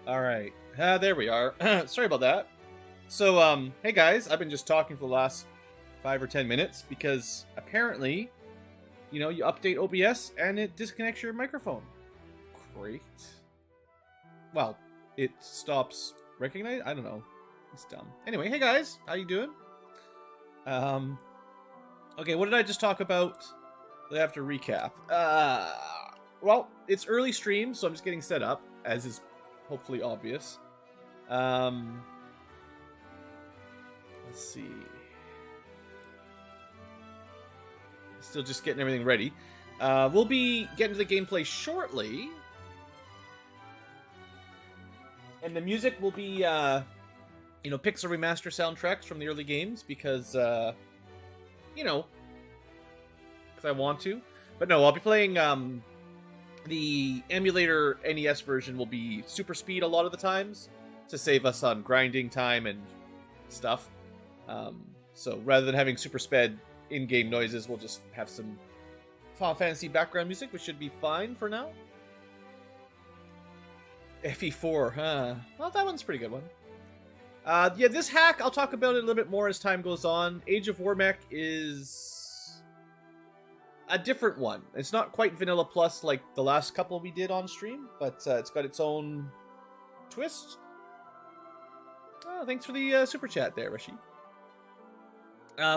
All right. There we are. Sorry about that. So, hey guys, I've been just talking for the last 5 or 10 minutes because apparently, you update OBS and it disconnects your microphone. Great. Well, it stops recognize. I don't know. It's dumb. Anyway, hey guys, how you doing? Okay, what did I just talk about? I have to recap. Well, it's early stream, so I'm just getting set up, as is hopefully obvious. Let's see. Still just getting everything ready. We'll be getting to the gameplay shortly. And the music will be, Pixel Remaster soundtracks from the early games, because, because I want to. But no, I'll be playing, the emulator NES version will be super speed a lot of the times to save us on grinding time and stuff. So rather than having super sped in-game noises, we'll just have some Final Fantasy background music, which should be fine for now. FE4, huh? Well, that one's a pretty good one. Yeah, this hack, I'll talk about it a little bit more as time goes on. Age of Warmech is a different one. It's not quite Vanilla Plus like the last couple we did on stream, but it's got its own twist. Oh, thanks for the super chat there, Rishi.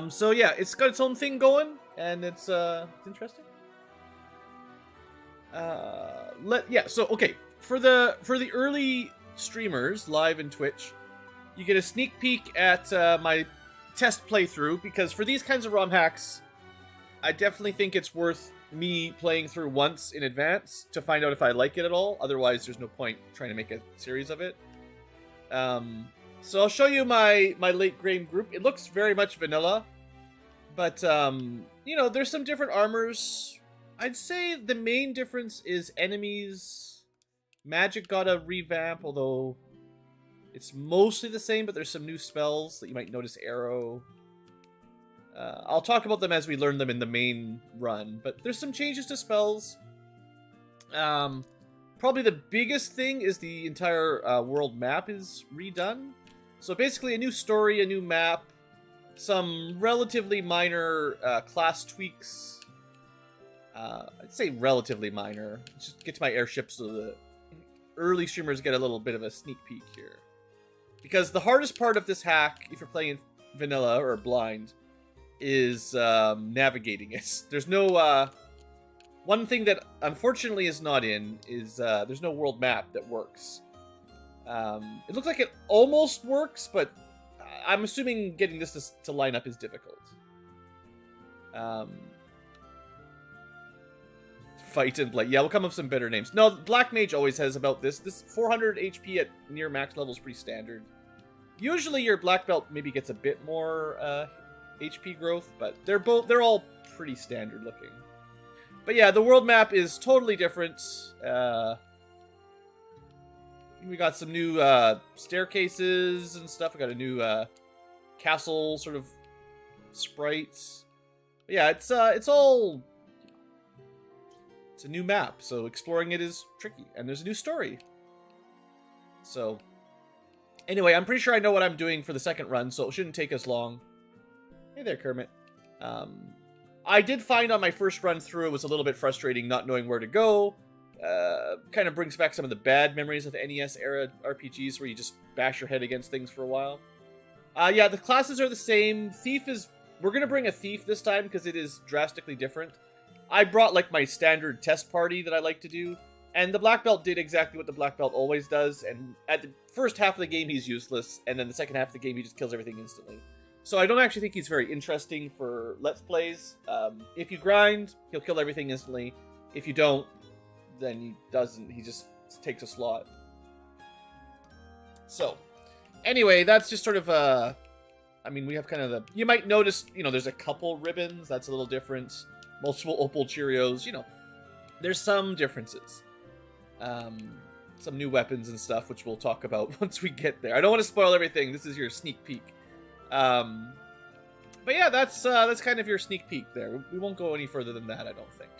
So yeah, it's got its own thing going, and it's interesting. So okay, for the early streamers live in Twitch, you get a sneak peek at my test playthrough, because for these kinds of ROM hacks, I definitely think it's worth me playing through once in advance to find out if I like it at all. Otherwise, there's no point trying to make a series of it. So I'll show you my late game group. It looks very much vanilla, but there's some different armors. I'd say the main difference is enemies. Magic got a revamp, although it's mostly the same, but there's some new spells that you might notice. Arrow. I'll talk about them as we learn them in the main run, but there's some changes to spells. Probably the biggest thing is the entire world map is redone. So basically a new story, a new map, some relatively minor class tweaks. I'd say relatively minor. Let's just get to my airship so the early streamers get a little bit of a sneak peek here. Because the hardest part of this hack, if you're playing vanilla or blind, is navigating it. There's no one thing that unfortunately is not in is there's no world map that works. It looks like it almost works, but I'm assuming getting this to line up is difficult. Fight and Blight. Yeah, we'll come up with some better names. No, Black Mage always has about this. This 400 HP at near max level is pretty standard. Usually your Black Belt maybe gets a bit more HP growth, but they're all pretty standard looking. But yeah, the world map is totally different. We got some new staircases and stuff. We got a new castle sort of sprites. But yeah, it's a new map, so exploring it is tricky, and there's a new story. So anyway, I'm pretty sure I know what I'm doing for the second run, so it shouldn't take us long. Hey there, Kermit. I did find on my first run through it was a little bit frustrating not knowing where to go. Kind of brings back some of the bad memories of NES era RPGs where you just bash your head against things for a while. Yeah, the classes are the same. We're going to bring a thief this time because it is drastically different. I brought like my standard test party that I like to do, and the Black Belt did exactly what the Black Belt always does, and at the first half of the game he's useless, and then the second half of the game he just kills everything instantly. So I don't actually think he's very interesting for Let's Plays. If you grind, he'll kill everything instantly. If you don't, then he doesn't. He just takes a slot. So, anyway, that's just sort of we have kind of the... You might notice, there's a couple ribbons. That's a little different. Multiple Opal Cheerios, there's some differences. Some new weapons and stuff, which we'll talk about once we get there. I don't want to spoil everything. This is your sneak peek. But yeah, that's kind of your sneak peek there. We won't go any further than that, I don't think.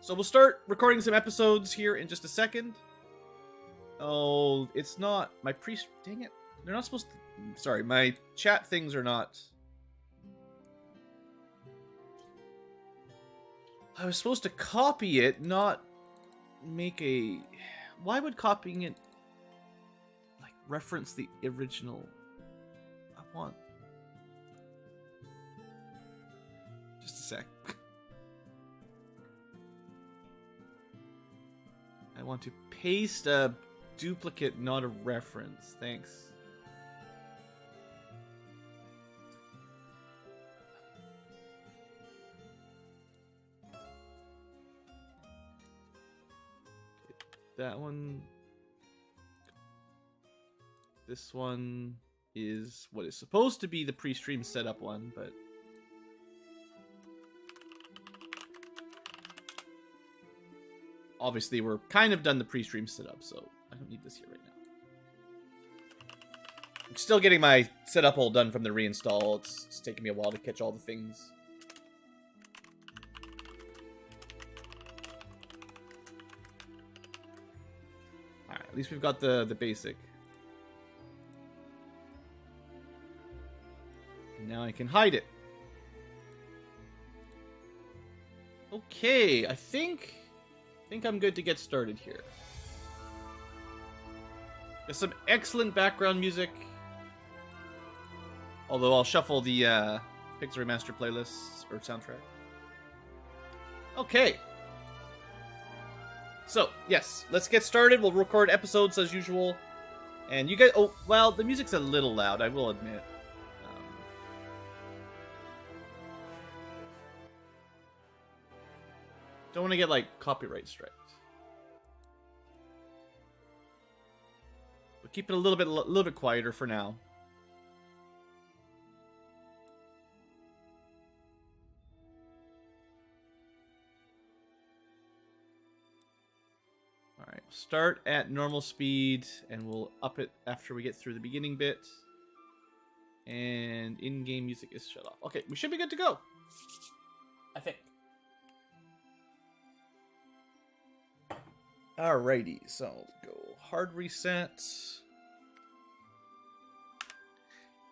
So we'll start recording some episodes here in just a second. Oh, it's not. My Dang it. They're not supposed to... Sorry, my chat things are not... I was supposed to copy it, not make a... Why would copying it, like, reference the original? I want... Just a sec. I want to paste a duplicate, not a reference. Thanks. That one. This one is what is supposed to be the pre-stream setup one, but obviously we're kind of done the pre-stream setup, so I don't need this here right now. I'm still getting my setup all done from the reinstall. It's taking me a while to catch all the things. Alright, at least we've got the basic. And now I can hide it. Okay, I think I'm good to get started here. There's some excellent background music. Although I'll shuffle the Pixel Remaster playlists or soundtrack. Okay. So, yes, let's get started. We'll record episodes as usual. And you guys... Oh, well, the music's a little loud, I will admit. Don't want to get, like, copyright strikes. But keep it a little bit quieter for now. Alright, we'll start at normal speed, and we'll up it after we get through the beginning bit. And in-game music is shut off. Okay, we should be good to go. I think. Alrighty, so go hard reset.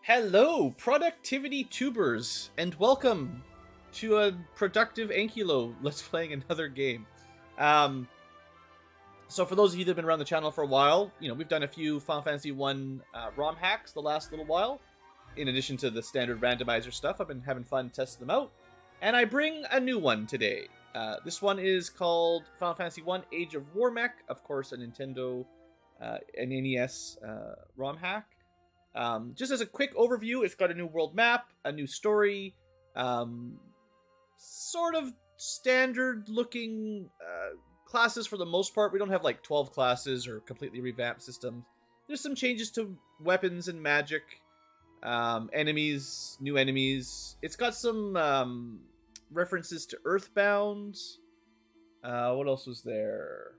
Hello, productivity tubers, and welcome to a productive Ankylo. Let's playing another game. So for those of you that have been around the channel for a while, you know, we've done a few Final Fantasy 1 ROM hacks the last little while. In addition to the standard randomizer stuff, I've been having fun testing them out. And I bring a new one today. This one is called Final Fantasy 1 Age of Warmech. Of course, a Nintendo, an NES ROM hack. Just as a quick overview, it's got a new world map, a new story, sort of standard-looking classes for the most part. We don't have like 12 classes or completely revamped systems. There's some changes to weapons and magic, enemies, new enemies. It's got some references to Earthbound. What else was there?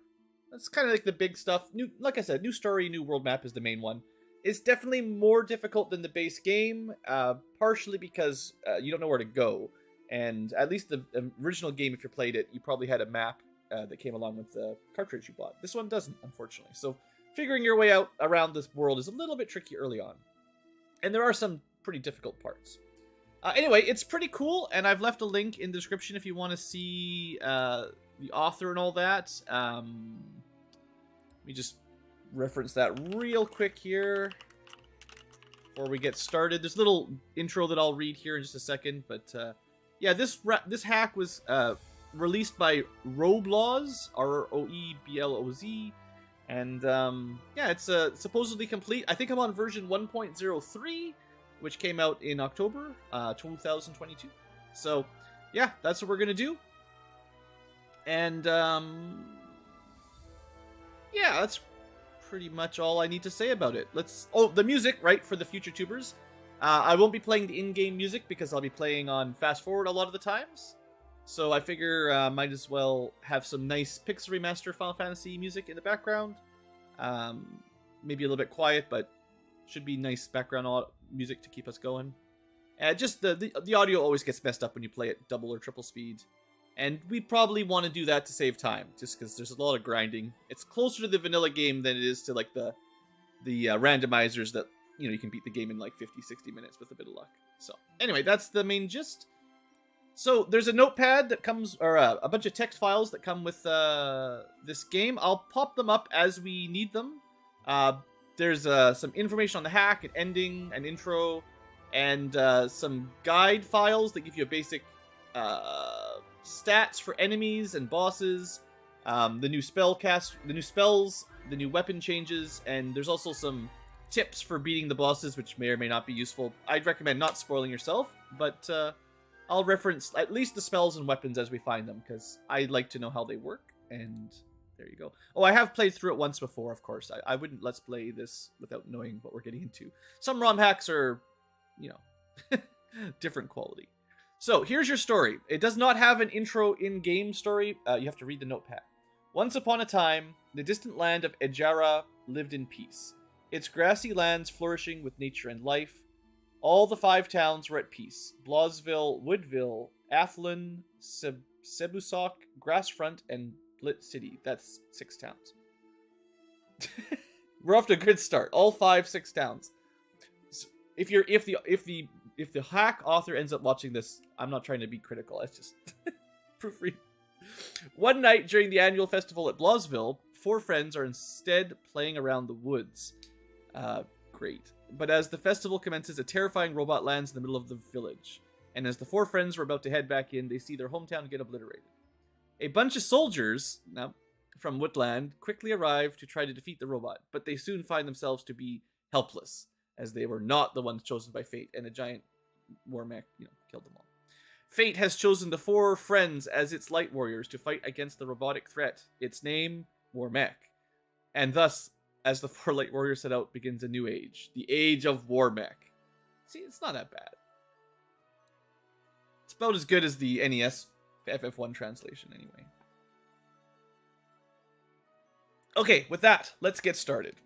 That's kind of like the big stuff. New, like I said, new story, new world map is the main one. It's definitely more difficult than the base game, partially because you don't know where to go. And at least the original game, if you played it, you probably had a map that came along with the cartridge you bought. This one doesn't, unfortunately. So figuring your way out around this world is a little bit tricky early on. And there are some pretty difficult parts. Anyway, it's pretty cool, and I've left a link in the description if you want to see the author and all that. Let me just reference that real quick here before we get started. There's a little intro that I'll read here in just a second, but yeah, this hack was released by Robloz, Roebloz, and yeah, it's supposedly complete. I think I'm on version 1.03. Which came out in October 2022. So, yeah, that's what we're going to do. And, yeah, that's pretty much all I need to say about it. Oh, the music, right, for the future tubers. I won't be playing the in-game music because I'll be playing on fast forward a lot of the times. So I figure might as well have some nice Pixel Remaster Final Fantasy music in the background. Maybe a little bit quiet, but should be nice background music to keep us going. Just the audio always gets messed up when you play at double or triple speed. And we probably want to do that to save time, just because there's a lot of grinding. It's closer to the vanilla game than it is to like the randomizers that, you know, you can beat the game in like 50, 60 minutes with a bit of luck. So anyway, that's the main gist. So there's a notepad that comes, or a bunch of text files that come with this game. I'll pop them up as we need them. There's some information on the hack, an ending, an intro, and some guide files that give you a basic stats for enemies and bosses, the new spells, the new weapon changes, and there's also some tips for beating the bosses, which may or may not be useful. I'd recommend not spoiling yourself, but I'll reference at least the spells and weapons as we find them, because I'd like to know how they work, and there you go. Oh, I have played through it once before, of course. I wouldn't let's play this without knowing what we're getting into. Some ROM hacks are, you know, different quality. So, here's your story. It does not have an intro in-game story. You have to read the notepad. Once upon a time, the distant land of Ejara lived in peace. Its grassy lands flourishing with nature and life. All the 5 towns were at peace. Blawsville, Woodville, Athlon, Sebusok, Grassfront, and Blit City. That's 6 towns. We're off to a good start. All 6 towns. If the hack author ends up watching this, I'm not trying to be critical. It's just proofread. One night during the annual festival at Blawsville, 4 friends are instead playing around the woods. Great. But as the festival commences, a terrifying robot lands in the middle of the village. And as the 4 friends were about to head back in, they see their hometown get obliterated. A bunch of soldiers from Woodland quickly arrive to try to defeat the robot, but they soon find themselves to be helpless, as they were not the ones chosen by fate, and a giant Warmech, killed them all. Fate has chosen the 4 friends as its light warriors to fight against the robotic threat, its name, Warmech. And thus, as the 4 light warriors set out, begins a new age, the age of Warmech. See, it's not that bad. It's about as good as the NES FF1 translation, anyway. Okay, with that, let's get started.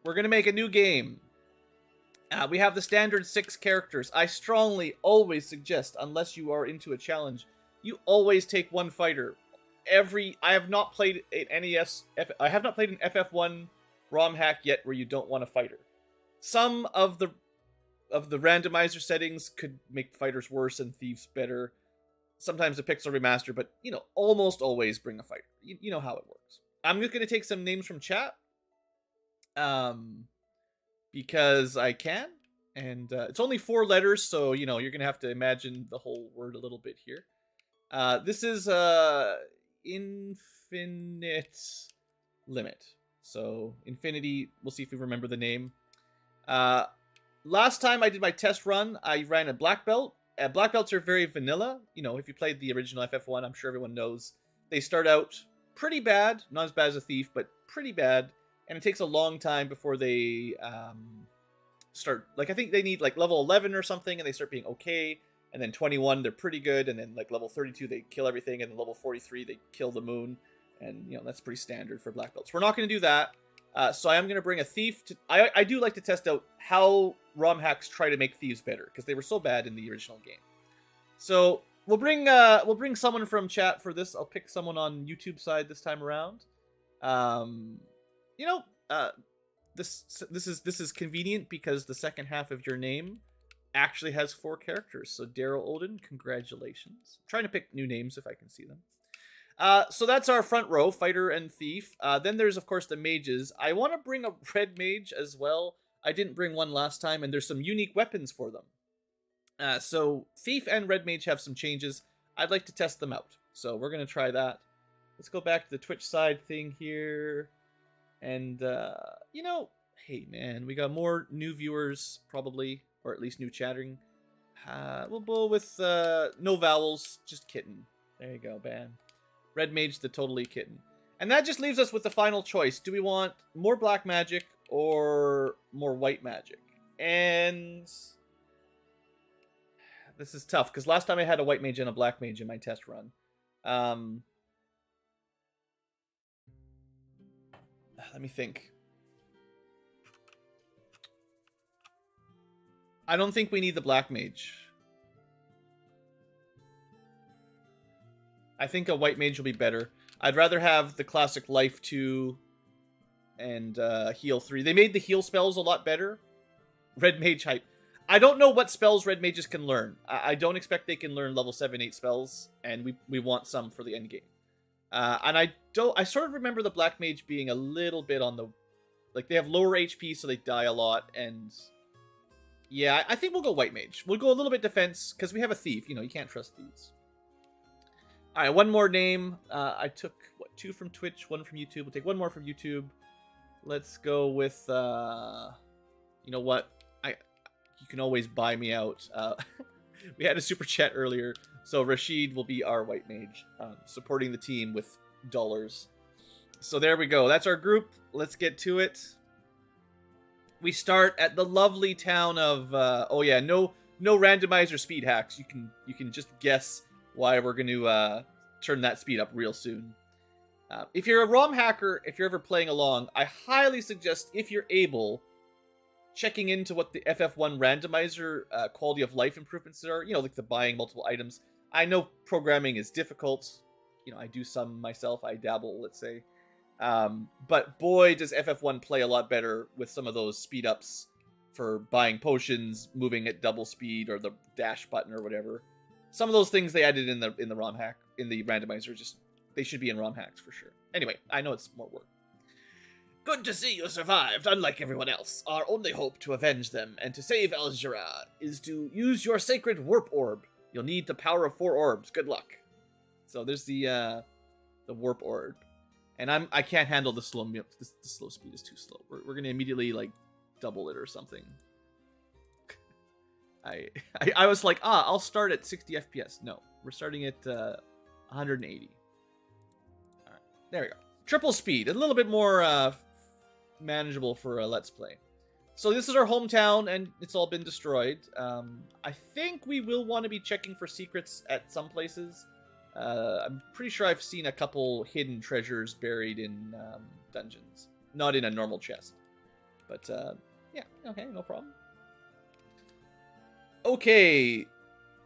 We're going to make a new game. We have the standard 6 characters. I strongly always suggest, unless you are into a challenge, you always take one fighter. I have not played an NES. I have not played an FF1 Romhack yet where you don't want a fighter. Some of the randomizer settings could make fighters worse and thieves better. Sometimes the pixel remaster, but almost always bring a fighter. You know how it works. I'm just going to take some names from chat. Because I can, and it's only 4 letters, so you're gonna have to imagine the whole word a little bit here. This is Infinite Limit, so Infinity. We'll see if we remember the name. Last time I did my test run, I ran a black belt. Black belts are very vanilla. If you played the original FF1, I'm sure everyone knows they start out pretty bad, not as bad as a thief, but pretty bad. And it takes a long time before they start, I think they need level 11 or something, and they start being okay. And then 21, they're pretty good. And then level 32, they kill everything. And then level 43, they kill the moon. And, that's pretty standard for black belts. We're not going to do that. So I am going to bring a thief. I do like to test out how ROM hacks try to make thieves better, because they were so bad in the original game. So we'll bring someone from chat for this. I'll pick someone on YouTube side this time around. This is convenient because the second half of your name actually has 4 characters. So Daryl Olden, congratulations. I'm trying to pick new names if I can see them. So that's our front row, fighter and thief. Then there's of course the mages. I want to bring a red mage as well. I didn't bring one last time, and there's some unique weapons for them. So thief and red mage have some changes. I'd like to test them out. So we're going to try that. Let's go back to the Twitch side thing here. And, hey, man, we got more new viewers, probably, or at least new chattering. We'll go with no vowels, just kitten. There you go, bam. Red mage, the totally kitten. And that just leaves us with the final choice. Do we want more black magic or more white magic? And this is tough, because last time I had a white mage and a black mage in my test run. Let me think. I don't think we need the black mage. I think a white mage will be better. I'd rather have the classic life 2 and heal 3. They made the heal spells a lot better. Red mage hype. I don't know what spells red mages can learn. I don't expect they can learn level 7, 8 spells, and we want some for the end game. And I sort of remember the black mage being a little bit on the, like, they have lower HP, so they die a lot, and yeah, I think we'll go white mage. We'll go a little bit defense, because we have a thief. You know, you can't trust thieves. Alright, one more name. I took, what, 2 from Twitch, 1 from YouTube. We'll take 1 more from YouTube. Let's go with, you know what? You can always buy me out. We had a super chat earlier, so Rashid will be our white mage, supporting the team with dollars. So there we go. That's our group. Let's get to it. We start at the lovely town of. Oh yeah, no randomizer speed hacks. You can just guess why we're going to turn that speed up real soon. If you're a ROM hacker, if you're ever playing along, I highly suggest, if you're able, checking into what the FF1 randomizer quality of life improvements are. You know, like the buying multiple items. I know programming is difficult. You know, I do some myself. I dabble, let's say. But boy, does FF1 play a lot better with some of those speed ups for buying potions, moving at double speed, or the dash button or whatever. Some of those things they added in the ROM hack, in the randomizer, just they should be in ROM hacks for sure. Anyway, I know it's more work. Good to see you survived, unlike everyone else. Our only hope to avenge them and to save Al-Jira is to use your sacred warp orb. You'll need the power of 4 orbs. Good luck. So there's the warp orb. And I can't handle the slow the slow speed is too slow. We're going to immediately, like, double it or something. I was like, I'll start at 60 FPS. No, we're starting at 180. All right, there we go. Triple speed, a little bit more manageable for a Let's Play. So this is our hometown, and it's all been destroyed. I think we will want to be checking for secrets at some places. I'm pretty sure I've seen a couple hidden treasures buried in dungeons. Not in a normal chest. But, yeah, okay, no problem. Okay,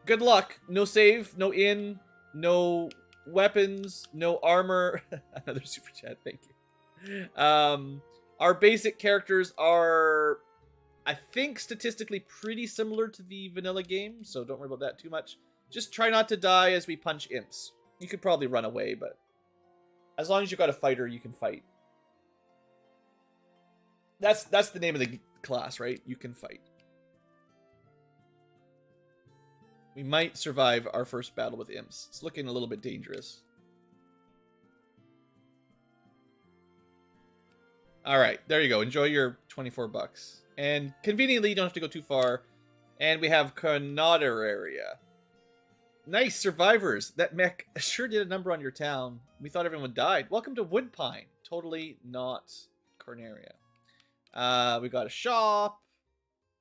good luck. No save, no in, no weapons, no armor. Another super chat, thank you. Our basic characters are, I think, statistically pretty similar to the vanilla game, so don't worry about that too much. Just try not to die as we punch imps. You could probably run away, but as long as you've got a fighter, you can fight. That's the name of the class, right? You can fight. We might survive our first battle with imps. It's looking a little bit dangerous. Alright, there you go. Enjoy your 24 bucks. And conveniently, you don't have to go too far. And we have Conader area. Nice, survivors. That mech sure did a number on your town. We thought everyone died. Welcome to Woodpine. Totally not Corneria. We got a shop.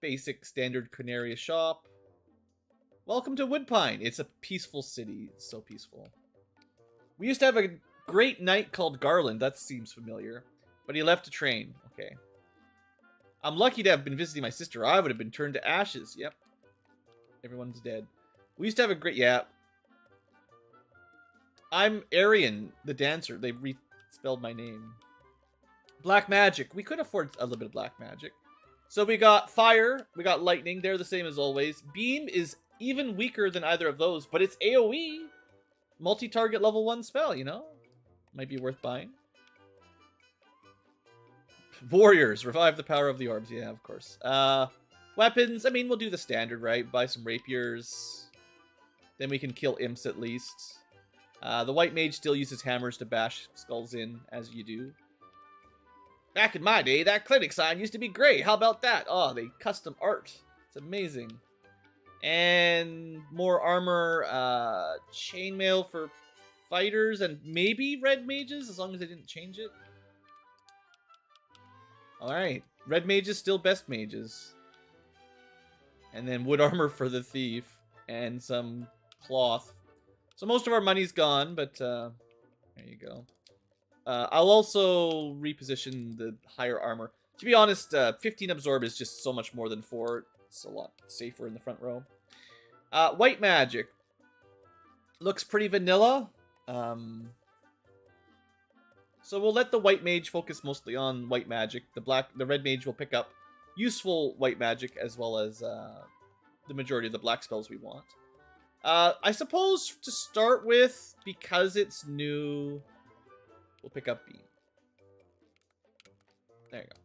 Basic standard Corneria shop. Welcome to Woodpine. It's a peaceful city. It's so peaceful. We used to have a great knight called Garland. That seems familiar. But he left to train. Okay. I'm lucky to have been visiting my sister. I would have been turned to ashes. Yep. Everyone's dead. We used to have a great... Yeah. I'm Arian, the dancer. They respelled my name. Black magic. We could afford a little bit of black magic. So we got fire. We got lightning. They're the same as always. Beam is even weaker than either of those. But it's AoE. Multi-target level 1 spell, you know? Might be worth buying. Warriors. Revive the power of the orbs. Yeah, of course. Weapons. I mean, we'll do the standard, right? Buy some rapiers. Then we can kill imps at least. The white mage still uses hammers to bash skulls in, as you do. Back in my day, that clinic sign used to be gray. How about that? Oh, they custom art. It's amazing. And more armor. Chainmail for fighters and maybe red mages, as long as they didn't change it. Alright. Red mages still best mages. And then wood armor for the thief. And some cloth. So most of our money's gone, but there you go. I'll also reposition the higher armor. To be honest, 15 absorb is just so much more than 4. It's a lot safer in the front row. White magic. Looks pretty vanilla. So we'll let the white mage focus mostly on white magic. The red mage will pick up useful white magic as well as the majority of the black spells we want. I suppose to start with, because it's new, we'll pick up Beam. There you go.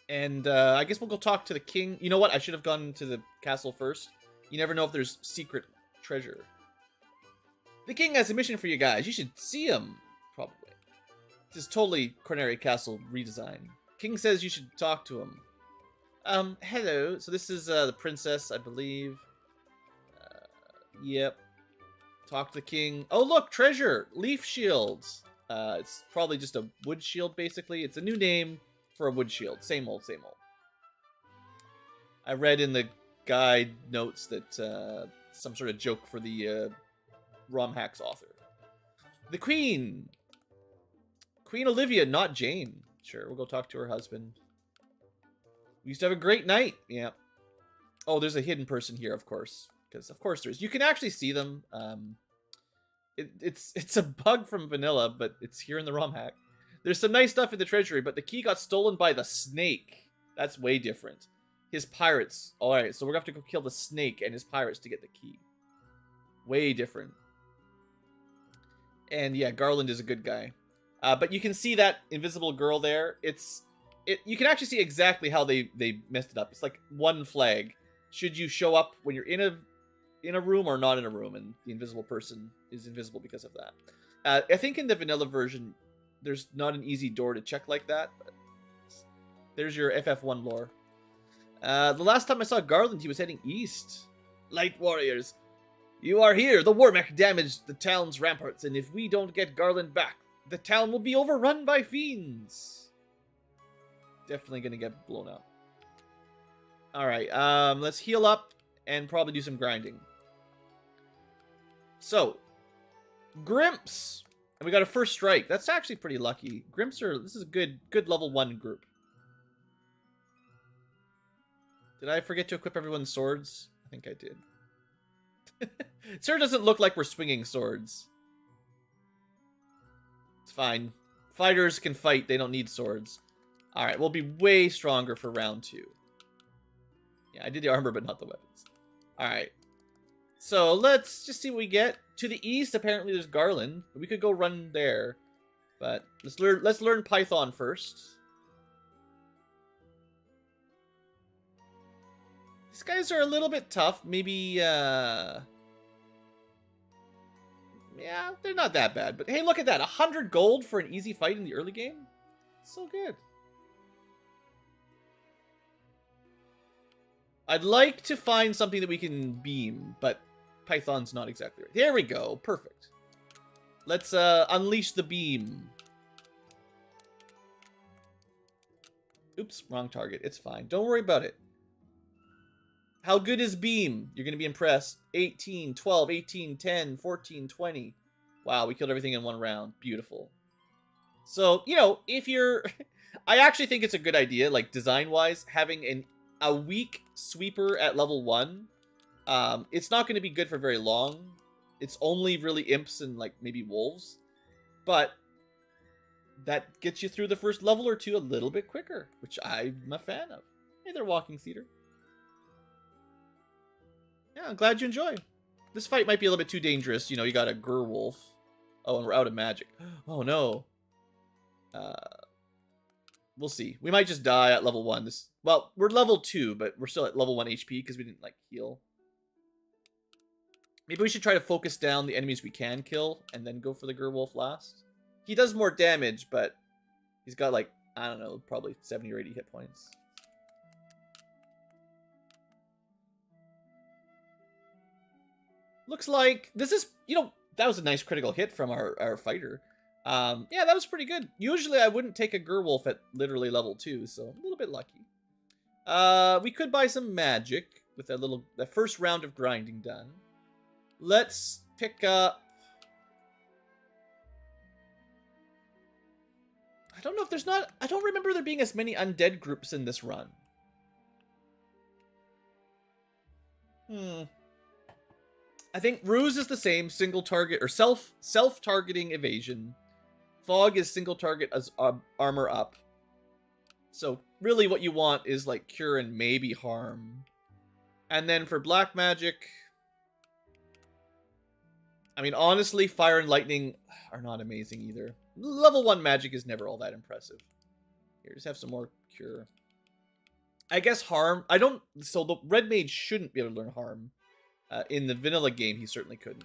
And I guess we'll go talk to the king. You know what? I should have gone to the castle first. You never know if there's secret treasure. The king has a mission for you guys. You should see him, probably. This is totally Corneria Castle redesign. King says you should talk to him. Hello. So this is the princess, I believe. Yep. Talk to the king. Oh, look, treasure. Leaf shields. It's probably just a wood shield, basically. It's a new name for a wood shield. Same old, same old. I read in the guide notes that some sort of joke for the Romhack's author. The Queen! Queen Olivia, not Jane. Sure, we'll go talk to her husband. We used to have a great night. Yeah. Oh, there's a hidden person here, of course. Because, of course, there is. You can actually see them. It's a bug from vanilla, but it's here in the Romhack. There's some nice stuff in the treasury, but the key got stolen by the snake. That's way different. His pirates. Alright, so we're going to have to go kill the snake and his pirates to get the key. Way different. And yeah, Garland is a good guy. But you can see that invisible girl there. You can actually see exactly how they messed it up. It's like one flag. Should you show up when you're in a room or not in a room, and the invisible person is invisible because of that. I think in the vanilla version, there's not an easy door to check like that. But there's your FF1 lore. The last time I saw Garland, he was heading east. Light warriors, you are here. The Warmech damaged the town's ramparts, and if we don't get Garland back, the town will be overrun by fiends. Definitely gonna get blown up. Alright, let's heal up and probably do some grinding. So, Grimps. And we got a first strike. That's actually pretty lucky. Grimps this is a good level 1 group. Did I forget to equip everyone's swords? I think I did. It sure doesn't look like we're swinging swords. It's fine. Fighters can fight. They don't need swords. Alright, we'll be way stronger for round 2. Yeah, I did the armor, but not the weapons. Alright. So, let's just see what we get. To the east, apparently there's Garland. We could go run there. But let's learn Python first. These guys are a little bit tough. Maybe, yeah, they're not that bad. But hey, look at that. 100 gold for an easy fight in the early game? So good. I'd like to find something that we can beam, but Python's not exactly right. There we go. Perfect. Let's unleash the beam. Oops, wrong target. It's fine. Don't worry about it. How good is beam? You're going to be impressed. 18, 12, 18, 10, 14, 20. Wow, we killed everything in one round. Beautiful. So, you know, if you're... I actually think it's a good idea, like, design-wise, having a weak sweeper at level 1. It's not going to be good for very long. It's only really imps and, like, maybe wolves. But that gets you through the first level or two a little bit quicker, which I'm a fan of. Hey there, Walking Theater. Yeah, I'm glad you enjoy. This fight might be a little bit too dangerous. You know, you got a Gerwolf. Oh, and we're out of magic. Oh, no. We'll see. We might just die at level 1. Well, we're level 2, but we're still at level 1 HP because we didn't, like, heal. Maybe we should try to focus down the enemies we can kill and then go for the Gerwolf last. He does more damage, but he's got, like, I don't know, probably 70 or 80 hit points. Looks like this is, you know, that was a nice critical hit from our fighter. Yeah, that was pretty good. Usually I wouldn't take a Gerwolf at literally level 2, so a little bit lucky. We could buy some magic with that first round of grinding done. Let's pick up... I don't know if there's not... I don't remember there being as many undead groups in this run. I think Ruse is the same, single target or self-targeting evasion. Fog is single target as armor up. So really what you want is like Cure and maybe Harm. And then for Black Magic, I mean, honestly, Fire and Lightning are not amazing either. Level 1 magic is never all that impressive. Here, just have some more Cure. I guess Harm, so the Red Mage shouldn't be able to learn Harm. In the vanilla game, he certainly couldn't.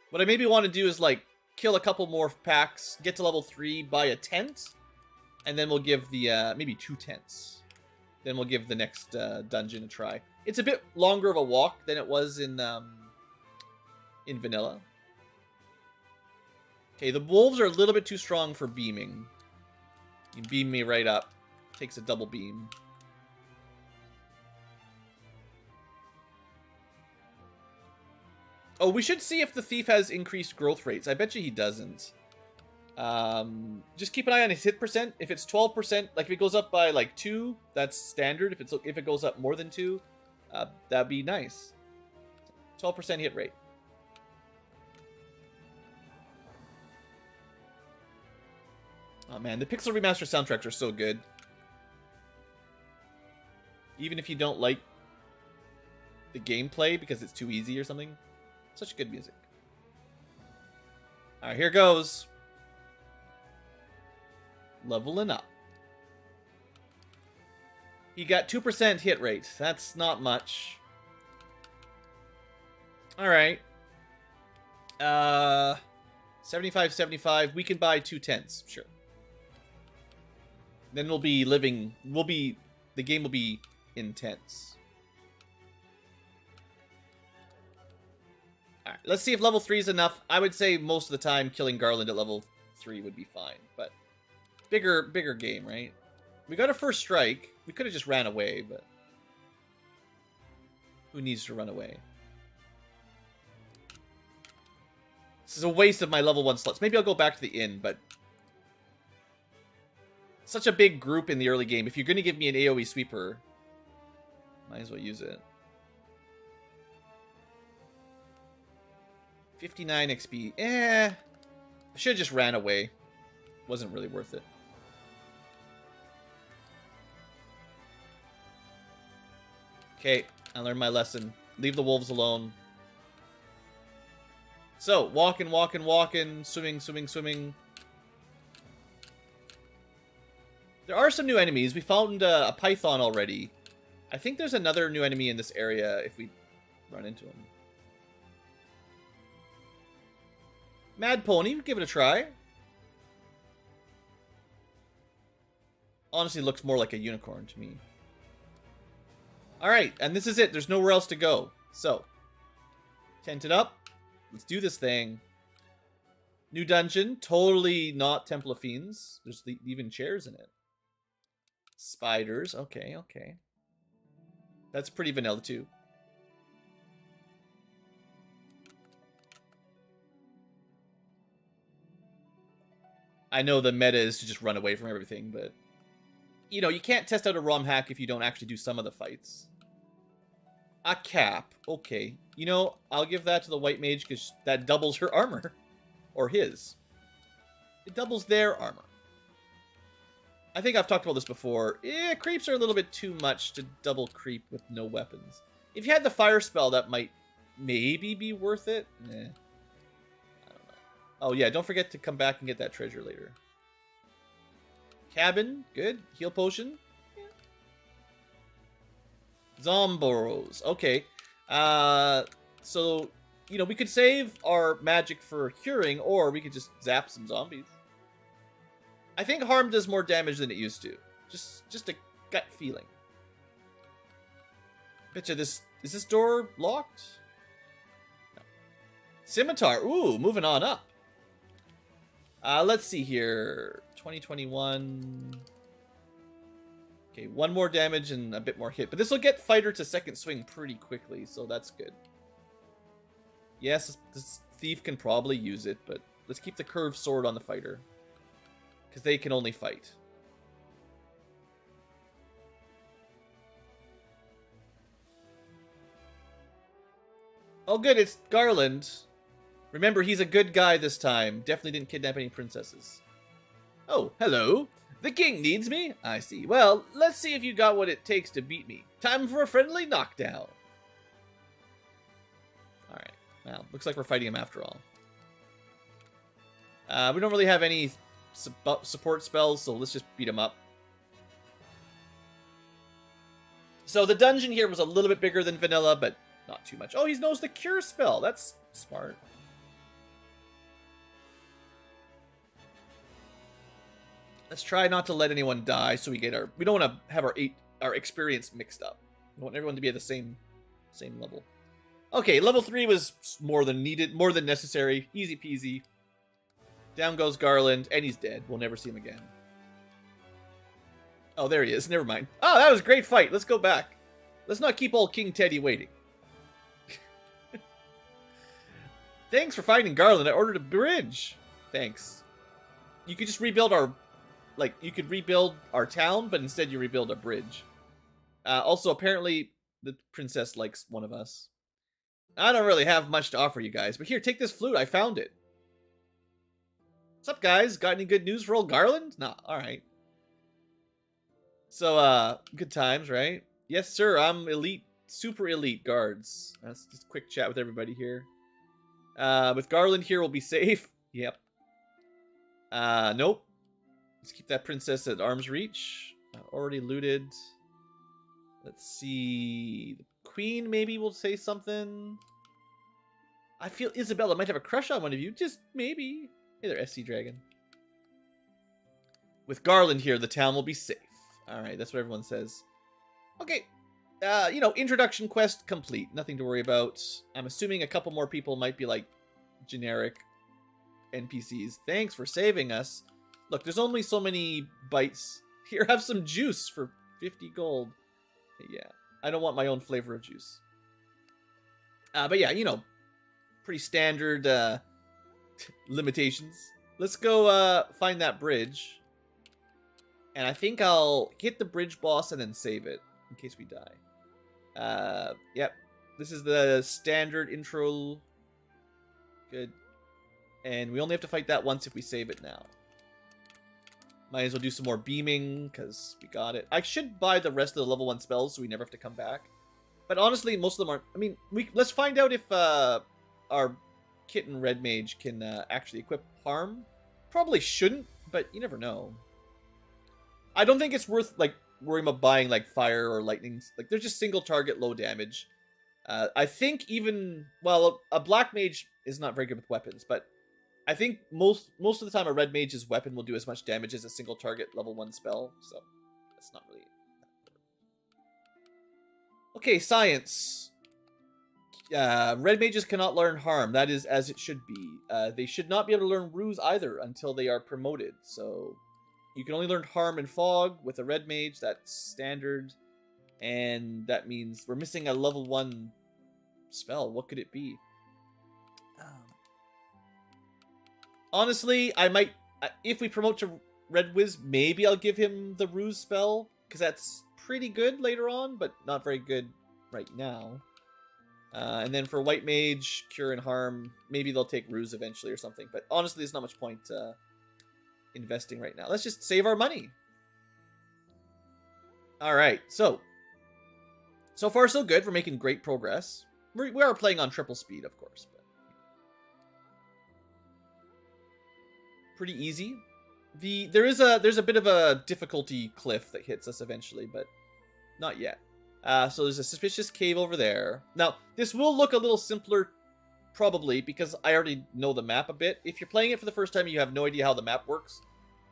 What I maybe want to do is, like, kill a couple more packs, get to level 3, buy a tent, and then we'll give the, maybe 2 tents. Then we'll give the next dungeon a try. It's a bit longer of a walk than it was in vanilla. Okay, the wolves are a little bit too strong for beaming. You beam me right up. Takes a double beam. Oh, we should see if the thief has increased growth rates. I bet you he doesn't. Just keep an eye on his hit percent. If it's 12%, like if it goes up by like 2, that's standard. If it goes up more than 2, that'd be nice. 12% hit rate. Oh man, the Pixel Remaster soundtracks are so good. Even if you don't like the gameplay because it's too easy or something. Such good music. Alright, here goes. Leveling up. He got 2% hit rate. That's not much. Alright. 75. We can buy 2 tents. Sure. Then the game will be intense. Alright, let's see if level 3 is enough. I would say most of the time killing Garland at level 3 would be fine, but bigger game, right? We got a first strike. We could have just ran away, but who needs to run away? This is a waste of my level 1 slots. Maybe I'll go back to the inn, but such a big group in the early game. If you're going to give me an AoE sweeper, might as well use it. 59 XP. I should have just ran away. Wasn't really worth it. Okay, I learned my lesson. Leave the wolves alone. So, walking, swimming. There are some new enemies. We found a python already. I think there's another new enemy in this area if we run into him. Mad Pony, give it a try. Honestly, looks more like a unicorn to me. Alright, and this is it. There's nowhere else to go. So, tent it up. Let's do this thing. New dungeon. Totally not Temple of Fiends. There's even chairs in it. Spiders. Okay. That's pretty vanilla, too. I know the meta is to just run away from everything, but you know, you can't test out a Romhack if you don't actually do some of the fights. A cap. Okay. You know, I'll give that to the White Mage because that doubles her armor. Or his. It doubles their armor. I think I've talked about this before. Creeps are a little bit too much to double creep with no weapons. If you had the fire spell, that might maybe be worth it. Nah. I don't know. Oh yeah, don't forget to come back and get that treasure later. Cabin, good. Heal potion. Yeah. Zomboros. Okay. So, you know, we could save our magic for curing, or we could just zap some zombies. I think harm does more damage than it used to. Just a gut feeling. Betcha this... Is this door locked? No. Scimitar. Ooh, moving on up. Let's see here. 2021. Okay, 1 more damage and a bit more hit. But this will get fighter to second swing pretty quickly, so that's good. Yes, this thief can probably use it, but let's keep the curved sword on the fighter. Because they can only fight. Oh, good, it's Garland. Remember, he's a good guy this time. Definitely didn't kidnap any princesses. Oh, hello. The king needs me? I see. Well, let's see if you got what it takes to beat me. Time for a friendly knockdown. Alright. Well, looks like we're fighting him after all. We don't really have any support spells, so let's just beat him up. So the dungeon here was a little bit bigger than vanilla, but not too much. Oh, he knows the cure spell. That's smart. Let's try not to let anyone die, so we don't want to have our experience mixed up. We want everyone to be at the same level. Okay, level 3 was more than needed, more than necessary. Easy peasy. Down goes Garland, and he's dead. We'll never see him again. Oh, there he is. Never mind. Oh, that was a great fight. Let's go back. Let's not keep old King Teddy waiting. Thanks for finding Garland. I ordered a bridge. Thanks. You could just rebuild our... Like, you could rebuild our town, but instead you rebuild a bridge. Also, apparently, the princess likes one of us. I don't really have much to offer you guys, but here, take this flute. I found it. What's up, guys? Got any good news for old Garland? Nah, alright. So, good times, right? Yes, sir, I'm elite, super elite guards. That's just a quick chat with everybody here. With Garland here, we'll be safe. Yep. Nope. Let's keep that princess at arm's reach. Already looted. Let's see. The queen maybe will say something. I feel Isabella might have a crush on one of you. Just maybe. Hey there, SC Dragon. With Garland here, the town will be safe. Alright, that's what everyone says. Okay. You know, introduction quest complete. Nothing to worry about. I'm assuming a couple more people might be like generic NPCs. Thanks for saving us. Look, there's only so many bites. Here, have some juice for 50 gold. Yeah, I don't want my own flavor of juice. But yeah, you know, pretty standard limitations. Let's go find that bridge. And I think I'll hit the bridge boss and then save it in case we die. Yep. This is the standard intro. Good. And we only have to fight that once if we save it now. Might as well do some more beaming, because we got it. I should buy the rest of the level 1 spells so we never have to come back. But honestly, most of them aren't... I mean, let's find out if our kitten Red Mage can actually equip Harm. Probably shouldn't, but you never know. I don't think it's worth, like, worrying about buying, like, Fire or Lightning. Like, they're just single target, low damage. I think even... Well, a Black Mage is not very good with weapons, but... I think most of the time a Red Mage's weapon will do as much damage as a single target level 1 spell, so that's not really that important. Okay, science. Red Mages cannot learn Harm. That is as it should be. They should not be able to learn Ruse either until they are promoted, so you can only learn Harm and Fog with a Red Mage. That's standard, and that means we're missing a level 1 spell. What could it be? Honestly, I might, if we promote to Red Wiz, maybe I'll give him the Ruse spell, because that's pretty good later on, but not very good right now. And then for White Mage, Cure and Harm, maybe they'll take Ruse eventually or something, but honestly, there's not much point investing right now. Let's just save our money. Alright, so far so good. We're making great progress. We are playing on triple speed, of course, but pretty easy. There's a bit of a difficulty cliff that hits us eventually, but not yet. So there's a suspicious cave over there. Now, this will look a little simpler, probably, because I already know the map a bit. If you're playing it for the first time and you have no idea how the map works,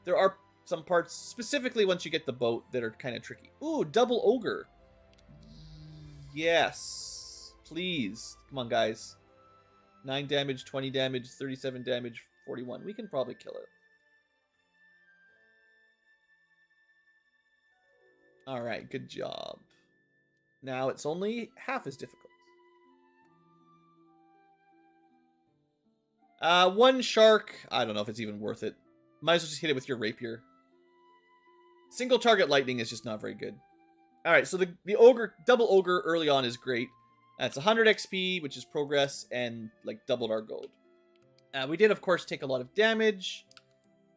there are some parts, specifically once you get the boat, that are kind of tricky. Ooh, double ogre. Yes. Please. Come on, guys. 9 damage, 20 damage, 37 damage, 41. We can probably kill it. Alright, good job. Now it's only half as difficult. One shark. I don't know if it's even worth it. Might as well just hit it with your rapier. Single target lightning is just not very good. Alright, so the ogre, double ogre early on is great. That's 100 XP, which is progress, and like doubled our gold. We did, of course, take a lot of damage.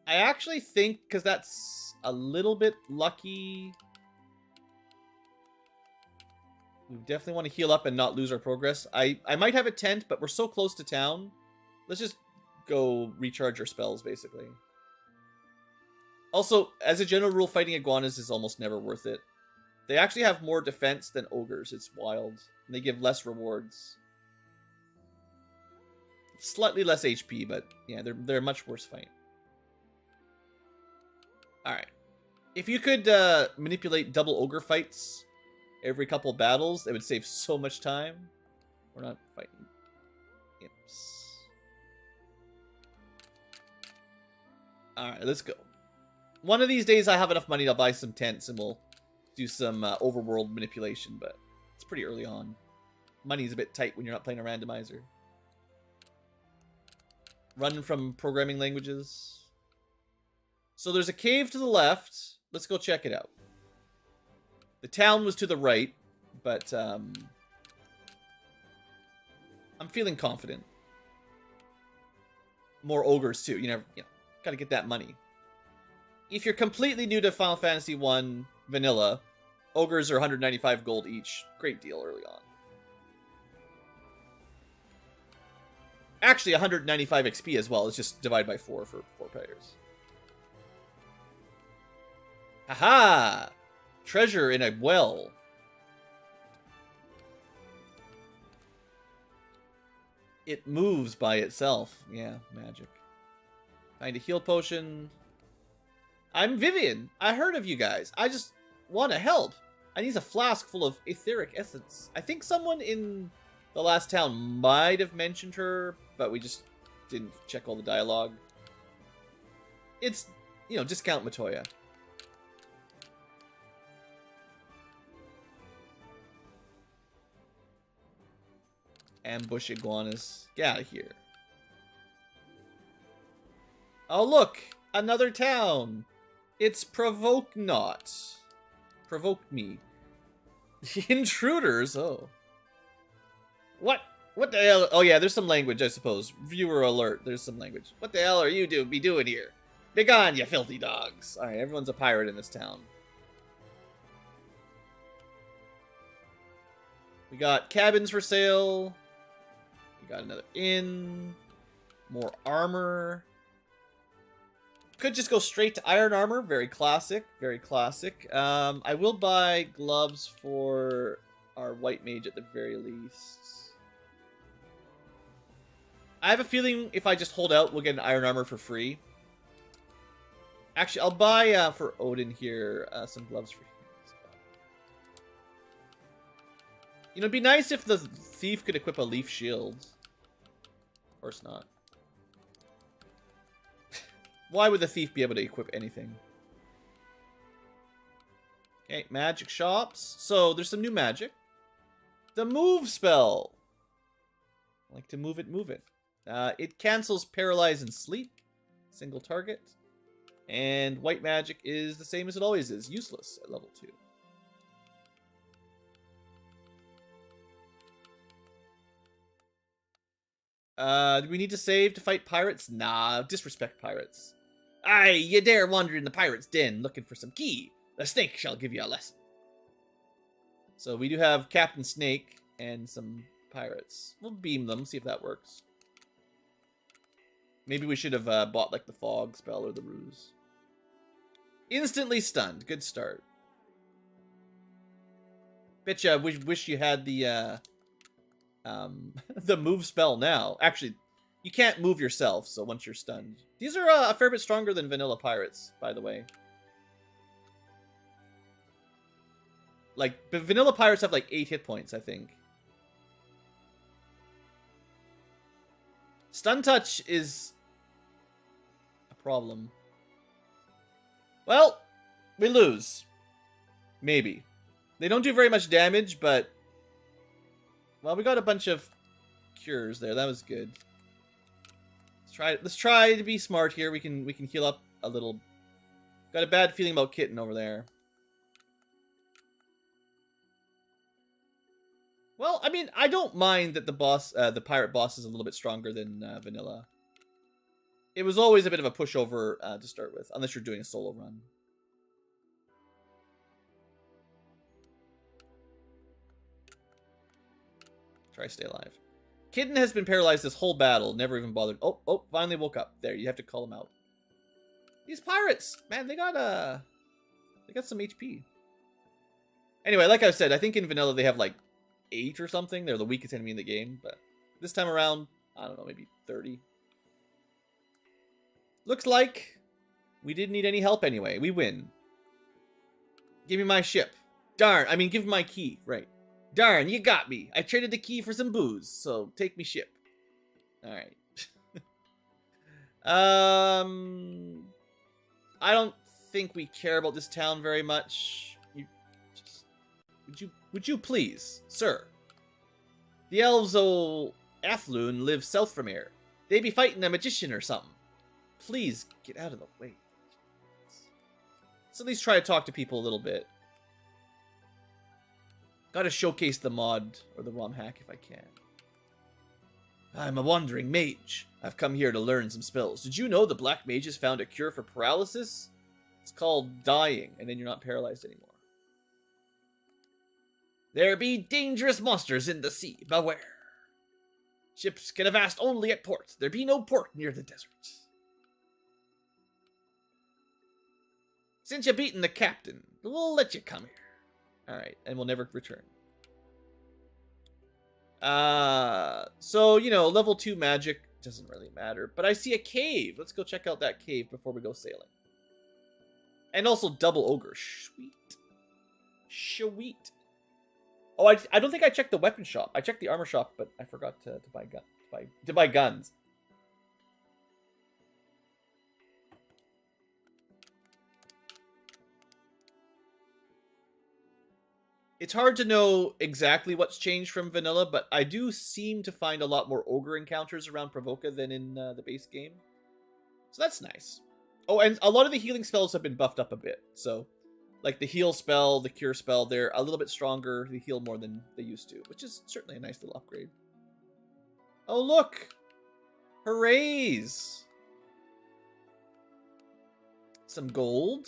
I actually think, because that's a little bit lucky, we definitely want to heal up and not lose our progress. I might have a tent, but we're so close to town. Let's just go recharge our spells, basically. Also, as a general rule, fighting iguanas is almost never worth it. They actually have more defense than ogres. It's wild. And they give less rewards. Slightly less HP, but yeah, they're a much worse fight. Alright. If you could manipulate double ogre fights every couple battles, it would save so much time. We're not fighting imps. Alright, let's go. One of these days I have enough money to buy some tents and we'll do some overworld manipulation, but it's pretty early on. Money's a bit tight when you're not playing a randomizer. Run from programming languages. So there's a cave to the left. Let's go check it out. The town was to the right, but I'm feeling confident. More ogres too. You know, gotta get that money. If you're completely new to Final Fantasy 1 Vanilla, ogres are 195 gold each. Great deal early on. Actually, 195 XP as well. It's just divide by 4 for 4 players. Haha! Treasure in a well. It moves by itself. Yeah, magic. Find a heal potion. I'm Vivian. I heard of you guys. I just want to help. I need a flask full of etheric essence. I think someone in the last town might have mentioned her, but we just didn't check all the dialogue. It's, you know, discount Matoya. Ambush iguanas. Get out of here. Oh, look! Another town! It's Provoke Not. Provoked me. Intruders, oh. What? What the hell? Oh yeah, there's some language, I suppose. Viewer alert, there's some language. What the hell are you doing here? Begone, you filthy dogs. Alright, everyone's a pirate in this town. We got cabins for sale. We got another inn. More armor. Could just go straight to iron armor. Very classic. Very classic. I will buy gloves for our white mage at the very least. I have a feeling if I just hold out, we'll get an iron armor for free. Actually, I'll buy for Odin here some gloves for him. You know, it'd be nice if the thief could equip a leaf shield. Of course not. Why would the thief be able to equip anything? Okay, magic shops. So, there's some new magic. The move spell. I like to move it, move it. It cancels paralyze and sleep. Single target. And white magic is the same as it always is. Useless at level 2. Do we need to save to fight pirates? Nah, disrespect pirates. Aye, you dare wander in the pirate's den looking for some key. The snake shall give you a lesson. So we do have Captain Snake and some pirates. We'll beam them, see if that works. Maybe we should have bought like the fog spell or the ruse. Instantly stunned. Good start. Betcha wish you had the the move spell now. Actually, you can't move yourself, so once you're stunned. These are a fair bit stronger than vanilla pirates, by the way. Like, vanilla pirates have like 8 hit points, I think. Stun touch is a problem. Well, we lose. Maybe. They don't do very much damage, but... Well, we got a bunch of cures there. That was good. Let's try to be smart here. We can heal up a little. Got a bad feeling about Kitten over there. Well, I mean, I don't mind that the boss, the pirate boss, is a little bit stronger than vanilla. It was always a bit of a pushover to start with, unless you're doing a solo run. Try to stay alive. Kitten has been paralyzed this whole battle, never even bothered. Oh, finally woke up. There, you have to call him out. These pirates, man, they got some HP. Anyway, like I said, I think in vanilla they have like 8 or something. They're the weakest enemy in the game, but this time around, I don't know, maybe 30. Looks like we didn't need any help anyway. We win. Give me my ship. Darn, I mean, give me my key. Right. Darn, you got me. I traded the key for some booze, so take me ship. Alright. I don't think we care about this town very much. Would you please, sir? The elves o' Athlone live south from here. They be fighting a magician or something. Please get out of the way. Let's at least try to talk to people a little bit. Gotta showcase the mod, or the Romhack if I can. I'm a wandering mage. I've come here to learn some spells. Did you know the black mages found a cure for paralysis? It's called dying, and then you're not paralyzed anymore. There be dangerous monsters in the sea, beware. Ships can avast only at port. There be no port near the desert. Since you've beaten the captain, we'll let you come here. Alright, and we'll never return. So, you know, level 2 magic doesn't really matter. But I see a cave. Let's go check out that cave before we go sailing. And also double ogre. Sweet. Sweet. Oh, I don't think I checked the weapon shop. I checked the armor shop, but I forgot to buy guns. It's hard to know exactly what's changed from vanilla, but I do seem to find a lot more ogre encounters around Pravoka than in the base game. So that's nice. Oh, and a lot of the healing spells have been buffed up a bit. So, like the heal spell, the cure spell, they're a little bit stronger. They heal more than they used to, which is certainly a nice little upgrade. Oh, look! Hoorays! Some gold.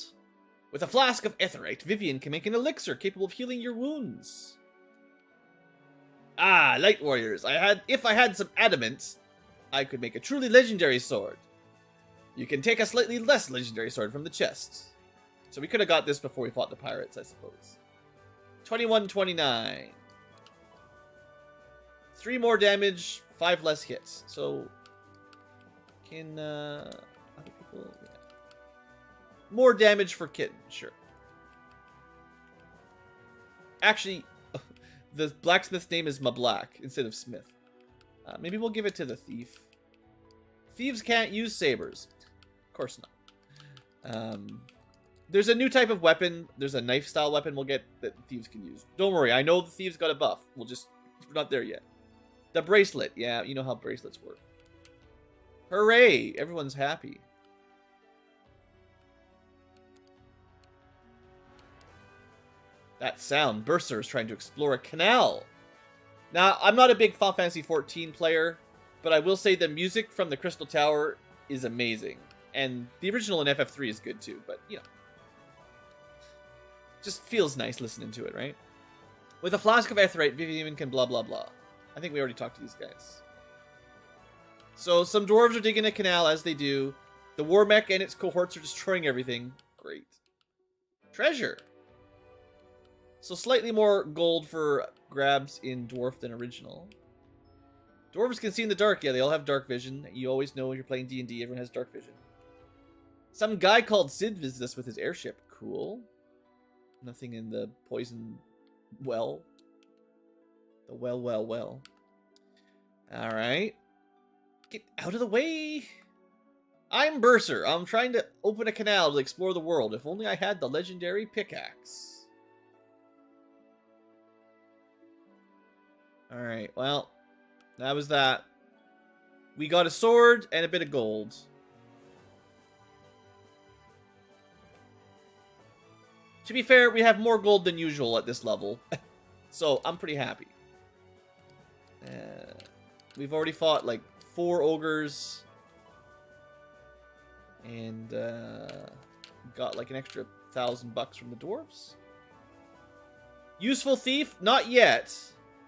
With a flask of etherite, Vivian can make an elixir capable of healing your wounds. Ah, light warriors. If I had some adamant, I could make a truly legendary sword. You can take a slightly less legendary sword from the chest. So we could have got this before we fought the pirates, I suppose. 2129. 3 more damage, 5 less hits. So can other people? Yeah. More damage for Kitten, sure. Actually, the blacksmith's name is Mablack instead of Smith. Maybe we'll give it to the thief. Thieves can't use sabers. Of course not. There's a new type of weapon. There's a knife-style weapon we'll get that thieves can use. Don't worry, I know the thieves got a buff. We're not there yet. The bracelet. Yeah, you know how bracelets work. Hooray! Everyone's happy. That sound. Berser is trying to explore a canal. Now, I'm not a big Final Fantasy XIV player, but I will say the music from the Crystal Tower is amazing. And the original in FF3 is good too, but, you know. Just feels nice listening to it, right? With a flask of etherite, Vivian can blah blah blah. I think we already talked to these guys. So, some dwarves are digging a canal, as they do. The Warmech and its cohorts are destroying everything. Great. Treasure! So slightly more gold for grabs in Dwarf than original. Dwarves can see in the dark. Yeah, they all have dark vision. You always know when you're playing D&D, everyone has dark vision. Some guy called Sid visits us with his airship. Cool. Nothing in the poison well. The well. Alright. Get out of the way! I'm Berser. I'm trying to open a canal to explore the world. If only I had the legendary pickaxe. Alright, well, that was that. We got a sword and a bit of gold. To be fair, we have more gold than usual at this level. So, I'm pretty happy. We've already fought like 4 ogres. And got like an extra $1,000 from the dwarves. Useful thief? Not yet.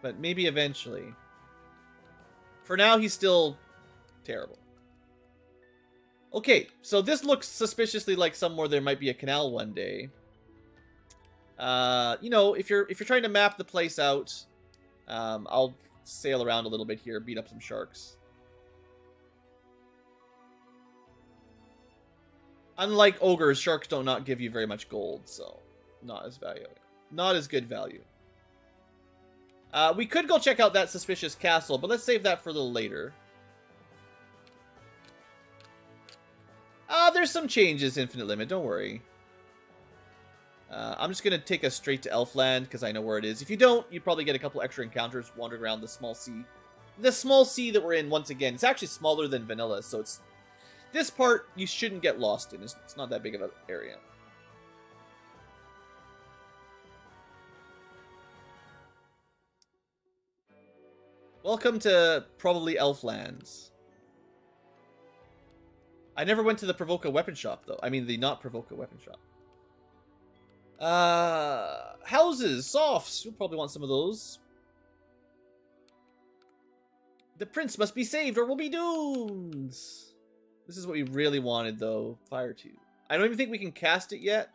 But maybe eventually. For now, he's still terrible. Okay, so this looks suspiciously like somewhere there might be a canal one day. You know, if you're trying to map the place out, I'll sail around a little bit here, beat up some sharks. Unlike ogres, sharks do not give you very much gold, so not as good value. We could go check out that suspicious castle, but let's save that for a little later. There's some changes, Infinite Limit, don't worry. I'm just going to take us straight to Elfland, because I know where it is. If you don't, you probably get a couple extra encounters wandering around the small sea. The small sea that we're in, once again, it's actually smaller than vanilla, so it's... This part, you shouldn't get lost in. It's not that big of an area. Welcome to probably Elflands. I never went to the Provoke a Weapon shop, though. I mean, the not Provoke a Weapon shop. Houses, softs. You'll probably want some of those. The prince must be saved or we'll be doomed. This is what we really wanted, though. Fire 2. I don't even think we can cast it yet.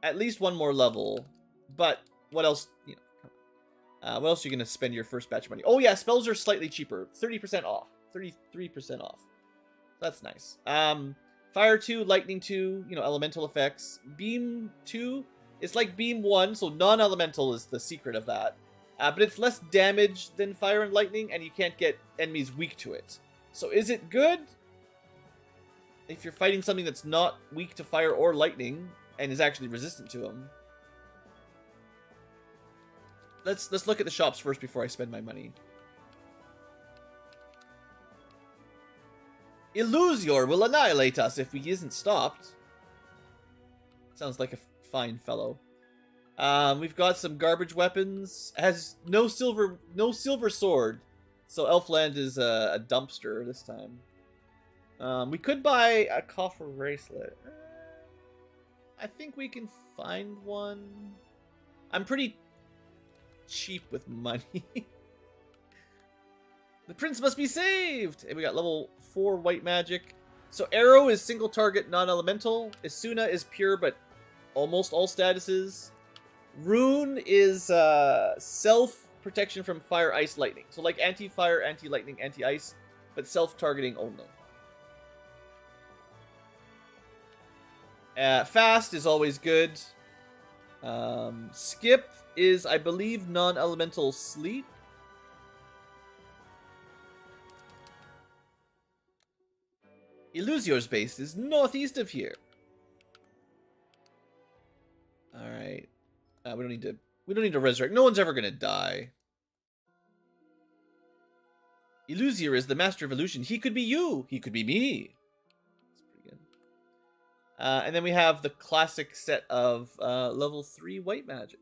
At least one more level. But what else? You know, what else are you going to spend your first batch of money? Oh, yeah, spells are slightly cheaper. 30% off. 33% off. That's nice. Fire 2, Lightning 2, you know, elemental effects. Beam 2, it's like Beam 1, so non-elemental is the secret of that. But it's less damage than Fire and Lightning, and you can't get enemies weak to it. So is it good? If you're fighting something that's not weak to Fire or Lightning, and is actually resistant to them. Let's look at the shops first before I spend my money. Illusior will annihilate us if he isn't stopped. Sounds like a fine fellow. We've got some garbage weapons. Has no silver sword. So Elfland is a dumpster this time. We could buy a coffer bracelet. I think we can find one. I'm pretty cheap with money. The prince must be saved! And we got level 4 white magic. So Arrow is single target, non-elemental. Isuna is pure, but almost all statuses. Rune is self-protection from fire, ice, lightning. So like anti-fire, anti-lightning, anti-ice, but self-targeting only. Fast is always good. Skip is, I believe, non-elemental sleep. Illusior's base is northeast of here. All right. We don't need to resurrect. No one's ever gonna die. Illusior is the master of illusion. He could be you. He could be me. That's pretty good. And then we have the classic set of level 3 white magic.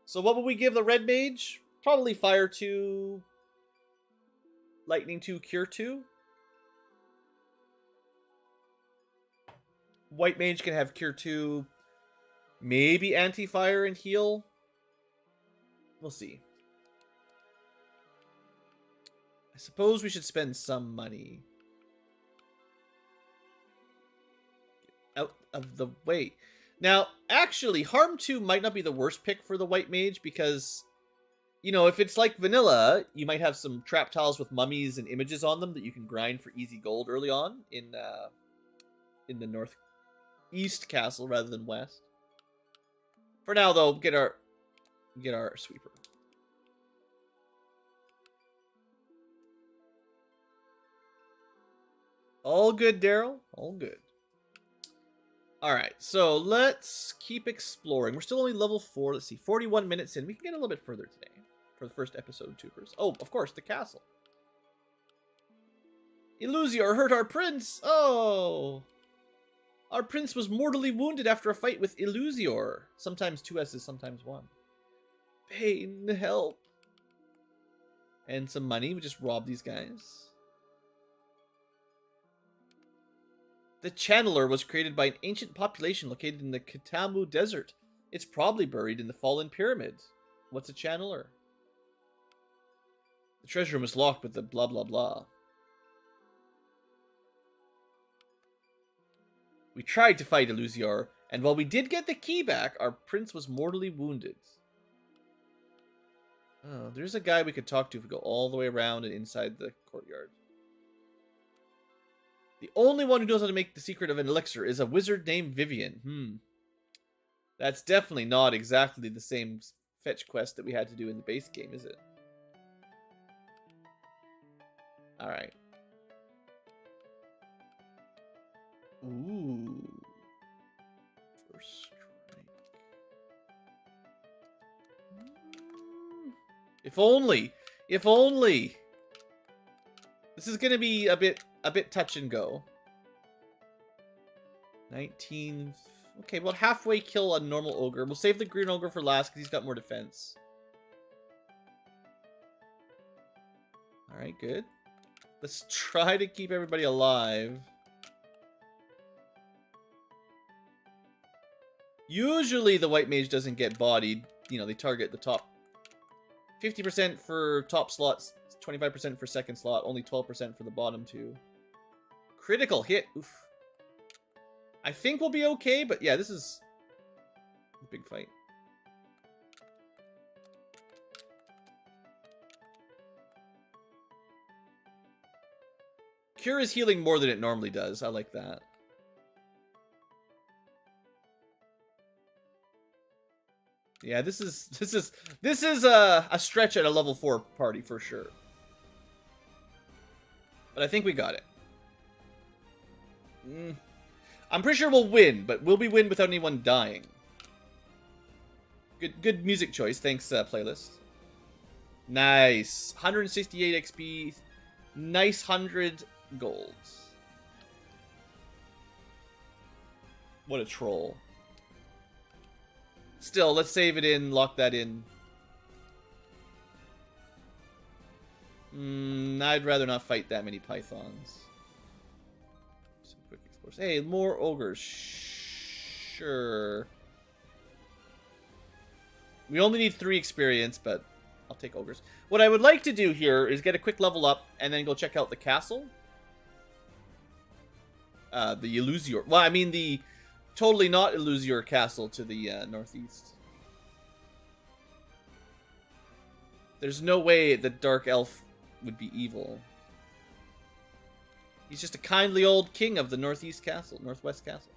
So what would we give the red mage? Probably fire 2, lightning 2, cure 2. White mage can have cure 2, maybe anti-fire and heal. We'll see. I suppose we should spend some money. Out of the way. Now, actually, Harm 2 might not be the worst pick for the white mage because, you know, if it's like vanilla, you might have some trap tiles with mummies and images on them that you can grind for easy gold early on in the northeast castle rather than west. For now, though, get our sweeper. All good, Daryl. All good. Alright, so let's keep exploring. We're still only level 4. Let's see, 41 minutes in. We can get a little bit further today for the first episode, Tubers. Oh, of course, the castle. Illusior hurt our prince! Oh! Our prince was mortally wounded after a fight with Illusior. Sometimes 2 S's, sometimes 1. Pain, help. And some money. We just rob these guys. The Channeler was created by an ancient population located in the Katamu Desert. It's probably buried in the fallen pyramid. What's a Channeler? The treasure room is locked with the blah blah blah. We tried to fight Illusior, and while we did get the key back, our prince was mortally wounded. Oh, there's a guy we could talk to if we go all the way around and inside the courtyard. The only one who knows how to make the secret of an elixir is a wizard named Vivian. That's definitely not exactly the same fetch quest that we had to do in the base game, is it? Alright. Ooh. First strike. If only. If only. This is gonna be a bit touch and go. 19. Okay, well, halfway kill a normal ogre. We'll save the green ogre for last because he's got more defense. Alright, good. Let's try to keep everybody alive. Usually the white mage doesn't get bodied. You know, they target the top. 50% for top slots, 25% for second slot, only 12% for the bottom two. Critical hit. Oof. I think we'll be okay, but yeah, this is a big fight. Cure is healing more than it normally does. I like that. Yeah, this is a stretch at a level 4 party for sure. But I think we got it. I'm pretty sure we'll win, but will we win without anyone dying? Good music choice. Thanks, playlist. Nice. 168 XP. Nice 100 golds. What a troll. Still, let's save it in, lock that in. I'd rather not fight that many pythons. Some quick explorers. Hey, more ogres. Sure. We only need 3 experience, but I'll take ogres. What I would like to do here is get a quick level up and then go check out the castle. The Illusior. Well, I mean the totally not Illusior castle to the northeast. There's no way the Dark Elf would be evil. He's just a kindly old king of the northeast castle, northwest castle.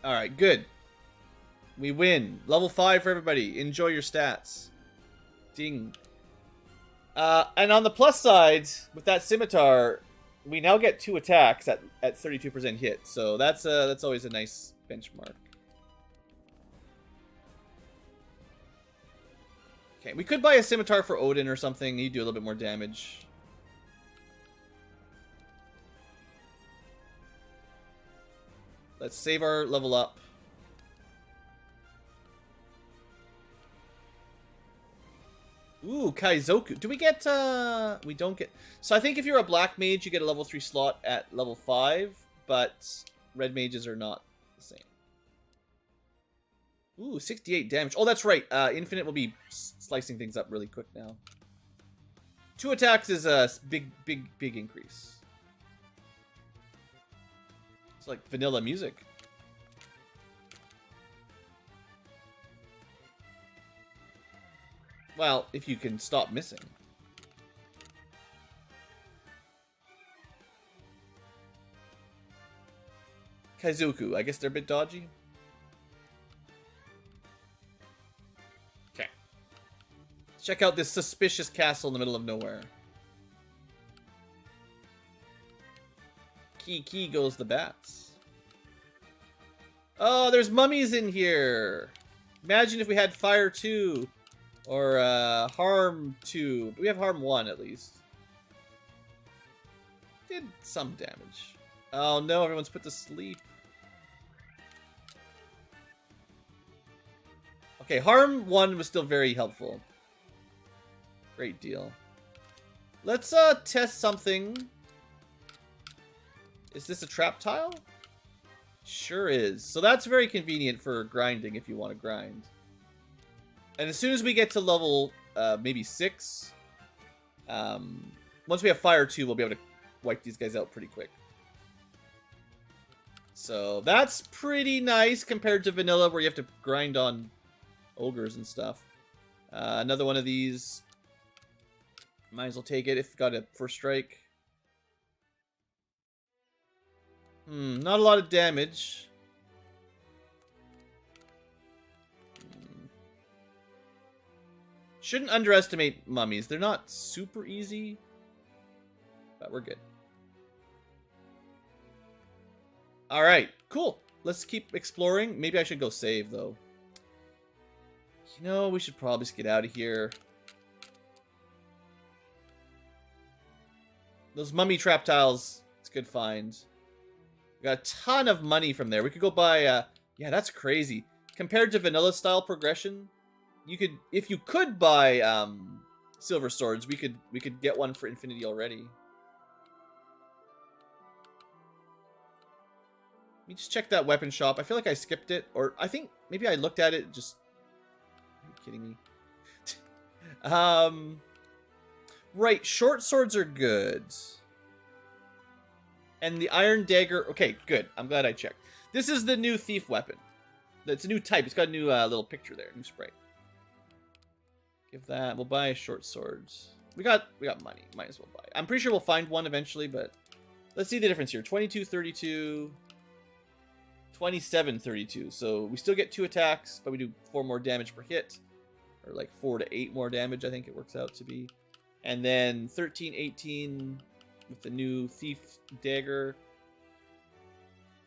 Alright, good. We win. Level 5 for everybody. Enjoy your stats. Ding. And on the plus side, with that scimitar, we now get 2 attacks at 32% hit. So that's always a nice benchmark. Okay, we could buy a scimitar for Odin or something. He'd do a little bit more damage. Let's save our level up. Ooh, Kaizoku. Do we get, we don't get... So I think if you're a black mage, you get a level 3 slot at level 5, but red mages are not the same. Ooh, 68 damage. Oh, that's right. Infinite will be slicing things up really quick now. 2 attacks is a big increase. It's like vanilla music. Well, if you can stop missing. Kaizoku. I guess they're a bit dodgy. Okay. Let's check out this suspicious castle in the middle of nowhere. Key goes the bats. Oh, there's mummies in here. Imagine if we had fire 2. Or harm 2. We have harm 1 at least. Did some damage. Oh no, everyone's put to sleep. Okay, harm 1 was still very helpful. Great deal. Let's test something. Is this a trap tile? Sure is. So that's very convenient for grinding if you want to grind. And as soon as we get to level maybe 6, once we have fire 2, we'll be able to wipe these guys out pretty quick. So that's pretty nice compared to vanilla where you have to grind on ogres and stuff. Another one of these. Might as well take it if you got a first strike. Not a lot of damage. Shouldn't underestimate mummies. They're not super easy, but we're good. Alright, cool. Let's keep exploring. Maybe I should go save, though. You know, we should probably just get out of here. Those mummy trap tiles, it's a good find. We got a ton of money from there. We could go buy, yeah, that's crazy. Compared to vanilla style progression, you could, if you could buy silver swords, we could get one for infinity already. Let me just check that weapon shop. I feel like I skipped it, or I think maybe I looked at it just. Are you kidding me? Right, short swords are good. And the iron dagger, okay, good. I'm glad I checked. This is the new thief weapon. It's a new type. It's got a new little picture there, new sprite. Give that. We'll buy short swords. We got money. Might as well buy. I'm pretty sure we'll find one eventually, but let's see the difference here. 2232, 2732. So we still get 2 attacks, but we do 4 more damage per hit, or like 4 to 8 more damage. I think it works out to be. And then 1318 with the new thief dagger.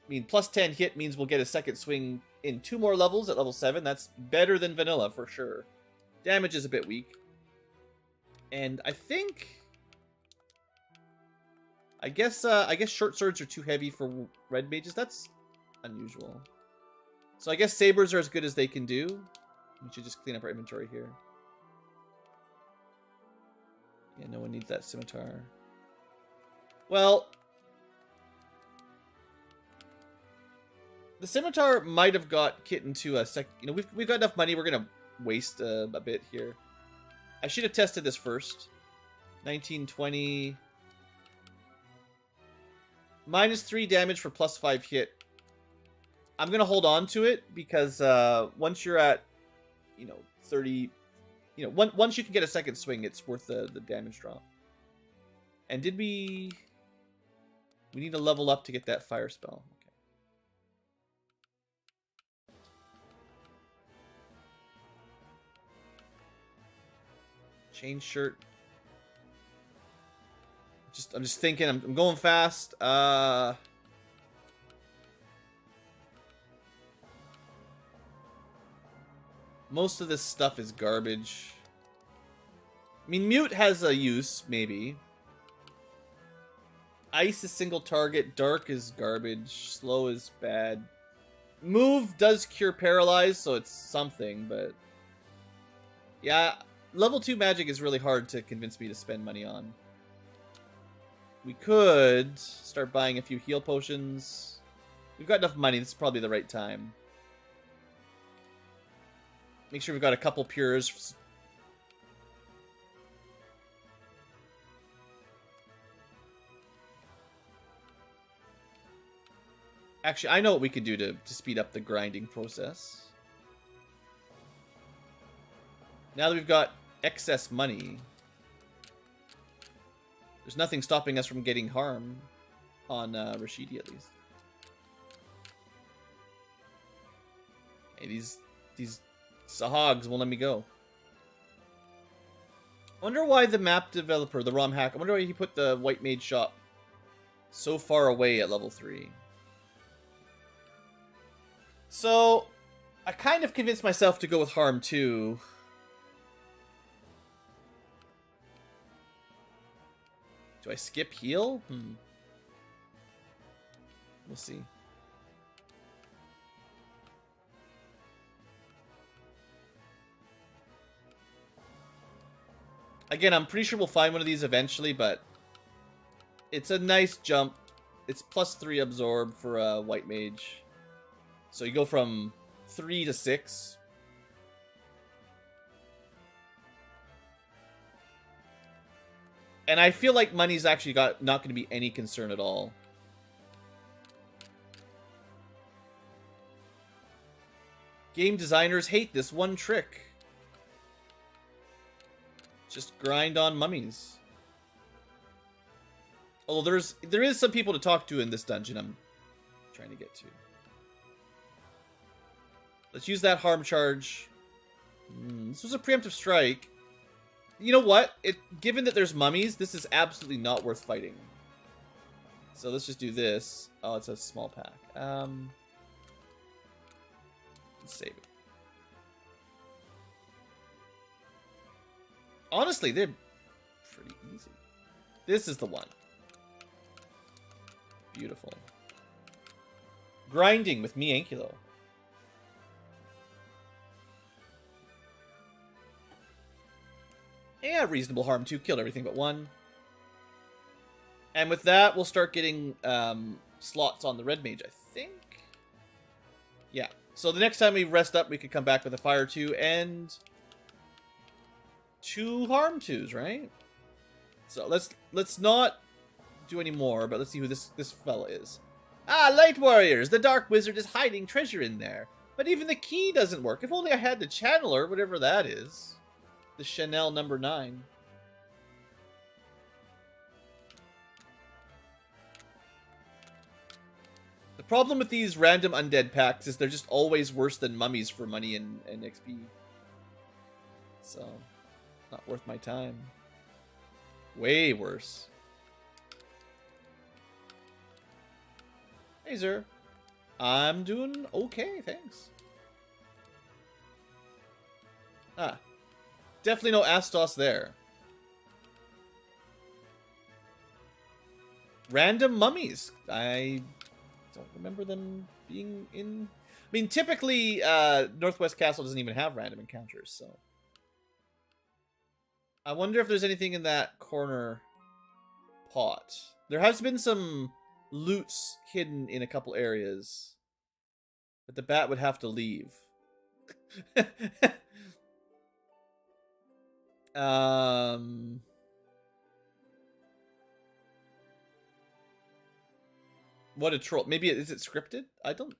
I mean, plus 10 hit means we'll get a second swing in 2 more levels at level 7. That's better than vanilla for sure. Damage is a bit weak. And I think... I guess short swords are too heavy for red mages. That's unusual. So I guess sabers are as good as they can do. We should just clean up our inventory here. Yeah, no one needs that scimitar. Well... the scimitar might have got Kit into a sec... You know, we've got enough money. We're going to waste a bit here. I should have tested this first. 1920... -3 damage for +5 hit. I'm going to hold on to it because once you're at, 30... once you can get a second swing, it's worth the damage drop. And did we... We need to level up to get that fire spell. Okay. Change shirt. I'm just thinking. I'm going fast. Most of this stuff is garbage. I mean, mute has a use, maybe. Ice is single target. Dark is garbage. Slow is bad. Move does cure paralyze, so it's something, but... yeah, level 2 magic is really hard to convince me to spend money on. We could start buying a few heal potions. We've got enough money. This is probably the right time. Make sure we've got a couple pures. Actually, I know what we could do to speed up the grinding process. Now that we've got excess money, there's nothing stopping us from getting harm on Rashidi, at least. Hey, these Sahags won't let me go. I wonder why the map developer, the Romhack, I wonder why he put the White Mage shop so far away at level 3. So, I kind of convinced myself to go with harm 2. Do I skip heal? We'll see. Again, I'm pretty sure we'll find one of these eventually, but it's a nice jump. It's +3 absorb for a white mage. So you go from 3 to 6. And I feel like money's actually not going to be any concern at all. Game designers hate this one trick. Just grind on mummies. Although there is some people to talk to in this dungeon I'm trying to get to. Let's use that harm charge. This was a preemptive strike. You know what? Given that there's mummies, this is absolutely not worth fighting. So let's just do this. Oh, it's a small pack. Let's save it. Honestly, they're pretty easy. This is the one. Beautiful. Grinding with me, Ankylo. Yeah, reasonable harm 2. Killed everything but 1. And with that, we'll start getting slots on the red mage, I think. Yeah. So the next time we rest up, we could come back with a fire 2 and 2 harm 2s, right? So let's not do any more, but let's see who this fella is. Ah, Light Warriors! The Dark Wizard is hiding treasure in there. But even the key doesn't work. If only I had the channeler, whatever that is. The Chanel number 9. The problem with these random undead packs is they're just always worse than mummies for money and XP. So, not worth my time. Way worse. Hey, sir. I'm doing okay, thanks. Ah. Definitely no Astos there. Random mummies. I don't remember them being in... I mean, typically, Northwest Castle doesn't even have random encounters, so... I wonder if there's anything in that corner pot. There has been some loots hidden in a couple areas. But the bat would have to leave. What a troll. Maybe is it scripted? I don't...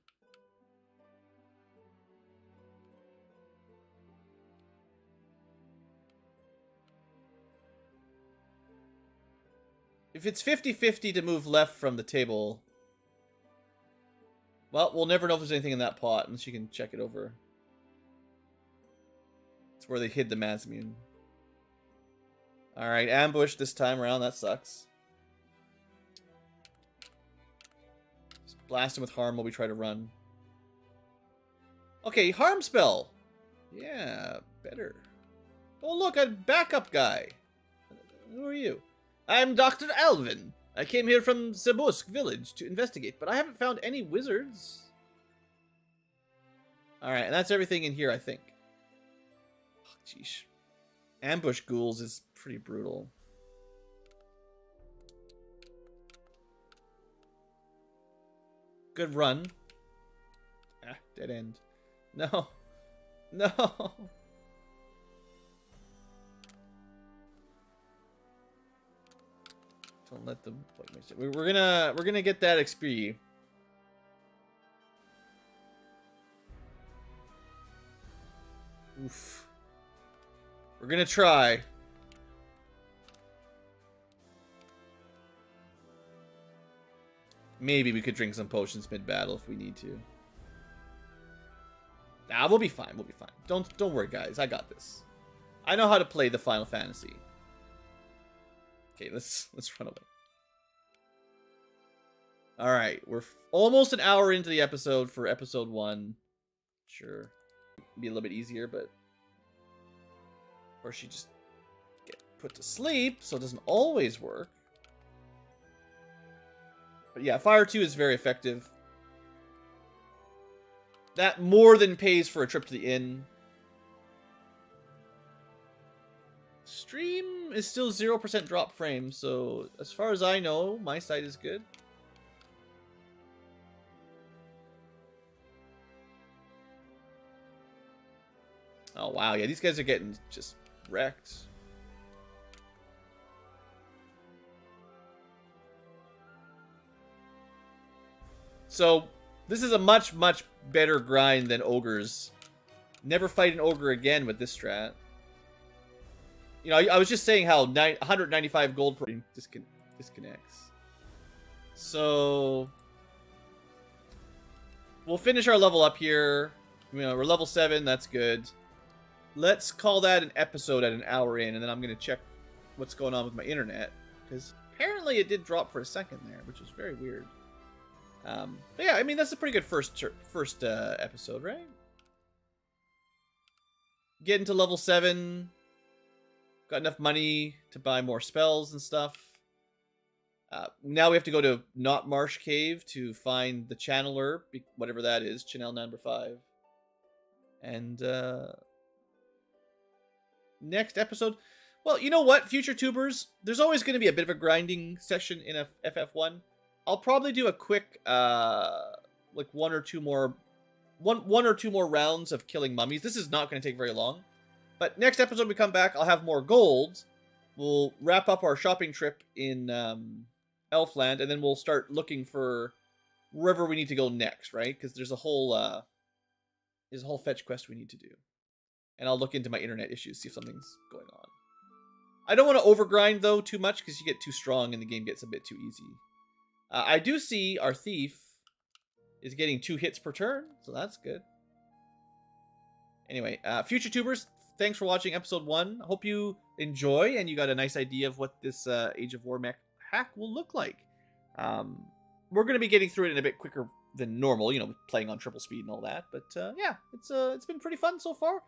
If it's 50-50 to move left from the table... Well, we'll never know if there's anything in that pot unless you can check it over. It's where they hid the Mazmune. Alright, ambush this time around. That sucks. Just blast him with harm while we try to run. Okay, harm spell. Yeah, better. Oh, look, a backup guy. Who are you? I'm Dr. Alvin. I came here from Zabusk village to investigate, but I haven't found any wizards. Alright, and that's everything in here, I think. Oh, jeez. Ambush ghouls is pretty brutal. Good run. Ah, dead end. No. No. Don't let them. We're gonna get that XP. Oof. We're gonna try. Maybe we could drink some potions mid-battle if we need to. Nah, we'll be fine. We'll be fine. Don't worry, guys. I got this. I know how to play the Final Fantasy. Okay, let's run away. All right, we're almost an hour into the episode for episode 1. Sure, be a little bit easier, but or she just get put to sleep, so it doesn't always work. But yeah, Fire 2 is very effective. That more than pays for a trip to the inn. Stream is still 0% drop frames, so as far as I know, my side is good. Oh wow, yeah, these guys are getting just wrecked. So, this is a much, much better grind than Ogre's. Never fight an Ogre again with this strat. You know, I was just saying how 195 gold per disconnects. So, we'll finish our level up here. You know, we're level 7, that's good. Let's call that an episode at an hour in, and then I'm going to check what's going on with my internet. Because apparently it did drop for a second there, which is very weird. But yeah, I mean, that's a pretty good first episode, right? Getting to level 7. Got enough money to buy more spells and stuff. Now we have to go to Not Marsh Cave to find the channeler, whatever that is, channel number 5. And next episode, well, you know what, future tubers, there's always going to be a bit of a grinding session in a FF1. I'll probably do a quick, like one or two more rounds of killing mummies. This is not going to take very long. But next episode we come back, I'll have more gold. We'll wrap up our shopping trip in Elfland, and then we'll start looking for wherever we need to go next, right? Because there's a whole fetch quest we need to do. And I'll look into my internet issues, see if something's going on. I don't want to overgrind, though, too much, because you get too strong and the game gets a bit too easy. I do see our thief is getting 2 hits per turn, so that's good. Anyway, future tubers, thanks for watching episode 1. Hope you enjoy and you got a nice idea of what this Age of Warmech hack will look like. We're going to be getting through it in a bit quicker than normal, you know, playing on triple speed and all that. But yeah, it's been pretty fun so far.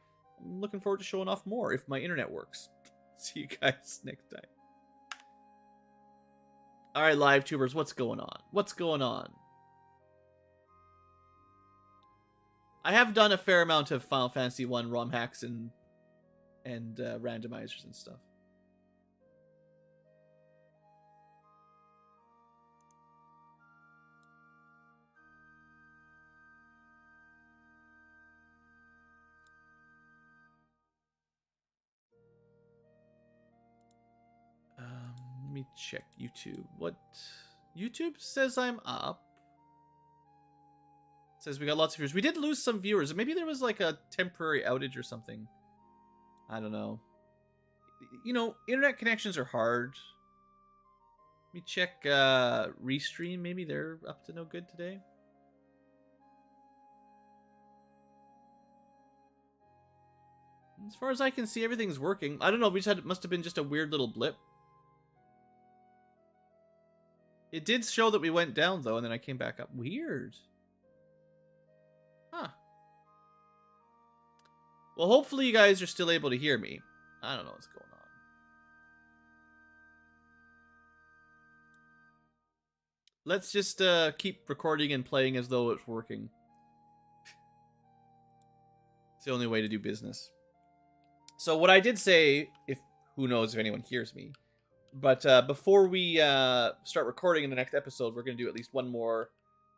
I'm looking forward to showing off more if my internet works. See you guys next time. All right, live tubers, what's going on? What's going on? I have done a fair amount of Final Fantasy 1 ROM hacks and randomizers and stuff. Let me check YouTube. What? YouTube says I'm up. It says we got lots of viewers. We did lose some viewers. Maybe there was like a temporary outage or something. I don't know. You know, internet connections are hard. Let me check Restream. Maybe they're up to no good today. As far as I can see, everything's working. I don't know. It must have been just a weird little blip. It did show that we went down, though, and then I came back up. Weird. Huh. Well, hopefully you guys are still able to hear me. I don't know what's going on. Let's just keep recording and playing as though it's working. It's the only way to do business. So what I did say, who knows if anyone hears me, but before we start recording in the next episode, we're going to do at least one more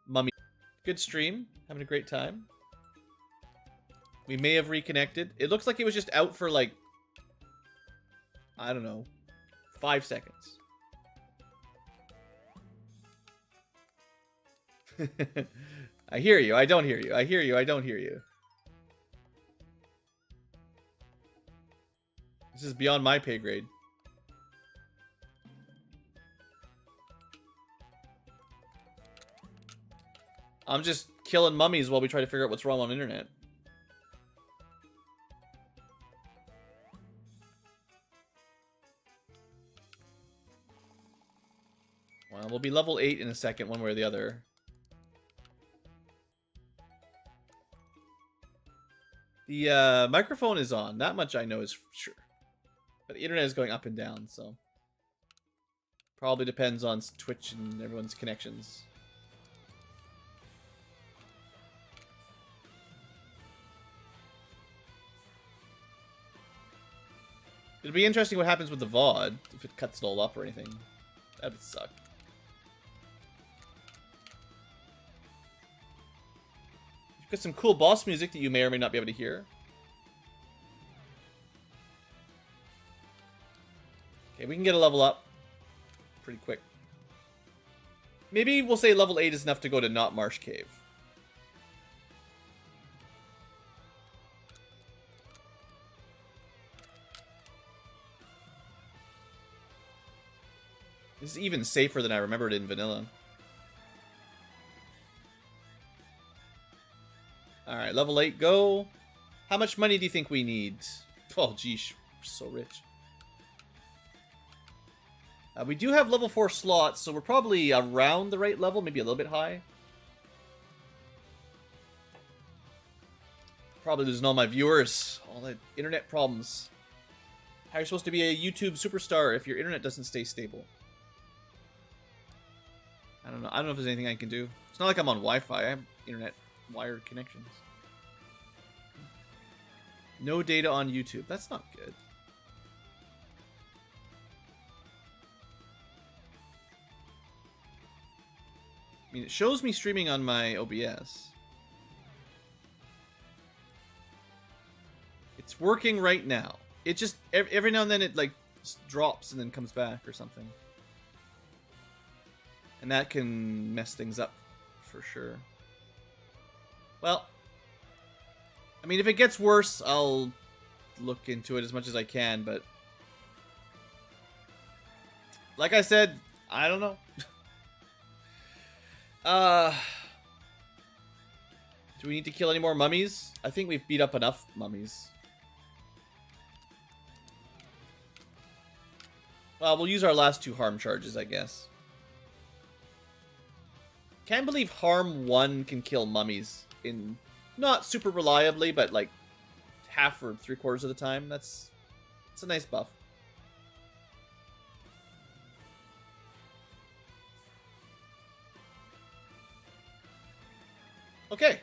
mummy. Good stream. Having a great time. We may have reconnected. It looks like it was just out for like, I don't know, 5 seconds. I hear you. I don't hear you. I hear you. I don't hear you. This is beyond my pay grade. I'm just killing mummies while we try to figure out what's wrong on the internet. Well, we'll be level 8 in a second, one way or the other. The microphone is on. That much I know is for sure. But the internet is going up and down, so... Probably depends on Twitch and everyone's connections. It'll be interesting what happens with the VOD, if it cuts it all up or anything. That would suck. You've got some cool boss music that you may or may not be able to hear. Okay, we can get a level up pretty quick. Maybe we'll say level 8 is enough to go to Not Marsh Cave. This is even safer than I remembered in vanilla. Alright, level 8, go. How much money do you think we need? Oh, geesh, we're so rich. We do have level 4 slots, so we're probably around the right level, maybe a little bit high. Probably losing all my viewers. All the internet problems. How are you supposed to be a YouTube superstar if your internet doesn't stay stable? I don't know. I don't know if there's anything I can do. It's not like I'm on Wi-Fi. I have internet wired connections. No data on YouTube. That's not good. I mean, it shows me streaming on my OBS. It's working right now. It just, every now and then it like drops and then comes back or something. And that can mess things up for sure. Well, I mean, if it gets worse, I'll look into it as much as I can, but like I said, I don't know. Do we need to kill any more mummies? I think we've beat up enough mummies. Well, we'll use our last 2 harm charges, I guess. Can't believe harm 1 can kill mummies in not super reliably, but like half or 3/4 of the time. It's a nice buff. Okay.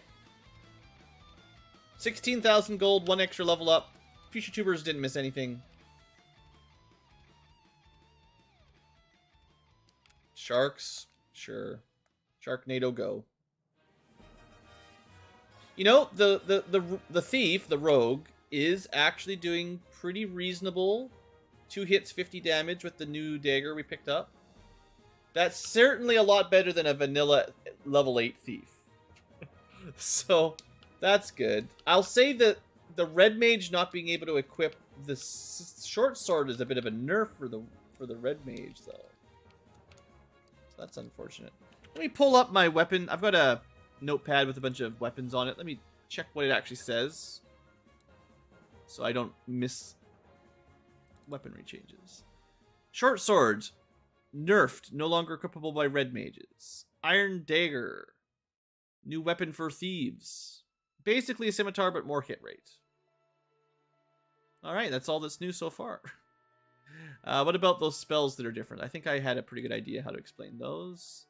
16,000 gold, 1 extra level up. Future tubers didn't miss anything. Sharks, sure. Sharknado, go. You know, the thief, the rogue, is actually doing pretty reasonable. 2 hits, 50 damage with the new dagger we picked up. That's certainly a lot better than a vanilla level 8 thief. So, that's good. I'll say that the red mage not being able to equip the short sword is a bit of a nerf for the red mage, though. So that's unfortunate. Let me pull up my weapon. I've got a notepad with a bunch of weapons on it. Let me check what it actually says, so I don't miss weaponry changes. Short swords, nerfed, no longer equipable by red mages. Iron dagger, new weapon for thieves. Basically a scimitar, but more hit rate. Alright, that's all that's new so far. What about those spells that are different? I think I had a pretty good idea how to explain those.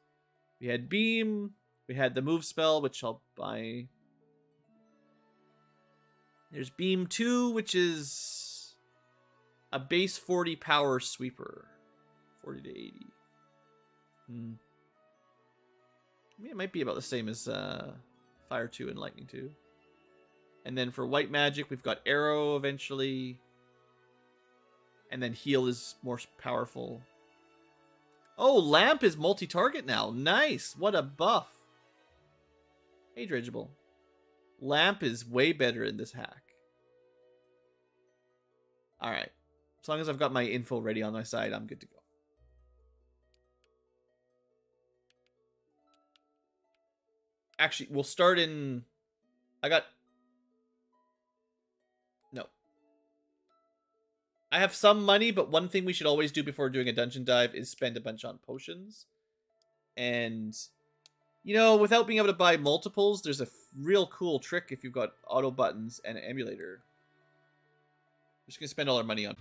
We had beam. We had the move spell, which I'll buy. There's beam 2, which is a base 40 power sweeper. 40 to 80. I mean, it might be about the same as Fire 2 and Lightning 2. And then for white magic, we've got arrow eventually. And then heal is more powerful. Oh, lamp is multi-target now. Nice. What a buff. Hey, Dredgeable. Lamp is way better in this hack. Alright. As long as I've got my info ready on my side, I'm good to go. Actually, we'll start in... No. I have some money, but one thing we should always do before doing a dungeon dive is spend a bunch on potions. And, you know, without being able to buy multiples, there's a real cool trick if you've got auto buttons and an emulator. We're just going to spend all our money on.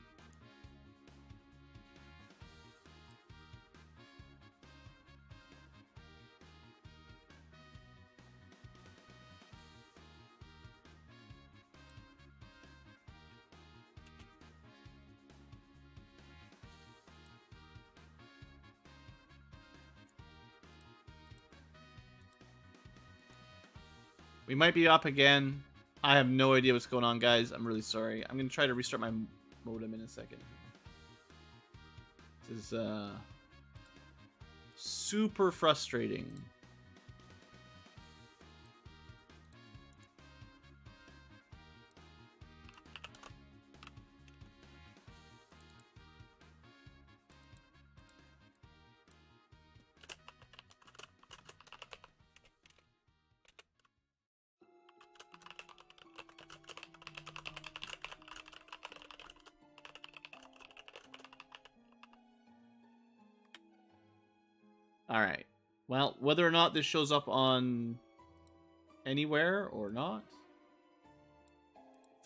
We might be up again. I have no idea what's going on, guys. I'm really sorry. I'm going to try to restart my modem in a second. This is super frustrating. All right. Well, whether or not this shows up on anywhere or not,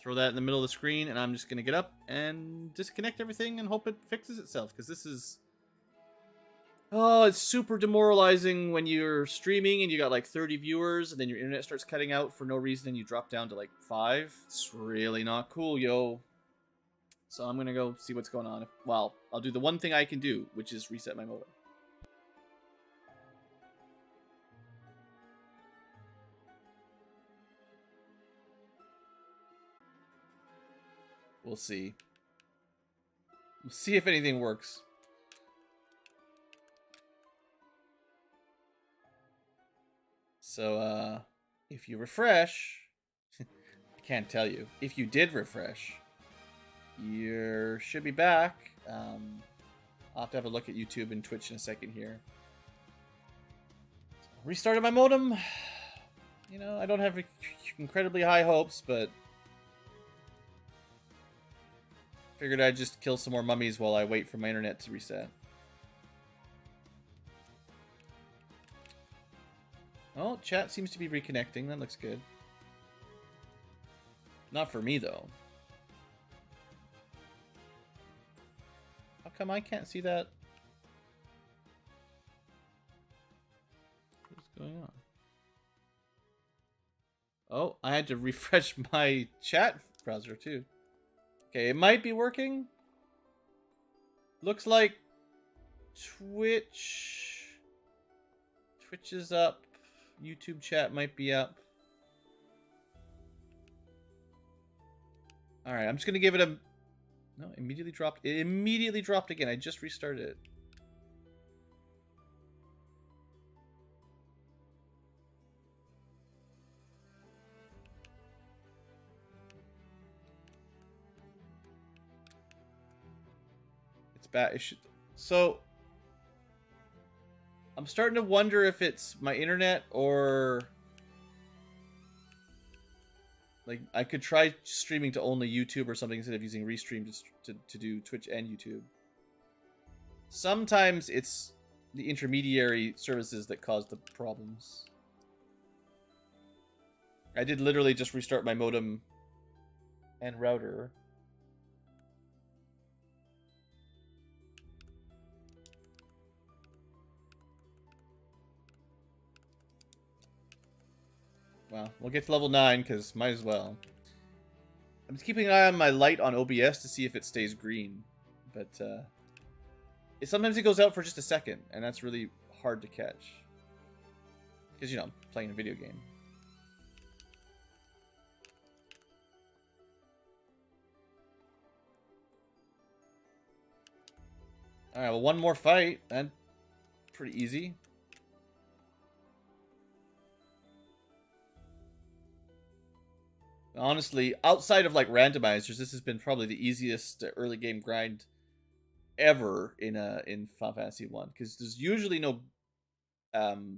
throw that in the middle of the screen, and I'm just going to get up and disconnect everything and hope it fixes itself, because this is... Oh, it's super demoralizing when you're streaming and you got like 30 viewers, and then your internet starts cutting out for no reason, and you drop down to like 5. It's really not cool, yo. So I'm going to go see what's going on. Well, I'll do the one thing I can do, which is reset my modem. We'll see. We'll see if anything works. So, if you refresh... I can't tell you. If you did refresh, you should be back. I'll have to have a look at YouTube and Twitch in a second here. Restarted my modem. You know, I don't have incredibly high hopes, but... Figured I'd just kill some more mummies while I wait for my internet to reset. Oh, chat seems to be reconnecting. That looks good. Not for me, though. How come I can't see that? What's going on? Oh, I had to refresh my chat browser, too. Okay, it might be working. Looks like Twitch is up. YouTube chat might be up. Alright, I'm just gonna give it a... No, immediately dropped. It immediately dropped again. I just restarted it. It should... So I'm starting to wonder if it's my internet or like I could try streaming to only YouTube or something instead of using Restream to do Twitch and YouTube. Sometimes it's the intermediary services that cause the problems. I did literally just restart my modem and router. Well, we'll get to level 9, because might as well. I'm just keeping an eye on my light on OBS to see if it stays green. But, sometimes it goes out for just a second, and that's really hard to catch. Because, you know, I'm playing a video game. Alright, well, one more fight. That's pretty easy. Honestly, outside of like randomizers, this has been probably the easiest early game grind ever in Final Fantasy 1, because there's usually no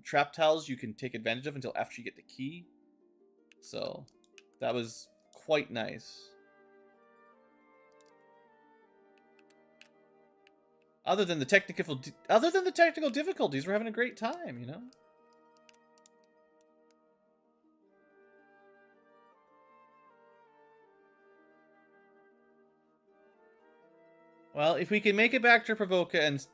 trap tiles you can take advantage of until after you get the key. So that was quite nice. Other than the technical difficulties, we're having a great time, you know. Well, if we can make it back to Pravoka and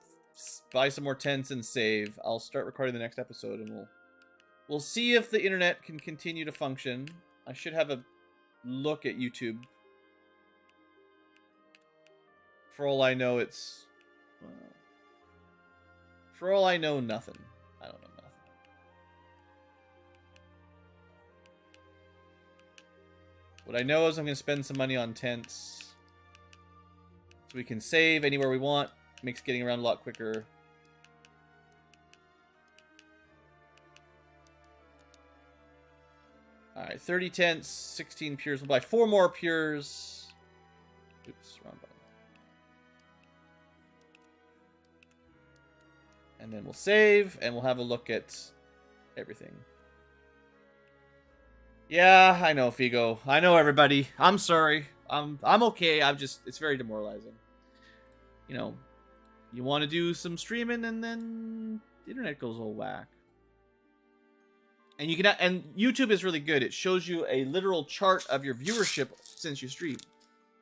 buy some more tents and save, I'll start recording the next episode, and we'll see if the internet can continue to function. I should have a look at YouTube. For all I know, it's... for all I know, nothing. I don't know nothing. What I know is I'm going to spend some money on tents. So we can save anywhere we want. Makes getting around a lot quicker. Alright, 30 tents, 16 pures. We'll buy 4 more pures. Oops, wrong button. And then we'll save, and we'll have a look at everything. Yeah, I know, Figo. I know, everybody. I'm sorry. I'm okay. It's very demoralizing. You know, you want to do some streaming, and then the internet goes all whack. And YouTube is really good. It shows you a literal chart of your viewership since you stream.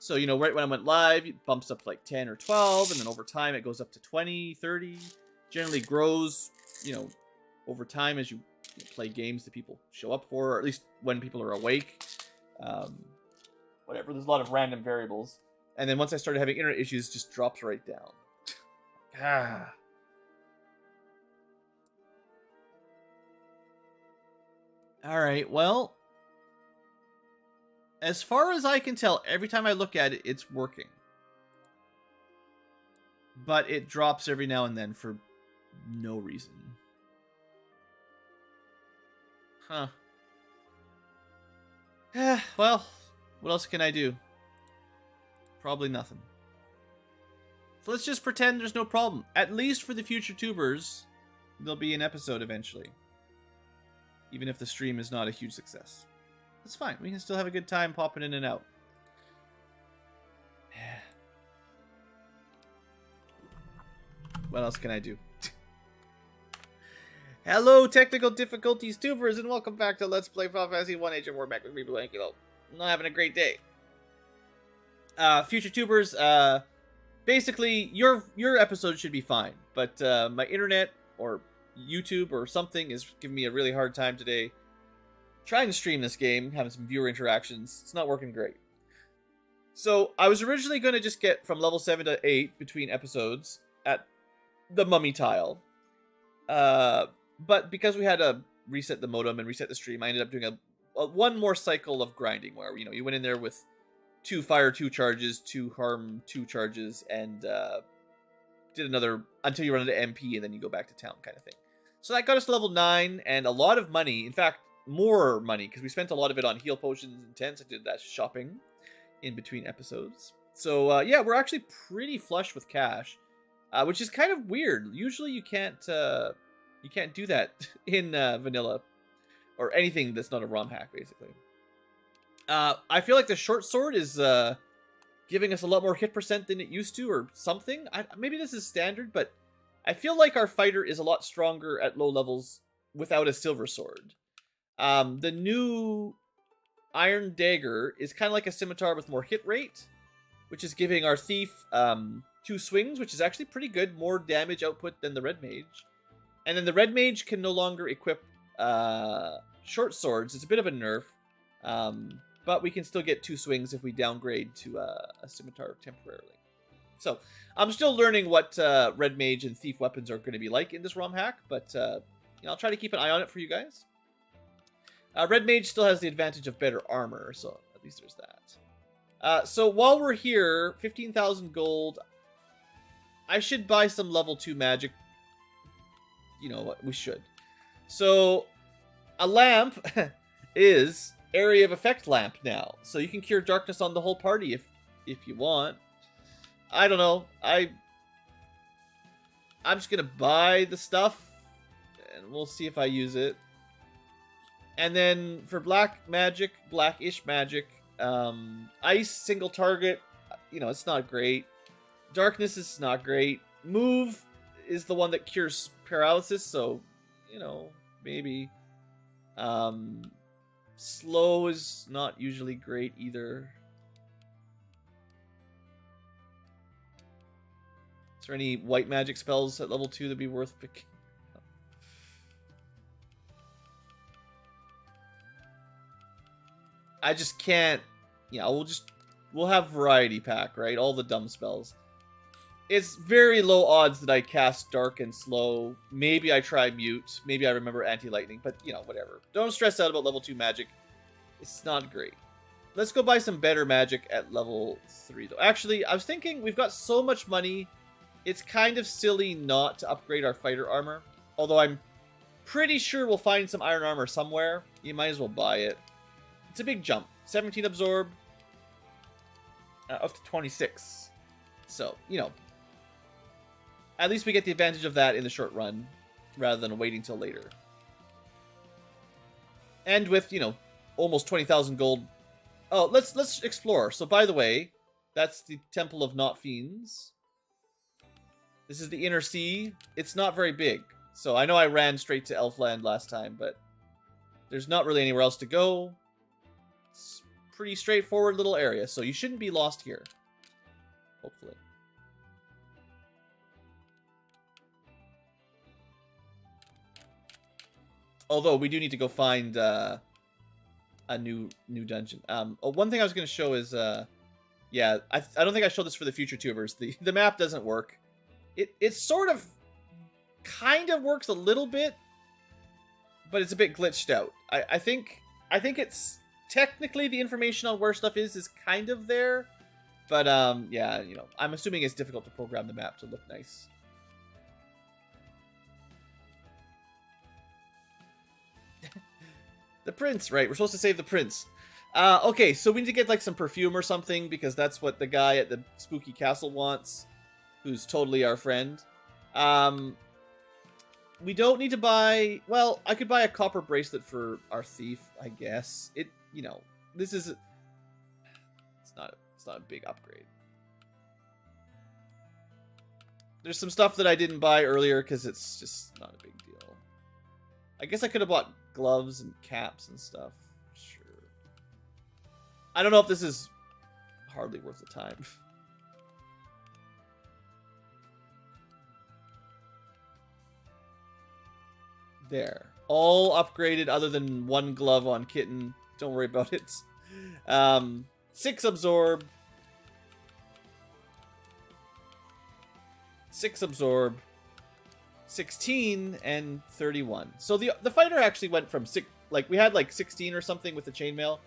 So, you know, right when I went live, it bumps up to like 10 or 12, and then over time it goes up to 20, 30. Generally grows, you know, over time as you play games that people show up for, or at least when people are awake. Whatever, there's a lot of random variables. And then once I started having internet issues, it just drops right down. Ah. Alright, well, as far as I can tell, every time I look at it, it's working. But it drops every now and then for no reason. Huh. Well, what else can I do? Probably nothing. So let's just pretend there's no problem. At least for the future tubers, there'll be an episode eventually. Even if the stream is not a huge success. That's fine. We can still have a good time popping in and out. What else can I do? Hello, technical difficulties tubers, and welcome back to Let's Play Final Fantasy 1 Age of Warmech with me, Blankulo. I'm not having a great day. Future tubers, basically, your episode should be fine, but my internet or YouTube or something is giving me a really hard time today. Trying to stream this game, having some viewer interactions, it's not working great. So, I was originally going to just get from level 7 to 8 between episodes at the mummy tile. But because we had to reset the modem and reset the stream, I ended up doing one more cycle of grinding where, you know, you went in there with 2 fire 2 charges, 2 harm 2 charges, and did another until you run into MP and then you go back to town kind of thing. So that got us to level 9 and a lot of money. In fact, more money because we spent a lot of it on heal potions and tents. I did that shopping in between episodes. So yeah, we're actually pretty flush with cash, which is kind of weird. Usually you can't do that in vanilla or anything that's not a ROM hack, basically. I feel like the short sword is giving us a lot more hit percent than it used to, or something. Maybe this is standard, but I feel like our fighter is a lot stronger at low levels without a silver sword. The new Iron Dagger is kind of like a scimitar with more hit rate, which is giving our thief 2 swings, which is actually pretty good, more damage output than the Red Mage. And then the Red Mage can no longer equip short swords. It's a bit of a nerf, but we can still get 2 swings if we downgrade to a scimitar temporarily. So I'm still learning what Red Mage and Thief weapons are going to be like in this ROM hack, but you know, I'll try to keep an eye on it for you guys. Red Mage still has the advantage of better armor, so at least there's that. So while we're here, 15,000 gold. I should buy some level 2 magic. You know what? We should. So a lamp is area of effect lamp now. So you can cure darkness on the whole party if you want. I don't know. I'm just going to buy the stuff and we'll see if I use it. And then for black magic, blackish magic, ice, single target, you know, it's not great. Darkness is not great. Move is the one that cures paralysis, so, you know, maybe. Slow is not usually great either. Is there any white magic spells at level 2 that'd be worth picking? I just can't, you know, we'll have variety pack, right? All the dumb spells. It's very low odds that I cast Dark and Slow. Maybe I try Mute. Maybe I remember Anti-Lightning, but, you know, whatever. Don't stress out about level 2 magic. It's not great. Let's go buy some better magic at level 3, though. Actually, I was thinking we've got so much money, it's kind of silly not to upgrade our fighter armor. Although I'm pretty sure we'll find some iron armor somewhere. You might as well buy it. It's a big jump. 17 absorb. Up to 26. So, you know. At least we get the advantage of that in the short run, rather than waiting till later. And with, you know, almost 20,000 gold. Oh, let's explore. So, by the way, that's the Temple of Not Fiends. This is the Inner Sea. It's not very big. So, I know I ran straight to Elfland last time, but there's not really anywhere else to go. It's a pretty straightforward little area, so you shouldn't be lost here. Hopefully. Although, we do need to go find a new dungeon. One thing I was going to show is, yeah, I don't think I showed this for the future tubers. The map doesn't work. It sort of, kind of works a little bit, but it's a bit glitched out. I think it's technically the information on where stuff is kind of there, but yeah, you know, I'm assuming it's difficult to program the map to look nice. The prince, right? We're supposed to save the prince. Okay, so we need to get like some perfume or something because that's what the guy at the spooky castle wants, who's totally our friend. We don't need to buy... Well, I could buy a copper bracelet for our thief, I guess. You know, this is... It's not a big upgrade. There's some stuff that I didn't buy earlier because it's just not a big deal. I guess I could have bought gloves and caps and stuff. Sure. I don't know if this is hardly worth the time. There. All upgraded other than one glove on Kitten. Don't worry about it. 6 absorb. 6 absorb. 16 and 31. So the fighter actually went from we had like 16 or something with the chainmail.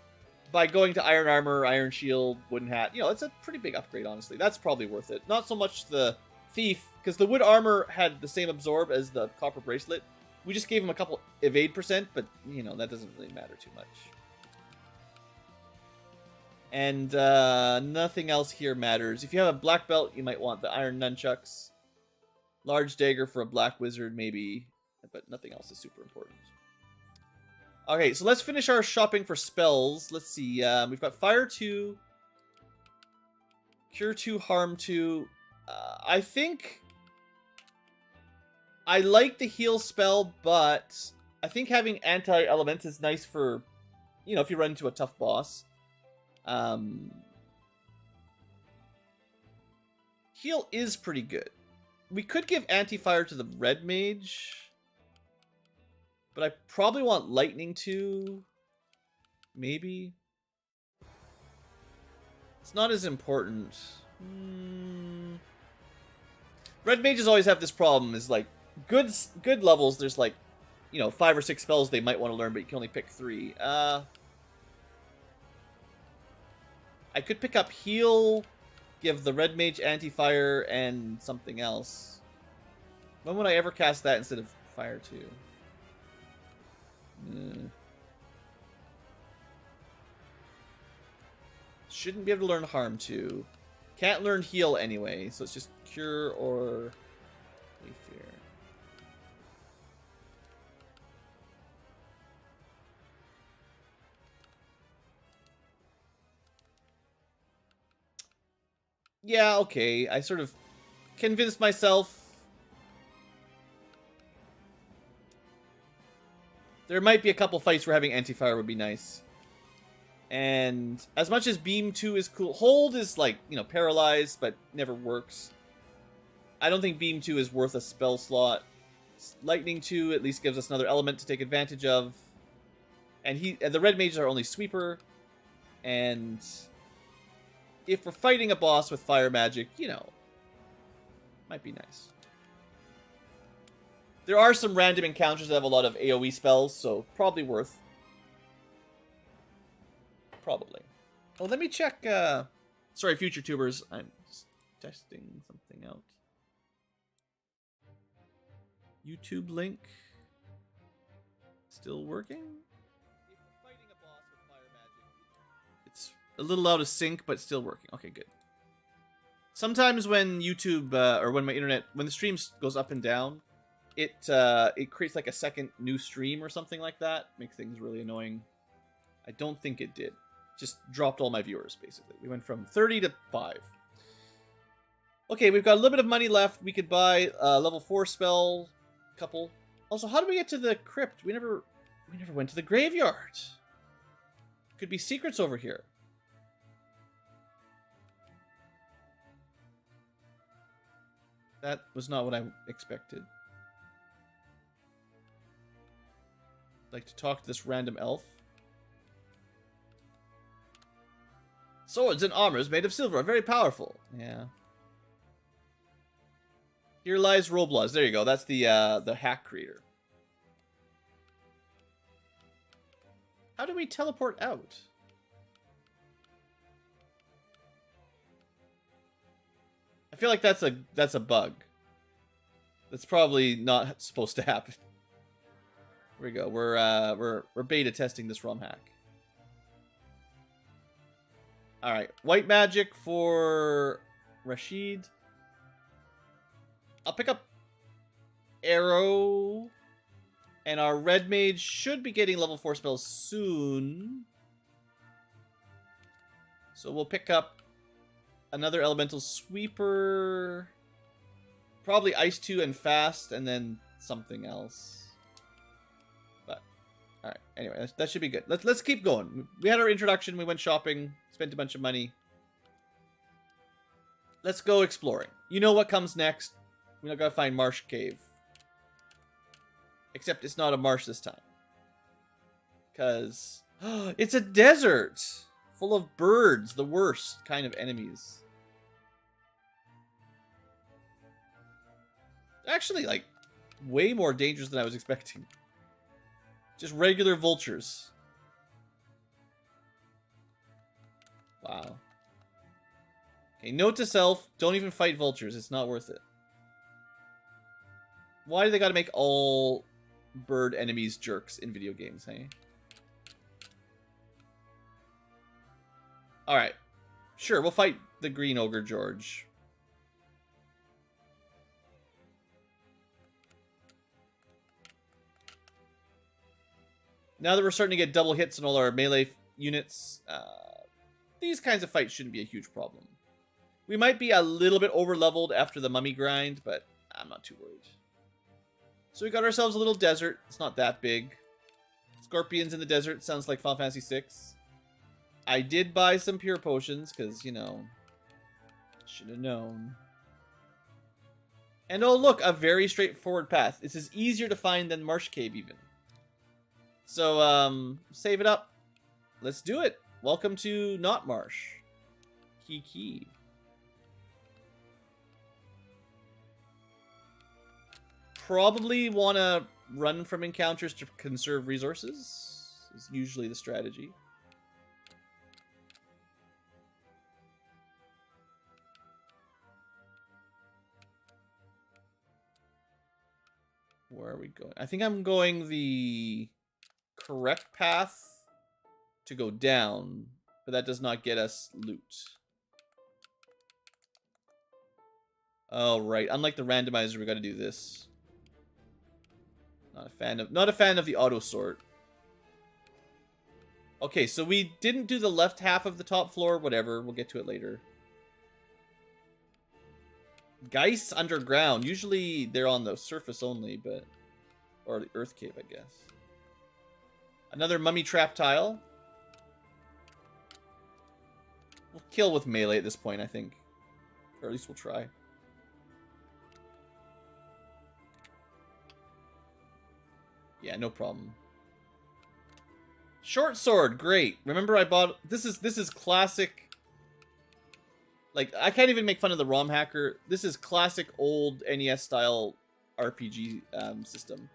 By going to iron armor, iron shield, wooden hat, you know, it's a pretty big upgrade, honestly. That's probably worth it. Not so much the thief, because the wood armor had the same absorb as the copper bracelet. We just gave him a couple evade %, but, you know, that doesn't really matter too much. And nothing else here matters. If you have a black belt, you might want the iron nunchucks. Large dagger for a black wizard, maybe. But nothing else is super important. Okay, so let's finish our shopping for spells. Let's see. We've got Fire 2. Cure 2, Harm 2. I think... I like the heal spell, but I think having anti-element is nice for, you know, if you run into a tough boss. Heal is pretty good. We could give anti-fire to the red mage, but I probably want lightning too. Maybe. It's not as important. Red mages always have this problem, is like, good levels, there's like, you know, 5 or 6 spells they might want to learn, but you can only pick 3. I could pick up heal, give the red mage anti-fire, and something else. When would I ever cast that instead of fire 2? Shouldn't be able to learn harm 2. Can't learn heal anyway, so it's just cure or fear. Yeah, okay. I sort of convinced myself. There might be a couple fights where having anti-fire would be nice. And as much as Beam 2 is cool, Hold is like, you know, paralyzed, but never works. I don't think Beam 2 is worth a spell slot. Lightning 2 at least gives us another element to take advantage of. And the red mages are only sweeper. And if we're fighting a boss with fire magic, you know, might be nice. There are some random encounters that have a lot of AoE spells, so probably worth. Probably. Oh, let me check. Sorry, future tubers. I'm just testing something out. YouTube link. Still working? Fighting a boss with fire magic. It's a little out of sync, but still working. Okay, good. Sometimes when YouTube or when my internet, when the stream goes up and down, it creates like a second new stream or something like that. Makes things really annoying. I don't think it did. Just dropped all my viewers, basically. We went from 30 to 5. Okay, we've got a little bit of money left. We could buy a level 4 spell couple. Also, how do we get to the crypt? We never went to the graveyard. Could be secrets over here. That was not what I expected. I'd like to talk to this random elf. Swords and armors made of silver are very powerful. Yeah. Here lies Roblox. There you go. That's the hack creator. How do we teleport out? I feel like that's a bug. That's probably not supposed to happen. Here we go. We're beta testing this Romhack. All right, white magic for Rashid. I'll pick up Arrow. And our red mage should be getting level 4 spells soon. So we'll pick up another elemental sweeper. Probably ice 2 and fast, and then something else. But, alright, anyway, that should be good. Let's keep going. We had our introduction, we went shopping, spent a bunch of money. Let's go exploring. You know what comes next. We don't gotta find Marsh Cave. Except it's not a marsh this time. Because it's a desert full of birds, the worst kind of enemies. Actually, like, way more dangerous than I was expecting. Just regular vultures. Wow. Okay, note to self, don't even fight vultures. It's not worth it. Why do they gotta make all bird enemies jerks in video games, hey? Alright. Sure, we'll fight the green ogre George. Now that we're starting to get double hits on all our melee units, these kinds of fights shouldn't be a huge problem. We might be a little bit over-leveled after the mummy grind, but I'm not too worried. So we got ourselves a little desert. It's not that big. Scorpions in the desert. Sounds like Final Fantasy VI. I did buy some pure potions, because, you know, should have known. And oh, look, a very straightforward path. This is easier to find than Marsh Cave, even. So, save it up. Let's do it. Welcome to Not Marsh. Key. Probably want to run from encounters to conserve resources. Is usually the strategy. Where are we going? I think I'm going the correct path to go down, but that does not get us loot. Oh, right. Unlike the randomizer, we got to do this. Not a fan of the auto sort. Okay, so we didn't do the left half of the top floor. Whatever, we'll get to it later. Geist underground. Usually they're on the surface only, but or the earth cave, I guess. Another mummy trap tile. We'll kill with melee at this point, I think, or at least we'll try. Yeah, no problem. Short sword, great. Remember I bought... This is classic... Like, I can't even make fun of the ROM hacker. This is classic old NES-style RPG system.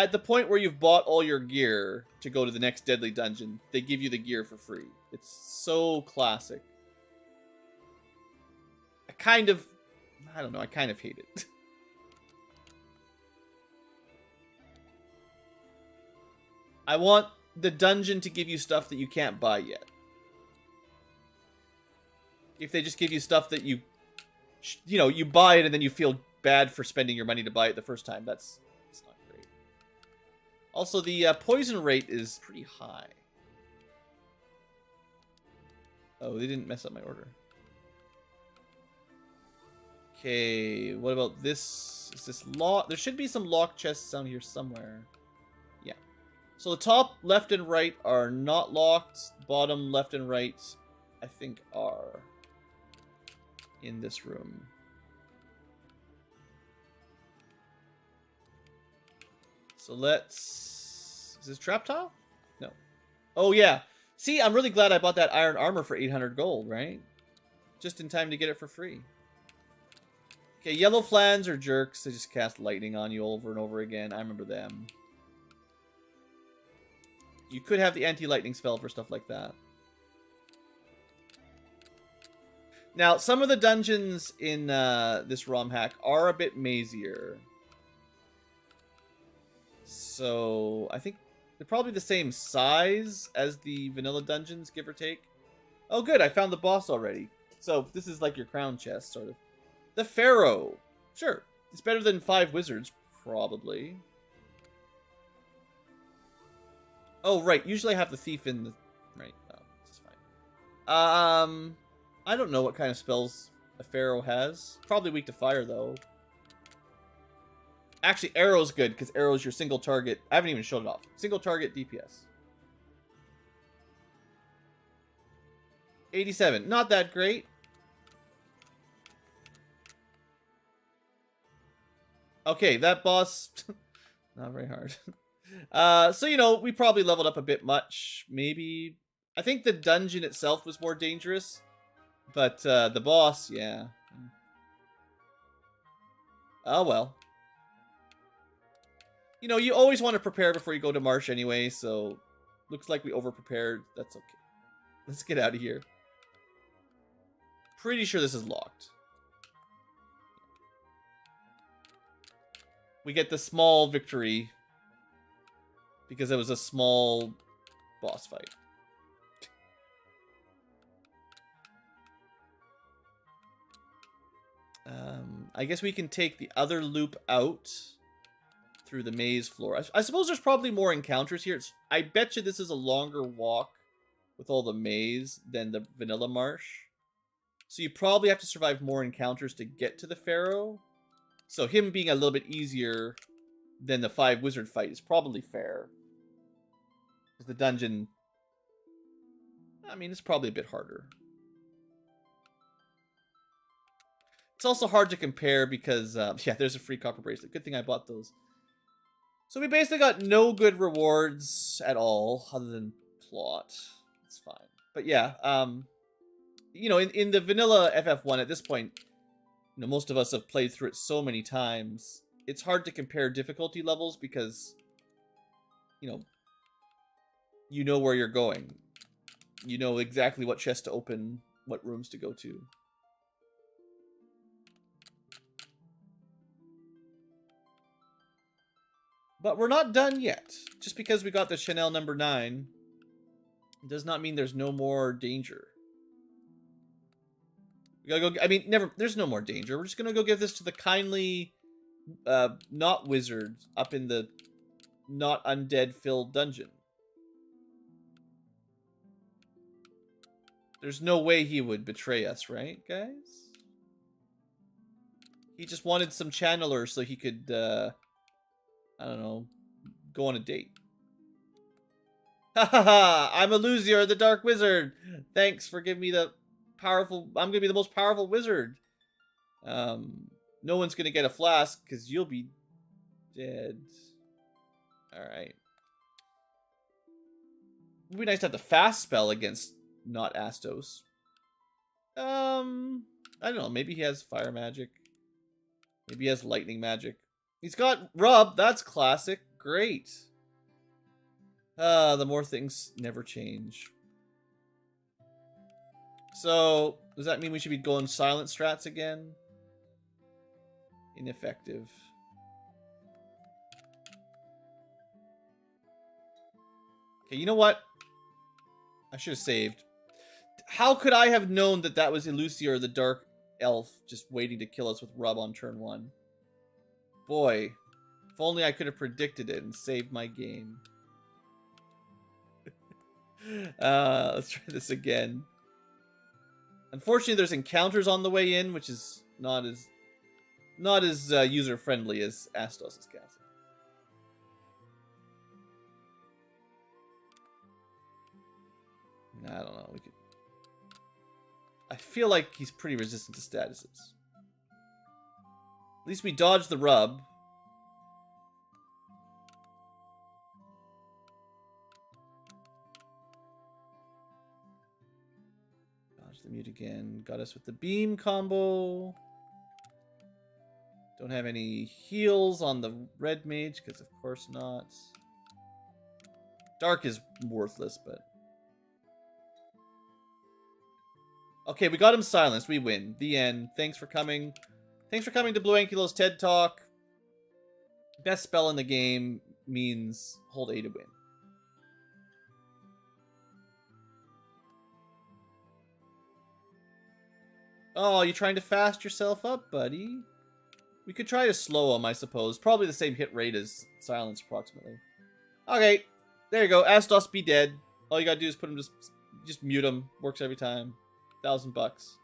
at the point where you've bought all your gear to go to the next deadly dungeon, they give you the gear for free. It's so classic. I don't know, I kind of hate it. I want the dungeon to give you stuff that you can't buy yet. If they just give you stuff that you buy it and then you feel bad for spending your money to buy it the first time, that's not great. Also, the poison rate is pretty high. Oh, they didn't mess up my order. Okay, what about this? Is this lock? There should be some lock chests down here somewhere. Yeah. So the top left and right are not locked. Bottom left and right, I think, are in this room. So let's... Is this trap tile? No. Oh, yeah. See, I'm really glad I bought that iron armor for 800 gold, right? Just in time to get it for free. Okay, yellow flans are jerks. They just cast lightning on you over and over again. I remember them. You could have the anti-lightning spell for stuff like that. Now, some of the dungeons in this ROM hack are a bit mazier. So, I think they're probably the same size as the vanilla dungeons, give or take. Oh, good, I found the boss already. So, this is like your crown chest, sort of. The Pharaoh. Sure. It's better than 5 wizards, probably. Oh, right. Usually I have the thief in the... Right. Oh, this is fine. I don't know what kind of spells a Pharaoh has. Probably weak to fire, though. Actually, arrow's good, because arrow's your single target. I haven't even showed it off. Single target DPS. 87. Not that great. Okay, that boss... not very hard. So, you know, we probably leveled up a bit much. Maybe... I think the dungeon itself was more dangerous. But the boss, yeah. Oh, well. You know, you always want to prepare before you go to Marsh anyway, so... Looks like we over-prepared. That's okay. Let's get out of here. Pretty sure this is locked. We get the small victory because it was a small boss fight. I guess we can take the other loop out through the maze floor. I suppose there's probably more encounters here. I bet you this is a longer walk with all the maze than the vanilla marsh. So you probably have to survive more encounters to get to the Pharaoh. So him being a little bit easier than the 5 wizard fight is probably fair. Because the dungeon... I mean, it's probably a bit harder. It's also hard to compare because... yeah, there's a free copper bracelet. Good thing I bought those. So we basically got no good rewards at all, other than plot. It's fine. But yeah, you know, in the vanilla FF1 at this point... You know, most of us have played through it so many times. It's hard to compare difficulty levels because, you know where you're going. You know exactly what chest to open, what rooms to go to. But we're not done yet. Just because we got the Chanel number 9 does not mean there's no more danger. We gotta go. I mean, there's no more danger. We're just gonna go give this to the kindly, not wizard up in the not undead filled dungeon. There's no way he would betray us, right, guys? He just wanted some channelers so he could, I don't know, go on a date. Ha ha ha! I'm a loser, the Dark Wizard. Thanks for giving me the powerful. I'm gonna be the most powerful wizard. No one's gonna get a flask because you'll be dead. All right. It'd be nice to have the fast spell against not Astos. I don't know. Maybe he has fire magic. Maybe he has lightning magic. He's got rub. That's classic. Great. The more things never change. So, does that mean we should be going silent strats again? Ineffective. Okay, you know what? I should have saved. How could I have known that that was Elusior, the Dark Elf, just waiting to kill us with Rub on turn 1? Boy, if only I could have predicted it and saved my game. Let's try this again. Unfortunately, there's encounters on the way in, which is not as user friendly as Astos' castle. I don't know. We could. I feel like he's pretty resistant to statuses. At least we dodged the rub. Dodge the mute again. Got us with the beam combo. Don't have any heals on the red mage, because of course not. Dark is worthless, but... Okay, we got him silenced. We win. The end. Thanks for coming. Thanks for coming to Blue Ankylo's TED Talk. Best spell in the game means hold A to win. Oh, you trying to fast yourself up, buddy? We could try to slow him, I suppose. Probably the same hit rate as silence, approximately. Okay, there you go. Astos be dead. All you gotta do is put him just mute him. Works every time. $1,000.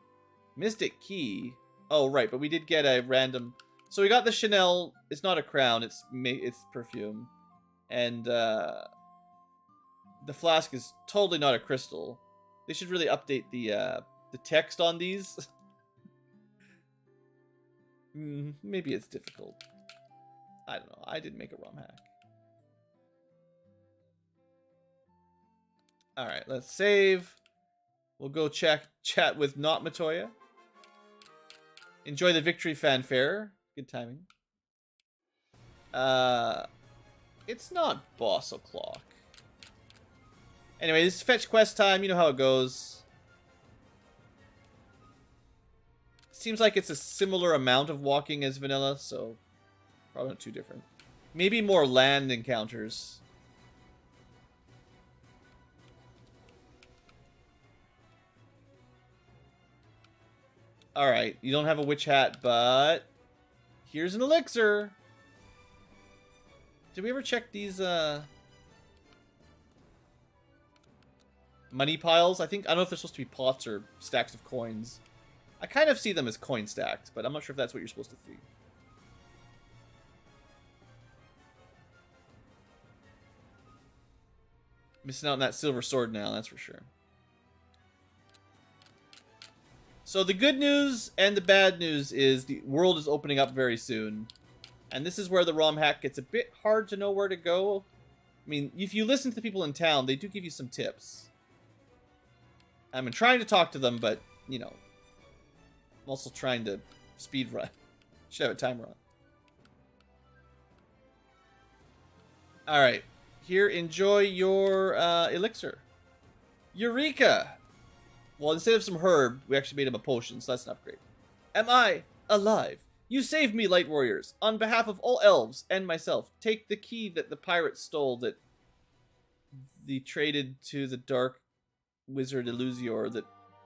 Mystic Key. Oh, right, but we did get a random... So we got the Chanel. It's not a crown. It's perfume. And the flask is totally not a crystal. They should really update the text on these. Maybe it's difficult. I don't know. I didn't make a Romhack. Alright, let's save. We'll go chat with Not Matoya. Enjoy the victory fanfare. Good timing. It's not boss o'clock. Anyway, this is fetch quest time. You know how it goes. Seems like it's a similar amount of walking as vanilla, so probably not too different. Maybe more land encounters. Alright, you don't have a witch hat, but here's an elixir. Did we ever check these money piles? I don't know if they're supposed to be pots or stacks of coins. I kind of see them as coin stacks, but I'm not sure if that's what you're supposed to see. Missing out on that silver sword now, that's for sure. So the good news and the bad news is the world is opening up very soon. And this is where the Romhack gets a bit hard to know where to go. I mean, if you listen to the people in town, they do give you some tips. I'm trying to talk to them, but, you know, I'm also trying to speed run. Should have a timer on. Alright. Here, enjoy your elixir. Eureka! Well, instead of some herb, we actually made him a potion, so that's an upgrade. Am I alive? You saved me, Light Warriors. On behalf of all elves and myself, take the key that the pirates stole that they traded to the dark wizard Elusior that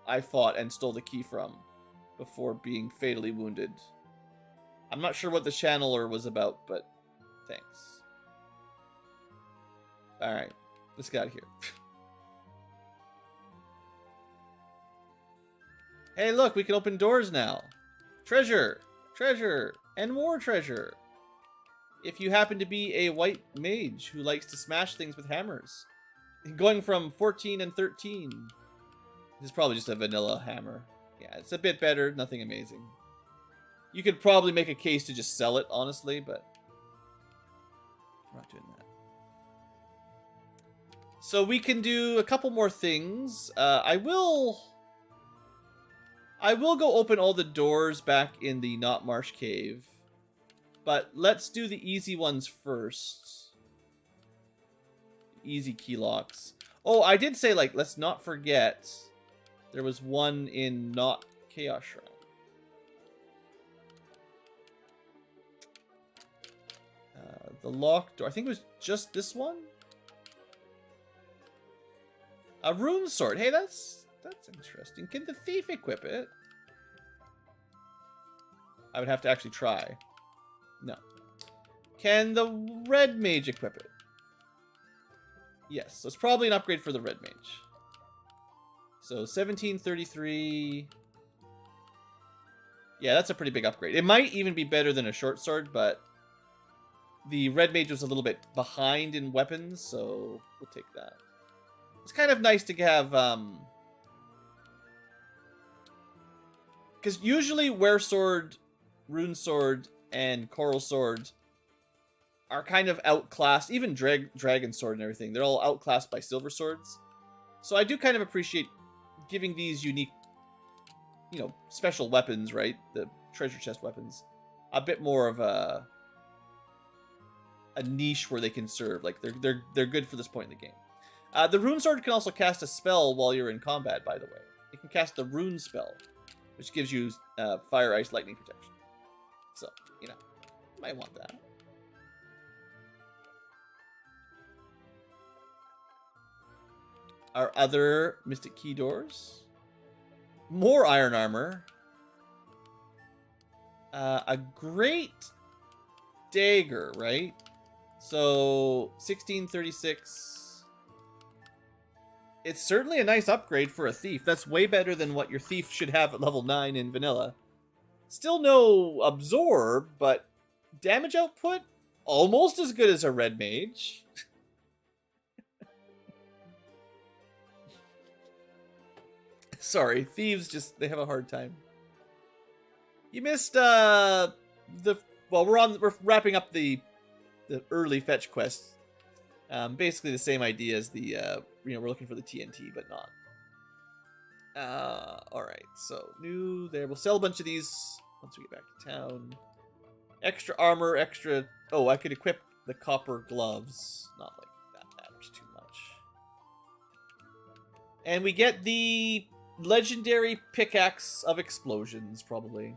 I fought and stole the key from before being fatally wounded. I'm not sure what the channeler was about, but thanks. Alright, let's get out of here. Hey, look, we can open doors now. Treasure, treasure, and more treasure. If you happen to be a white mage who likes to smash things with hammers. Going from 14 and 13. This is probably just a vanilla hammer. Yeah, it's a bit better, nothing amazing. You could probably make a case to just sell it, honestly, but we're not doing that. So we can do a couple more things. I will go open all the doors back in the Not Marsh Cave. But let's do the easy ones first. easy key locks. Oh, I did say, like, let's not forget there was one in not Chaos Shrine. The locked door. I think it was just this one. A rune sword. Hey, that's interesting. Can the thief equip it? I would have to actually try. No. Can the red mage equip it? Yes, so it's probably an upgrade for the red mage. So 1733. Yeah, that's a pretty big upgrade. It might even be better than a short sword, but the red mage was a little bit behind in weapons, so we'll take that. It's kind of nice to have, because usually Were Sword, Rune Sword, and Coral Sword are kind of outclassed. Even Dragon Sword and everything, they're all outclassed by Silver Swords. So I do kind of appreciate giving these unique, you know, special weapons, right? The treasure chest weapons, a bit more of a niche where they can serve. Like they're good for this point in the game. The Rune Sword can also cast a spell while you're in combat, by the way. It can cast the Rune spell, which gives you fire, ice, lightning protection. So, you know, you might want that. Our other Mystic Key doors. More iron armor. A great dagger, right? So, 1636. It's certainly a nice upgrade for a thief. That's way better than what your thief should have at level 9 in vanilla. Still no absorb, but damage output almost as good as a red mage. Sorry, thieves just, they have a hard time. You missed well, we're wrapping up the early fetch quest. Basically the same idea as the you know, we're looking for the TNT, but not. Alright, so new there. We'll sell a bunch of these once we get back to town. Extra armor, extra... Oh, I could equip the copper gloves. Not like that matters too much. And we get the legendary pickaxe of explosions, probably.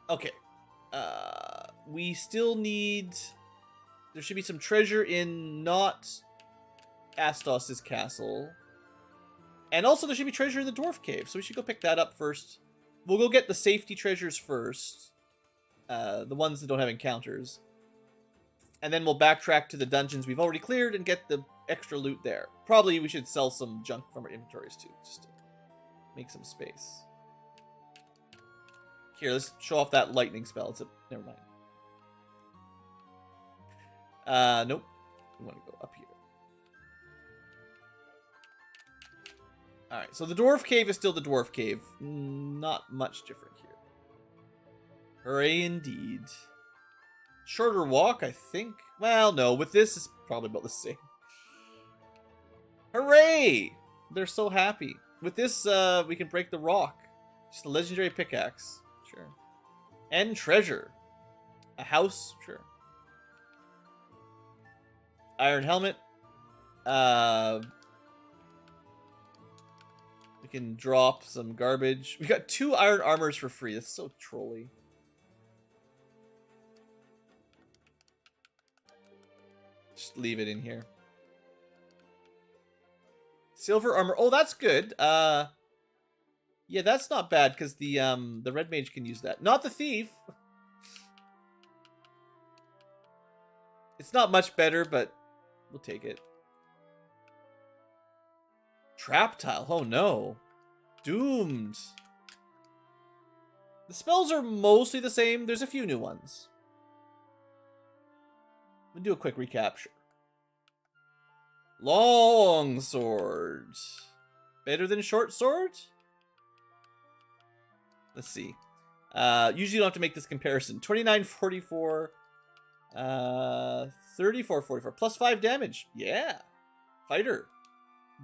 Okay. We still need... There should be some treasure in not Astos' castle. And also there should be treasure in the dwarf cave, so we should go pick that up first. We'll go get the safety treasures first. The ones that don't have encounters. And then we'll backtrack to the dungeons we've already cleared and get the extra loot there. Probably we should sell some junk from our inventories too, just to make some space. Here, let's show off that lightning spell. Never mind. Nope. We want to go up here. Alright, so the dwarf cave is still the dwarf cave. Not much different here. Hooray indeed. Shorter walk, I think. Well, no, with this it's probably about the same. Hooray! They're so happy. With this, we can break the rock. Just a legendary pickaxe. Sure. And treasure. A house? Sure. Iron helmet. We can drop some garbage. We got 2 iron armors for free. That's so trolly. Just leave it in here. Silver armor. Oh, that's good. Yeah, that's not bad because the red mage can use that. Not the thief. It's not much better, but we'll take it. Trap tile. Oh no. Doomed. The spells are mostly the same. There's a few new ones. We'll do a quick recap. Sure. Long sword. Better than short sword? Let's see. Usually you don't have to make this comparison. 2944. 3444. Plus 5 damage. Yeah. Fighter.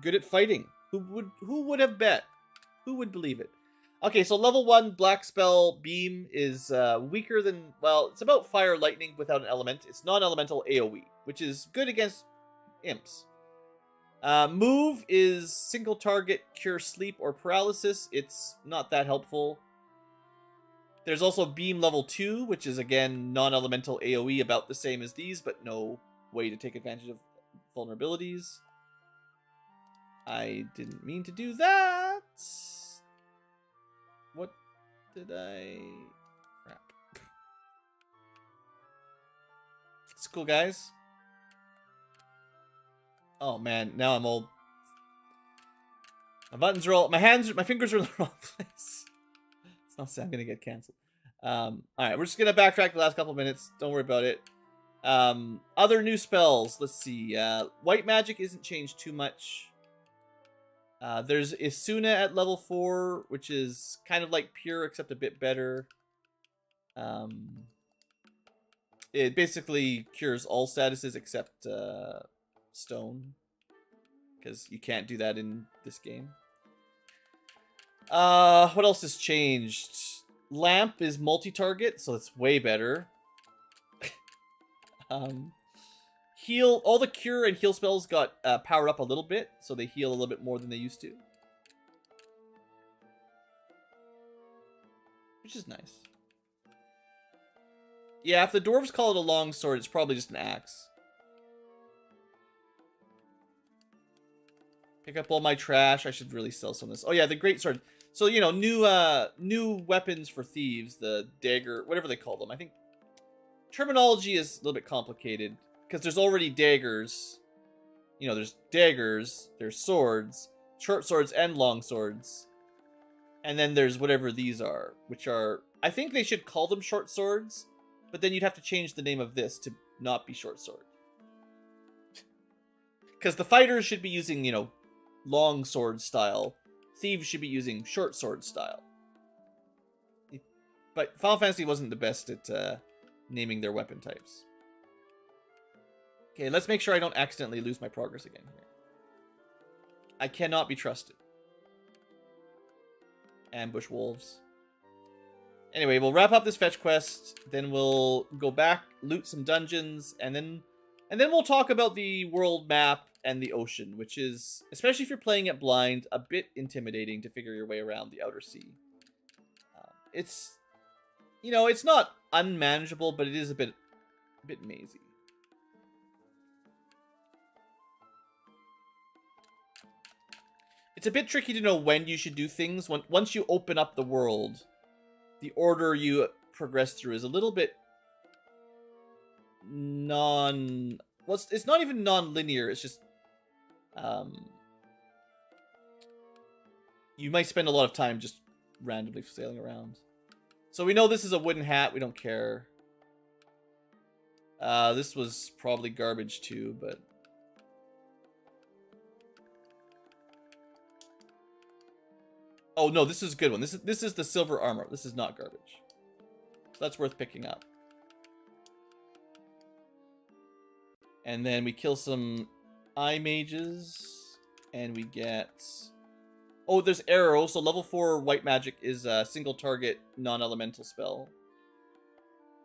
Good at fighting. Who would have bet? Who would believe it? Okay, so level 1 black spell beam is weaker than, well, it's about fire lightning without an element. It's non-elemental AoE, which is good against Imps. Move is single target, cure sleep or paralysis. It's not that helpful. There's also Beam level 2, which is again non-elemental AoE, about the same as these, but no way to take advantage of vulnerabilities. I didn't mean to do that. What did I... Crap. It's cool, guys. Oh man, now I'm all... My buttons are all... My fingers are in the wrong place. It's not saying I'm gonna get cancelled. Alright, we're just gonna backtrack the last couple minutes. Don't worry about it. Other new spells. Let's see. White magic isn't changed too much. There's Isuna at level 4, which is kind of like pure, except a bit better. It basically cures all statuses except stone, because you can't do that in this game. What else has changed? Lamp is multi-target, so it's way better. Heal, all the cure and heal spells got powered up a little bit, so they heal a little bit more than they used to, which is nice. Yeah, if the dwarves call it a long sword, it's probably just an axe. Pick up all my trash. I should really sell some of this. Oh yeah, the great sword. So, you know, new weapons for thieves, the dagger, whatever they call them. I think terminology is a little bit complicated, because there's already daggers. You know, there's daggers, there's swords, short swords and long swords. And then there's whatever these are, which are... I think they should call them short swords, but then you'd have to change the name of this to not be short sword. Because the fighters should be using, you know, long sword style. Thieves should be using short sword style. But Final Fantasy wasn't the best at naming their weapon types. Okay, let's make sure I don't accidentally lose my progress again here. I cannot be trusted. Ambush wolves. Anyway, we'll wrap up this fetch quest, then we'll go back, loot some dungeons, and then we'll talk about the world map and the ocean, which is, especially if you're playing it blind, a bit intimidating to figure your way around the outer sea. It's, you know, it's not unmanageable, but it is a bit mazy. It's a bit tricky to know when you should do things. Once you open up the world, the order you progress through is a little bit well, it's not even non-linear. It's just you might spend a lot of time just randomly sailing around. So we know this is a wooden hat. We don't care. This was probably garbage too, but oh no, this is a good one. This is the silver armor. This is not garbage. So that's worth picking up. And then we kill some eye mages, and we get... Oh, there's arrow. So level 4 white magic is a single target non-elemental spell.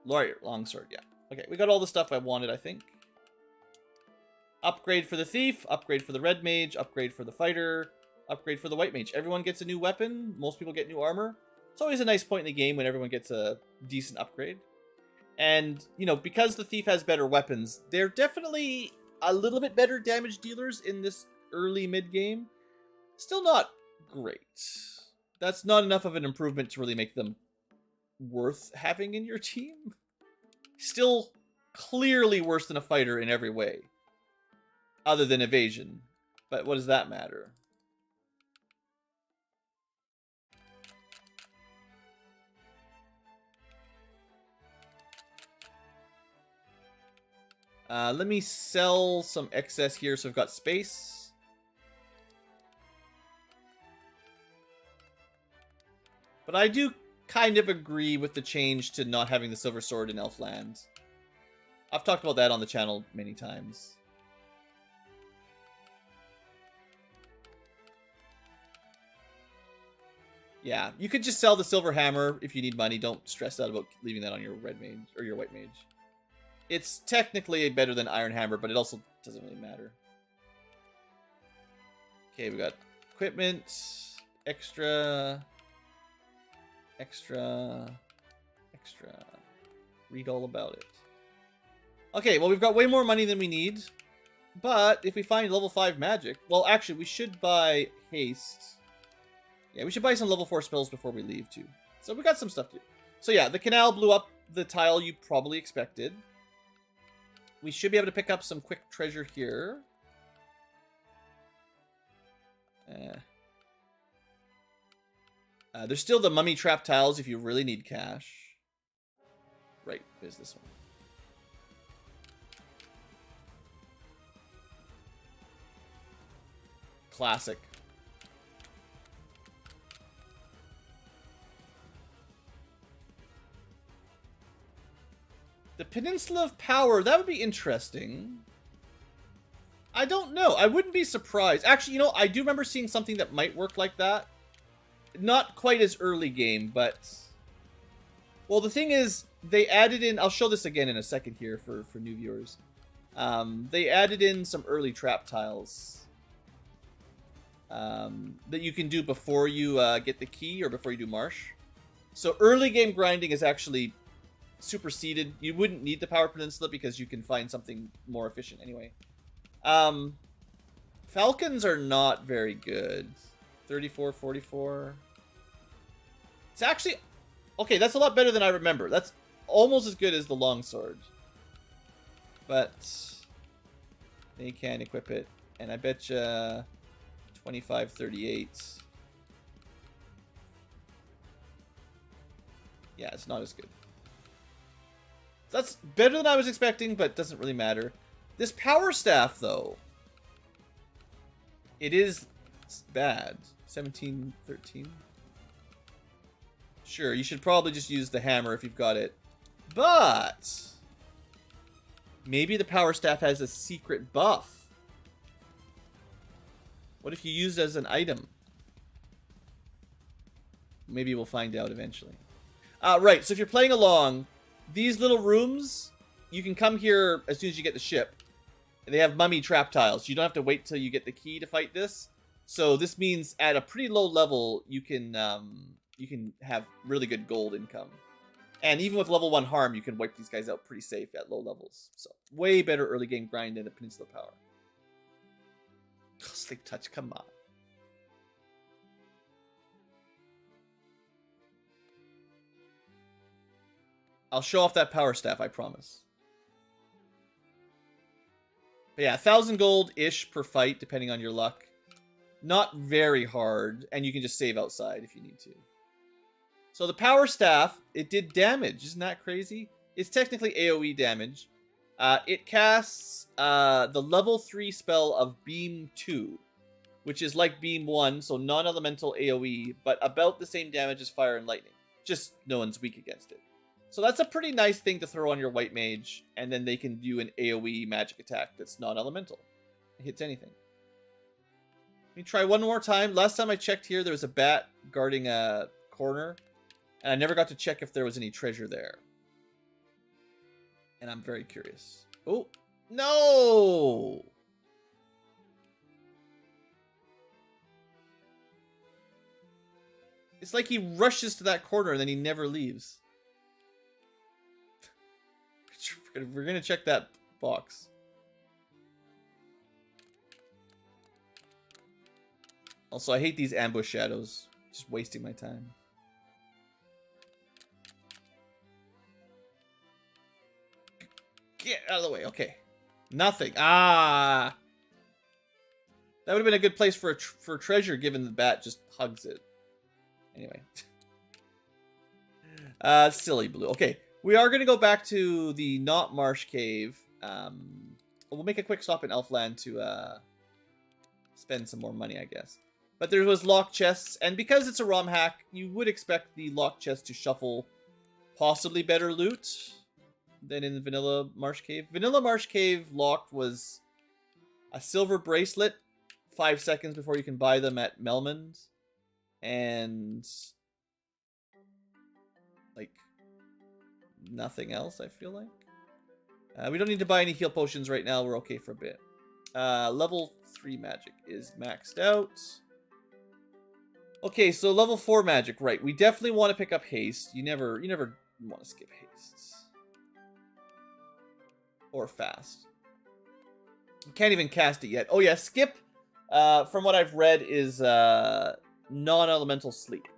Longsword, yeah. Okay, we got all the stuff I wanted, I think. Upgrade for the thief, upgrade for the red mage, upgrade for the fighter, upgrade for the white mage. Everyone gets a new weapon. Most people get new armor. It's always a nice point in the game when everyone gets a decent upgrade. And, you know, because the thief has better weapons, they're definitely a little bit better damage dealers in this early mid-game. Still not great. That's not enough of an improvement to really make them worth having in your team. Still clearly worse than a fighter in every way. Other than evasion. But what does that matter? Let me sell some excess here so I've got space. But I do kind of agree with the change to not having the silver sword in Elfland. I've talked about that on the channel many times. Yeah, you could just sell the silver hammer if you need money. Don't stress out about leaving that on your red mage or your white mage. It's technically better than Iron Hammer, but it also doesn't really matter. Okay, we got equipment, extra. Read all about it. Okay, well, we've got way more money than we need. But if we find level 5 magic... Well, actually, we should buy haste. Yeah, we should buy some level 4 spells before we leave, too. So we got some stuff to do. So yeah, the canal blew up the tile you probably expected. We should be able to pick up some quick treasure here. There's still the mummy trap tiles if you really need cash. Right, there's this one. Classic. The Peninsula of Power, that would be interesting. I don't know. I wouldn't be surprised. Actually, you know, I do remember seeing something that might work like that. Not quite as early game, but... Well, the thing is, they added in... I'll show this again in a second here for new viewers. They added in some early trap tiles. That you can do before you get the key or before you do Marsh. So early game grinding is actually superseded. You wouldn't need the Power Peninsula because you can find something more efficient anyway. Falcons are not very good. 34, 44. It's actually... Okay, that's a lot better than I remember. That's almost as good as the longsword. But they can equip it. And I bet you 25, 38. Yeah, it's not as good. That's better than I was expecting, but doesn't really matter. This power staff, though, it is bad. 17, 13. Sure, you should probably just use the hammer if you've got it. But maybe the power staff has a secret buff. What if you use it as an item? Maybe we'll find out eventually. Right, so if you're playing along, these little rooms, you can come here as soon as you get the ship. They have mummy trap tiles. You don't have to wait till you get the key to fight this. So this means at a pretty low level, you can have really good gold income. And even with level 1 harm, you can wipe these guys out pretty safe at low levels. So way better early game grind than the Peninsula Power. Sleep touch, come on. I'll show off that power staff, I promise. But yeah, 1,000 gold-ish per fight, depending on your luck. Not very hard, and you can just save outside if you need to. So the power staff, it did damage. Isn't that crazy? It's technically AoE damage. It casts the level 3 spell of Beam 2, which is like Beam 1, so non-elemental AoE, but about the same damage as Fire and Lightning. Just no one's weak against it. So that's a pretty nice thing to throw on your White Mage, and then they can do an AoE magic attack that's non-elemental. It hits anything. Let me try one more time. Last time I checked here, there was a bat guarding a corner, and I never got to check if there was any treasure there. And I'm very curious. Oh, no! It's like he rushes to that corner and then he never leaves. We're gonna check that box. Also, I hate these ambush shadows. Just wasting my time. Get out of the way. Okay. Nothing. Ah. That would have been a good place for a treasure, given the bat just hugs it. Anyway. Silly blue. Okay. We are going to go back to the not marsh cave. We'll make a quick stop in Elfland to spend some more money, I guess. But there was locked chests, and because it's a Romhack, you would expect the locked chest to shuffle possibly better loot than in the Vanilla Marsh Cave. Vanilla Marsh Cave locked was a silver bracelet, 5 seconds before you can buy them at Melman's, and like nothing else, I feel like. We don't need to buy any heal potions right now. We're okay for a bit. Level 3 magic is maxed out. Okay, so level 4 magic, right. We definitely want to pick up haste. You never want to skip haste. Or fast. You can't even cast it yet. Oh yeah, skip, from what I've read, is non-elemental sleep.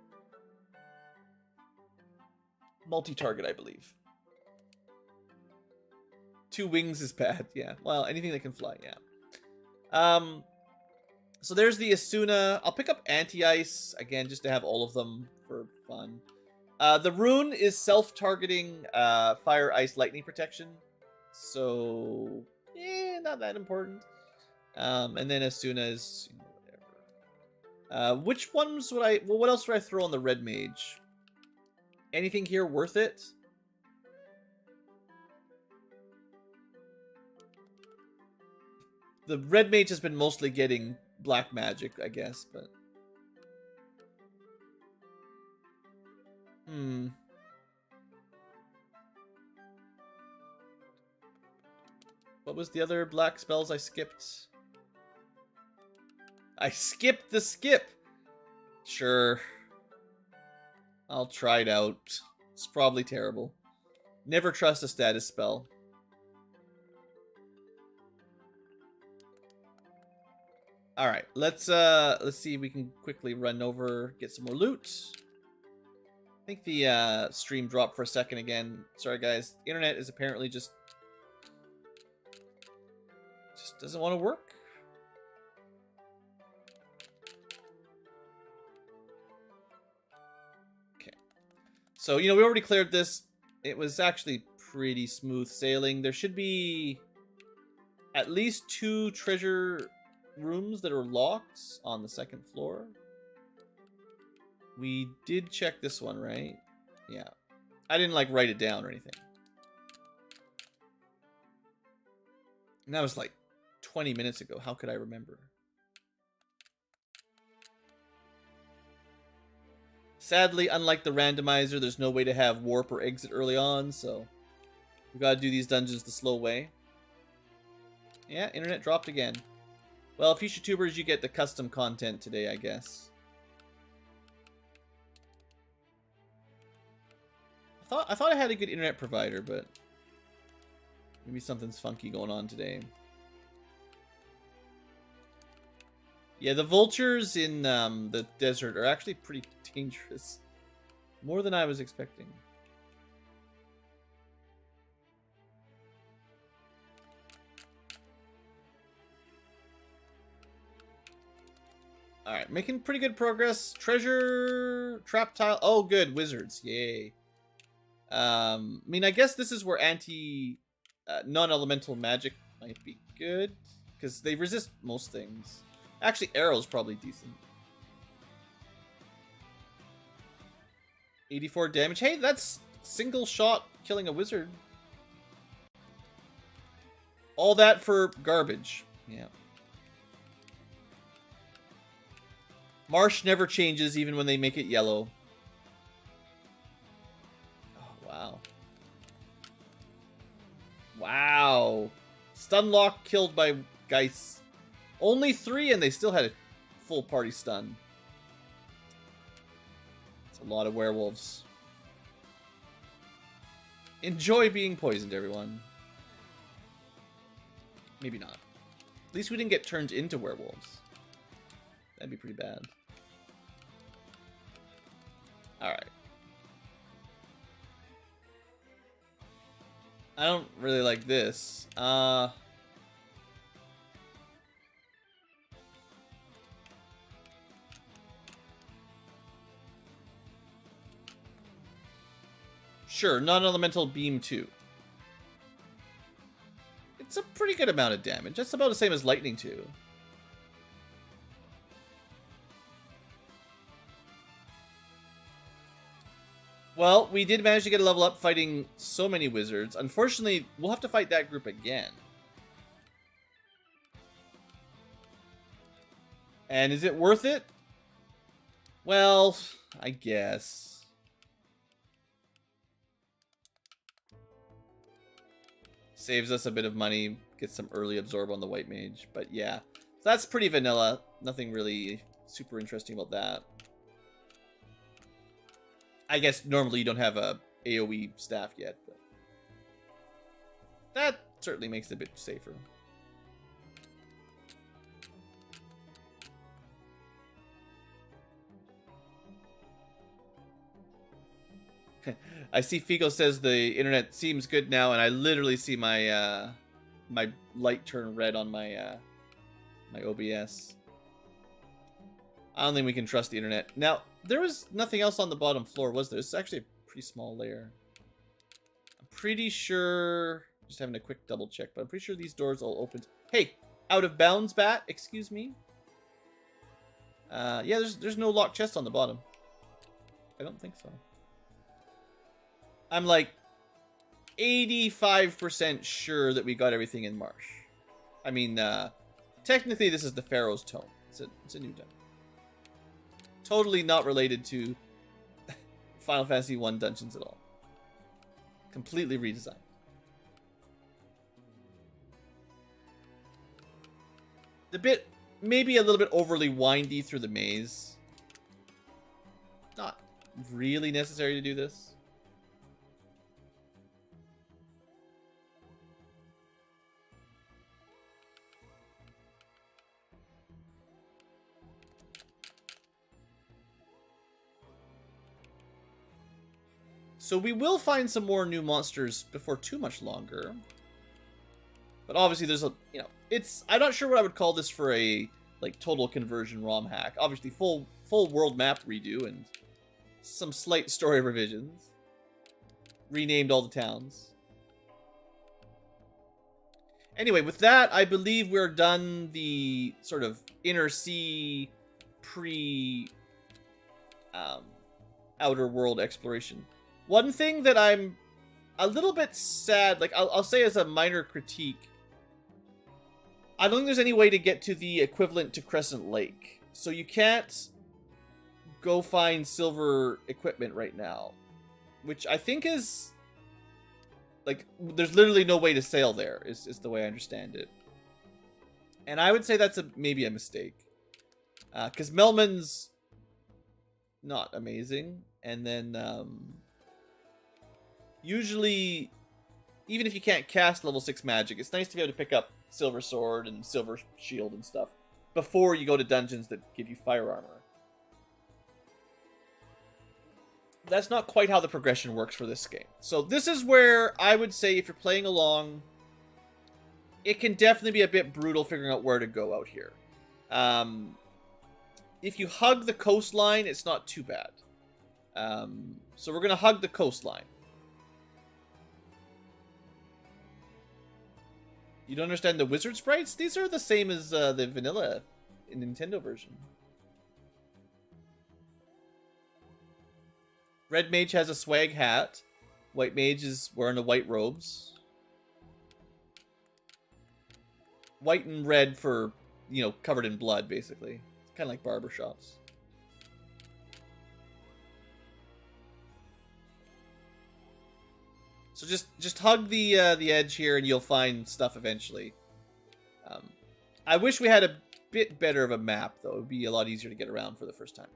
Multi-target, I believe. 2 wings is bad, yeah. Well, anything that can fly, yeah. So there's the Asuna. I'll pick up Anti-Ice, again, just to have all of them for fun. The rune is self-targeting fire, ice, lightning protection. So, not that important. And then Asuna is, whatever. Which ones would I... Well, what else would I throw on the red mage? Anything here worth it? The red mage has been mostly getting black magic, I guess, but... What was the other black spells I skipped? I skipped the skip! Sure. I'll try it out. It's probably terrible. Never trust a status spell. Alright, let's see if we can quickly run over, get some more loot. I think the stream dropped for a second again. Sorry guys, the internet is apparently just doesn't want to work. Okay. So, we already cleared this. It was actually pretty smooth sailing. There should be at least 2 treasure rooms that are locked on the 2nd floor. We did check this one, right? Yeah. I didn't write it down or anything. And that was 20 minutes ago. How could I remember? Sadly, unlike the randomizer, there's no way to have warp or exit early on, so we gotta do these dungeons the slow way. Yeah, internet dropped again. Well, future tubers, you get the custom content today, I guess. I thought I had a good internet provider, but maybe something's funky going on today. Yeah, the vultures in the desert are actually pretty dangerous. More than I was expecting. Alright, making pretty good progress. Treasure, trap tile. Oh, good. Wizards. Yay. I mean, I guess this is where non-elemental magic might be good. Because they resist most things. Actually, arrow's probably decent. 84 damage. Hey, that's single shot killing a wizard. All that for garbage. Yeah. Marsh never changes even when they make it yellow. Oh, wow. Wow. Stunlock killed by Geist. Only 3 and they still had a full party stun. It's a lot of werewolves. Enjoy being poisoned, everyone. Maybe not. At least we didn't get turned into werewolves. That'd be pretty bad. Alright. I don't really like this. Sure, non-elemental beam 2. It's a pretty good amount of damage. That's about the same as lightning 2. Well, we did manage to get a level up fighting so many wizards. Unfortunately, we'll have to fight that group again. And is it worth it? Well, I guess. Saves us a bit of money. get some early absorb on the white mage. But yeah, so that's pretty vanilla. Nothing really super interesting about that. I guess normally you don't have a AoE staff yet, but that certainly makes it a bit safer. I see Figo says the internet seems good now, and I literally see my my light turn red on my my OBS. I don't think we can trust the internet. Now, there was nothing else on the bottom floor, was there? It's actually a pretty small layer. I'm pretty sure... Just having a quick double check, but I'm pretty sure these doors all opened. Hey! Out of bounds, bat! Excuse me? Yeah, there's no locked chest on the bottom. I don't think so. I'm like 85% sure that we got everything in Marsh. I mean, technically this is the Pharaoh's Tome. It's a new dungeon. Totally not related to Final Fantasy 1 dungeons at all. Completely redesigned. The bit, maybe a little bit overly windy through the maze. Not really necessary to do this. So we will find some more new monsters before too much longer. But obviously there's a, you know, I'm not sure what I would call this for a, like, total conversion ROM hack. Obviously full world map redo and some slight story revisions. Renamed all the towns. Anyway, with that, I believe we're done the sort of inner sea outer world exploration. One thing that I'm a little bit sad, like I'll say as a minor critique, I don't think there's any way to get to the equivalent to Crescent Lake. So you can't go find silver equipment right now, which I think is, like, there's literally no way to sail there, is the way I understand it. And I would say that's maybe a mistake. Because Melman's not amazing, and then usually, even if you can't cast level 6 magic, it's nice to be able to pick up Silver Sword and Silver Shield and stuff before you go to dungeons that give you fire armor. That's not quite how the progression works for this game. So this is where I would say if you're playing along, it can definitely be a bit brutal figuring out where to go out here. If you hug the coastline, it's not too bad. So we're going to hug the coastline. You don't understand the wizard sprites? These are the same as the vanilla Nintendo version. Red Mage has a swag hat. White Mage is wearing the white robes. White and red for, you know, covered in blood, basically. It's kind of like barbershops. So just hug the edge here, and you'll find stuff eventually. I wish we had a bit better of a map, though. It would be a lot easier to get around for the first time.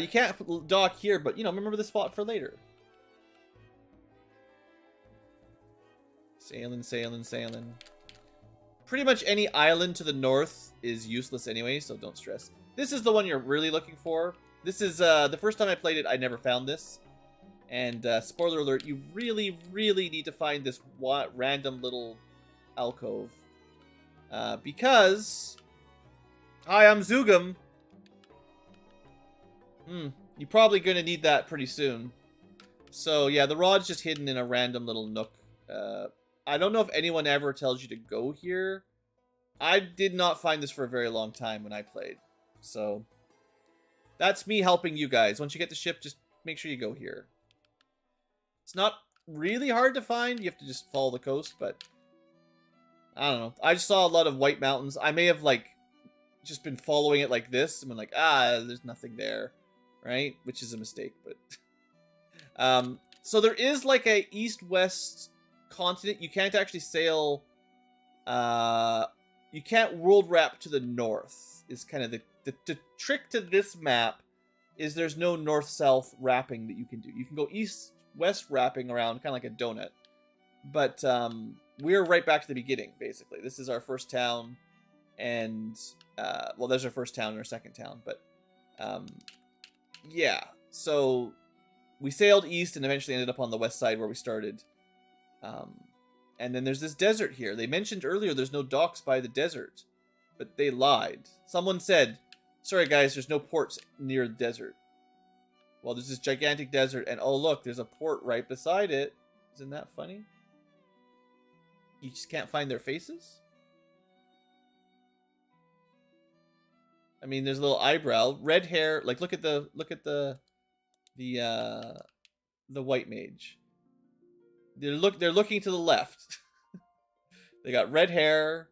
You can't dock here, but, you know, remember the spot for later. Sailing, sailing, sailing. Pretty much any island to the north is useless anyway, so don't stress. This is the one you're really looking for. This is, the first time I played it, I never found this. And, spoiler alert, you really, really need to find this random little alcove. Because... Hi, I'm Zugum. You're probably going to need that pretty soon. So, yeah, the rod's just hidden in a random little nook. I don't know if anyone ever tells you to go here. I did not find this for a very long time when I played. So, that's me helping you guys. Once you get the ship, just make sure you go here. It's not really hard to find. You have to just follow the coast, but... I don't know. I just saw a lot of white mountains. I may have, like, just been following it like this. And been like, there's nothing there. Right? Which is a mistake, but... so there is, like, a east-west continent, you can't actually sail. You can't world wrap to the north. Is kind of the trick to this map. Is there's no north-south wrapping that you can do. You can go east-west wrapping around, kind of like a donut. But we're right back to the beginning, basically. This is our first town, and well, there's our first town and our second town. But yeah, so we sailed east and eventually ended up on the west side where we started. And then there's this desert here. They mentioned earlier there's no docks by the desert, but they lied. Someone said, sorry guys, there's no ports near the desert. Well, there's this gigantic desert, and oh look, there's a port right beside it. Isn't that funny? You just can't find their faces? I mean, there's a little eyebrow, red hair. Like, look at the white mage. They're looking to the left. They got red hair,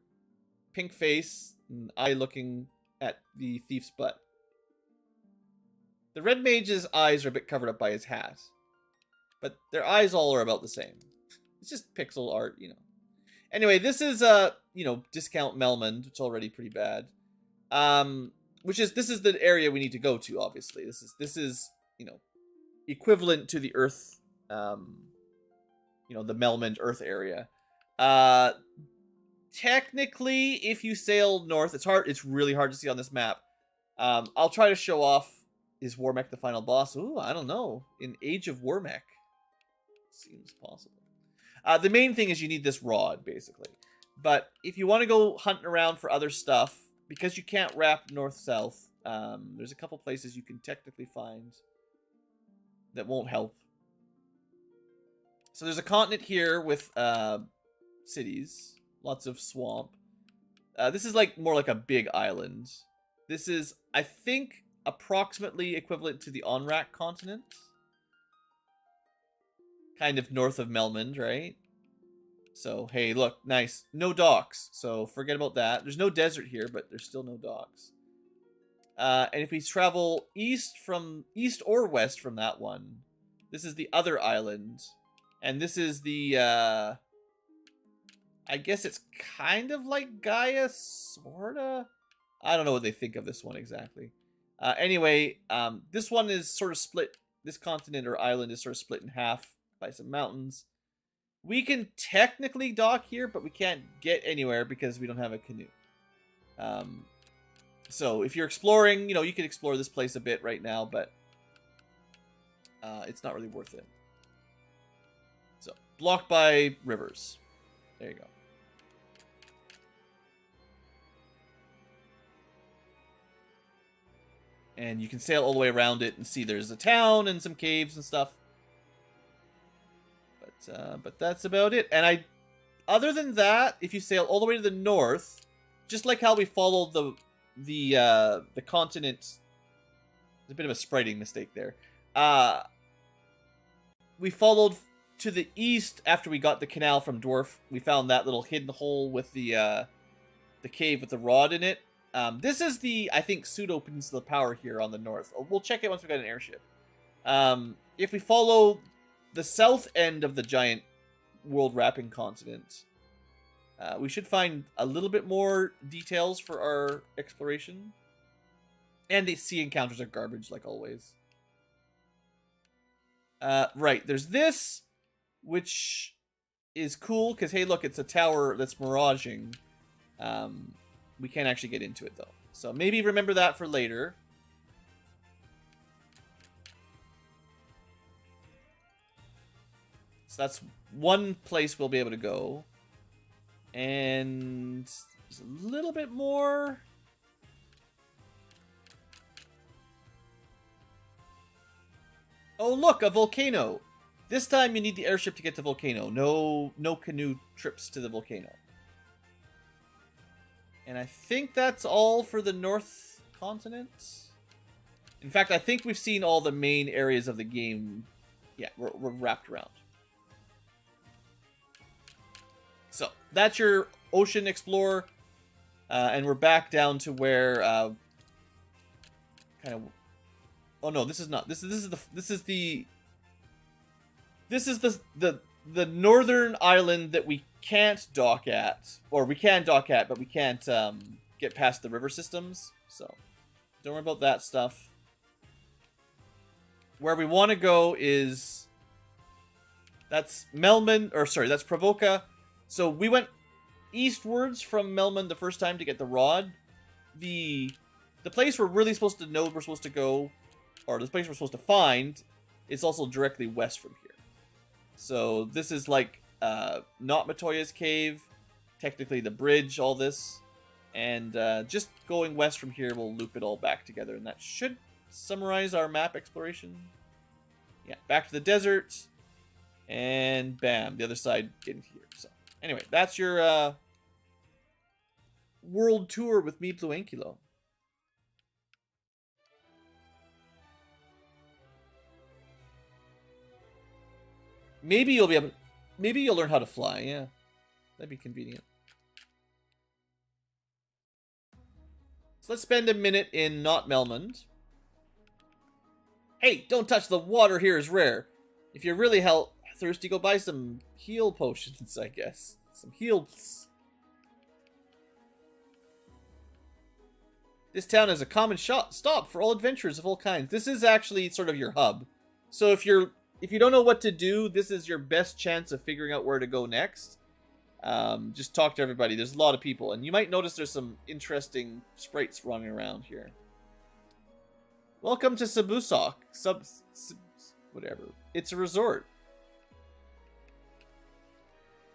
pink face, and eye looking at the thief's butt. The red mage's eyes are a bit covered up by his hat, but their eyes all are about the same. It's just pixel art, you know. Anyway, this is you know, discount Melmond, which is already pretty bad. This is the area we need to go to. Obviously, this is you know, equivalent to the Earth. You know, the Melmond Earth area. Technically, if you sail north, it's really hard to see on this map. I'll try to show off. Is Warmech the final boss? Ooh, I don't know. In Age of Warmech. Seems possible. The main thing is you need this rod, basically. But if you want to go hunting around for other stuff, because you can't wrap north-south, there's a couple places you can technically find that won't help. So there's a continent here with cities, lots of swamp. This is like more like a big island. This is, I think, approximately equivalent to the Onrak continent. Kind of north of Melmond, right? So, hey, look, nice. No docks, so forget about that. There's no desert here, but there's still no docks. And if we travel east or west from that one, this is the other island. And this is the, I guess it's kind of like Gaia, sorta? I don't know what they think of this one exactly. Anyway, this one is sort of split, this continent or island is sort of split in half by some mountains. We can technically dock here, but we can't get anywhere because we don't have a canoe. So if you're exploring, you know, you can explore this place a bit right now, but it's not really worth it. So, blocked by rivers. There you go. And you can sail all the way around it and see there's a town and some caves and stuff. But that's about it. And other than that, if you sail all the way to the north, just like how we followed the continent, there's a bit of a spriting mistake there. We followed to the east after we got the canal from Dwarf. We found that little hidden hole with the cave with the rod in it. This is the, I think, pseudo peninsula power here on the north. We'll check it once we got an airship. If we follow the south end of the giant world wrapping continent, we should find a little bit more details for our exploration. And the sea encounters are garbage, like always. Right, there's this, which is cool, because, hey, look, it's a tower that's miraging. We can't actually get into it, though. So maybe remember that for later. So that's one place we'll be able to go. And there's a little bit more. Oh, look, a volcano. This time you need the airship to get to the volcano. No canoe trips to the volcano. And I think that's all for the North Continent. In fact, I think we've seen all the main areas of the game. Yeah, we're wrapped around. So, that's your Ocean Explorer. And we're back down to where... kind of... Oh no, this is not. This is the the northern island that we can't dock at, or we can dock at, but we can't get past the river systems. So don't worry about that stuff. Where we want to go is that's Melman, or sorry, that's Provoca. So we went eastwards from Melman the first time to get the rod. The place we're really supposed to know we're supposed to go, or the place we're supposed to find, is also directly west from here. So this is like not Matoya's cave, technically the bridge, all this. And just going west from here will loop it all back together, and that should summarize our map exploration. Yeah, back to the desert, and bam, the other side getting here. So anyway, that's your world tour with me, Blue Ankylo. Maybe you'll be able. Maybe you'll learn how to fly. Yeah, that'd be convenient. So let's spend a minute in not Melmond. Hey, don't touch the water here is rare. If you're really thirsty, go buy some heal potions, I guess. Some heals. This town is a common stop for all adventurers of all kinds. This is actually sort of your hub. So if you don't know what to do, this is your best chance of figuring out where to go next. Just talk to everybody. There's a lot of people, and you might notice there's some interesting sprites running around here. Welcome to Sabusok. Whatever. It's a resort.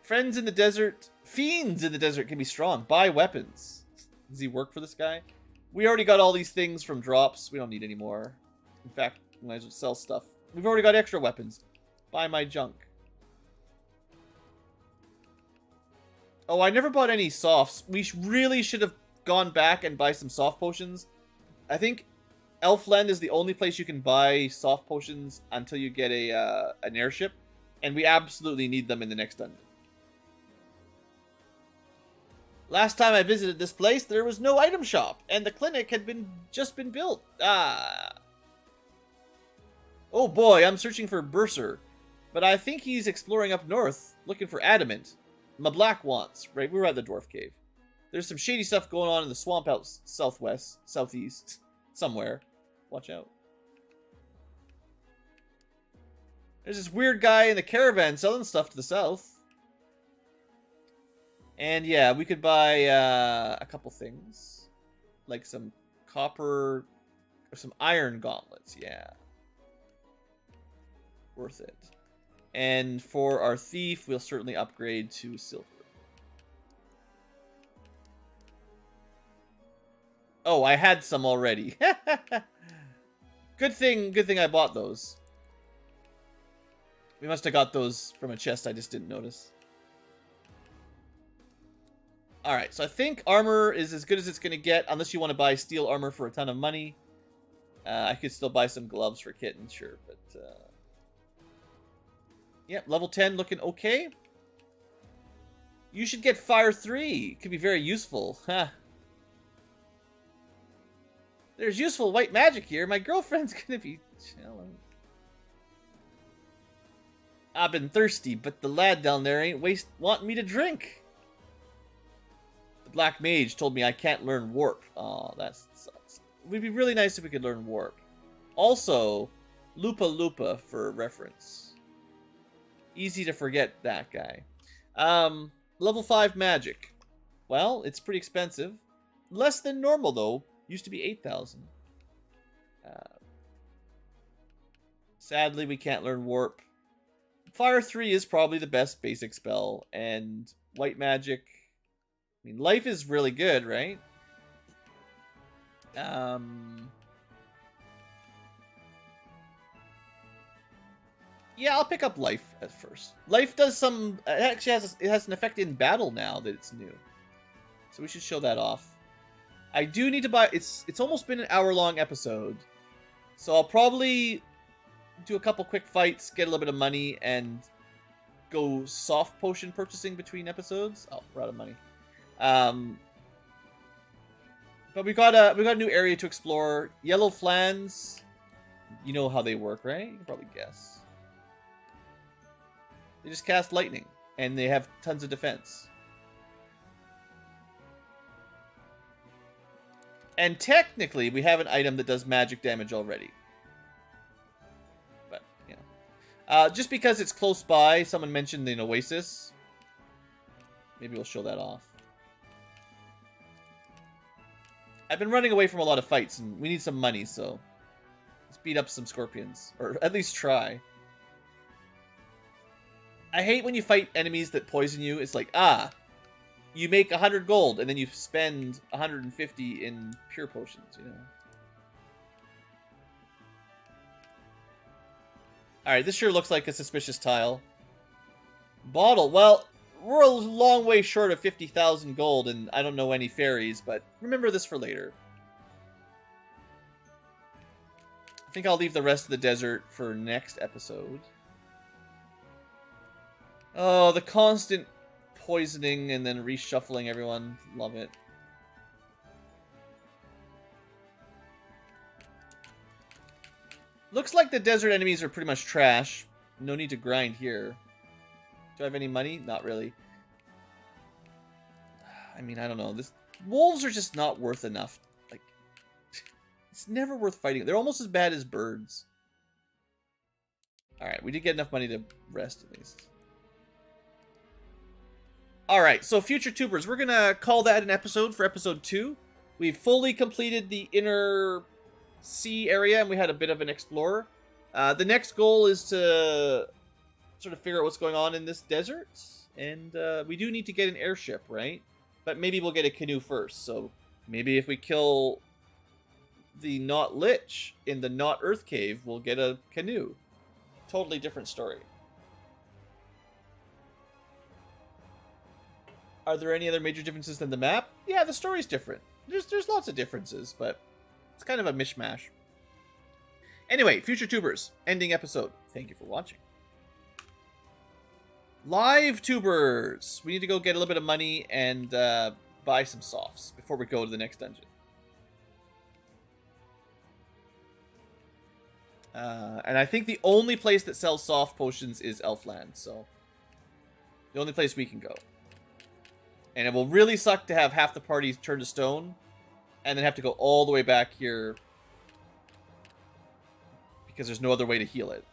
Friends in the desert. Fiends in the desert can be strong. Buy weapons. Does he work for this guy? We already got all these things from drops. We don't need any more. In fact, we might as well sell stuff. We've already got extra weapons. Buy my junk. Oh, I never bought any softs. We really should have gone back and buy some soft potions. I think Elfland is the only place you can buy soft potions until you get an airship, and we absolutely need them in the next dungeon. Last time I visited this place, there was no item shop, and the clinic had just been built. Ah. Oh boy, I'm searching for Bursar, but I think he's exploring up north, looking for adamant. My black wants. Right, we were at the dwarf cave. There's some shady stuff going on in the swamp out southeast, somewhere. Watch out. There's this weird guy in the caravan selling stuff to the south. And yeah, we could buy a couple things. Like some copper or some iron gauntlets, yeah. Worth it. And for our thief, we'll certainly upgrade to silver. Oh, I had some already. Good thing I bought those. We must have got those from a chest I just didn't notice. Alright, so I think armor is as good as it's going to get, unless you want to buy steel armor for a ton of money. I could still buy some gloves for Kitten, sure, but... yeah, level 10 looking okay. You should get Fire 3. Could be very useful. Huh. There's useful white magic here. My girlfriend's gonna be chilling. I've been thirsty, but the lad down there ain't wanting me to drink. The black mage told me I can't learn warp. Oh, that sucks. It would be really nice if we could learn warp. Also, Lupa Lupa for reference. Easy to forget that guy. Level 5 magic. Well, it's pretty expensive. Less than normal, though. Used to be 8,000. Sadly, we can't learn warp. Fire 3 is probably the best basic spell. And white magic... I mean, life is really good, right? Yeah, I'll pick up life at first. Life does some... It actually has an effect in battle now that it's new. So we should show that off. I do need to buy... It's almost been an hour-long episode. So I'll probably do a couple quick fights, get a little bit of money, and go soft potion purchasing between episodes. Oh, we're out of money. But we got a new area to explore. Yellow flans. You know how they work, right? You can probably guess. They just cast lightning, and they have tons of defense. And technically, we have an item that does magic damage already. But, you know. Just because it's close by, someone mentioned an oasis. Maybe we'll show that off. I've been running away from a lot of fights, and we need some money, so let's beat up some scorpions. Or at least try. I hate when you fight enemies that poison you. It's like, you make 100 gold, and then you spend 150 in pure potions, you know? Alright, this sure looks like a suspicious tile. Bottle. Well, we're a long way short of 50,000 gold, and I don't know any fairies, but remember this for later. I think I'll leave the rest of the desert for next episode. Oh, the constant poisoning and then reshuffling everyone. Love it. Looks like the desert enemies are pretty much trash. No need to grind here. Do I have any money? Not really. I mean, I don't know. Wolves are just not worth enough. Like, it's never worth fighting. They're almost as bad as birds. Alright, we did get enough money to rest at least. Alright, so future tubers, we're gonna call that an episode for episode 2. We've fully completed the inner sea area, and we had a bit of an explorer. The next goal is to sort of figure out what's going on in this desert. And we do need to get an airship, right? But maybe we'll get a canoe first. So maybe if we kill the Not Lich in the Not Earth Cave, we'll get a canoe. Totally different story. Are there any other major differences than the map? Yeah, the story's different. There's lots of differences, but it's kind of a mishmash. Anyway, future tubers, ending episode. Thank you for watching. Live tubers! We need to go get a little bit of money and buy some softs before we go to the next dungeon. And I think the only place that sells soft potions is Elfland, so the only place we can go. And it will really suck to have half the party turn to stone and then have to go all the way back here because there's no other way to heal it.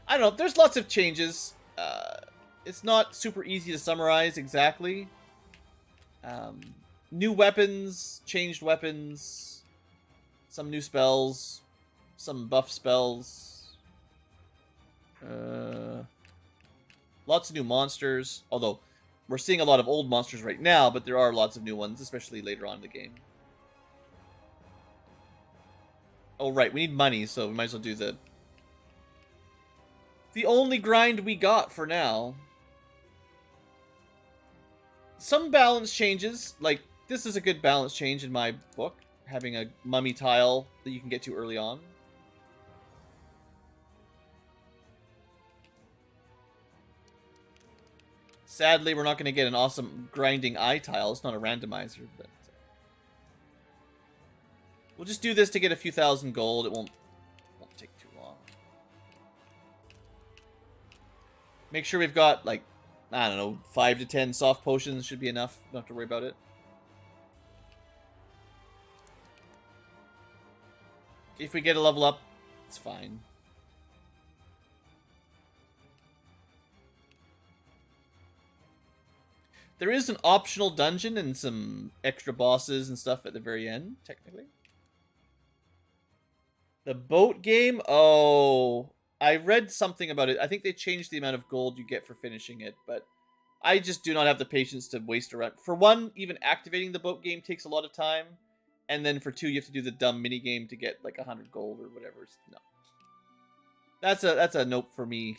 I don't know. There's lots of changes. It's not super easy to summarize exactly. New weapons, changed weapons, some new spells, some buff spells. Lots of new monsters. Although, we're seeing a lot of old monsters right now, but there are lots of new ones, especially later on in the game. Oh, right. We need money, so we might as well do the only grind we got for now. Some balance changes. Like, this is a good balance change in my book. Having a mummy tile that you can get to early on. Sadly, we're not going to get an awesome grinding eye tile. It's not a randomizer, but we'll just do this to get a few thousand gold. It won't take too long. Make sure we've got, like, I don't know, 5 to 10 soft potions should be enough. Don't have to worry about it. If we get a level up, it's fine. There is an optional dungeon and some extra bosses and stuff at the very end, technically. The boat game? Oh, I read something about it. I think they changed the amount of gold you get for finishing it, but I just do not have the patience to waste around. For one, even activating the boat game takes a lot of time. And then for two, you have to do the dumb minigame to get like 100 gold or whatever. No. That's a nope for me.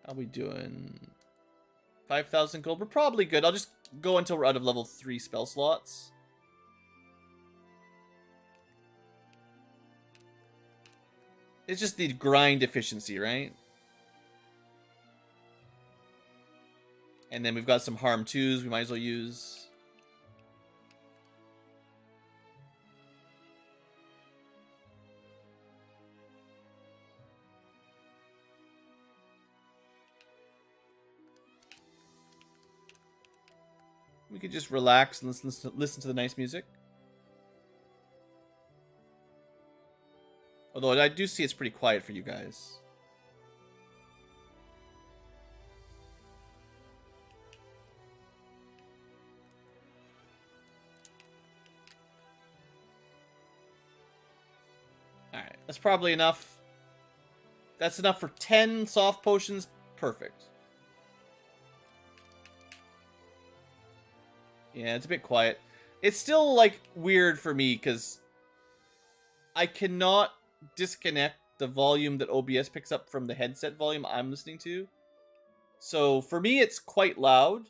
How are we doing? 5,000 gold. We're probably good. I'll just go until we're out of level 3 spell slots. It's just the grind efficiency, right? And then we've got some harm 2s we might as well use. We could just relax and listen to the nice music. Although I do see it's pretty quiet for you guys. Alright, that's probably enough. That's enough for 10 soft potions. Perfect. Yeah, it's a bit quiet. It's still, like, weird for me, because I cannot disconnect the volume that OBS picks up from the headset volume I'm listening to. So, for me, it's quite loud.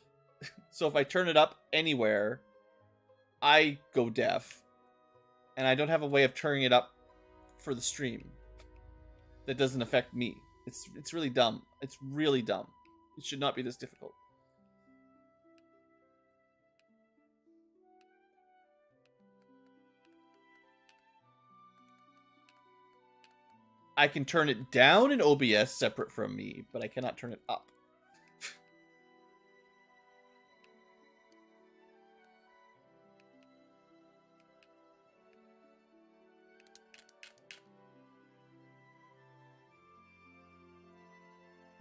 So, if I turn it up anywhere, I go deaf. And I don't have a way of turning it up for the stream that doesn't affect me. It's really dumb. It's really dumb. It should not be this difficult. I can turn it down in OBS separate from me, but I cannot turn it up.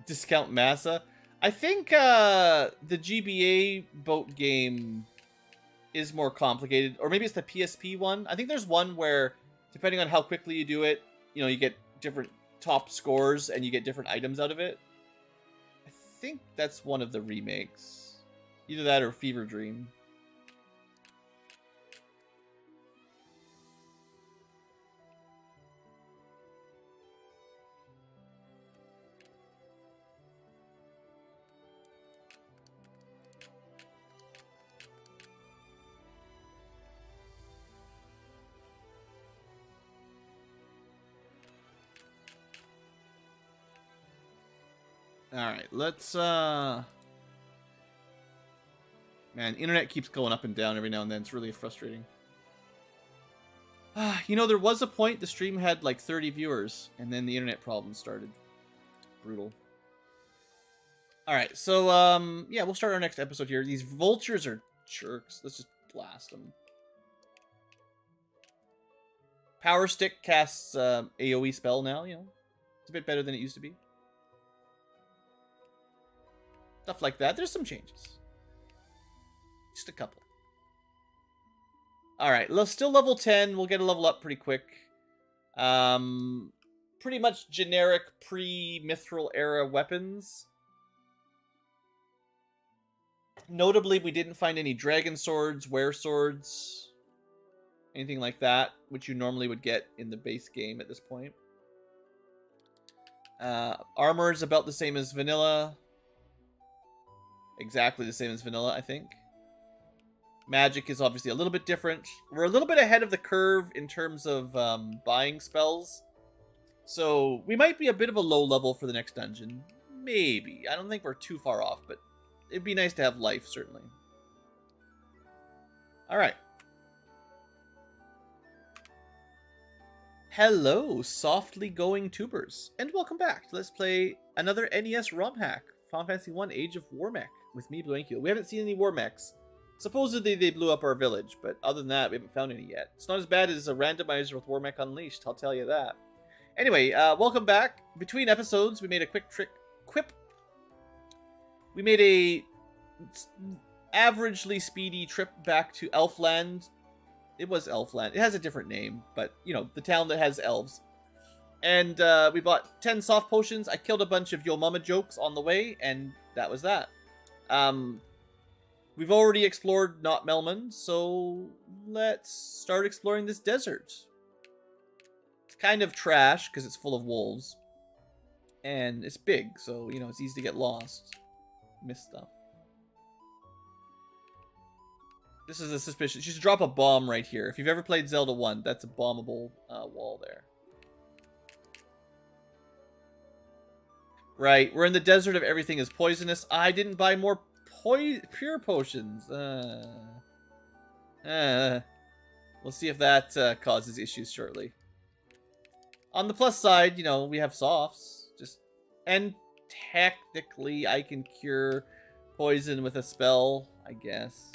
Discount Massa. I think the GBA boat game is more complicated, or maybe it's the PSP one. I think there's one where, depending on how quickly you do it, you know, you get different top scores and you get different items out of it. I think that's one of the remakes. Either that or Fever Dream. Alright, let's, Man, internet keeps going up and down every now and then. It's really frustrating. You know, there was a point the stream had like 30 viewers, and then the internet problems started. Brutal. Alright, so, yeah, we'll start our next episode here. These vultures are jerks. Let's just blast them. Power Stick casts AoE spell now, you know. It's a bit better than it used to be. Stuff like that. There's some changes. Just a couple. Alright, still level 10. We'll get a level up pretty quick. Pretty much generic pre-Mithril era weapons. Notably, we didn't find any dragon swords, were swords, anything like that, which you normally would get in the base game at this point. Armor is about the same as vanilla. Exactly the same as vanilla, I think. Magic is obviously a little bit different. We're a little bit ahead of the curve in terms of buying spells. So we might be a bit of a low level for the next dungeon. Maybe. I don't think we're too far off, but it'd be nice to have life, certainly. Alright. Hello, softly going tubers, and welcome back to Let's Play another NES Romhack, Final Fantasy 1 Age of Warmech, with me, Blanquio. We haven't seen any Warmechs. Supposedly they blew up our village, but other than that, we haven't found any yet. It's not as bad as a randomizer with Warmech Unleashed, I'll tell you that. Anyway, welcome back. Between episodes, we made a quick quip. We made a averagely speedy trip back to Elfland. It was Elfland. It has a different name, but, you know, the town that has elves. And we bought 10 soft potions. I killed a bunch of Yo Mama jokes on the way, and that was that. We've already explored Not Melman, so let's start exploring this desert. It's kind of trash, because it's full of wolves. And it's big, so, you know, it's easy to get lost. Miss stuff. This is a suspicion. She should drop a bomb right here. If you've ever played Zelda 1, that's a bombable wall there. Right, we're in the desert of everything is poisonous. I didn't buy more pure potions. We'll see if that causes issues shortly. On the plus side, you know, we have softs. And technically, I can cure poison with a spell, I guess.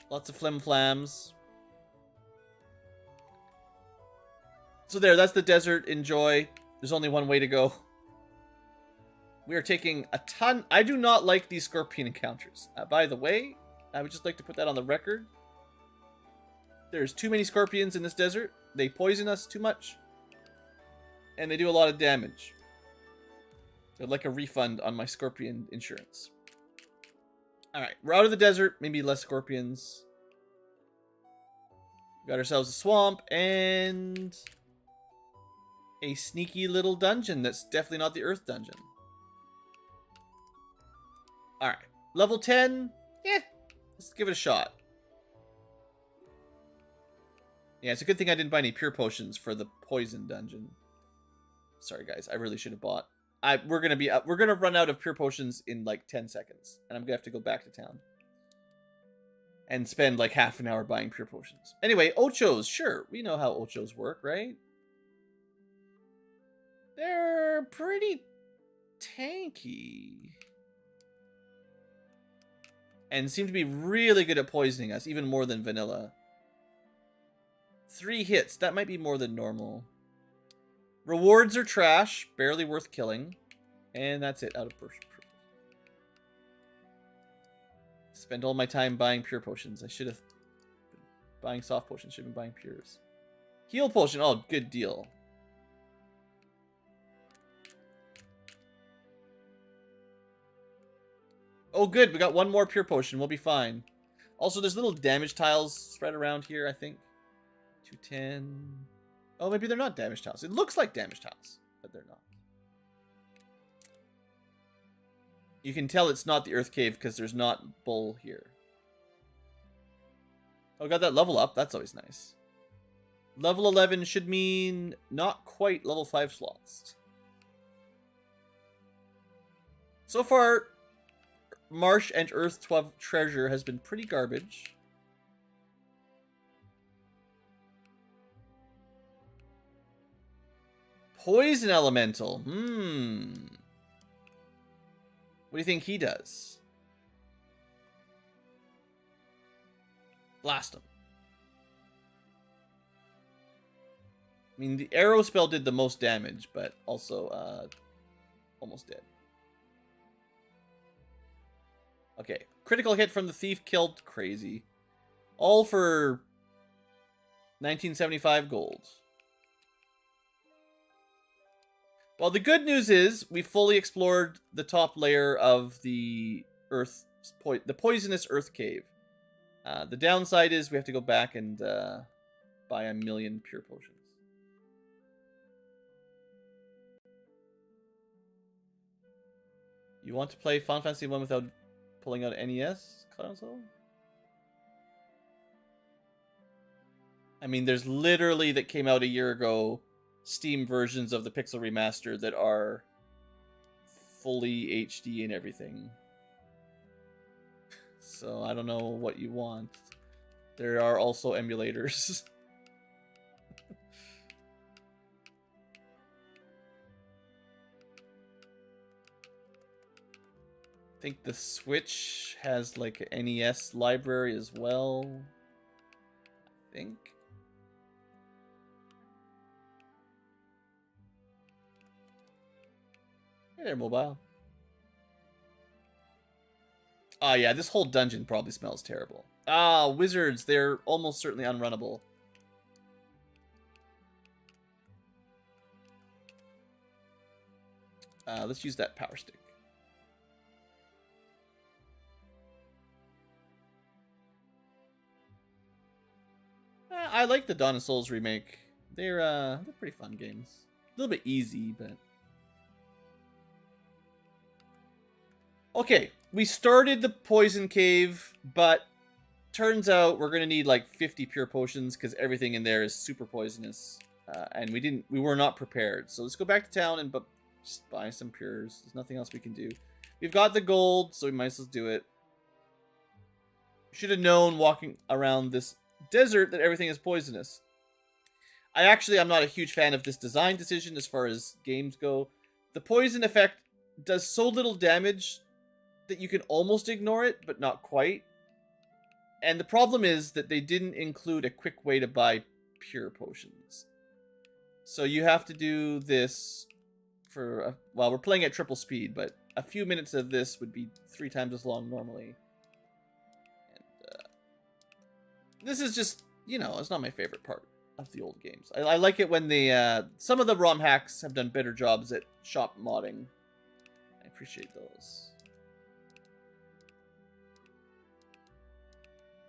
Lots of flim-flams. So there, that's the desert. Enjoy. There's only one way to go. We are taking a ton. I do not like these scorpion encounters. By the way, I would just like to put that on the record. There's too many scorpions in this desert. They poison us too much. And they do a lot of damage. I'd like a refund on my scorpion insurance. Alright, we're out of the desert. Maybe less scorpions. Got ourselves a swamp and a sneaky little dungeon that's definitely not the Earth dungeon. Alright, level 10. Yeah, let's give it a shot. Yeah, it's a good thing I didn't buy any pure potions for the poison dungeon. Sorry guys, I really should have bought. We're gonna run out of pure potions in like 10 seconds, and I'm gonna have to go back to town and spend like half an hour buying pure potions. Anyway, ochos, sure, we know how ochos work, right? They're pretty tanky and seem to be really good at poisoning us, even more than vanilla. 3 hits, that might be more than normal. Rewards are trash, barely worth killing. And that's it, out of pure. Spent all my time buying pure potions. I should have been buying soft potions, should have been buying pures. Heal potion, oh, good deal. Oh good, we got one more pure potion, we'll be fine. Also, there's little damage tiles spread around here, I think. 210... Oh, maybe they're not damage tiles. It looks like damage tiles, but they're not. You can tell it's not the Earth Cave because there's not bull here. Oh, got that level up. That's always nice. Level 11 should mean not quite level 5 slots. So far, Marsh and Earth 12 treasure has been pretty garbage. Poison Elemental. What do you think he does? Blast him. I mean, the arrow spell did the most damage, but also almost dead. Okay. Critical hit from the thief killed. Crazy. All for 1975 gold. Well, the good news is we fully explored the top layer of the the poisonous Earth Cave. The downside is we have to go back and buy a million pure potions. You want to play Final Fantasy 1 without pulling out NES console? I mean, there's literally, that came out a year ago, Steam versions of the Pixel Remaster that are fully HD and everything. So I don't know what you want. There are also emulators. I think the Switch has like an NES library as well. I think. Hey there, mobile. Oh yeah, this whole dungeon probably smells terrible. Ah, wizards, they're almost certainly unrunnable. Let's use that power stick. I like the Dawn of Souls remake. They're pretty fun games. A little bit easy, but... Okay, we started the poison cave, but turns out we're gonna need like 50 pure potions because everything in there is super poisonous, and we were not prepared. So let's go back to town and just buy some pures. There's nothing else we can do. We've got the gold, so we might as well do it. Should have known walking around this desert that everything is poisonous. I'm not a huge fan of this design decision as far as games go. The poison effect does so little damage that you can almost ignore it, but not quite. And the problem is that they didn't include a quick way to buy pure potions. So you have to do this for, well, we're playing at triple speed, but a few minutes of this would be 3 times as long normally. And this is just, you know, it's not my favorite part of the old games. I like it when the, some of the ROM hacks have done better jobs at shop modding. I appreciate those.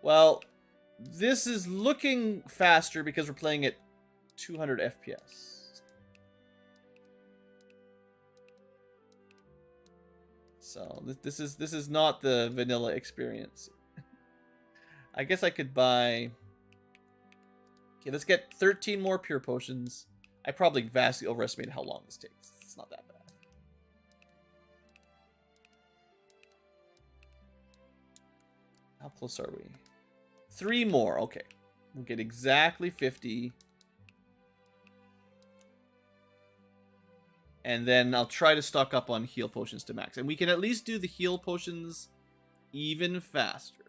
Well, this is looking faster because we're playing at 200 FPS. So this is not the vanilla experience. I guess I could buy. Okay, let's get 13 more pure potions. I probably vastly overestimated how long this takes. It's not that bad. How close are we? 3 more. Okay. We'll get exactly 50. And then I'll try to stock up on heal potions to max. And we can at least do the heal potions even faster.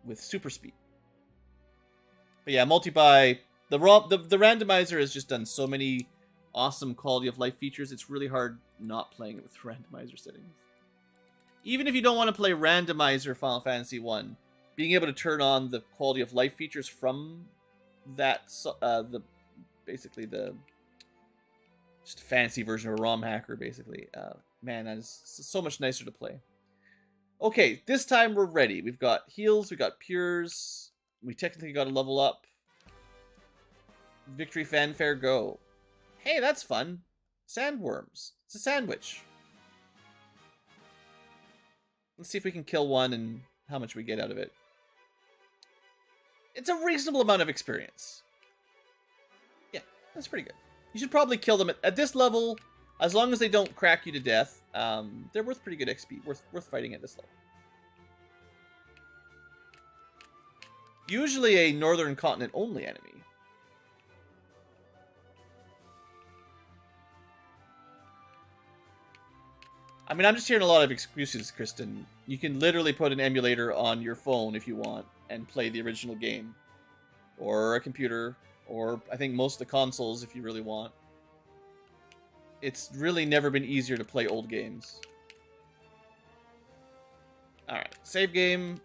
With super speed. But yeah, multi-buy. The randomizer has just done so many awesome quality of life features. It's really hard not playing it with randomizer settings. Even if you don't want to play randomizer Final Fantasy 1, being able to turn on the quality of life features from that, basically the just fancy version of a ROM hacker, basically. Man, that is so much nicer to play. Okay, this time we're ready. We've got heals, we've got pures. We technically got to level up. Victory fanfare, go. Hey, that's fun. Sandworms. It's a sandwich. Let's see if we can kill one and how much we get out of it. It's a reasonable amount of experience. Yeah, that's pretty good. You should probably kill them at this level. As long as they don't crack you to death, they're worth pretty good XP. Worth fighting at this level. Usually a Northern Continent only enemy. I mean, I'm just hearing a lot of excuses, Kristen. You can literally put an emulator on your phone if you want and play the original game. Or a computer. Or I think most of the consoles if you really want. It's really never been easier to play old games. Alright, save game.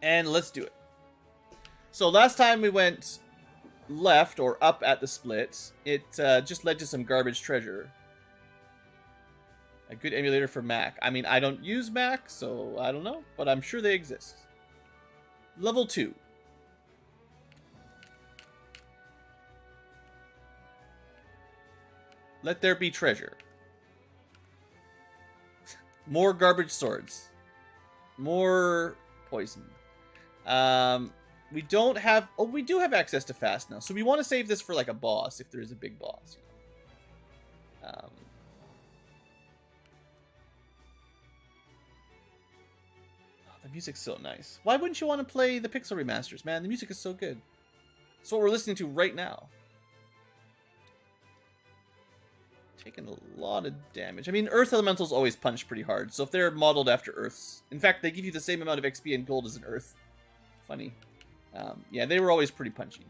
And let's do it. So last time we went left or up at the split, it just led to some garbage treasure. A good emulator for Mac. I mean, I don't use Mac, so I don't know, but I'm sure they exist. Level 2. Let there be treasure. More garbage swords. More poison. We don't have... Oh, we do have access to fast now. So we want to save this for like a boss, if there is a big boss. Oh, the music's so nice. Why wouldn't you want to play the Pixel remasters, man? The music is so good. It's what we're listening to right now. Taking a lot of damage. I mean, Earth Elementals always punch pretty hard, so if they're modeled after Earths... In fact, they give you the same amount of XP and gold as an Earth. Funny. Yeah, they were always pretty punchy.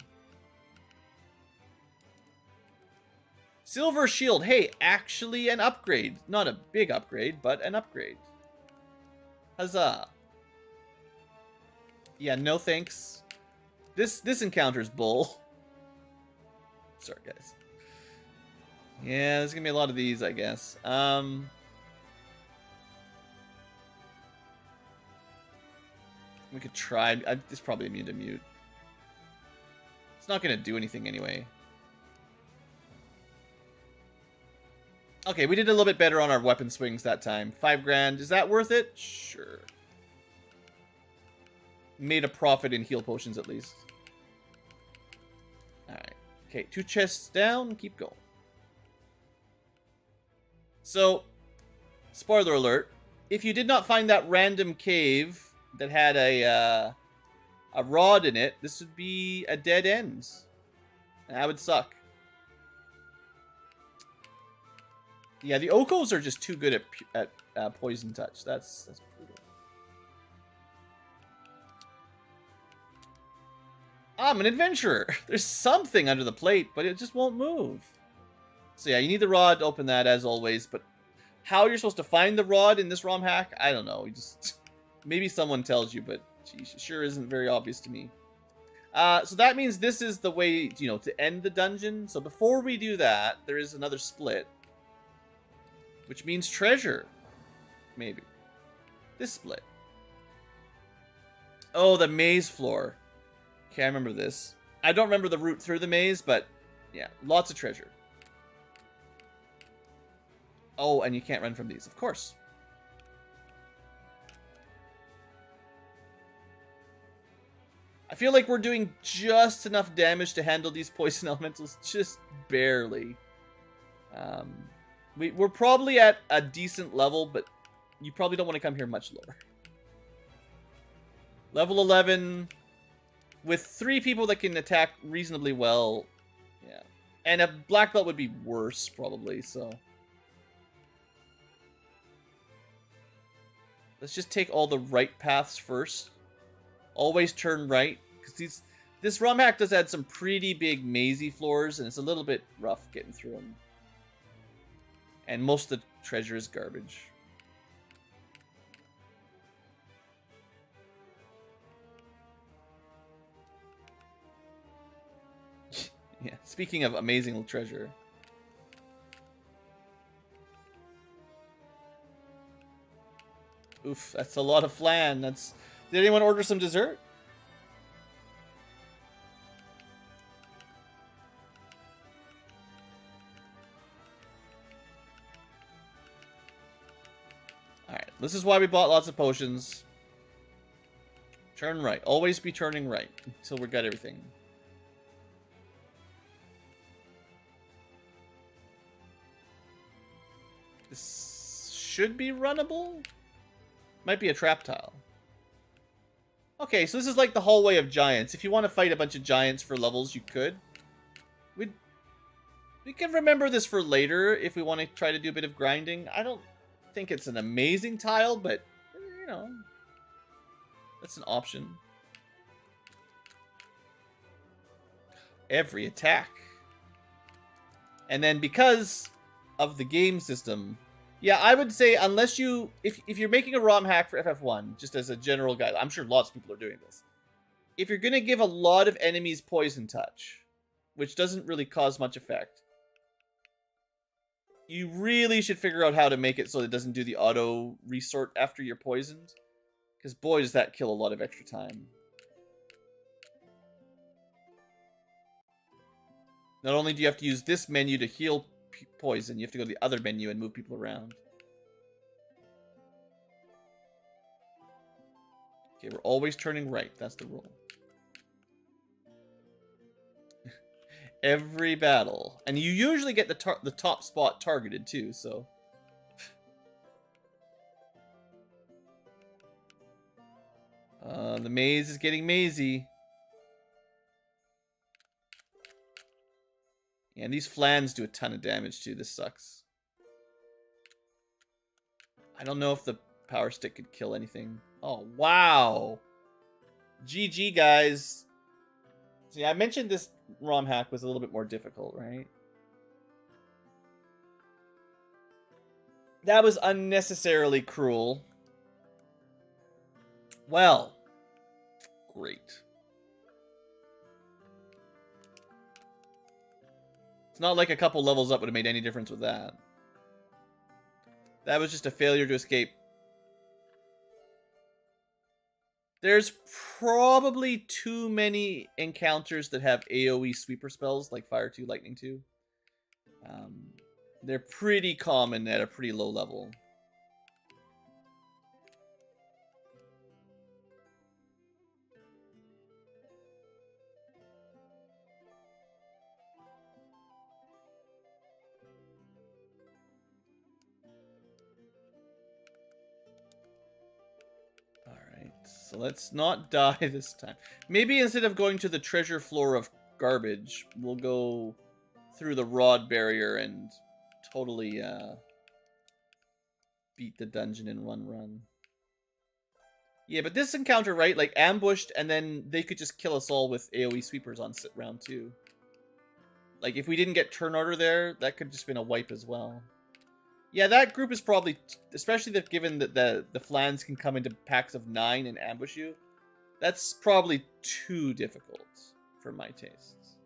Silver Shield. Hey, actually an upgrade. Not a big upgrade, but an upgrade. Huzzah. Yeah, no thanks. This encounter's bull. Sorry, guys. Yeah, there's gonna be a lot of these, I guess. We could try. It's probably immune to mute. It's not gonna do anything anyway. Okay, we did a little bit better on our weapon swings that time. 5 grand. Is that worth it? Sure. Made a profit in heal potions at least. Alright. Okay, 2 chests down. Keep going. So, spoiler alert. If you did not find that random cave that had a rod in it, this would be a dead end. That would suck. Yeah, the Okos are just too good at poison touch. That's brutal. I'm an adventurer. There's something under the plate, but it just won't move. So yeah, you need the rod to open that as always, but how you're supposed to find the rod in this ROM hack, I don't know. You just maybe someone tells you, but geez, it sure isn't very obvious to me. So that means this is the way, you know, to end the dungeon. So before we do that, there is another split, which means treasure. Maybe. This split. Oh, the maze floor. Okay, I remember this. I don't remember the route through the maze, but yeah, lots of treasure. Oh, and you can't run from these, of course. I feel like we're doing just enough damage to handle these poison elementals, just barely. We're probably at a decent level, but you probably don't want to come here much lower. Level 11, with 3 people that can attack reasonably well, yeah. And a black belt would be worse, probably, so. Let's just take all the right paths first. Always turn right, because this ROM hack does add some pretty big mazy floors, and it's a little bit rough getting through them. And most of the treasure is garbage. Yeah, speaking of amazing treasure. Oof, that's a lot of flan. Did anyone order some dessert? Alright, this is why we bought lots of potions. Turn right. Always be turning right until we got everything. This should be runnable? Might be a trap tile. Okay, so this is like the hallway of giants. If you want to fight a bunch of giants for levels, you could. We can remember this for later if we want to try to do a bit of grinding. I don't think it's an amazing tile, but, you know, that's an option. Every attack. And then because of the game system, yeah, I would say unless you, if you're making a ROM hack for FF1, just as a general guide, I'm sure lots of people are doing this. If you're going to give a lot of enemies poison touch, which doesn't really cause much effect, you really should figure out how to make it so it doesn't do the auto resort after you're poisoned. Because boy, does that kill a lot of extra time. Not only do you have to use this menu to heal poison, you have to go to the other menu and move people around. Okay, we're always turning right. That's the rule. Every battle. And you usually get the top spot targeted too, so. The maze is getting mazy. Yeah, and these flans do a ton of damage too. This sucks. I don't know if the power stick could kill anything. Oh, wow. GG, guys. See, I mentioned this ROM hack was a little bit more difficult, right? That was unnecessarily cruel. Well, great. It's not like a couple levels up would have made any difference with that. That was just a failure to escape. There's probably too many encounters that have AoE sweeper spells, like Fire 2, Lightning 2. They're pretty common at a pretty low level. So let's not die this time. Maybe instead of going to the treasure floor of garbage, we'll go through the rod barrier and totally beat the dungeon in one run. Yeah, but this encounter, right? Like, ambushed, and then they could just kill us all with AoE sweepers on round 2. Like, if we didn't get turn order there, that could just been a wipe as well. Yeah, that group is probably, especially given that the Flans can come into packs of 9 and ambush you, that's probably too difficult for my tastes.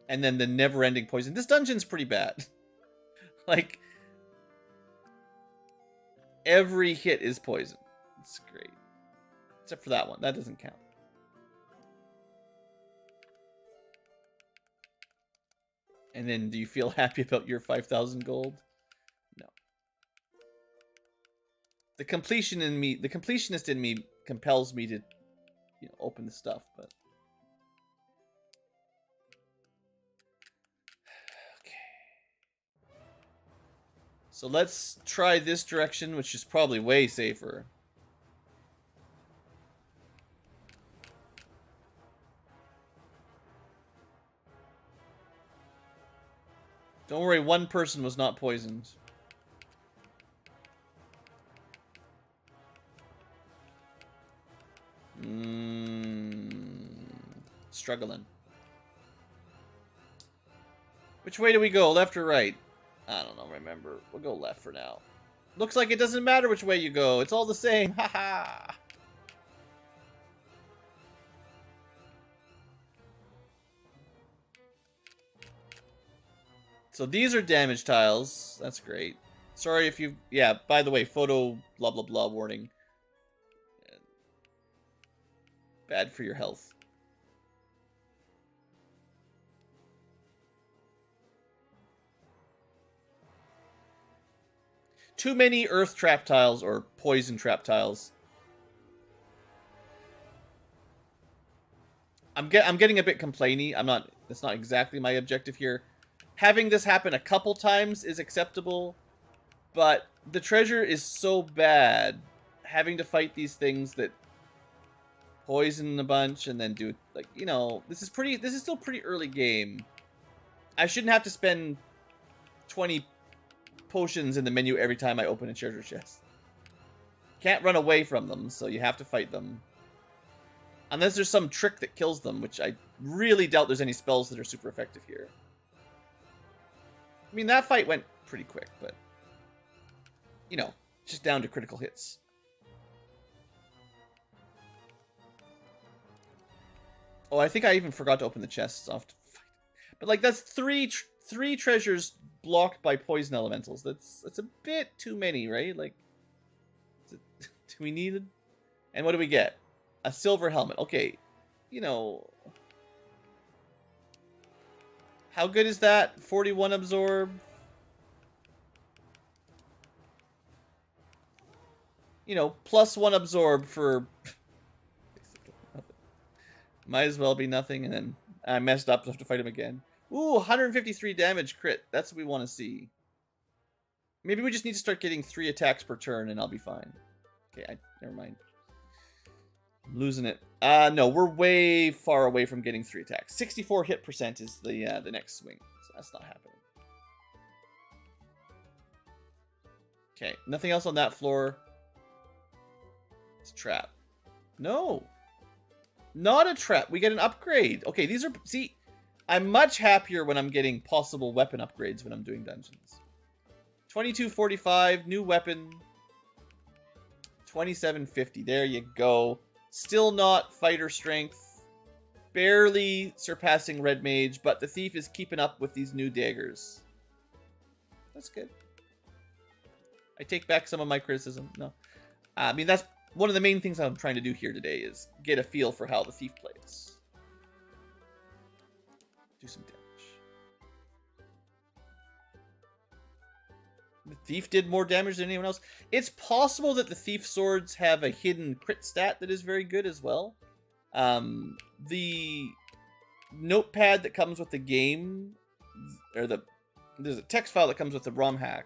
And then the never-ending poison. This dungeon's pretty bad. Like, every hit is poison. It's great. Except for that one. That doesn't count. And then, do you feel happy about your 5,000 gold? No. The completionist in me compels me to, you know, open the stuff, but... Okay. So let's try this direction, which is probably way safer. Don't worry, one person was not poisoned. Struggling. Which way do we go? Left or right? I don't know, remember. We'll go left for now. Looks like it doesn't matter which way you go. It's all the same. Haha. So these are damage tiles. That's great. Sorry if you... Yeah, by the way, photo blah blah blah warning. Bad for your health. Too many earth trap tiles or poison trap tiles. I'm getting a bit complainy. That's not exactly my objective here. Having this happen a couple times is acceptable, but the treasure is so bad. Having to fight these things that poison a bunch and then do, like, you know, this is still pretty early game. I shouldn't have to spend 20 potions in the menu every time I open a treasure chest. Can't run away from them, so you have to fight them. Unless there's some trick that kills them, which I really doubt there's any spells that are super effective here. I mean, that fight went pretty quick, but... You know, just down to critical hits. Oh, I think I even forgot to open the chests off to fight. But, like, that's three treasures blocked by poison elementals. That's a bit too many, right? Like, do we need it? And what do we get? A silver helmet. Okay, you know... How good is that? 41 absorb. You know, +1 absorb for... Might as well be nothing, and then I messed up, so I have to fight him again. Ooh, 153 damage crit. That's what we want to see. Maybe we just need to start getting 3 attacks per turn, and I'll be fine. Okay, never mind. I'm losing it. No, we're way far away from getting 3 attacks. 64 hit percent is the next swing, so that's not happening. Okay, nothing else on that floor. It's a trap. No! Not a trap. We get an upgrade. Okay, these are... See, I'm much happier when I'm getting possible weapon upgrades when I'm doing dungeons. 2245, new weapon. 2750, there you go. Still not fighter strength. Barely surpassing Red Mage, but the Thief is keeping up with these new daggers. That's good. I take back some of my criticism. No. I mean, that's one of the main things I'm trying to do here today is get a feel for how the Thief plays. Do some damage. The Thief did more damage than anyone else. It's possible that the Thief swords have a hidden crit stat that is very good as well. The notepad that comes with the game, or there's a text file that comes with the Romhack.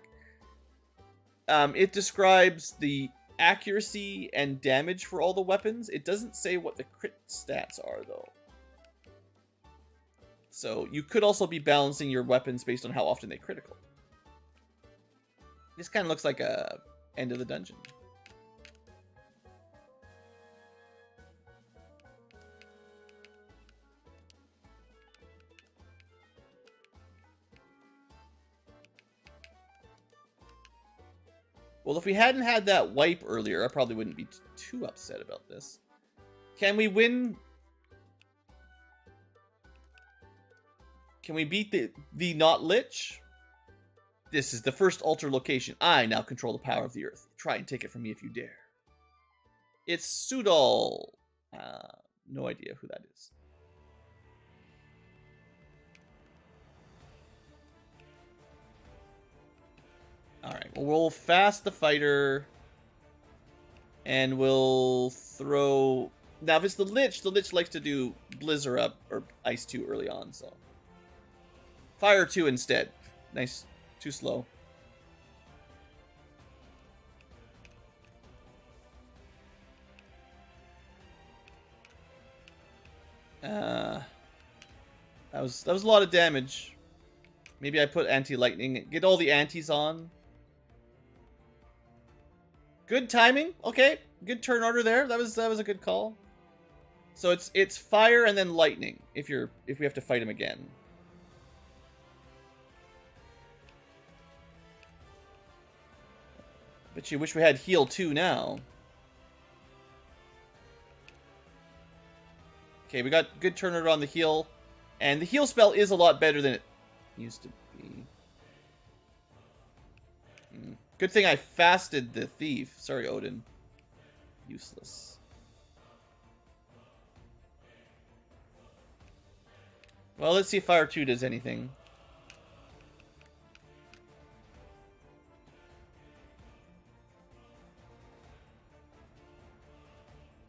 It describes the accuracy and damage for all the weapons. It doesn't say what the crit stats are, though. So you could also be balancing your weapons based on how often they critical. This kind of looks like a end of the dungeon. Well, if we hadn't had that wipe earlier, I probably wouldn't be too upset about this. Can we win? Can we beat the not lich? This is the first altar location. I now control the power of the earth. Try and take it from me if you dare. It's Sudol. No idea who that is. Alright, well, we'll fast the fighter. And we'll throw... Now, if it's the Lich likes to do Blizzard up, or Ice 2 early on, so... Fire 2 instead. Nice. Too slow. That was a lot of damage. Maybe I put anti-lightning. Get all the antis on. Good timing. Okay, good turn order there. That was a good call. So it's fire and then lightning if we have to fight him again. But you wish we had heal 2 now. Okay, we got good turn order on the heal. And the heal spell is a lot better than it used to be. Good thing I fasted the thief. Sorry, Odin. Useless. Well, let's see if Fire 2 does anything.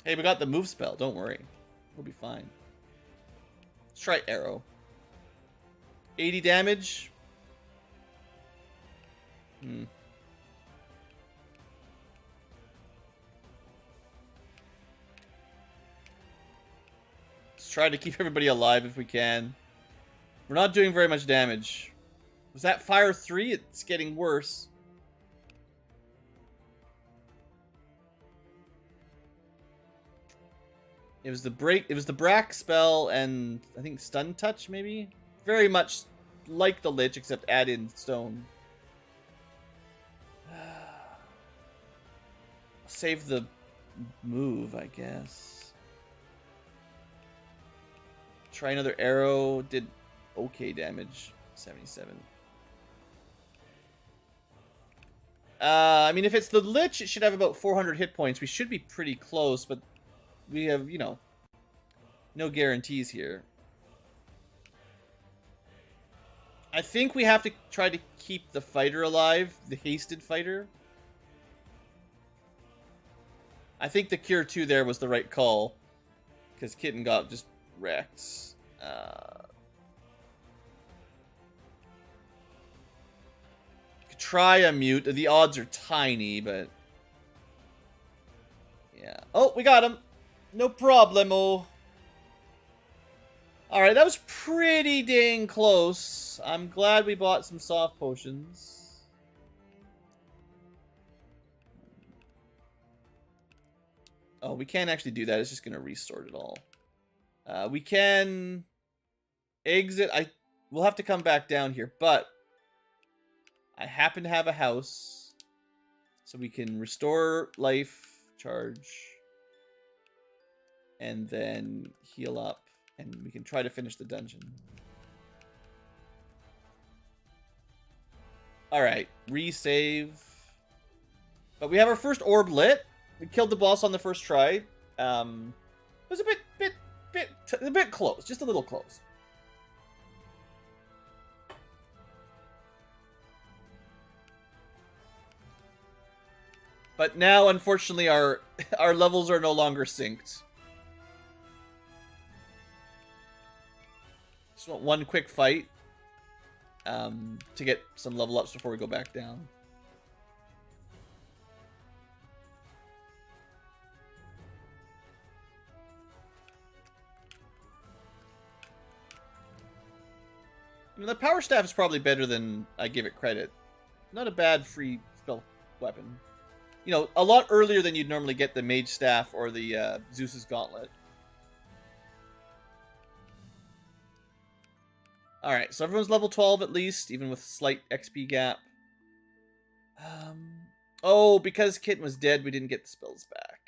Hey, we got the move spell. Don't worry. We'll be fine. Let's try arrow. 80 damage. Let's try to keep everybody alive if we can. We're not doing very much damage. Was that fire 3? It's getting worse. It was the Brack spell and I think stun touch maybe? Very much like the Lich except add in stone. Save the move, I guess. Try another arrow. Did okay damage. 77. I mean, if it's the Lich, it should have about 400 hit points. We should be pretty close, but we have, you know, no guarantees here. I think we have to try to keep the fighter alive, the hasted fighter. I think the Cure 2 there was the right call, because Kitten got just wrecked. Try a mute. The odds are tiny, but... yeah. Oh, we got him. No problemo. Alright, that was pretty dang close. I'm glad we bought some soft potions. Oh, we can't actually do that. It's just going to restart it all. We can exit. We'll have to come back down here, but I happen to have a house, so we can restore life, charge, and then heal up, and we can try to finish the dungeon. Alright, resave. But we have our first orb lit. We killed the boss on the first try. It was a bit close, just a little close. But now, unfortunately, our levels are no longer synced. Just want one quick fight to get some level ups before we go back down. You know, the power staff is probably better than I give it credit. Not a bad free spell weapon. You know, a lot earlier than you'd normally get the Mage Staff or the Zeus's Gauntlet. Alright, so everyone's level 12 at least, even with slight XP gap. Oh, because Kitten was dead, we didn't get the spells back.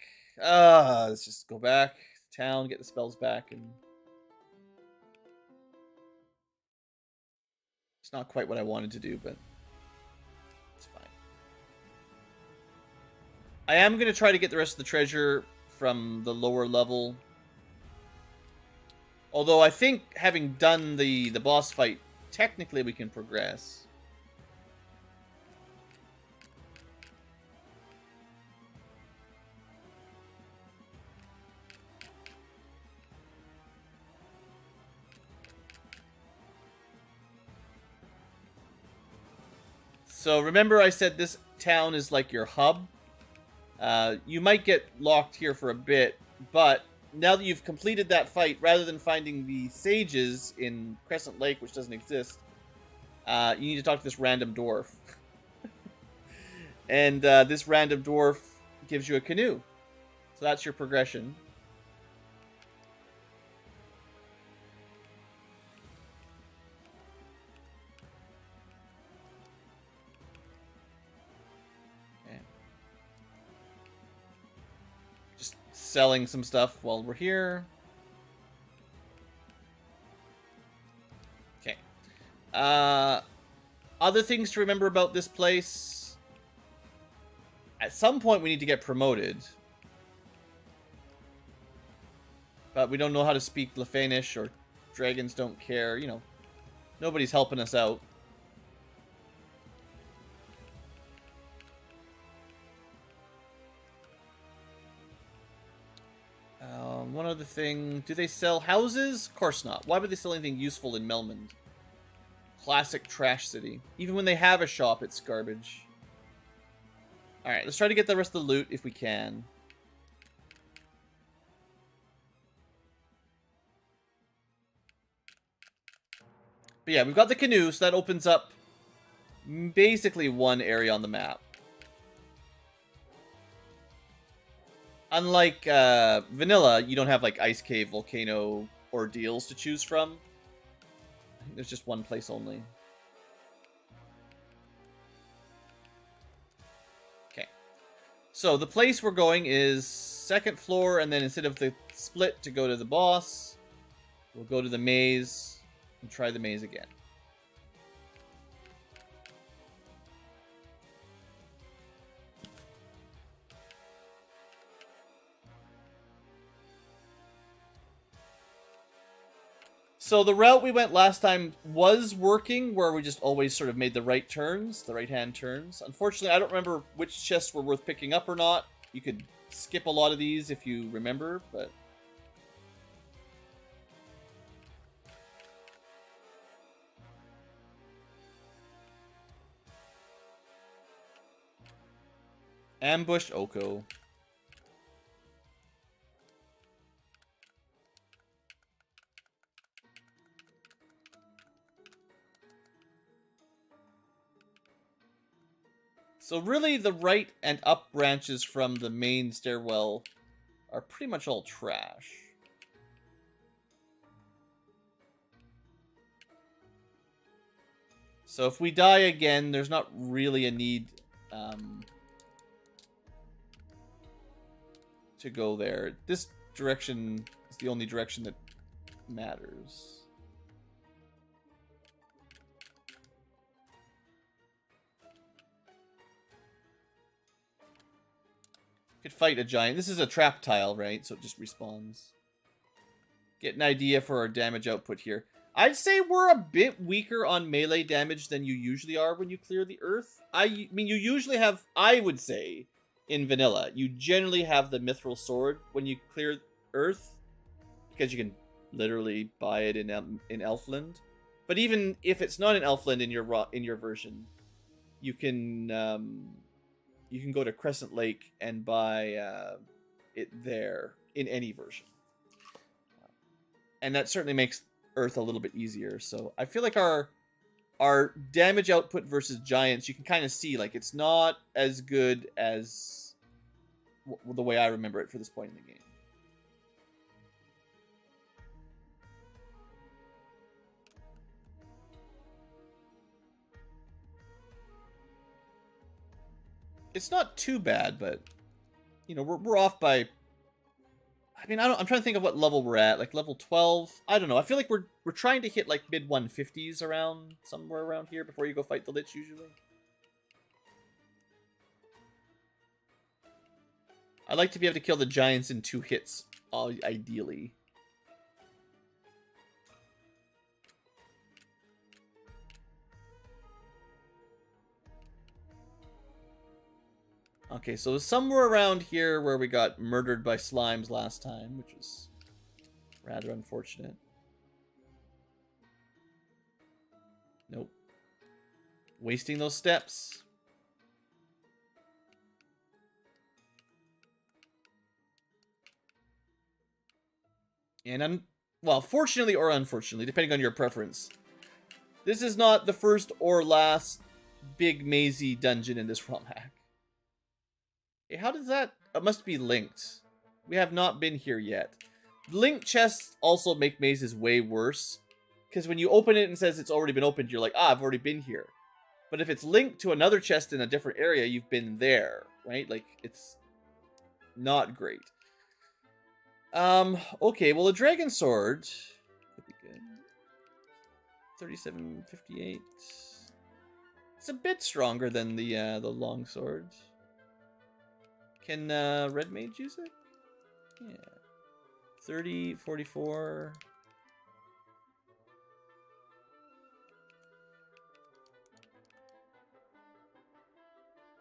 Let's just go back to town, get the spells back, and... It's not quite what I wanted to do, but... It's fine. I am going to try to get the rest of the treasure from the lower level. Although I think having done the boss fight, technically we can progress. So remember I said this town is like your hub? You might get locked here for a bit, but now that you've completed that fight, rather than finding the sages in Crescent Lake, which doesn't exist, you need to talk to this random dwarf. And this random dwarf gives you a canoe. So that's your progression. Okay. Just selling some stuff while we're here. Okay. Other things to remember about this place. At some point we need to get promoted. But we don't know how to speak Lefanish, or dragons don't care. You know, nobody's helping us out. One other thing. Do they sell houses? Of course not. Why would they sell anything useful in Melmond? Classic trash city. Even when they have a shop, it's garbage. Alright, let's try to get the rest of the loot if we can. But yeah, we've got the canoe, so that opens up basically one area on the map. Unlike Vanilla, you don't have like Ice Cave, Volcano, Ordeals to choose from. I think there's just one place only. Okay. So the place we're going is second floor, and then instead of the split to go to the boss, we'll go to the maze and try the maze again. So the route we went last time was working, where we just always sort of made the right turns, the right-hand turns. Unfortunately, I don't remember which chests were worth picking up or not. You could skip a lot of these if you remember, but... Ambushed Oko. So really, the right and up branches from the main stairwell are pretty much all trash. So if we die again, there's not really a need to go there. This direction is the only direction that matters. Could fight a giant. This is a trap tile, right? So it just respawns. Get an idea for our damage output here. I'd say we're a bit weaker on melee damage than you usually are when you clear the earth. I mean, you usually have, I would say, in vanilla, you generally have the mithril sword when you clear earth, because you can literally buy it in Elfland. But even if it's not in Elfland in your version, you can go to Crescent Lake and buy it there in any version. And that certainly makes Earth a little bit easier. So I feel like our damage output versus giants, you can kind of see, like, it's not as good as the way I remember it for this point in the game. It's not too bad, but you know, we're off by. I mean, I'm trying to think of what level we're at. Like level 12. I don't know. I feel like we're trying to hit like mid 150s around somewhere around here before you go fight the Lich usually. I like to be able to kill the giants in 2 hits, ideally. Okay, so somewhere around here where we got murdered by slimes last time, which was rather unfortunate. Nope. Wasting those steps. And well, fortunately or unfortunately, depending on your preference, this is not the first or last big mazy dungeon in this Romhack. Hey, how does that... It must be linked. We have not been here yet. Linked chests also make mazes way worse. Because when you open it and it says it's already been opened, you're like, ah, I've already been here. But if it's linked to another chest in a different area, you've been there, right? Like, it's not great. Okay, well, a dragon sword could be good. 3758. It's a bit stronger than the long sword. Can red mage use it? Yeah. 30, 44.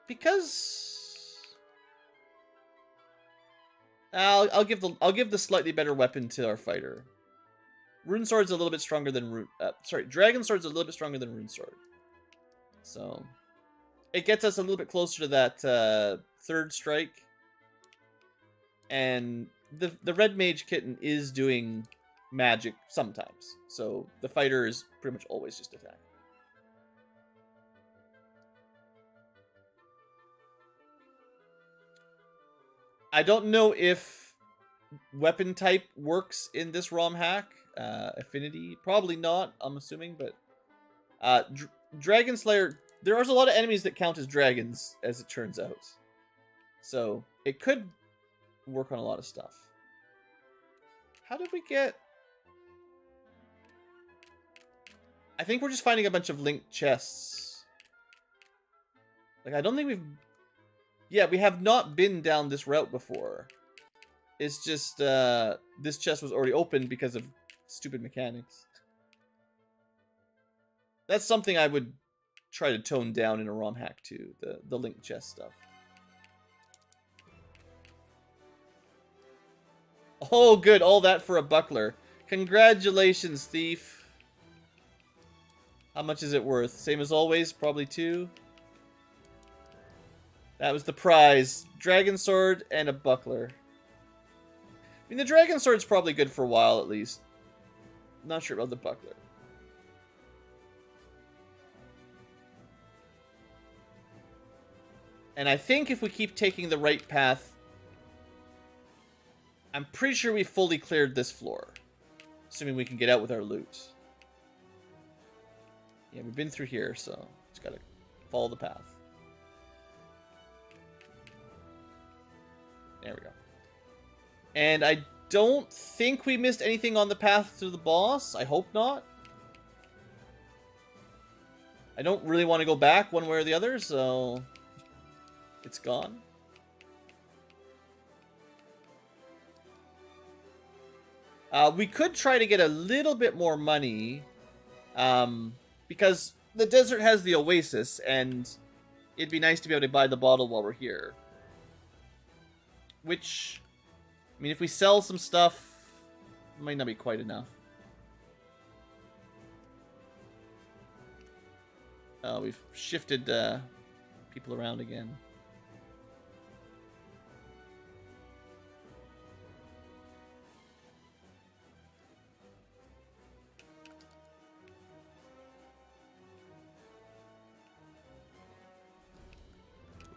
Because I'll give the slightly better weapon to our fighter. Rune sword's a little bit stronger than dragon sword's a little bit stronger than rune sword. So it gets us a little bit closer to that 3rd strike. And the red mage kitten is doing magic sometimes. So the fighter is pretty much always just attack. I don't know if weapon type works in this Romhack. Affinity, probably not, I'm assuming, but Dragon Slayer, there are a lot of enemies that count as dragons, as it turns out. So it could work on a lot of stuff. How did we get... I think we're just finding a bunch of linked chests. Like, I don't think we've... Yeah, we have not been down this route before. It's just, this chest was already opened because of stupid mechanics. That's something I would try to tone down in a Romhack too, the linked chest stuff. Oh, good. All that for a buckler. Congratulations, thief. How much is it worth? Same as always, probably 2. That was the prize. Dragon sword and a buckler. I mean, the dragon sword's probably good for a while, at least. Not sure about the buckler. And I think if we keep taking the right path, I'm pretty sure we fully cleared this floor. Assuming we can get out with our loot. Yeah, we've been through here, so just gotta follow the path. There we go. And I don't think we missed anything on the path to the boss. I hope not. I don't really want to go back one way or the other, so it's gone. We could try to get a little bit more money, because the desert has the oasis, and it'd be nice to be able to buy the bottle while we're here. Which, I mean, if we sell some stuff, it might not be quite enough. We've shifted people around again.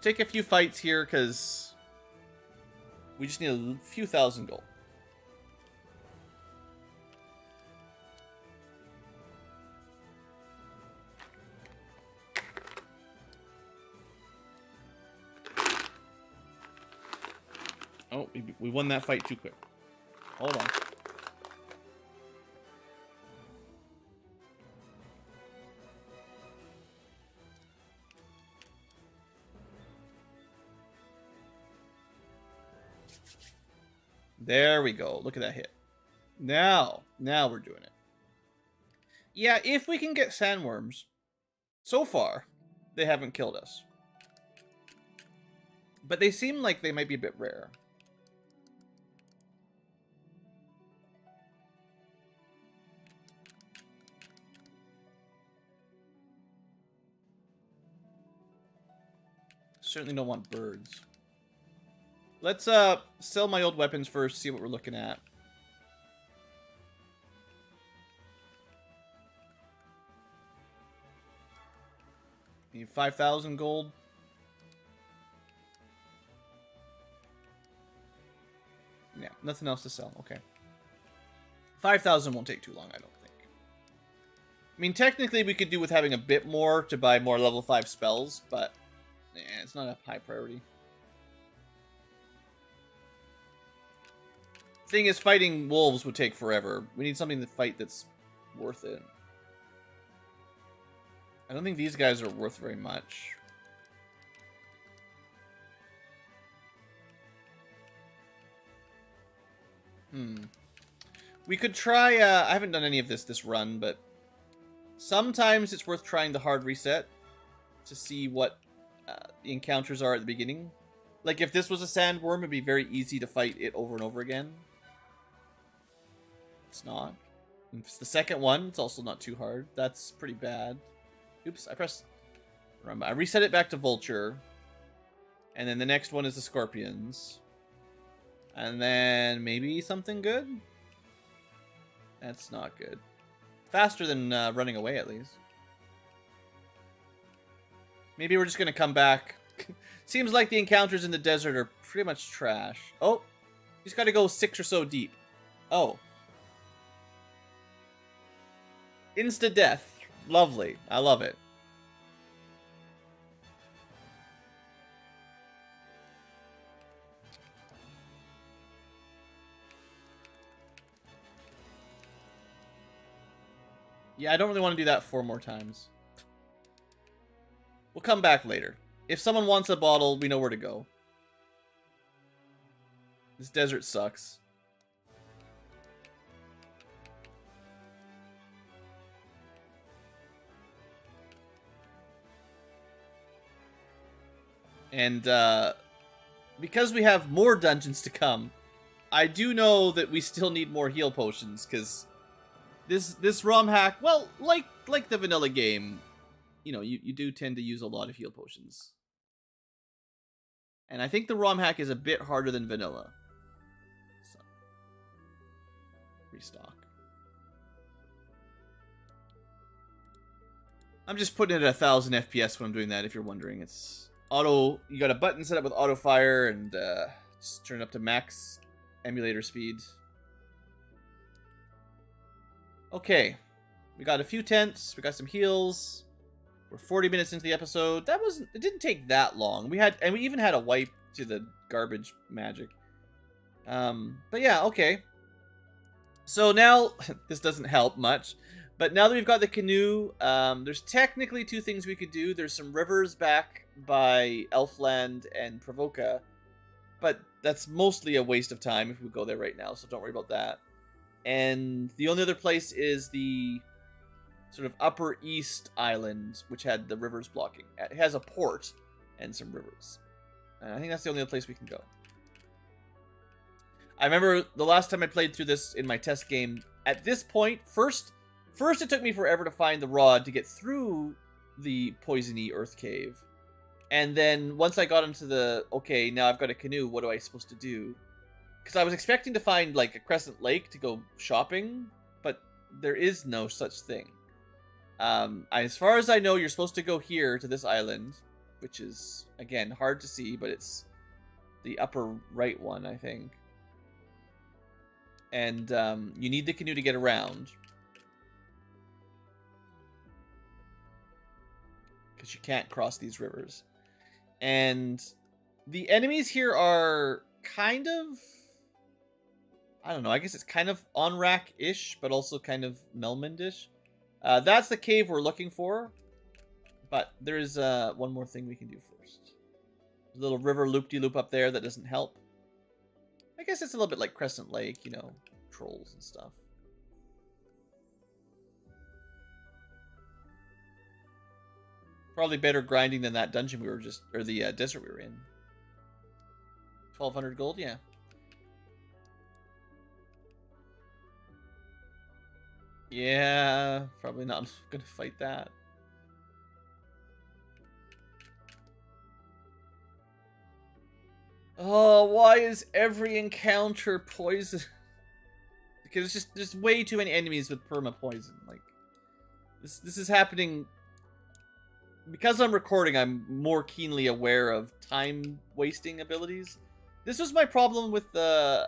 Take a few fights here, because we just need a few thousand gold. Oh, we won that fight too quick. Hold on. There we go. Look at that hit. Now we're doing it. Yeah, if we can get sandworms, so far, they haven't killed us. But they seem like they might be a bit rare. Certainly don't want birds. Let's sell my old weapons first, see what we're looking at. Need 5,000 gold. Yeah, nothing else to sell. Okay. 5,000 won't take too long, I don't think. I mean, technically we could do with having a bit more to buy more level 5 spells, but it's not a high priority. Thing is, fighting wolves would take forever. We need something to fight that's worth it. I don't think these guys are worth very much. We could try, I haven't done any of this run, but sometimes it's worth trying the hard reset to see what the encounters are at the beginning. Like, if this was a sandworm, it'd be very easy to fight it over and over again. It's not. If it's the second one, it's also not too hard. That's pretty bad. Oops, I pressed... Remember, I reset it back to Vulture. And then the next one is the Scorpions. And then maybe something good? That's not good. Faster than running away, at least. Maybe we're just going to come back. Seems like the encounters in the desert are pretty much trash. Oh, he's got to go 6 or so deep. Oh. Insta-death. Lovely. I love it. Yeah, I don't really want to do that 4 more times. We'll come back later. If someone wants a bottle, we know where to go. This desert sucks. And because we have more dungeons to come, I do know that we still need more heal potions, because this Romhack, well, like the vanilla game, you know, you do tend to use a lot of heal potions. And I think the Romhack is a bit harder than vanilla. So, restock. I'm just putting it at 1,000 FPS when I'm doing that, if you're wondering. It's auto, you got a button set up with auto fire, and just turn it up to max emulator speed. Okay, we got a few tents, we got some heals. We're 40 minutes into the episode. It didn't take that long. We even had a wipe to the garbage magic. But yeah, okay. So now, this doesn't help much, but now that we've got the canoe, there's technically 2 things we could do. There's some rivers back by Elfland and Provoca, but that's mostly a waste of time if we go there right now, so don't worry about that. And the only other place is the sort of upper east island, which had the rivers blocking. It has a port and some rivers. And I think that's the only other place we can go. I remember the last time I played through this in my test game, at this point, first it took me forever to find the rod to get through the poisony earth cave. And then once I got into the, okay, now I've got a canoe, what am I supposed to do? Because I was expecting to find, like, a crescent lake to go shopping, but there is no such thing. As far as I know, you're supposed to go here to this island, which is, again, hard to see, but it's the upper right one, I think. And you need the canoe to get around, because you can't cross these rivers. And the enemies here are kind of... I don't know, I guess it's kind of on-rack-ish, but also kind of Melmond-ish. That's the cave we're looking for. But there's one more thing we can do first. A little river loop-de-loop up there that doesn't help. I guess it's a little bit like Crescent Lake, you know, trolls and stuff. Probably better grinding than that dungeon we were just, or the desert we were in. 1,200 gold, yeah. Yeah, probably not gonna fight that. Oh, why is every encounter poison? Because it's just way too many enemies with perma poison. Like this is happening because I'm recording. I'm more keenly aware of time wasting abilities. This was my problem with the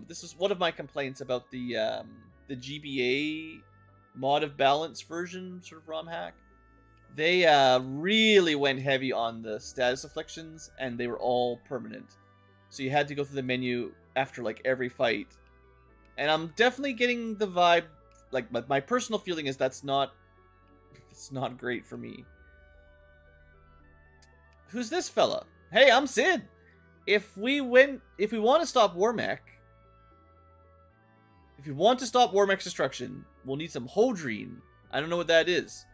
This was one of my complaints about the GBA mod of balance version sort of Romhack. They really went heavy on the status afflictions, and they were all permanent. So you had to go through the menu after like every fight. And I'm definitely getting the vibe, like my personal feeling is it's not great for me. Who's this fella? Hey, I'm Sid. If we want to stop Warmech, if you want to stop Warmech's destruction, we'll need some Hodrine. I don't know what that is.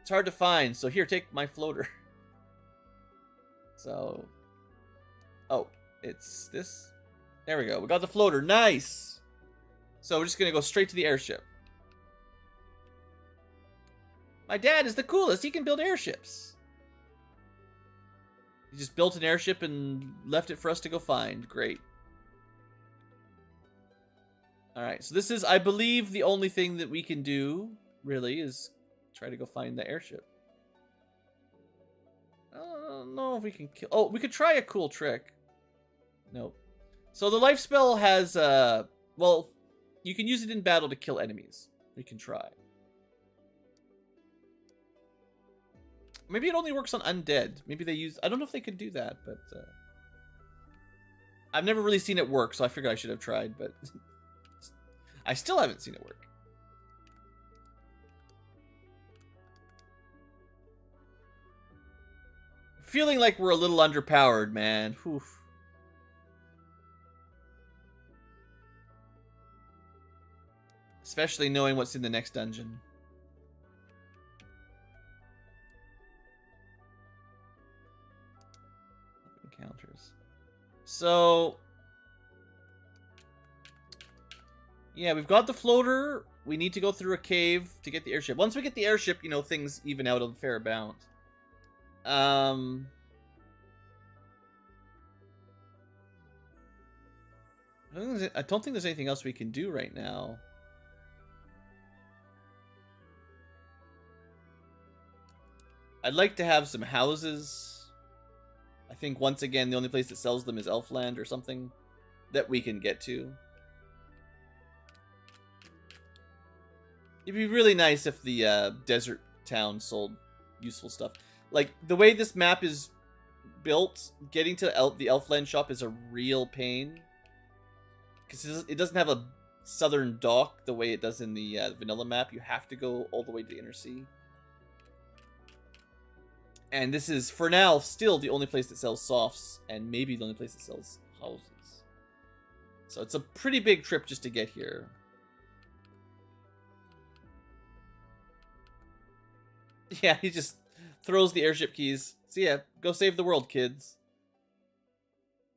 It's hard to find, so here, take my floater. So, oh, it's this. There we go. We got the floater. Nice. So we're just gonna go straight to the airship. My dad is the coolest. He can build airships. He just built an airship and left it for us to go find. Great. Alright, so this is, I believe, the only thing that we can do, really, is try to go find the airship. I don't know if we can kill... Oh, we could try a cool trick. Nope. So the life spell has, well, you can use it in battle to kill enemies. We can try. Maybe it only works on undead. Maybe they use... I don't know if they could do that, but... I've never really seen it work, so I figured I should have tried, but... I still haven't seen it work. Feeling like we're a little underpowered, man. Whew. Especially knowing what's in the next dungeon. Encounters. So... yeah, we've got the floater. We need to go through a cave to get the airship. Once we get the airship, you know, things even out a fair amount. I don't think there's anything else we can do right now. I'd like to have some houses. I think, once again, the only place that sells them is Elfland or something that we can get to. It'd be really nice if the desert town sold useful stuff. Like, the way this map is built, getting to the Elfland shop is a real pain. Because it doesn't have a southern dock the way it does in the vanilla map. You have to go all the way to Inner Sea. And this is, for now, still the only place that sells softs, and maybe the only place that sells houses. So it's a pretty big trip just to get here. Yeah, he just throws the airship keys. So yeah, go save the world, kids.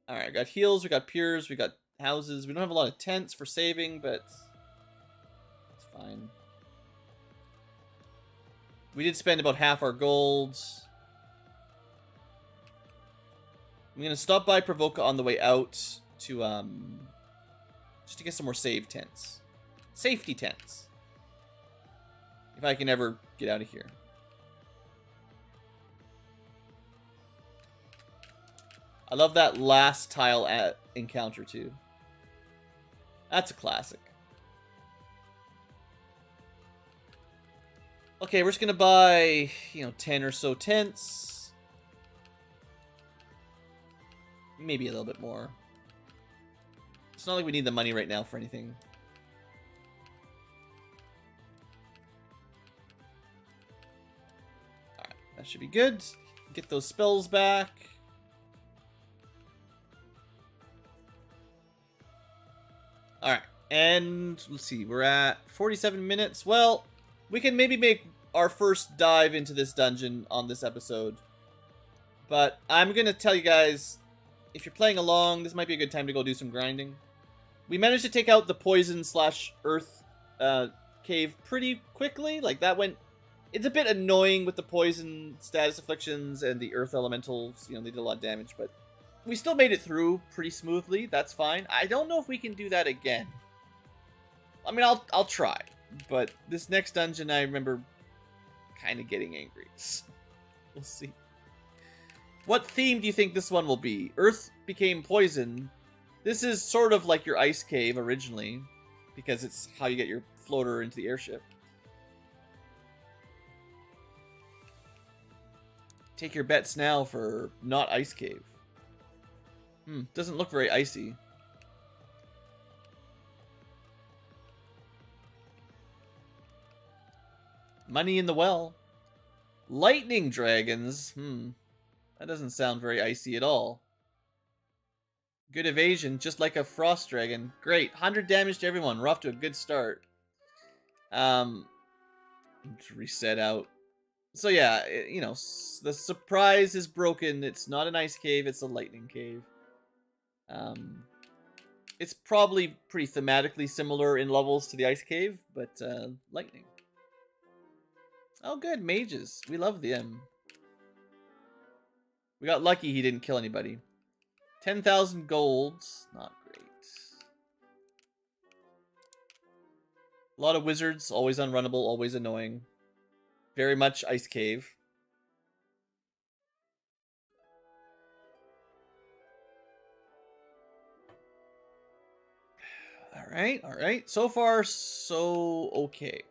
Alright, got heals, we got pures, we got houses. We don't have a lot of tents for saving, but it's fine. We did spend about half our gold. I'm gonna stop by Provoca on the way out to just to get some more save tents. Safety tents. If I can ever get out of here. I love that last tile encounter, too. That's a classic. Okay, we're just gonna buy, 10 or so tents. Maybe a little bit more. It's not like we need the money right now for anything. Alright, that should be good. Get those spells back. Alright, and let's see, we're at 47 minutes. Well, we can maybe make our first dive into this dungeon on this episode. But I'm going to tell you guys, if you're playing along, this might be a good time to go do some grinding. We managed to take out the poison/earth cave pretty quickly. Like, that went... It's a bit annoying with the poison status afflictions and the earth elementals. You know, they did a lot of damage, but we still made it through pretty smoothly. That's fine. I don't know if we can do that again. I mean, I'll try. But this next dungeon, I remember kind of getting angry. We'll see. What theme do you think this one will be? Earth became poison. This is sort of like your ice cave originally, because it's how you get your floater into the airship. Take your bets now for not ice cave. Doesn't look very icy. Money in the well. Lightning dragons. That doesn't sound very icy at all. Good evasion, just like a frost dragon. Great. 100 damage to everyone. We're off to a good start. Let's reset out. So yeah, you know, the surprise is broken. It's not an ice cave, it's a lightning cave. It's probably pretty thematically similar in levels to the ice cave, but lightning. Oh good, mages. We love them. We got lucky he didn't kill anybody. 10,000 gold. Not great. A lot of wizards. Always unrunnable. Always annoying. Very much ice cave. Alright, alright. So far, so okay.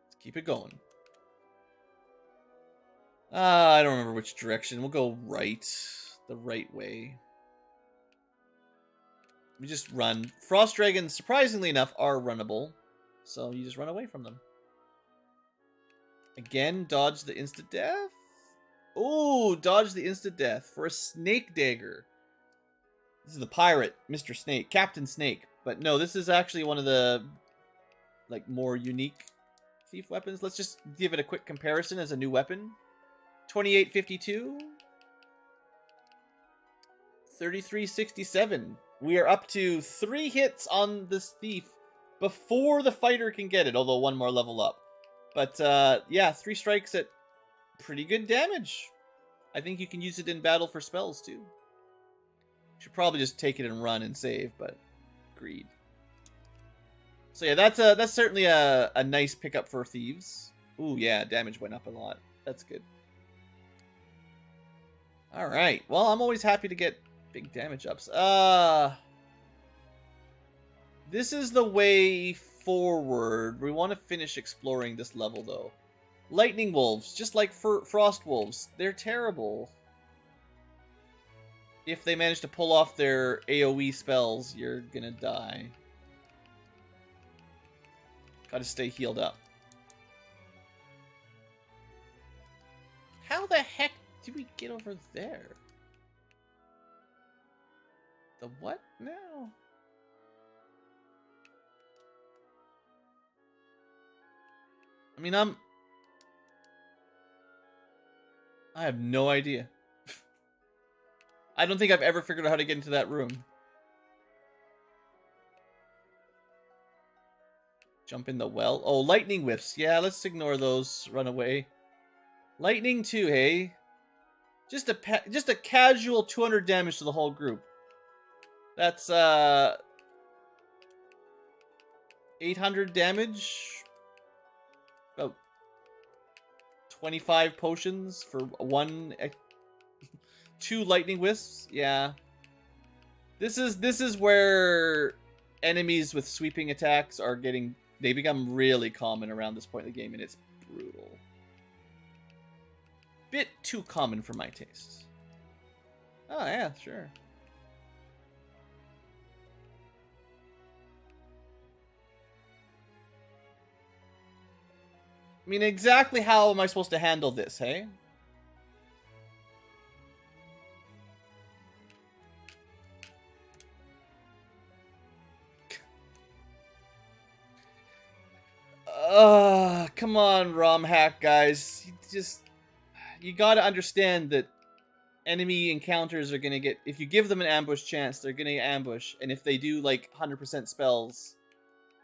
Let's keep it going. I don't remember which direction. We'll go right. The right way. We just run. Frost dragons, surprisingly enough, are runnable. So you just run away from them. Again, dodge the insta-death. Ooh, dodge the insta-death for a snake dagger. This is the pirate, Mr. Snake, Captain Snake. But no, this is actually one of the like more unique thief weapons. Let's just give it a quick comparison as a new weapon. 2852. 3367. We are up to 3 hits on this thief before the fighter can get it, although 1 more level up. But yeah, 3 strikes at pretty good damage. I think you can use it in battle for spells too. Should probably just take it and run and save, but greed. So yeah, that's certainly a nice pickup for thieves. Ooh yeah, damage went up a lot. That's good. Alright, well, I'm always happy to get big damage ups. This is the way forward. We want to finish exploring this level, though. Lightning wolves, just like frost wolves, they're terrible. If they manage to pull off their AoE spells, you're gonna die. Gotta stay healed up. How the heck did we get over there? The what now? I mean, I have no idea. I don't think I've ever figured out how to get into that room. Jump in the well. Oh, lightning whips. Yeah, let's ignore those. Run away. Lightning too, hey? Just a casual 200 damage to the whole group. That's 800 damage. About 25 potions for 2 lightning wisps. Yeah. This is where enemies with sweeping attacks are getting, they become really common around this point in the game, and it's brutal. bit too common for my tastes. Oh, yeah, sure. I mean, exactly how am I supposed to handle this, hey? Come on, Romhack, guys. You gotta understand that enemy encounters are gonna get, if you give them an ambush chance, they're gonna ambush, and if they do, like, 100% spells,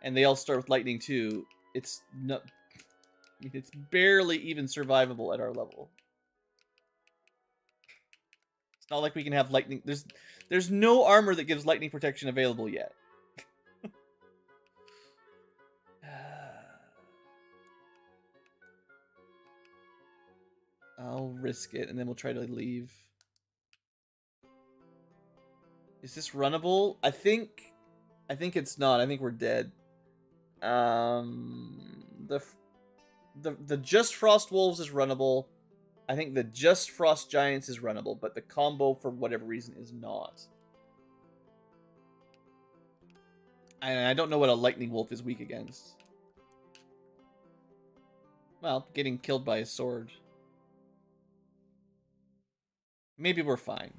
and they all start with lightning too, it's not, I mean, it's barely even survivable at our level. It's not like we can have lightning, there's no armor that gives lightning protection available yet. I'll risk it, and then we'll try to leave. Is this runnable? I think it's not. I think we're dead. The Just Frost Wolves is runnable. I think the Just Frost Giants is runnable, but the combo, for whatever reason, is not. And I don't know what a Lightning Wolf is weak against. Well, getting killed by a sword. Maybe we're fine.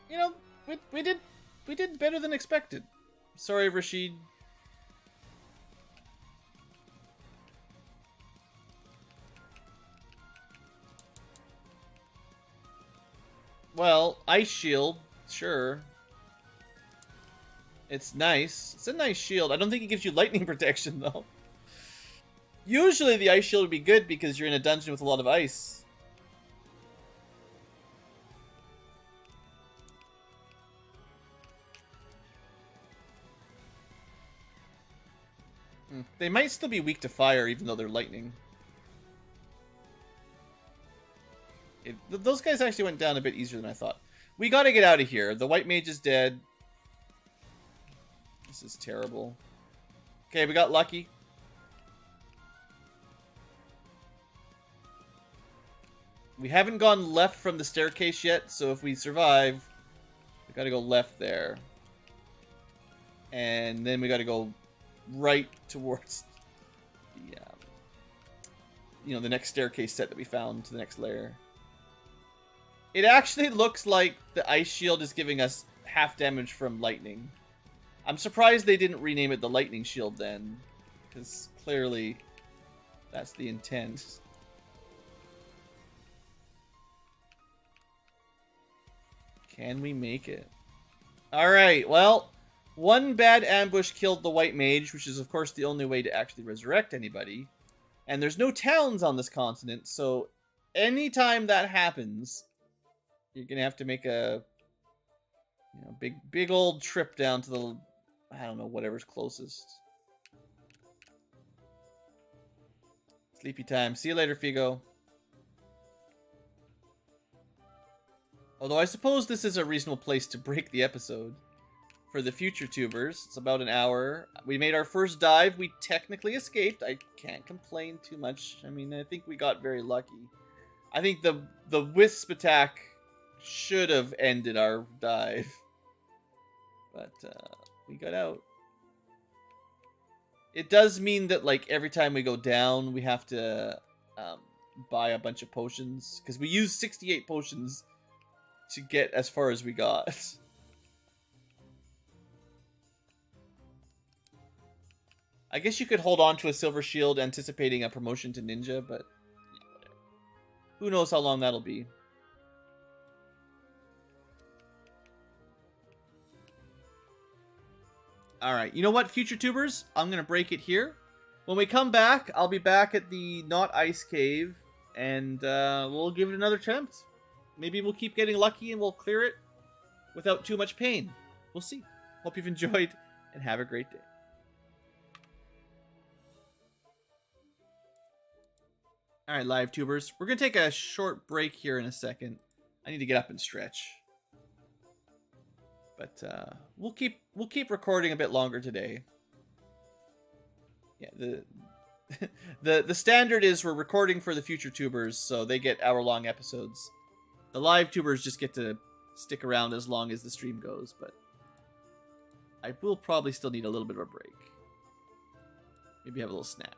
You know, we did better than expected. Sorry, Rashid. Well, Ice Shield, sure. It's nice. It's a nice shield. I don't think it gives you lightning protection, though. Usually the Ice Shield would be good because you're in a dungeon with a lot of ice. They might still be weak to fire, even though they're lightning. Those guys actually went down a bit easier than I thought. We gotta get out of here. The white mage is dead. This is terrible. Okay, we got lucky. We haven't gone left from the staircase yet, so if we survive, we gotta go left there. And then we gotta go right towards the, you know, the next staircase set that we found to the next layer. It actually looks like the Ice Shield is giving us half damage from lightning. I'm surprised they didn't rename it the Lightning Shield then, because clearly that's the intent. Can we make it? Alright, well, one bad ambush killed the white mage, which is of course the only way to actually resurrect anybody. And there's no towns on this continent, so anytime that happens, you're gonna have to make a, you know, big old trip down to the, I don't know, whatever's closest. Sleepy time. See you later, Figo. Although I suppose this is a reasonable place to break the episode. For the future tubers, it's about an hour. We made our first dive. We technically escaped. I can't complain too much. I mean, I think we got very lucky. I think the wisp attack should have ended our dive. But we got out. It does mean that, like, every time we go down, we have to buy a bunch of potions. Because we used 68 potions to get as far as we got. I guess you could hold on to a silver shield anticipating a promotion to ninja, but yeah, whatever. Who knows how long that'll be. Alright, you know what, future tubers? I'm going to break it here. When we come back, I'll be back at the Not Ice Cave, and we'll give it another attempt. Maybe we'll keep getting lucky and we'll clear it without too much pain. We'll see. Hope you've enjoyed, and have a great day. Alright, live tubers. We're going to take a short break here in a second. I need to get up and stretch. But we'll keep recording a bit longer today. Yeah, the standard is we're recording for the future tubers, so they get hour-long episodes. The live tubers just get to stick around as long as the stream goes, but I will probably still need a little bit of a break. Maybe have a little snack.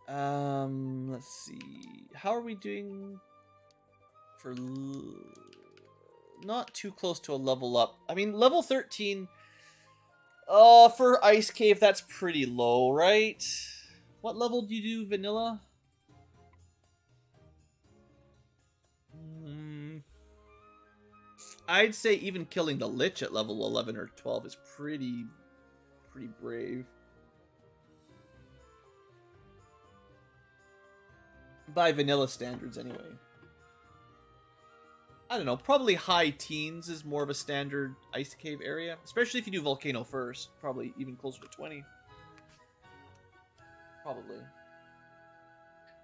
Let's see. How are we doing for not too close to a level up? I mean, level 13. For Ice Cave, that's pretty low, right? What level do you do, Vanilla? I'd say even killing the Lich at level 11 or 12 is pretty brave. By vanilla standards, anyway. I don't know, probably high teens is more of a standard Ice Cave area. Especially if you do Volcano first. Probably even closer to 20. Probably.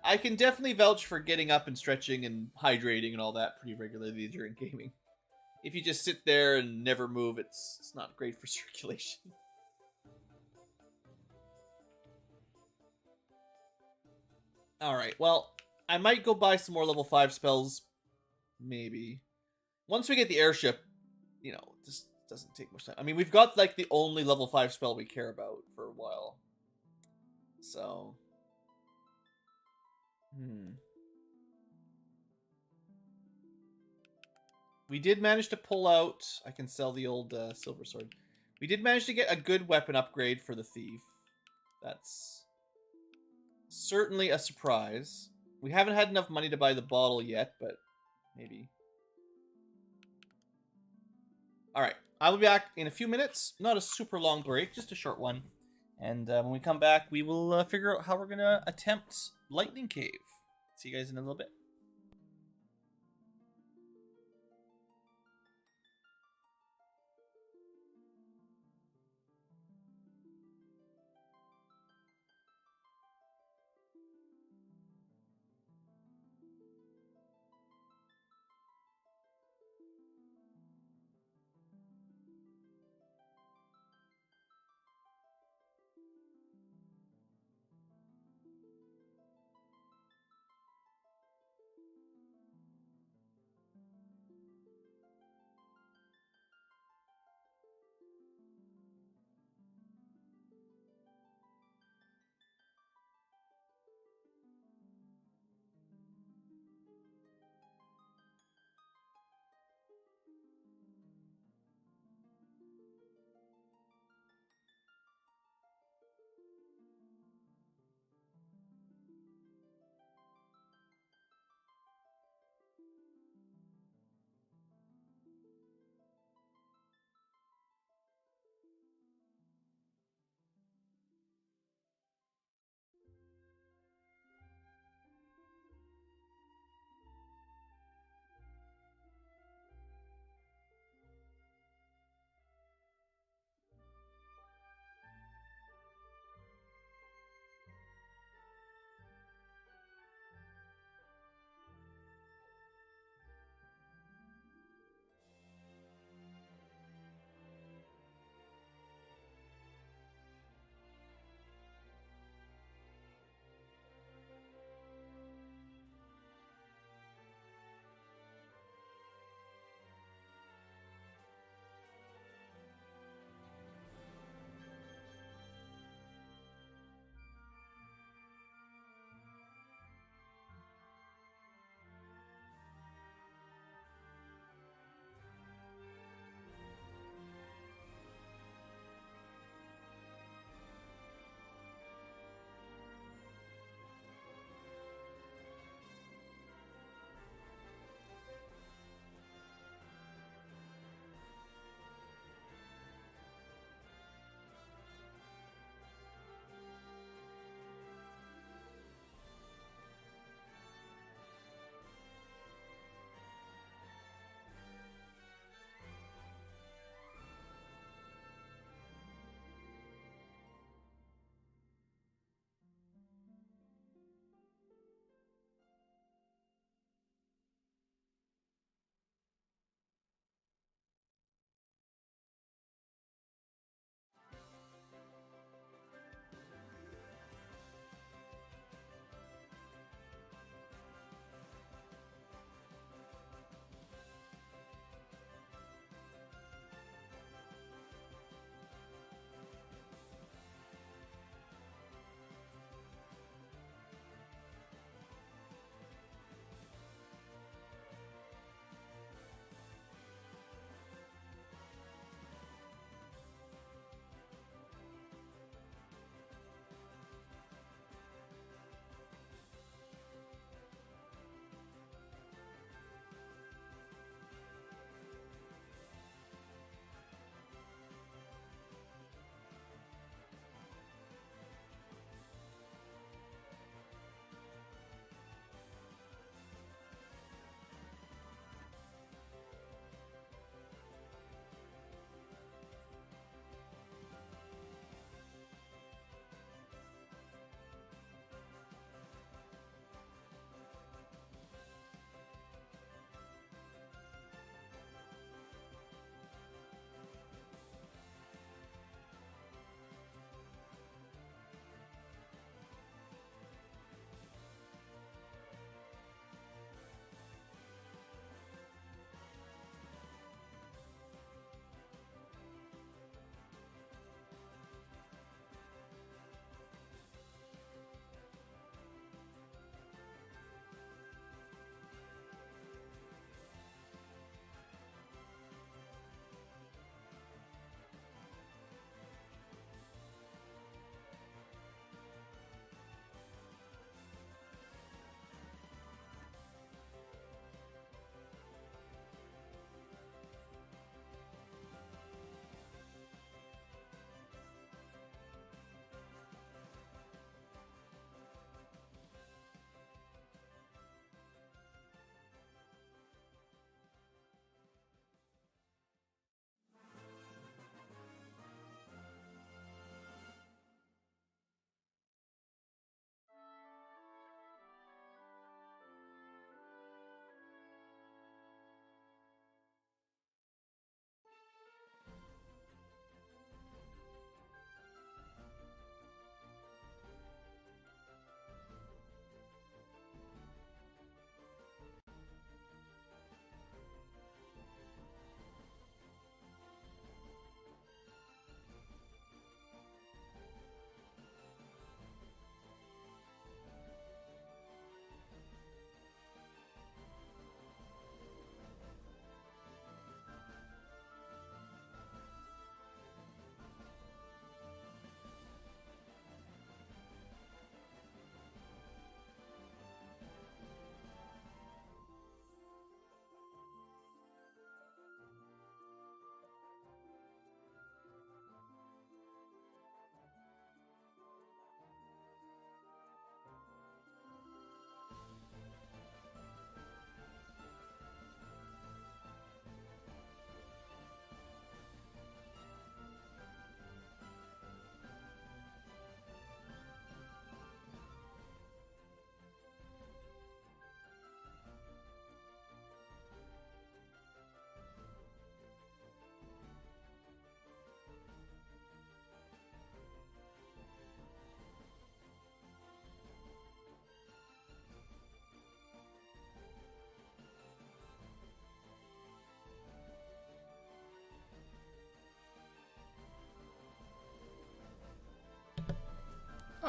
I can definitely vouch for getting up and stretching and hydrating and all that pretty regularly during gaming. If you just sit there and never move, it's not great for circulation. Alright, well, I might go buy some more level 5 spells. Maybe. Once we get the airship, you know, this doesn't take much time. I mean, we've got, like, the only level 5 spell we care about for a while. So... We did manage to pull out... I can sell the old silver sword. We did manage to get a good weapon upgrade for the thief. That's certainly a surprise. We haven't had enough money to buy the bottle yet, but maybe. Alright, I will be back in a few minutes. Not a super long break, just a short one. And when we come back, we will figure out how we're going to attempt Lightning Cave. See you guys in a little bit.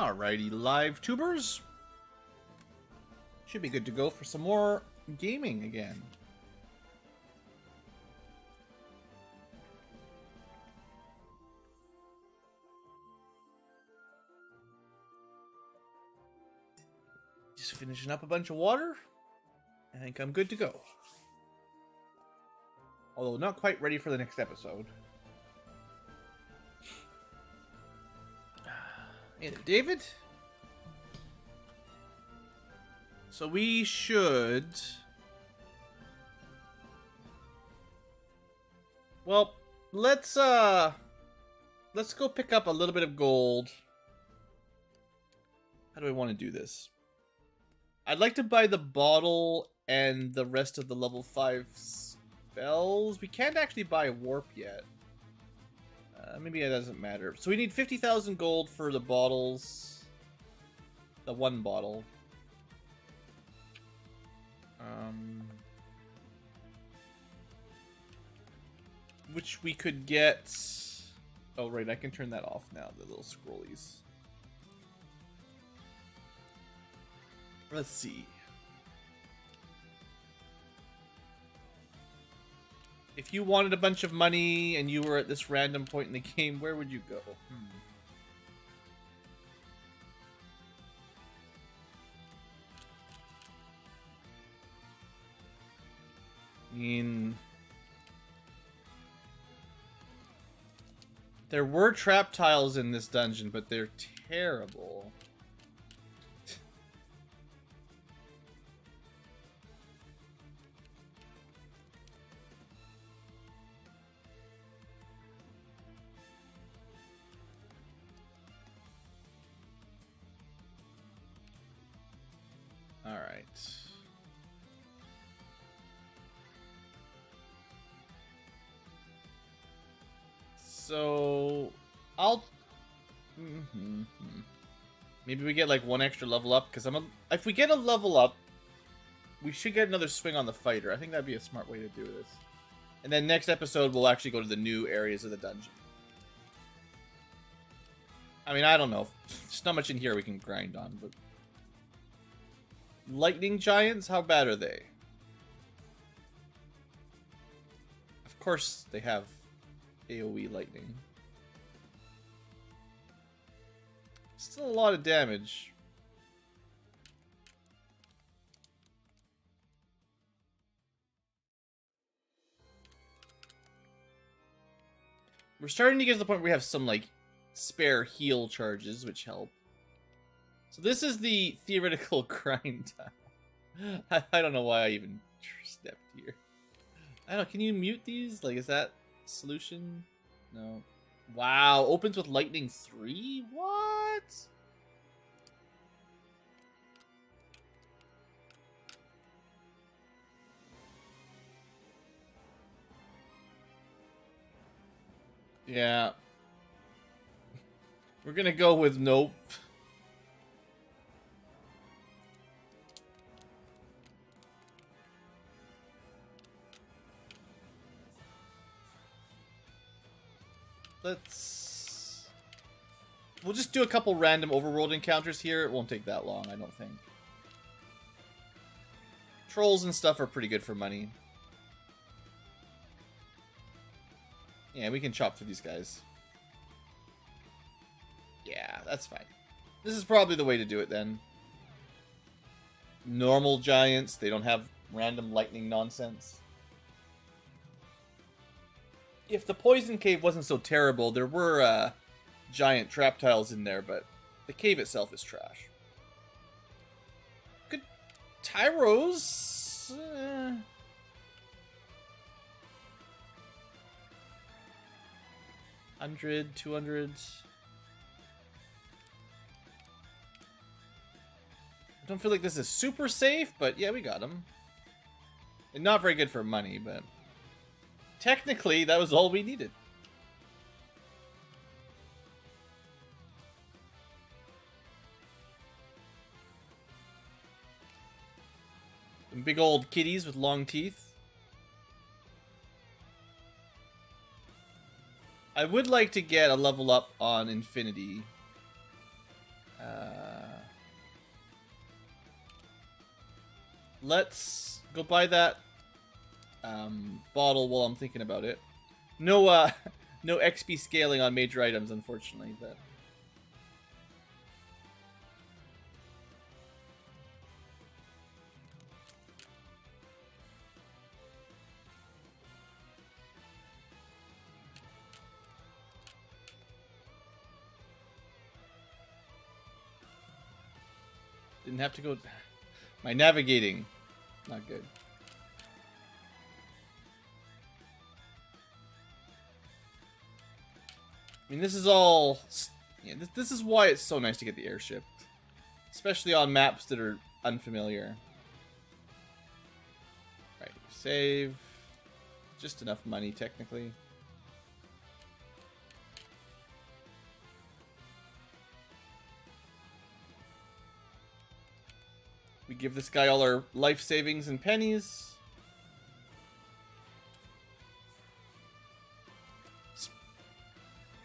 Alrighty, live tubers. Should be good to go for some more gaming again. Just finishing up a bunch of water. I think I'm good to go. Although not quite ready for the next episode. Hey there, David. So we should... Well, let's go pick up a little bit of gold. How do I want to do this? I'd like to buy the bottle and the rest of the level 5 spells. We can't actually buy warp yet. Maybe it doesn't matter. So we need 50,000 gold for the bottles. The one bottle. Which we could get... Oh, right, I can turn that off now, the little scrollies. Let's see. If you wanted a bunch of money and you were at this random point in the game, where would you go? I mean... There were trap tiles in this dungeon, but they're terrible. Alright. So, I'll... Maybe we get like one extra level up, because if we get a level up, we should get another swing on the fighter. I think that'd be a smart way to do this. And then next episode, we'll actually go to the new areas of the dungeon. I mean, I don't know. There's not much in here we can grind on, but... Lightning giants? How bad are they? Of course they have AoE lightning. Still a lot of damage. We're starting to get to the point where we have some, like, spare heal charges, which help. So this is the theoretical grind time. I don't know why I even stepped here. I don't know, can you mute these? Like, is that solution? No. Wow, opens with lightning 3? What? Yeah. We're gonna go with nope. We'll just do a couple random overworld encounters here. It won't take that long, I don't think. Trolls and stuff are pretty good for money. Yeah, we can chop through these guys. Yeah, that's fine. This is probably the way to do it then. Normal giants, they don't have random lightning nonsense. If the poison cave wasn't so terrible, there were giant trap tiles in there, but the cave itself is trash. Good Tyros. 100, 200. I don't feel like this is super safe, but yeah, we got him. And not very good for money, but technically that was all we needed. Some big old kitties with long teeth. I would like to get a level up on Infinity. let's go buy that bottle while I'm thinking about it. No, no XP scaling on major items, unfortunately, but... Didn't have to go... My navigating, not good. I mean, this is all... Yeah, this is why it's so nice to get the airship. Especially on maps that are unfamiliar. Right, save. Just enough money, technically. We give this guy all our life savings and pennies.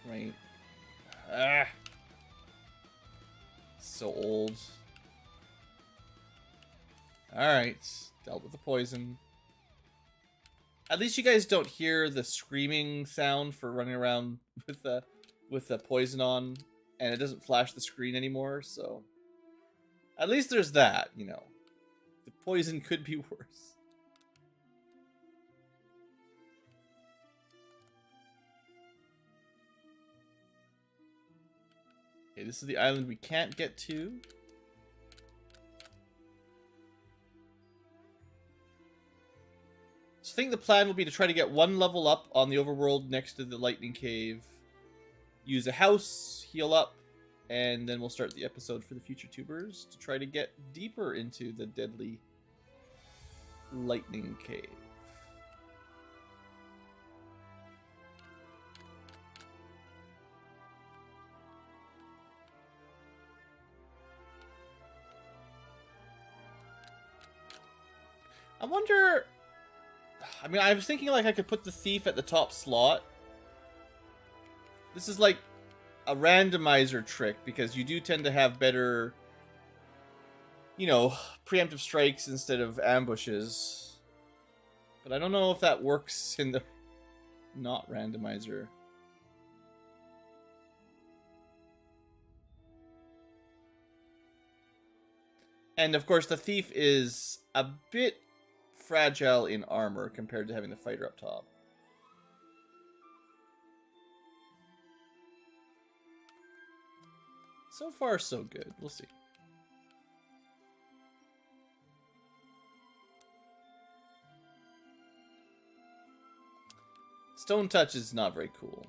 Right. Ah. So old. Alright. Dealt with the poison. At least you guys don't hear the screaming sound for running around with the poison on. And it doesn't flash the screen anymore, so... At least there's that, you know. The poison could be worse. Okay, this is the island we can't get to. So I think the plan will be to try to get one level up on the overworld next to the lightning cave. Use a house, heal up. And then we'll start the episode for the future tubers to try to get deeper into the deadly lightning cave. I wonder... I mean, I was thinking like I could put the thief at the top slot. This is like a randomizer trick, because you do tend to have better, you know, preemptive strikes instead of ambushes. But I don't know if that works in the not randomizer. And of course the thief is a bit fragile in armor compared to having the fighter up top. So far, so good. We'll see. Stone touch is not very cool.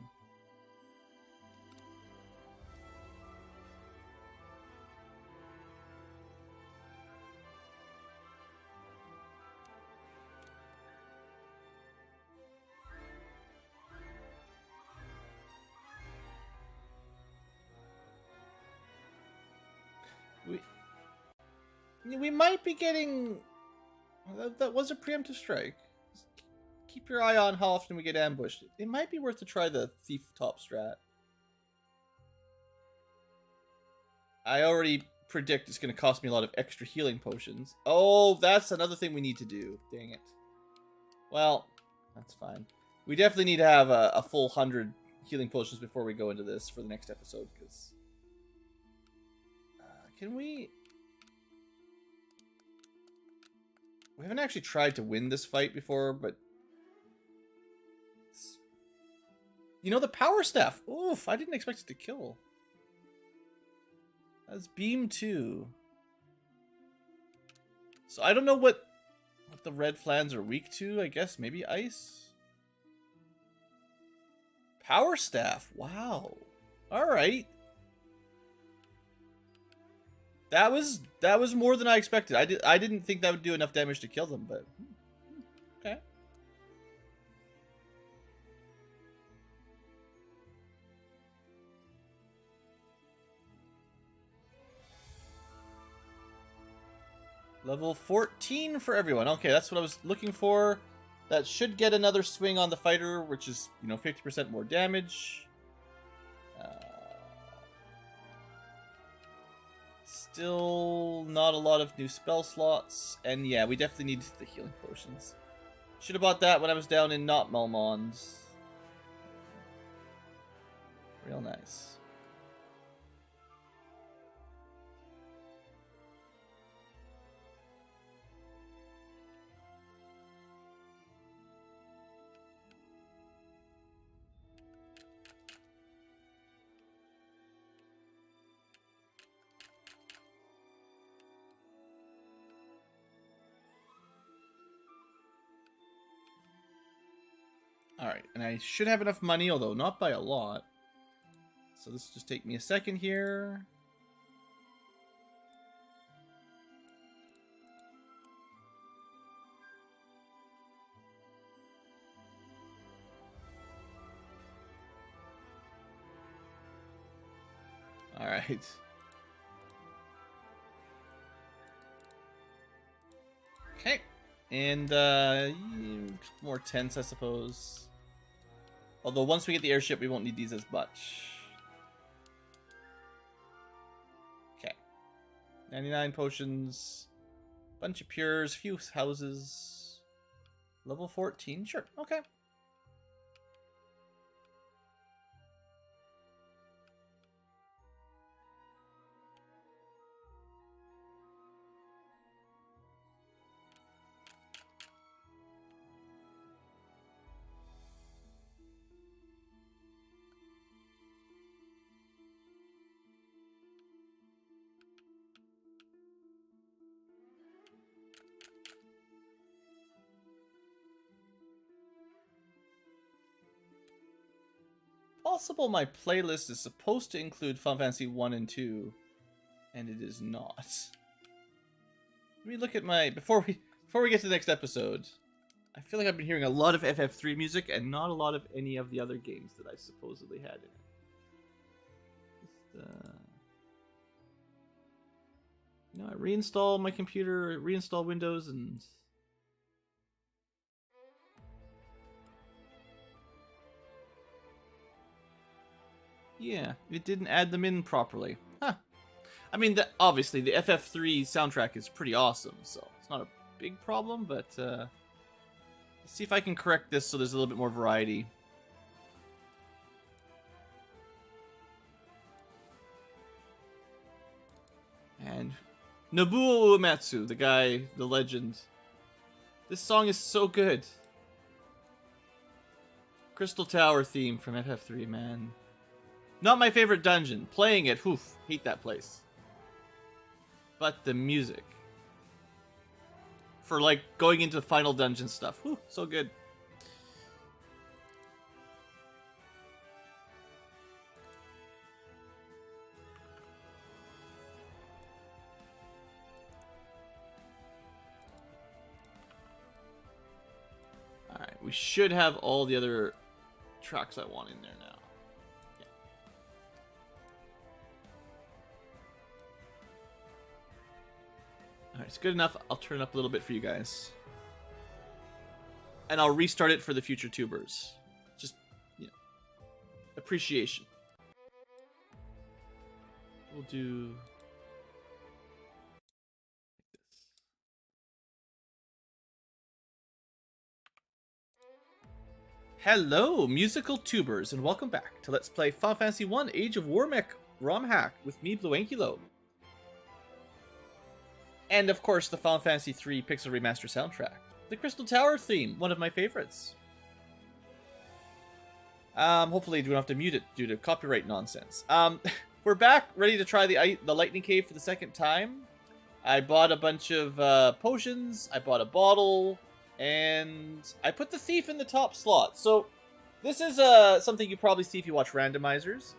We might be getting... That was a preemptive strike. Keep your eye on how often we get ambushed. It might be worth to try the thief top strat. I already predict it's going to cost me a lot of extra healing potions. Oh, that's another thing we need to do. Dang it. Well, that's fine. We definitely need to have a full 100 healing potions before we go into this for the next episode, because... can we... We haven't actually tried to win this fight before, but... You know, the power staff. Oof, I didn't expect it to kill. That's beam 2. So I don't know what the red flans are weak to. I guess maybe ice. Power staff. Wow. All right. That was more than I expected. I didn't think that would do enough damage to kill them, but okay. Level 14 for everyone. Okay, that's what I was looking for. That should get another swing on the fighter, which is, you know, 50% more damage. Still not a lot of new spell slots. And yeah, we definitely need the healing potions. Should have bought that when I was down in Not Malmond. Real nice. Alright, and I should have enough money, although not by a lot. So this will just take me a second here. Alright. Okay. And, more tents, I suppose. Although once we get the airship, we won't need these as much. Okay. 99 potions. Bunch of pures. Few houses. Level 14? Sure. Okay. Possible my playlist is supposed to include Final Fantasy 1 and 2, and it is not. Let me look at my... Before we get to the next episode, I feel like I've been hearing a lot of FF3 music and not a lot of any of the other games that I supposedly had in it. Just, you know, I reinstall my computer, reinstall Windows, and... Yeah, it didn't add them in properly. Huh. I mean, obviously, the FF3 soundtrack is pretty awesome, so it's not a big problem, but let's see if I can correct this so there's a little bit more variety. And Nobuo Uematsu, the guy, the legend. This song is so good. Crystal Tower theme from FF3, man. Not my favorite dungeon. Playing it, oof, hate that place. But the music. For, like, going into the final dungeon stuff. Whew, so good. Alright, we should have all the other tracks I want in there now. Alright, it's good enough. I'll turn it up a little bit for you guys. And I'll restart it for the future tubers. Just, you know, appreciation. We'll do... like this. Hello, musical tubers, and welcome back to Let's Play Final Fantasy 1 Age of Warmech Romhack with me, Bluankylo. And, of course, the Final Fantasy 3 Pixel Remaster soundtrack. The Crystal Tower theme, one of my favorites. Hopefully we don't have to mute it due to copyright nonsense. We're back, ready to try the Lightning Cave for the second time. I bought a bunch of potions, I bought a bottle, and I put the thief in the top slot. So, this is something you probably see if you watch randomizers.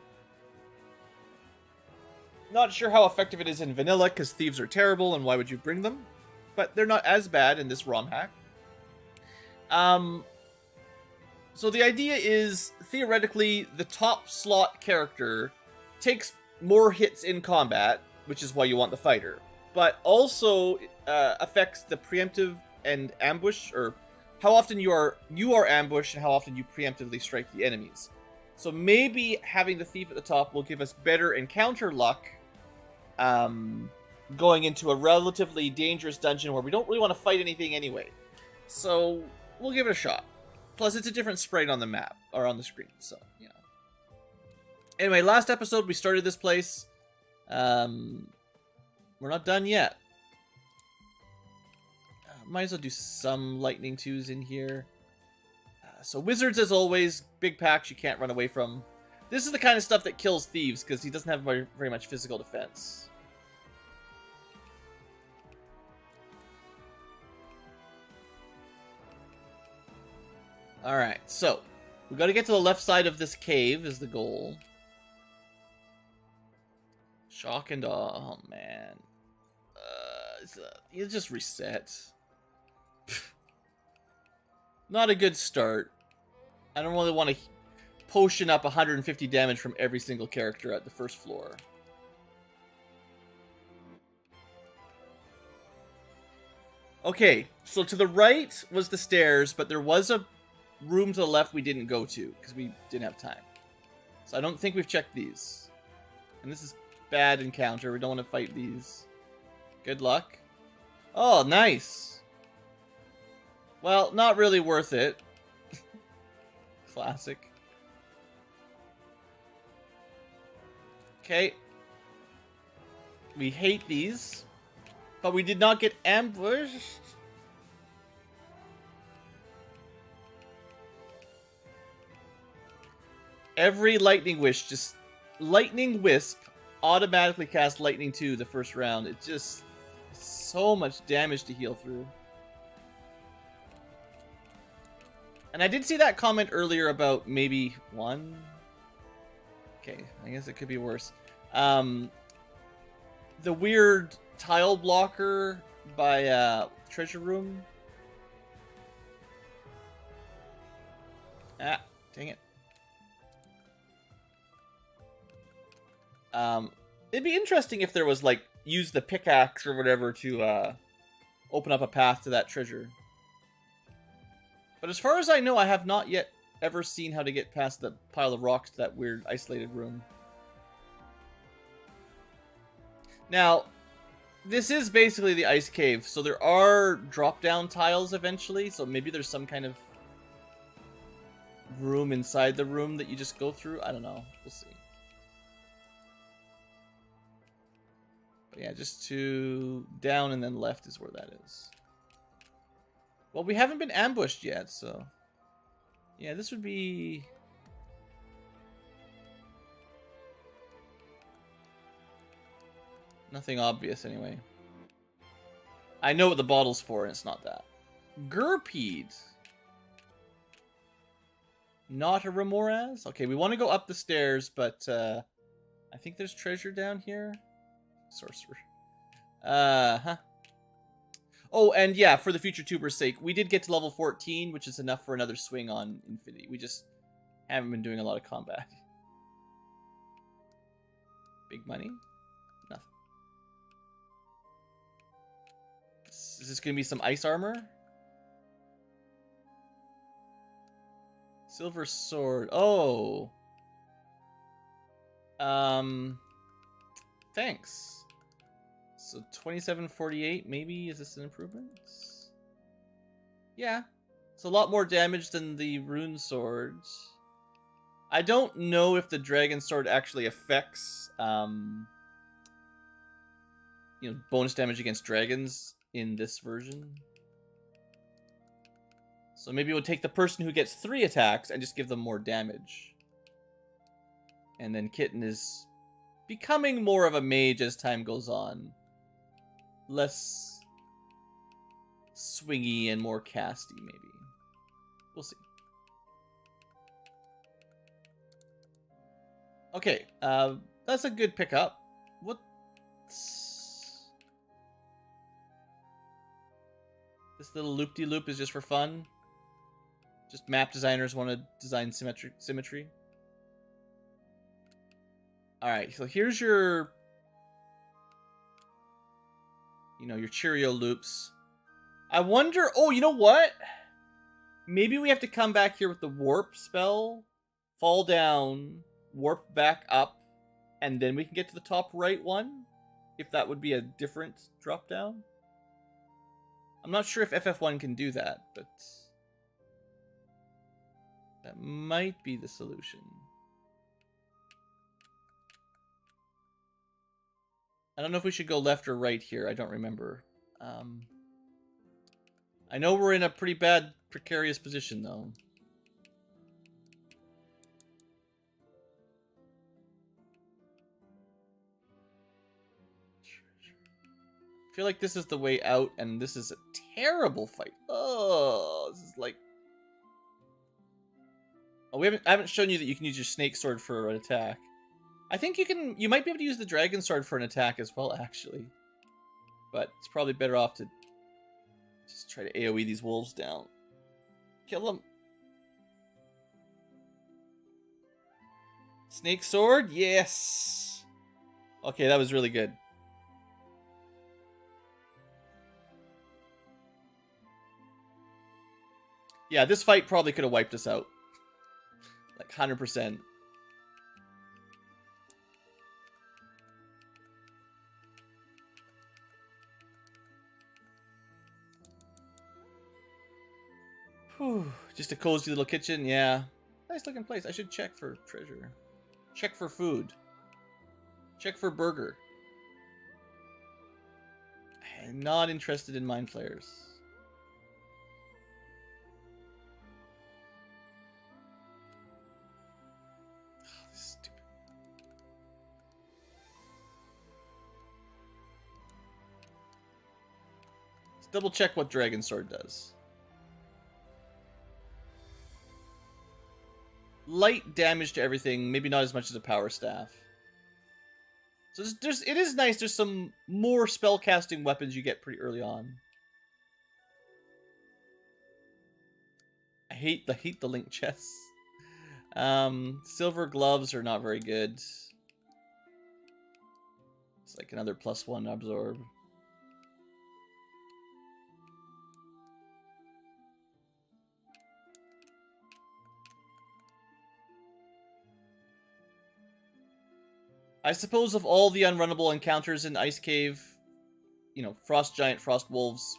Not sure how effective it is in vanilla, because thieves are terrible, and why would you bring them? But they're not as bad in this ROM hack. So the idea is, theoretically, the top slot character takes more hits in combat, which is why you want the fighter, but also affects the preemptive and ambush, or how often you are ambushed and how often you preemptively strike the enemies. So maybe having the thief at the top will give us better encounter luck, going into a relatively dangerous dungeon where we don't really want to fight anything anyway. So we'll give it a shot. Plus, it's a different sprite on the map, or on the screen, so, you know. Anyway, last episode, we started this place. We're not done yet. Might as well do some lightning 2s in here. So wizards, as always, big packs you can't run away from. This is the kind of stuff that kills thieves, because he doesn't have very much physical defense. Alright, so we got to get to the left side of this cave is the goal. Shock and awe. Oh, man. You just reset. Not a good start. I don't really want to potion up 150 damage from every single character at the first floor. Okay, so to the right was the stairs, but there was a room to the left we didn't go to because we didn't have time. So I don't think we've checked these. And this is bad encounter. We don't want to fight these. Good luck. Oh, nice. Well, not really worth it. Classic. Okay. We hate these. But we did not get ambushed. Every lightning wish just... Lightning Wisp automatically cast Lightning 2 the first round. It just... So much damage to heal through. And I did see that comment earlier about maybe 1. Okay, I guess it could be worse. The weird tile blocker by treasure room. Ah, dang it. It'd be interesting if there was, like, use the pickaxe or whatever to open up a path to that treasure. But as far as I know, I have not yet ever seen how to get past the pile of rocks to that weird isolated room. Now, this is basically the ice cave, so there are drop-down tiles eventually, so maybe there's some kind of room inside the room that you just go through. I don't know. We'll see. But yeah, just to down and then left is where that is. Well, we haven't been ambushed yet, so... Yeah, this would be... Nothing obvious, anyway. I know what the bottle's for, and it's not that. Gurpeed. Not a Remoraz? Okay, we want to go up the stairs, but I think there's treasure down here. Sorcerer. Oh, and yeah, for the future tuber's sake, we did get to level 14, which is enough for another swing on Infinity. We just haven't been doing a lot of combat. Big money? Nothing. Is this going to be some ice armor? Silver sword. Oh. Thanks. So 2748, maybe? Is this an improvement? Yeah. It's a lot more damage than the rune swords. I don't know if the dragon sword actually affects, bonus damage against dragons in this version. So maybe we'll take the person who gets 3 attacks and just give them more damage. And then Kitten is becoming more of a mage as time goes on. Less swingy and more casty, maybe. We'll see. Okay, that's a good pickup. What's... This little loop-de-loop is just for fun? Just map designers want to design symmetry? Alright, so here's your... your Cheerio loops. I wonder... Oh, you know what? Maybe we have to come back here with the warp spell, fall down, warp back up, and then we can get to the top right one? if that would be a different drop down. I'm not sure if FF1 can do that, but that might be the solution. I don't know if we should go left or right here. I don't remember. I know we're in a pretty bad, precarious position, though. I feel like this is the way out, and this is a terrible fight. Oh, this is like... Oh, I haven't shown you that you can use your snake sword for an attack. I think you might be able to use the dragon sword for an attack as well, actually. But it's probably better off to just try to AoE these wolves down. Kill them. Snake sword? Yes! Okay, that was really good. Yeah, this fight probably could have wiped us out. Like, 100%. Whew. Just a cozy little kitchen, yeah. Nice looking place. I should check for treasure. Check for food. Check for burger. I'm not interested in mind flayers. Oh, this is stupid. Let's double check what Dragon Sword does. Light damage to everything, maybe not as much as a power staff. So it is nice. There's some more spellcasting weapons you get pretty early on. I hate the link chests. Silver gloves are not very good. It's like another +1 absorb. I suppose of all the unrunnable encounters in Ice Cave, you know, Frost Giant, Frost Wolves,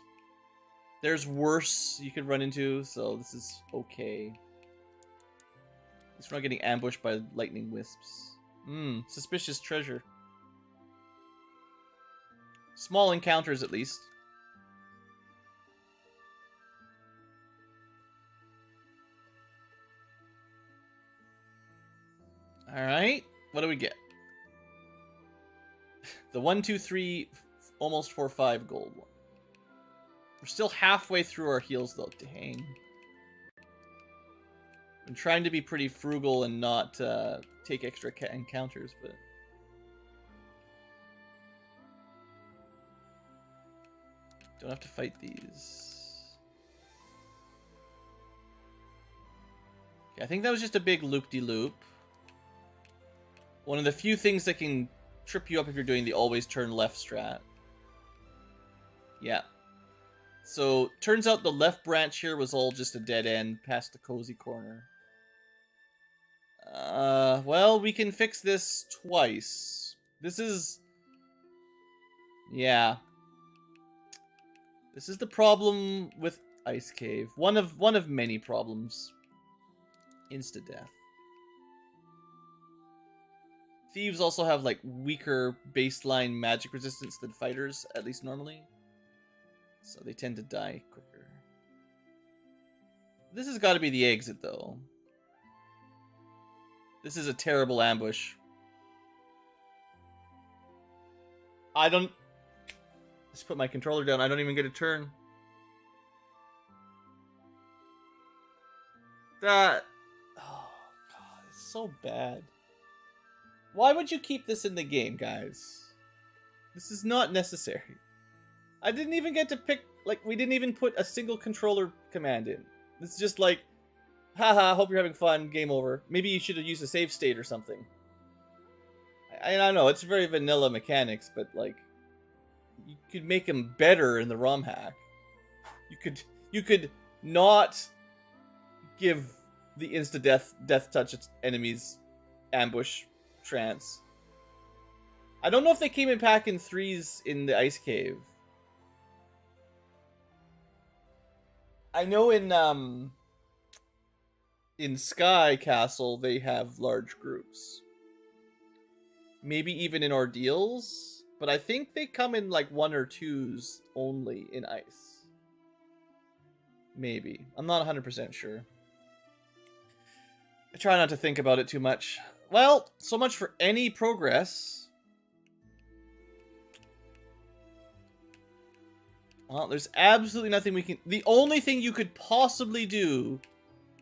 there's worse you could run into, so this is okay. At least we're not getting ambushed by lightning wisps. Suspicious treasure. Small encounters, at least. Alright, what do we get? The 1, 2, 3, almost 4, 5 gold one. We're still halfway through our heals, though. Dang. I'm trying to be pretty frugal and not take extra encounters, but... Don't have to fight these. Okay, I think that was just a big loop-de-loop. One of the few things that can trip you up if you're doing the always turn left strat. Yeah. So, turns out the left branch here was all just a dead end past the cozy corner. Well, we can fix this twice. This is... Yeah. This is the problem with Ice Cave. One of many problems. Insta-death. Thieves also have, like, weaker baseline magic resistance than fighters, at least normally. So they tend to die quicker. This has got to be the exit, though. This is a terrible ambush. I don't... Let's put my controller down. I don't even get a turn. That... Oh, God. It's so bad. Why would you keep this in the game, guys? This is not necessary. I didn't even get to pick... Like, we didn't even put a single controller command in. This is just like... Haha, hope you're having fun. Game over. Maybe you should have used a save state or something. I don't know. It's very vanilla mechanics, but, like... You could make them better in the Romhack. You could not give the insta-death touch its enemies ambush trance. I don't know if they came in pack in 3s in the Ice Cave. I know in Sky Castle they have large groups. Maybe even in Ordeals, but I think they come in like 1 or 2s only in Ice. Maybe. I'm not 100% sure. I try not to think about it too much. Well, so much for any progress. Well, there's absolutely nothing we can... The only thing you could possibly do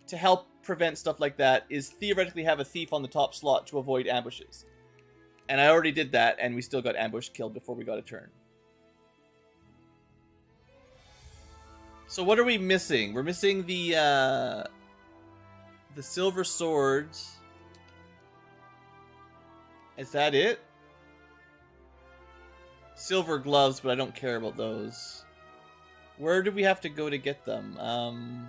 to help prevent stuff like that is theoretically have a thief on the top slot to avoid ambushes. And I already did that, and we still got ambushed killed before we got a turn. So what are we missing? We're missing the silver swords. Is that it? Silver gloves, but I don't care about those. Where do we have to go to get them?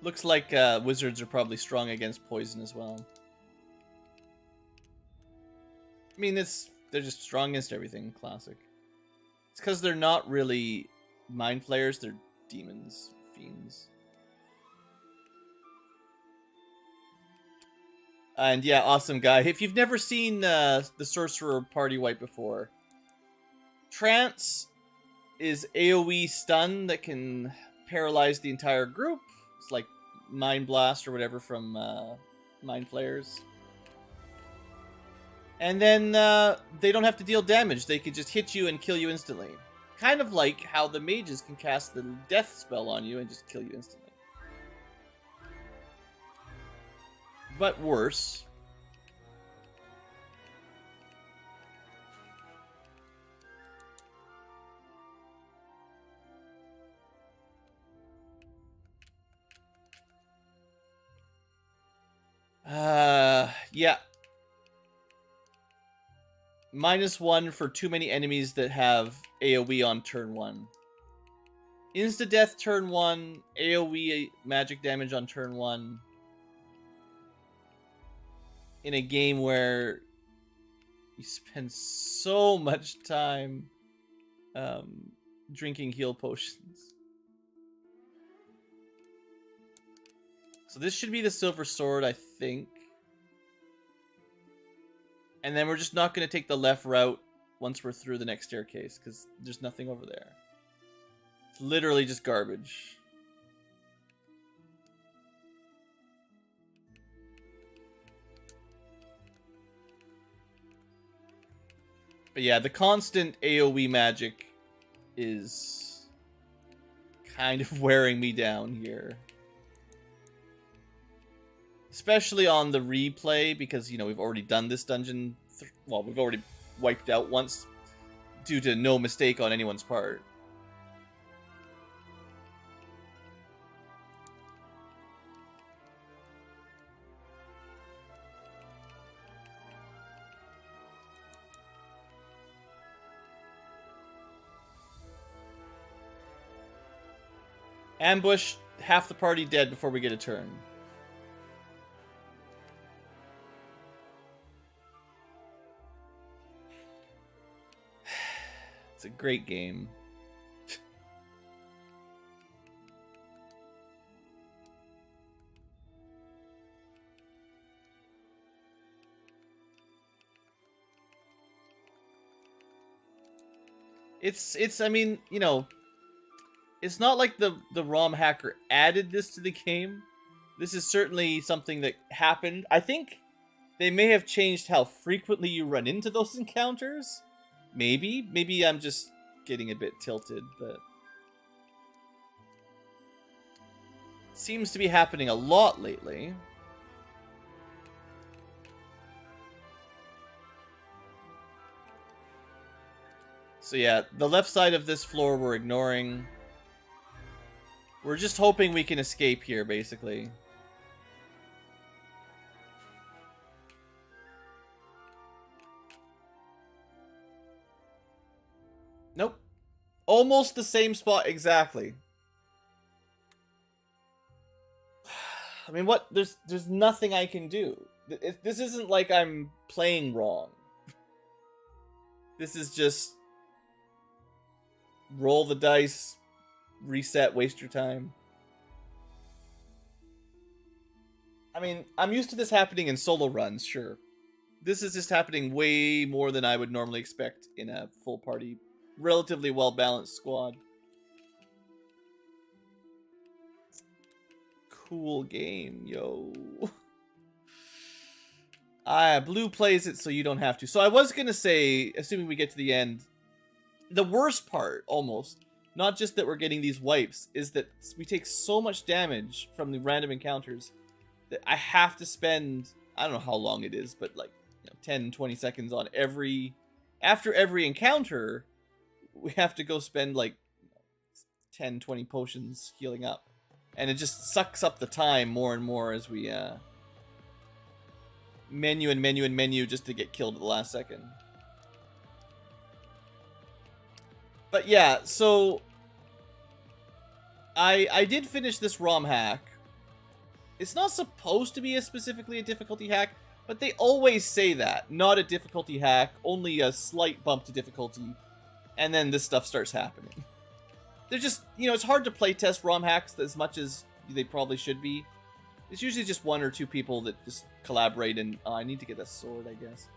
Looks like wizards are probably strong against poison as well. I mean, they're just strong against everything. Classic. It's because they're not really mind flayers. They're demons, fiends. And yeah, awesome guy. If you've never seen the Sorcerer Party Wipe before, Trance is AoE stun that can paralyze the entire group. It's like Mind Blast or whatever from Mind Flayers. And then they don't have to deal damage. They can just hit you and kill you instantly. Kind of like how the mages can cast the death spell on you and just kill you instantly. But worse. Yeah. -1 for too many enemies that have AoE on turn 1. Insta-death turn 1, AoE magic damage on turn 1. In a game where you spend so much time drinking heal potions. So this should be the silver sword, I think. And then we're just not going to take the left route once we're through the next staircase, because there's nothing over there. It's literally just garbage. But yeah, the constant AoE magic is kind of wearing me down here. Especially on the replay, because, you know, we've already done this dungeon. Well, we've already wiped out once due to no mistake on anyone's part. Ambush, half the party dead before we get a turn. It's a great game. It's I mean, you know, it's not like the ROM hacker added this to the game. This is certainly something that happened. I think they may have changed how frequently you run into those encounters. Maybe I'm just getting a bit tilted, but seems to be happening a lot lately. So yeah, the left side of this floor we're ignoring. We're just hoping we can escape here, basically. Almost the same spot exactly. I mean, what? There's nothing I can do. This isn't like I'm playing wrong. This is just roll the dice, reset, waste your time. I mean, I'm used to this happening in solo runs, sure. This is just happening way more than I would normally expect in a full party, relatively well-balanced squad. Cool game, yo. Blue plays it so you don't have to. So I was gonna say, assuming we get to the end, the worst part, almost, not just that we're getting these wipes, is that we take so much damage from the random encounters that I have to spend, I don't know how long it is, but like 10, 20 seconds on every, after every encounter, we have to go spend like 10, 20 potions healing up. And it just sucks up the time more and more as we menu and menu and menu just to get killed at the last second. But yeah, so I did finish this ROM hack. It's not supposed to be specifically a difficulty hack, but they always say that. Not a difficulty hack, only a slight bump to difficulty, and then this stuff starts happening. They're just, it's hard to playtest ROM hacks as much as they probably should be. It's usually just one or two people that just collaborate and, I need to get that sword, I guess.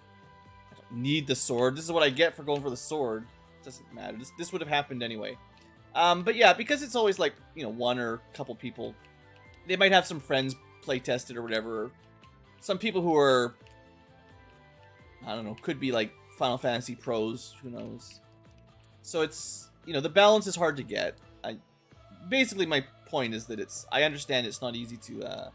I don't need the sword. This is what I get for going for the sword. It doesn't matter. This would have happened anyway. But yeah, because it's always like, one or a couple people. They might have some friends playtest it or whatever. Some people who are, I don't know, could be like Final Fantasy pros. Who knows? So it's, the balance is hard to get. Basically, my point is that I understand it's not easy to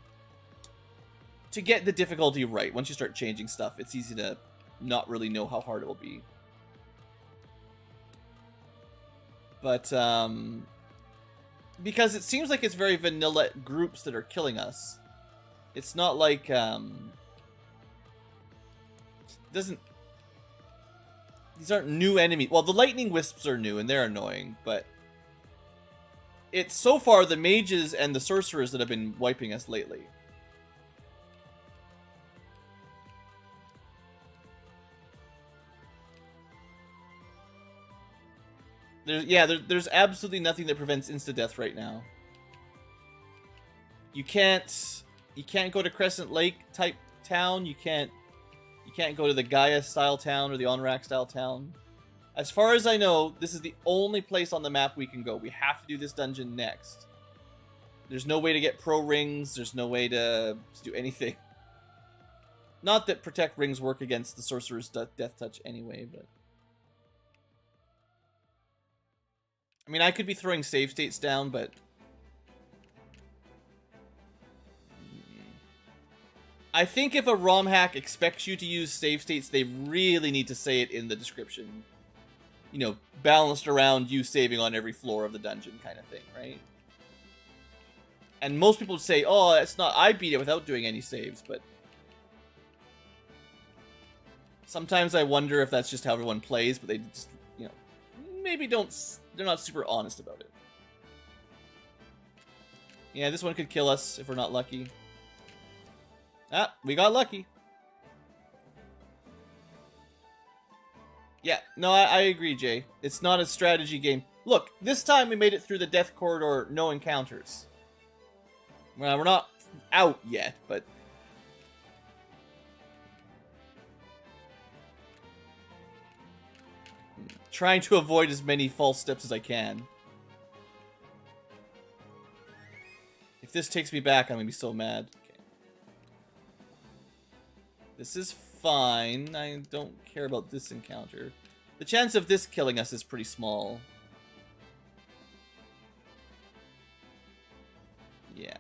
get the difficulty right. Once you start changing stuff, it's easy to not really know how hard it will be. But, because it seems like it's very vanilla groups that are killing us. It's not like, these aren't new enemies. Well, the lightning wisps are new and they're annoying, but it's so far the mages and the sorcerers that have been wiping us lately. There's absolutely nothing that prevents insta-death right now. You can't go to Crescent Lake type town. You can't go to the Gaia style town or the Onrak style town. As far as I know, this is the only place on the map we can go. We have to do this dungeon next. There's no way to get pro rings. There's no way to do anything. Not that protect rings work against the sorcerer's death touch anyway, but I mean, I could be throwing save states down, but I think if a ROM hack expects you to use save states, they really need to say it in the description. Balanced around you saving on every floor of the dungeon kind of thing, right? And most people say, oh, that's not, I beat it without doing any saves, but sometimes I wonder if that's just how everyone plays, but they just, maybe they're not super honest about it. Yeah, this one could kill us if we're not lucky. Ah, we got lucky. Yeah, no, I agree, Jay. It's not a strategy game. Look, this time we made it through the death corridor, no encounters. Well, we're not out yet, but trying to avoid as many false steps as I can. If this takes me back, I'm gonna be so mad. Okay. This is fine. I don't care about this encounter. The chance of this killing us is pretty small. Yeah.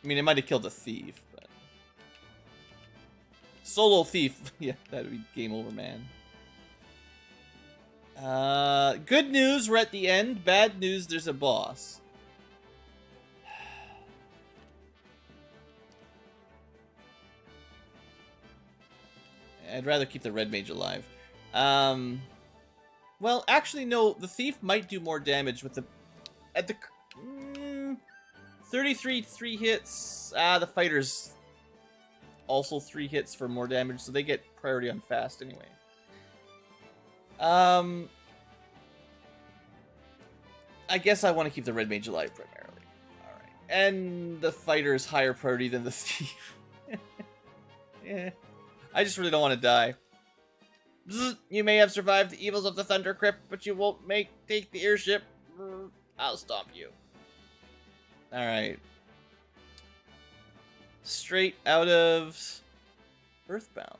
I mean, it might have killed a thief, but solo thief. Yeah, that would be game over, man. Good news, we're at the end. Bad news, there's a boss. I'd rather keep the red mage alive. Well, actually, no. The thief might do more damage with the... At the... 33, 3 hits. The fighters also 3 hits for more damage, so they get priority on fast anyway. I guess I want to keep the red mage alive primarily. Alright. And the fighter's higher priority than the thief. Yeah. I just really don't want to die. Bzz, you may have survived the evils of the Thunder Crypt, but you won't take the airship. I'll stop you. Alright. Straight out of Earthbound.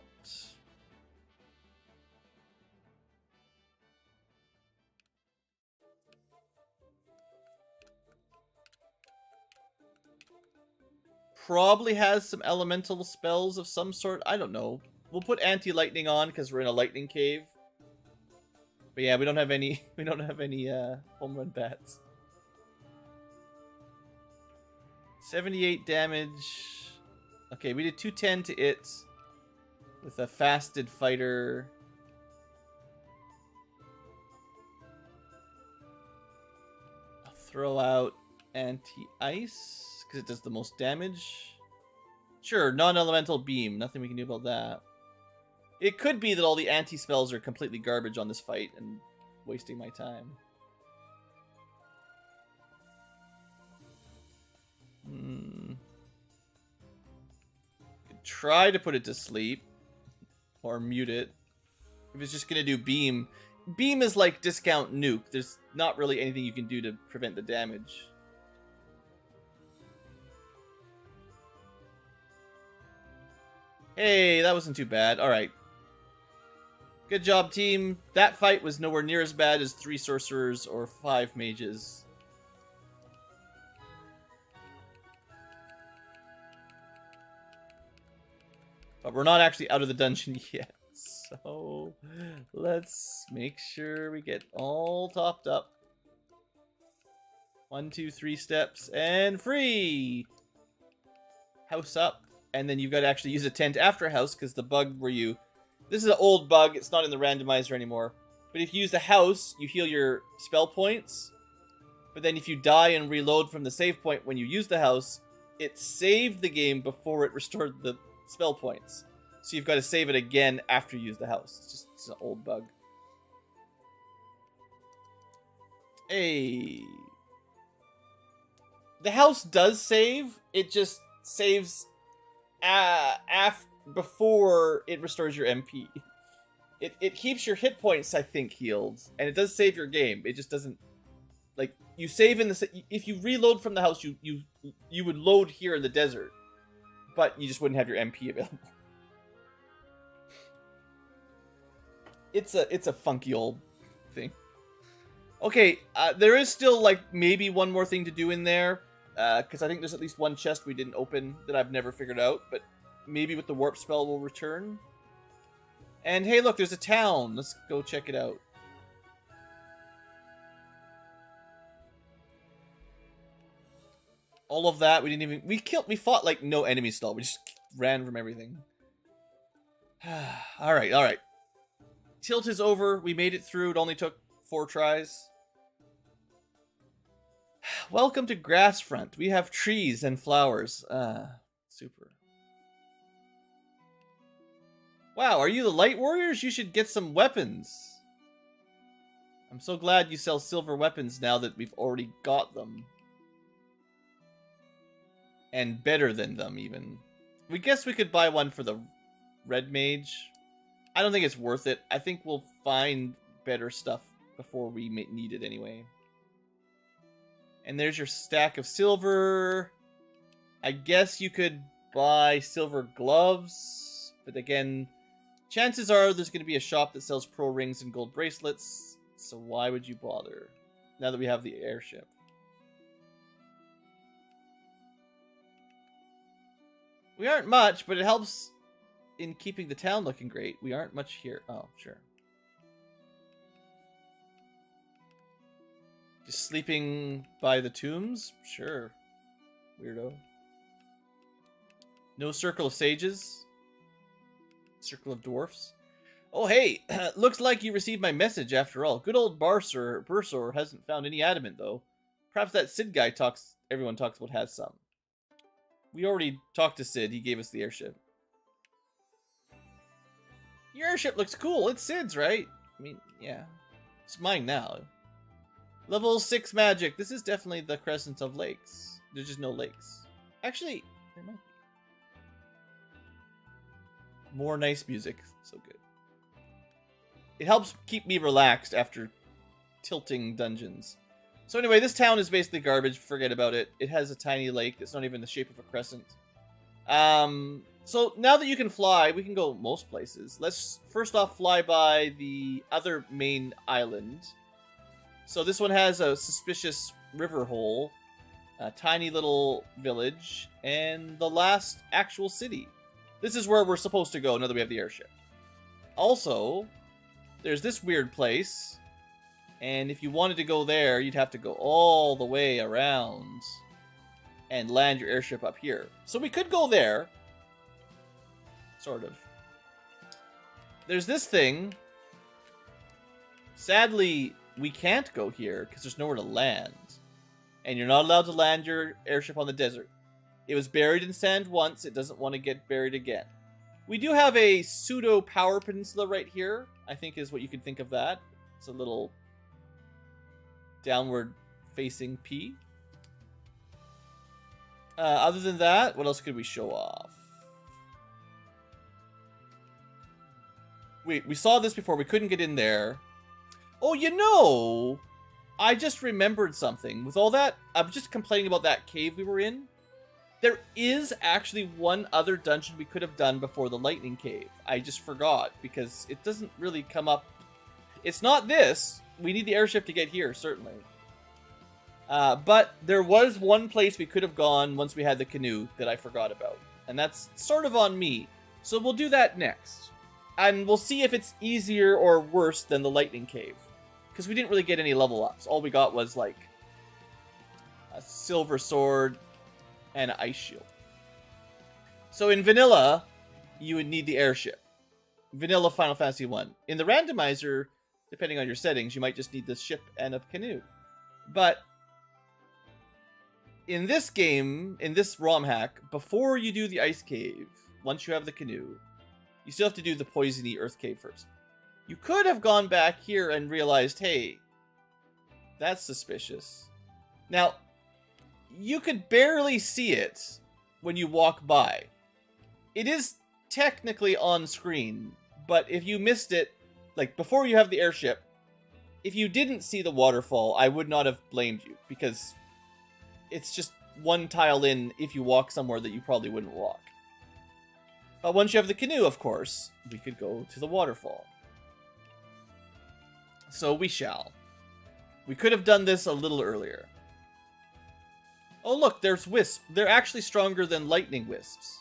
Probably has some elemental spells of some sort. I don't know. We'll put anti-lightning on because we're in a lightning cave. But yeah, we don't have any. We don't have any home run bats. 78 damage. Okay, we did 210 to it with a fasted fighter. I'll throw out anti-ice because it does the most damage. Sure, non-elemental beam. Nothing we can do about that. It could be that all the anti-spells are completely garbage on this fight and wasting my time. Could try to put it to sleep. Or mute it. If it's just going to do beam. Beam is like discount nuke. There's not really anything you can do to prevent the damage. Hey, that wasn't too bad. Alright. Good job, team. That fight was nowhere near as bad as 3 sorcerers or 5 mages. But we're not actually out of the dungeon yet. So, let's make sure we get all topped up. 1, 2, 3 steps, and free! House up. And then you've got to actually use a tent after house, because the bug where you... This is an old bug, it's not in the randomizer anymore. But if you use the house, you heal your spell points. But then if you die and reload from the save point when you use the house, it saved the game before it restored the spell points. So you've got to save it again after you use the house. It's an old bug. Hey. The house does save, it just saves... before it restores your MP. It keeps your hit points, I think, healed. And it does save your game. It just doesn't... Like, you save in the... If you reload from the house, you would load here in the desert. But you just wouldn't have your MP available. It's a funky old thing. Okay, there is still, like, maybe one more thing to do in there. Because I think there's at least one chest we didn't open that I've never figured out, but maybe with the warp spell we'll return. And hey, look, there's a town. Let's go check it out. All of that, we didn't even... We fought like no enemy stall. We just ran from everything. Alright. Tilt is over. We made it through. It only took 4 tries. Welcome to Grassfront. We have trees and flowers. Super. Wow, are you the Light Warriors? You should get some weapons. I'm so glad you sell silver weapons now that we've already got them. And better than them, even. We guess we could buy one for the Red Mage. I don't think it's worth it. I think we'll find better stuff before we need it anyway. And there's your stack of silver. I guess you could buy silver gloves. But again, chances are there's going to be a shop that sells pro rings and gold bracelets. So why would you bother? Now that we have the airship. We aren't much, but it helps in keeping the town looking great. We aren't much here. Oh, sure. Just sleeping by the tombs? Sure. Weirdo. No circle of sages? Circle of dwarfs? Oh, hey, looks like you received my message after all. Good old Bursor hasn't found any adamant, though. Perhaps that Sid guy everyone talks about has some. We already talked to Sid. He gave us the airship. Your airship looks cool. It's Sid's, right? I mean, yeah. It's mine now. Level 6 magic. This is definitely the Crescent of Lakes. There's just no lakes. Actually, there might be. More nice music. So good. It helps keep me relaxed after tilting dungeons. So anyway, this town is basically garbage. Forget about it. It has a tiny lake that's not even the shape of a crescent. So now that you can fly, we can go most places. Let's first off fly by the other main island. So this one has a suspicious river hole, a tiny little village, and the last actual city. This is where we're supposed to go now that we have the airship. Also, there's this weird place, and if you wanted to go there, you'd have to go all the way around and land your airship up here. So we could go there. Sort of. There's this thing. Sadly, we can't go here because there's nowhere to land. And you're not allowed to land your airship on the desert. It was buried in sand once. It doesn't want to get buried again. We do have a pseudo power peninsula right here, I think is what you could think of that. It's a little downward facing P. Other than that, what else could we show off? We saw this before. We couldn't get in there. Oh, you know, I just remembered something. With all that, I'm just complaining about that cave we were in. There is actually one other dungeon we could have done before the lightning cave. I just forgot because it doesn't really come up. It's not this. We need the airship to get here, certainly. But there was one place we could have gone once we had the canoe that I forgot about. And that's sort of on me. So we'll do that next. And we'll see if it's easier or worse than the lightning cave. Because we didn't really get any level ups. All we got was like a silver sword and an ice shield. So in vanilla, you would need the airship. Vanilla Final Fantasy 1. In the randomizer, depending on your settings, you might just need the ship and a canoe. But in this game, in this Romhack, before you do the ice cave, once you have the canoe, you still have to do the poisony earth cave first. You could have gone back here and realized, hey, that's suspicious. Now, you could barely see it when you walk by. It is technically on screen, but if you missed it, like before you have the airship, if you didn't see the waterfall, I would not have blamed you, because it's just one tile in if you walk somewhere that you probably wouldn't walk. But once you have the canoe, of course, we could go to the waterfall. So we shall. We could have done this a little earlier. Oh look, there's wisps. They're actually stronger than lightning wisps.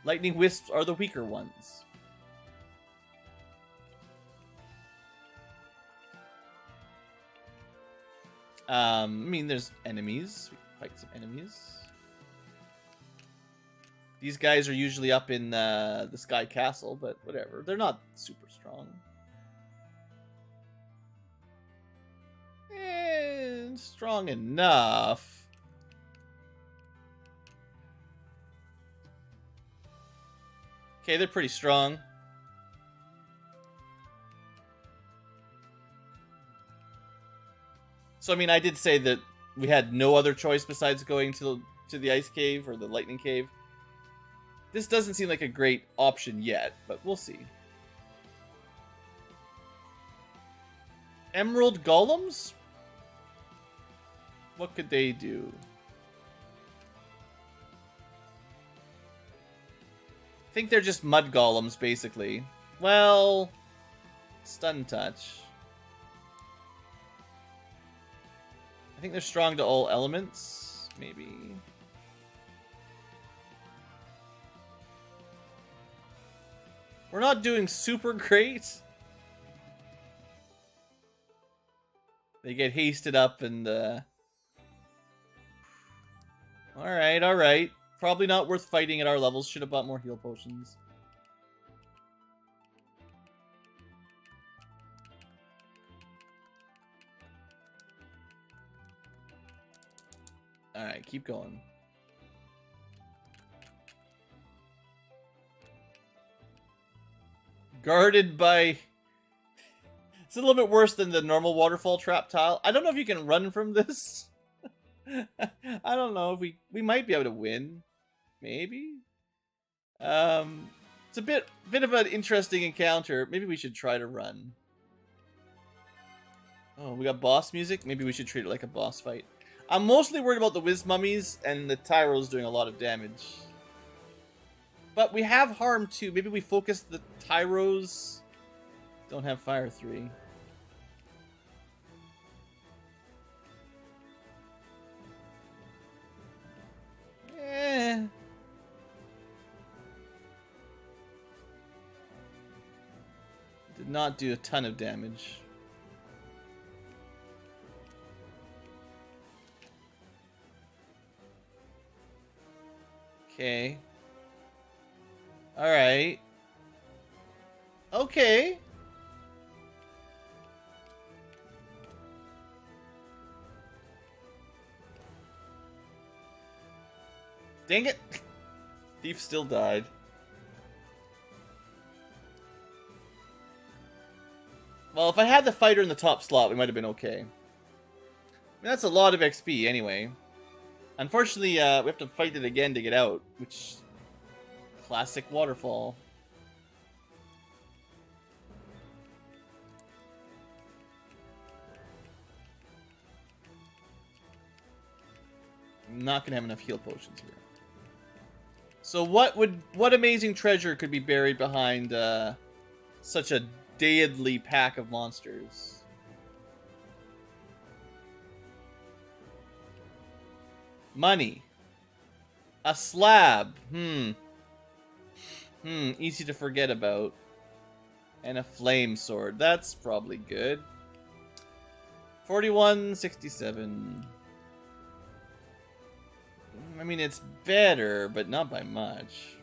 Lightning wisps are the weaker ones. I mean, there's enemies. We can fight some enemies. These guys are usually up in the Sky Castle, but whatever. They're not super strong. Strong enough. Okay, they're pretty strong. So, I mean, I did say that we had no other choice besides going to the ice cave or the lightning cave. This doesn't seem like a great option yet, but we'll see. Emerald golems? What could they do? I think they're just mud golems, basically. Well, stun touch. I think they're strong to all elements, maybe. We're not doing super great. They get hasted up and, Alright, alright. Probably not worth fighting at our levels. Should have bought more heal potions. Alright, keep going. Guarded by... It's a little bit worse than the normal waterfall trap tile. I don't know if you can run from this. I don't know if we might be able to win. Maybe? It's a bit of an interesting encounter. Maybe we should try to run. Oh, we got boss music? Maybe we should treat it like a boss fight. I'm mostly worried about the Whiz Mummies and the Tyros doing a lot of damage. But we have harm too. Maybe we focus the Tyros. Don't have Fire 3. Eh. Did not do a ton of damage. Okay. Alright. Okay. Dang it! Thief still died. Well, if I had the fighter in the top slot, we might have been okay. I mean, that's a lot of XP anyway. Unfortunately, we have to fight it again to get out, which... Classic waterfall. I'm not gonna have enough heal potions here. So what amazing treasure could be buried behind such a deadly pack of monsters? Money. A slab. Easy to forget about. And a flame sword. That's probably good. 41.67. I mean, it's better, but not by much.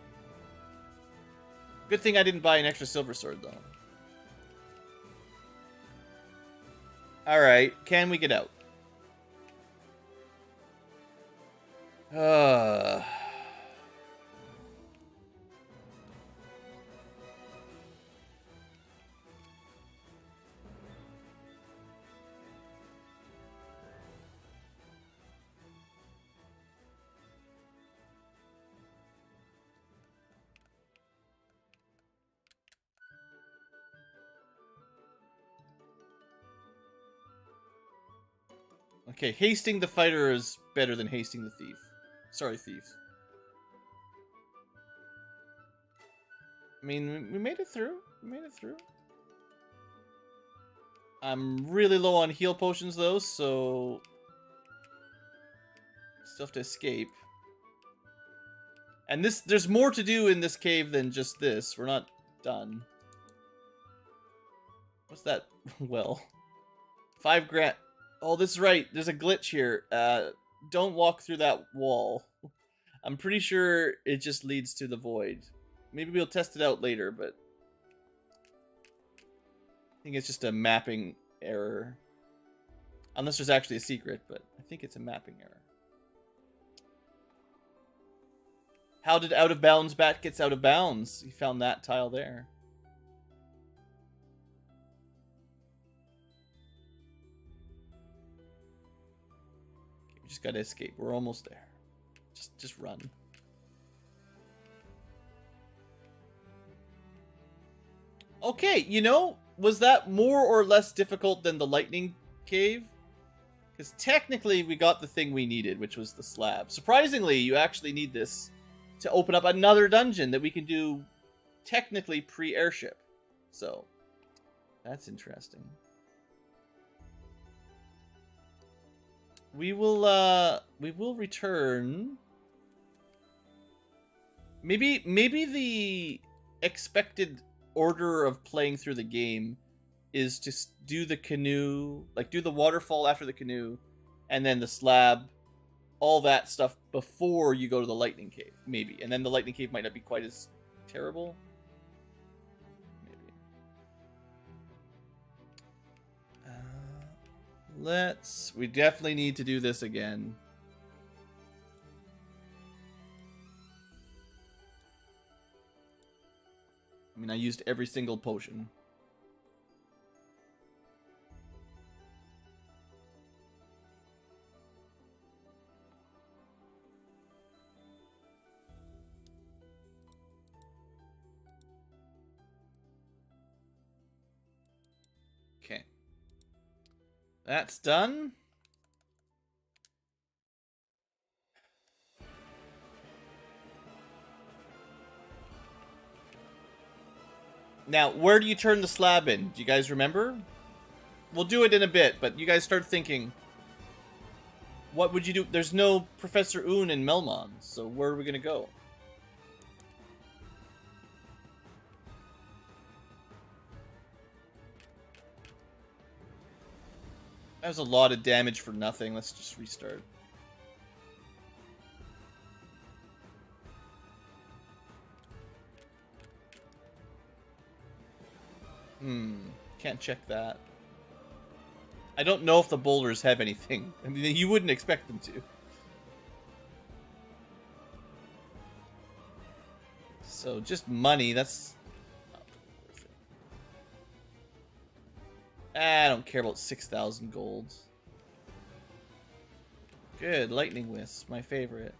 Good thing I didn't buy an extra silver sword, though. Alright, can we get out? Okay, hasting the fighter is better than hasting the thief. Sorry, thief. I mean, we made it through. We made it through. I'm really low on heal potions, though, so... Still have to escape. And there's more to do in this cave than just this. We're not done. What's that? Well. 5 grand... Oh, this is right. There's a glitch here. Don't walk through that wall. I'm pretty sure it just leads to the void. Maybe we'll test it out later, but... I think it's just a mapping error. Unless there's actually a secret, but I think it's a mapping error. How did Out of Bounds Bat gets out of bounds? He found that tile there. Okay, we just gotta escape. We're almost there. Just run. Okay, you know, was that more or less difficult than the lightning cave? Because technically we got the thing we needed, which was the slab. Surprisingly, you actually need this to open up another dungeon that we can do technically pre-airship. So, that's interesting. We will return. Maybe the expected order of playing through the game is to do the canoe, like do the waterfall after the canoe, and then the slab, all that stuff before you go to the lightning cave, maybe. And then the lightning cave might not be quite as terrible. Maybe. We definitely need to do this again. I mean, I used every single potion. Okay. That's done. Now, where do you turn the slab in? Do you guys remember? We'll do it in a bit, but you guys start thinking. What would you do? There's no Professor Un in Melmon, so where are we going to go? That was a lot of damage for nothing. Let's just restart. Can't check that. I don't know if the boulders have anything. I mean, you wouldn't expect them to. So, just money, that's not worth it. I don't care about 6,000 gold. Good, lightning wisp, my favorite.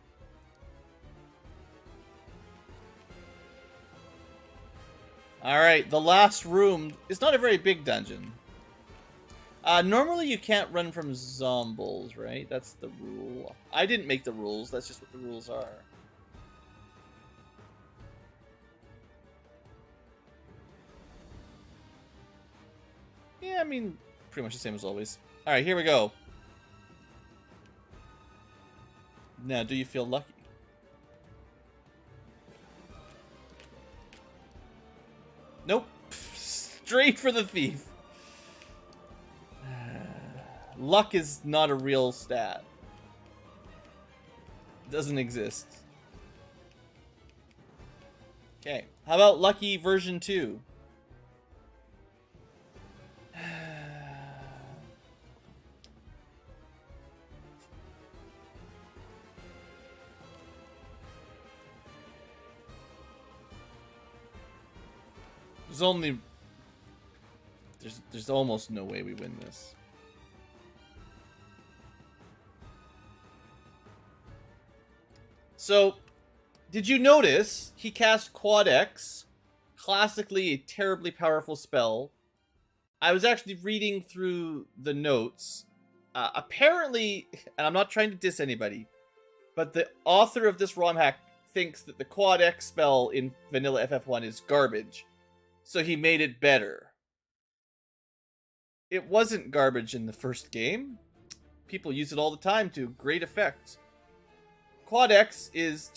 Alright, the last room is not a very big dungeon. Normally you can't run from zombies, right? That's the rule. I didn't make the rules, that's just what the rules are. Yeah, I mean, pretty much the same as always. Alright, here we go. Now, do you feel lucky? Nope. Straight for the thief. Luck is not a real stat. Doesn't exist. Okay. How about lucky version 2? There's almost no way we win this. So, did you notice he cast Quad X, classically a terribly powerful spell? I was actually reading through the notes. Apparently, and I'm not trying to diss anybody, but the author of this Romhack thinks that the Quad X spell in vanilla FF1 is garbage. So he made it better. It wasn't garbage in the first game. People use it all the time to great effect. Quad X is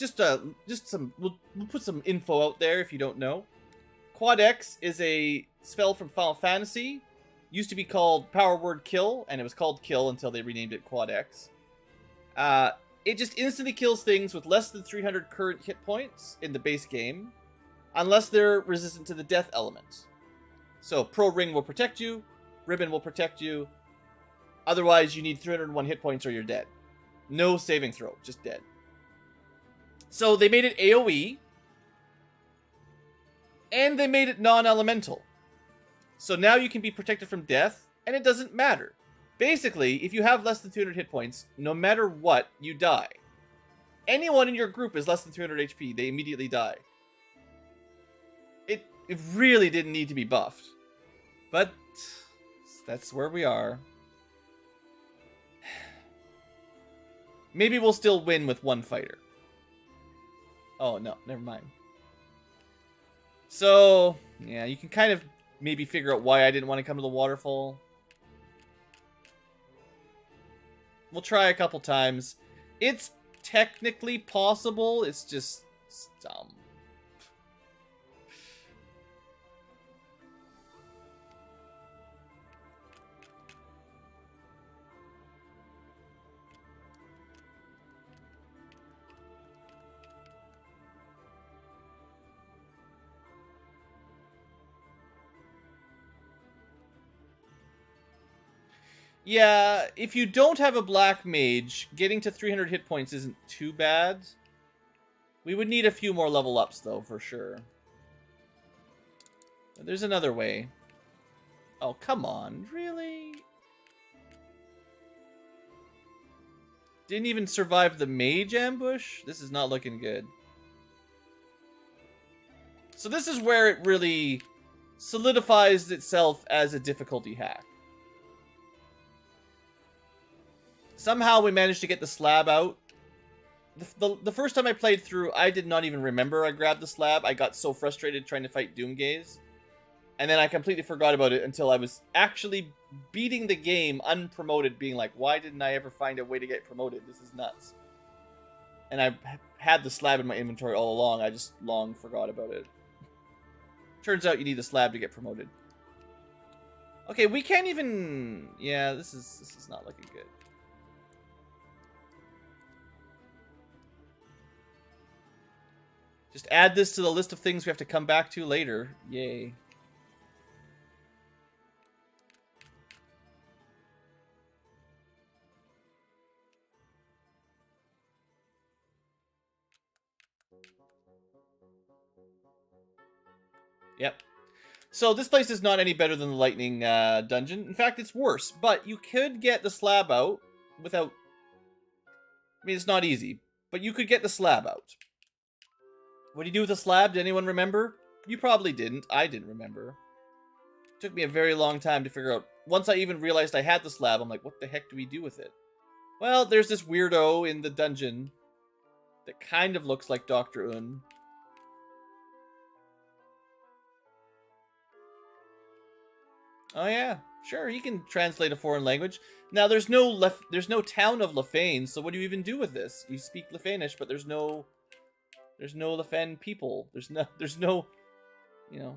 we'll put some info out there if you don't know. Quad X is a spell from Final Fantasy. Used to be called Power Word Kill, and it was called Kill until they renamed it Quad X. It just instantly kills things with less than 300 current hit points in the base game, unless they're resistant to the death element. So Pro Ring will protect you, Ribbon will protect you, otherwise you need 301 hit points or you're dead. No saving throw, just dead. So they made it AoE, and they made it non-elemental. So now you can be protected from death, and it doesn't matter. Basically, if you have less than 200 hit points, no matter what, you die. Anyone in your group is less than 200 HP, they immediately die. It really didn't need to be buffed. But that's where we are. Maybe we'll still win with one fighter. Oh, no, never mind. So, yeah, you can kind of maybe figure out why I didn't want to come to the waterfall. We'll try a couple times. It's technically possible, it's just dumb. Yeah, if you don't have a black mage, getting to 300 hit points isn't too bad. We would need a few more level ups, though, for sure. There's another way. Oh, come on. Really? Didn't even survive the mage ambush? This is not looking good. So this is where it really solidifies itself as a difficulty hack. Somehow we managed to get the slab out. The first time I played through, I did not even remember I grabbed the slab. I got so frustrated trying to fight Doomgaze. And then I completely forgot about it until I was actually beating the game unpromoted, being like, why didn't I ever find a way to get promoted? This is nuts. And I had the slab in my inventory all along. I just long forgot about it. Turns out you need the slab to get promoted. Okay, we can't even... Yeah, this is not looking good. Just add this to the list of things we have to come back to later. Yay. Yep. So this place is not any better than the lightning dungeon. In fact, it's worse. But you could get the slab out without... I mean, it's not easy. But you could get the slab out. What do you do with the slab? Did anyone remember? You probably didn't. I didn't remember. It took me a very long time to figure out. Once I even realized I had the slab, I'm like, what the heck do we do with it? Well, there's this weirdo in the dungeon that kind of looks like Dr. Un. Oh yeah, sure, he can translate a foreign language. Now there's no town of Lefane, so what do you even do with this? You speak Lefanish, but there's no Lefan people. There's no, you know,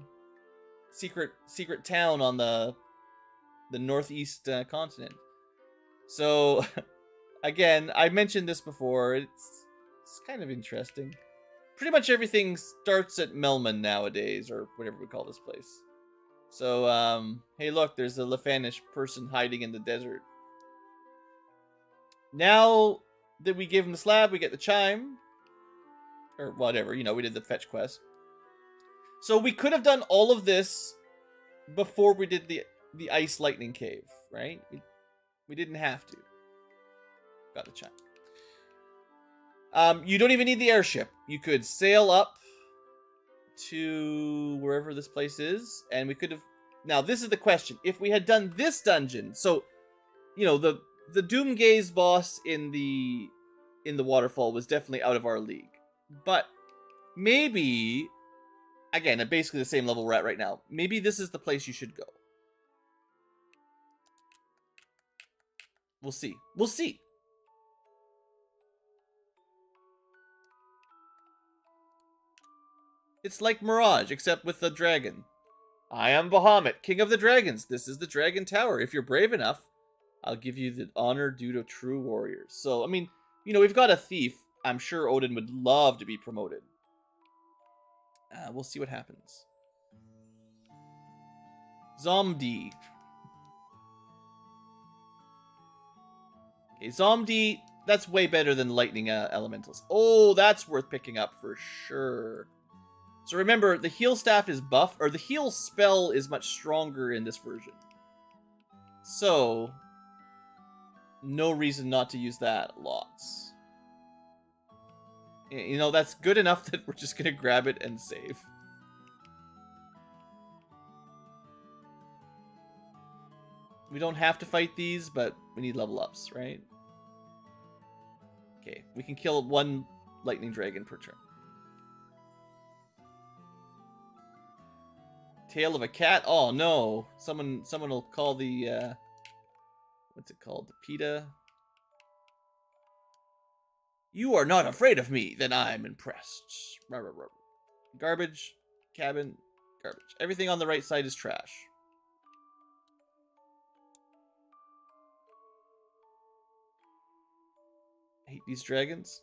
secret town on the northeast continent. So again, I mentioned this before. It's kind of interesting. Pretty much everything starts at Melman nowadays, or whatever we call this place. So, hey look, there's a Lefanish person hiding in the desert. Now that we give him the slab, we get the chime. Or whatever, you know, we did the fetch quest. So we could have done all of this before we did the ice lightning cave, right? We didn't have to. Got the chime. You don't even need the airship. You could sail up to wherever this place is, and we could have... Now, this is the question. If we had done this dungeon, so, you know, the Doomgaze boss in the waterfall was definitely out of our league. But maybe, again, at basically the same level we're at right now, maybe this is the place you should go. We'll see. We'll see. It's like Mirage, except with the dragon. I am Bahamut, king of the dragons. This is the Dragon Tower. If you're brave enough, I'll give you the honor due to true warriors. So, I mean, you know, we've got a thief. I'm sure Odin would love to be promoted. We'll see what happens. Zomdi. Okay, Zomdi, that's way better than lightning elementals. Oh, that's worth picking up for sure. So remember, the heal staff is buff, or the heal spell is much stronger in this version. So, no reason not to use that lots. You know, that's good enough that we're just going to grab it and save. We don't have to fight these, but we need level ups, right? Okay, we can kill one lightning dragon per turn. Tail of a cat? Oh no. Someone will call the what's it called? The PETA. You are not afraid of me, then I'm impressed. Garbage, cabin, garbage. Everything on the right side is trash. I hate these dragons.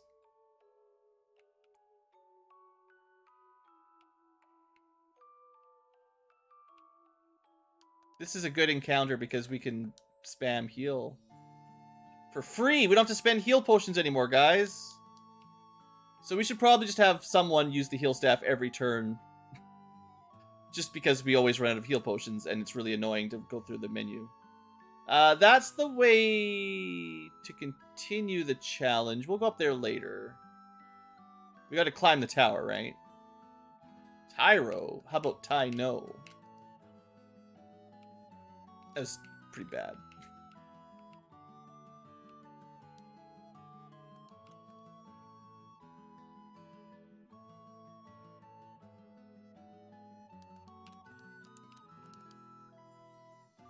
This is a good encounter because we can spam heal. For free! We don't have to spend heal potions anymore, guys. So we should probably just have someone use the heal staff every turn. Just because we always run out of heal potions, and it's really annoying to go through the menu. That's the way to continue the challenge. We'll go up there later. We gotta climb the tower, right? Tyro. How about Ty No? That was pretty bad.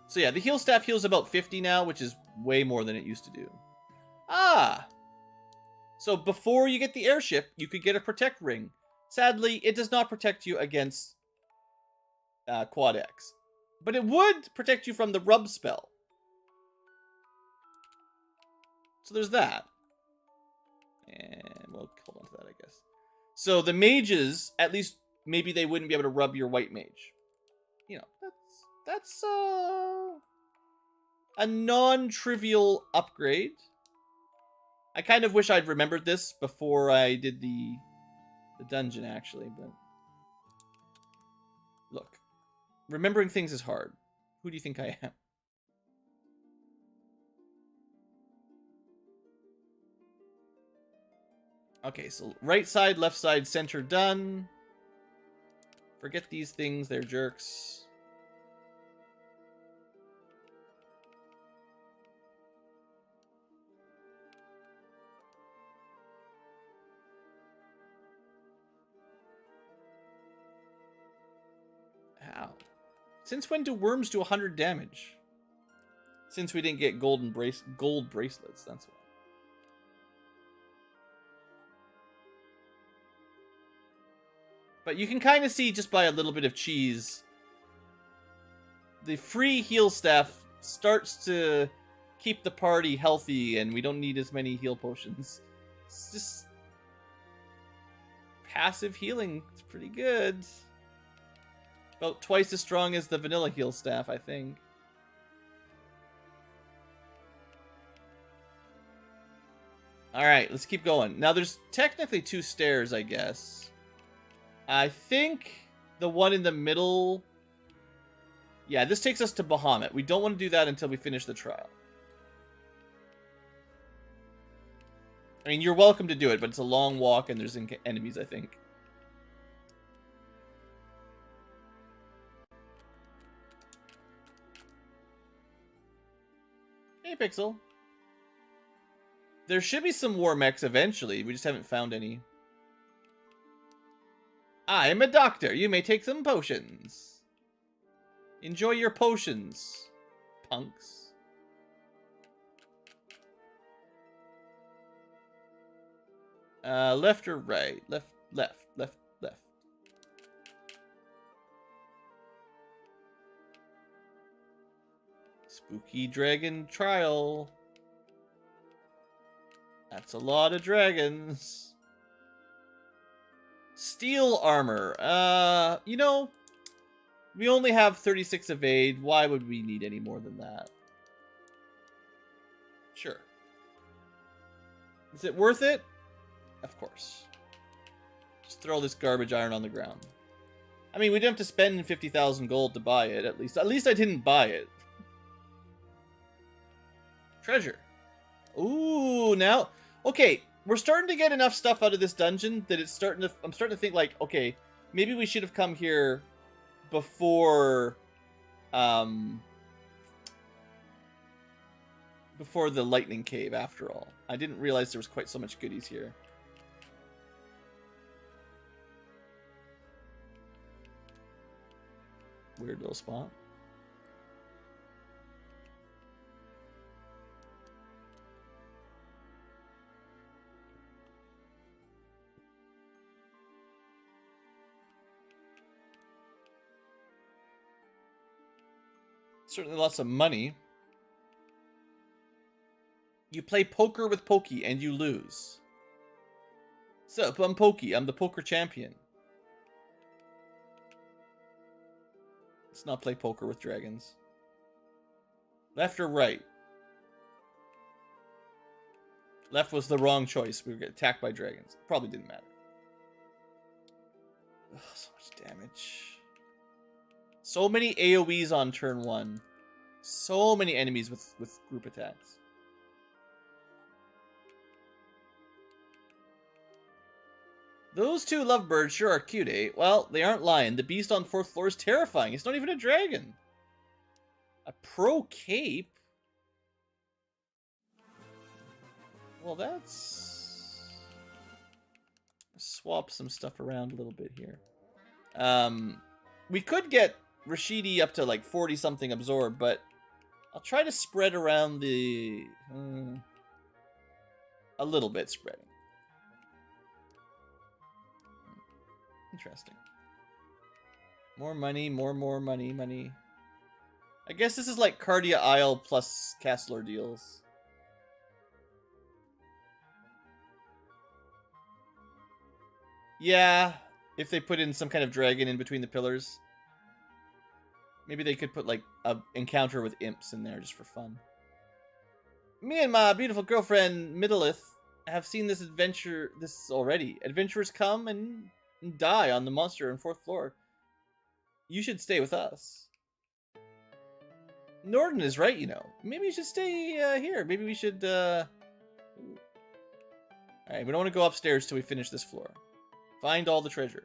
So yeah, the heal staff heals about 50 now, which is way more than it used to do. Ah! So before you get the airship, you could get a protect ring. Sadly, it does not protect you against Quad X. But it would protect you from the rub spell. So there's that. And we'll hold on to that, I guess. So the mages, at least maybe they wouldn't be able to rub your white mage. You know, that's a non-trivial upgrade. I kind of wish I'd remembered this before I did the dungeon, actually, but... Look. Remembering things is hard. Who do you think I am? Okay, so right side, left side, center done. Forget these things, they're jerks. How? Since when do worms do 100 damage? Since we didn't get gold bracelets, that's why. But you can kind of see just by a little bit of cheese, the free heal staff starts to keep the party healthy and we don't need as many heal potions. It's just passive healing. It's pretty good. About twice as strong as the vanilla heal staff, I think. Alright, let's keep going. Now there's technically 2 stairs, I guess. I think the one in the middle... Yeah, this takes us to Bahamut. We don't want to do that until we finish the trial. I mean, you're welcome to do it, but it's a long walk and there's enemies, I think. Hey, Pixel. There should be some Warmechs eventually. We just haven't found any. I am a doctor. You may take some potions. Enjoy your potions, punks. Left or right? Left. Spooky dragon trial. That's a lot of dragons. Steel armor. You know, we only have 36 evade. Why would we need any more than that? Sure. Is it worth it? Of course. Just throw this garbage iron on the ground. I mean, we didn't have to spend 50,000 gold to buy it, at least. At least I didn't buy it. Treasure. Ooh, now... Okay, we're starting to get enough stuff out of this dungeon that it's starting to... I'm starting to think, like, okay, maybe we should have come here before... before the lightning cave, after all. I didn't realize there was quite so much goodies here. Weird little spot. Certainly lots of money. You play poker with Pokey and you lose. Sup, I'm Pokey. I'm the poker champion. Let's not play poker with dragons. Left or right? Left was the wrong choice. We were getting attacked by dragons. Probably didn't matter. Ugh, so much damage. So many AoEs on turn 1. So many enemies with group attacks. Those two lovebirds sure are cute, eh? Well, they aren't lying. The beast on 4th floor is terrifying. It's not even a dragon. A pro cape? Well, that's... Swap some stuff around a little bit here. We could get Rashidi up to like 40-something absorb, but I'll try to spread around the... a little bit spreading. Interesting. More money, more money. I guess this is like Cardia Isle plus Castler deals. Yeah, if they put in some kind of dragon in between the pillars. Maybe they could put like a encounter with imps in there just for fun. Me and my beautiful girlfriend Middleth have seen this already. Adventurers come and die on the monster on 4th floor. You should stay with us. Norden is right, you know. Maybe you should stay here. Maybe we should... Alright, we don't want to go upstairs till we finish this floor. Find all the treasure.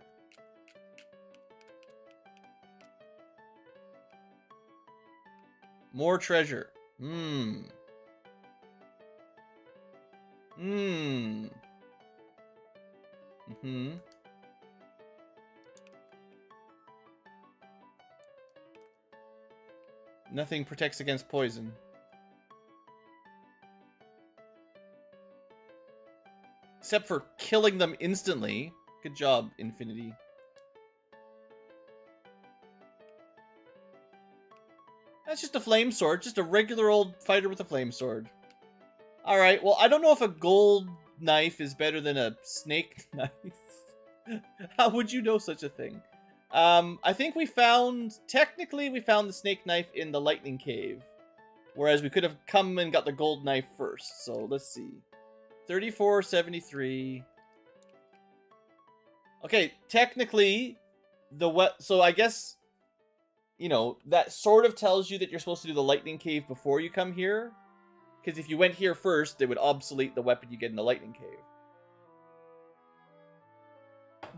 More treasure. Mm-hmm. Nothing protects against poison. Except for killing them instantly. Good job, Infinity. That's just a flame sword. Just a regular old fighter with a flame sword. Alright, well, I don't know if a gold knife is better than a snake knife. How would you know such a thing? I think technically we found the snake knife in the lightning cave. Whereas we could have come and got the gold knife first. So, let's see. 34.73. Okay, technically, so I guess, you know, that sort of tells you that you're supposed to do the lightning cave before you come here. Because if you went here first, they would obsolete the weapon you get in the lightning cave.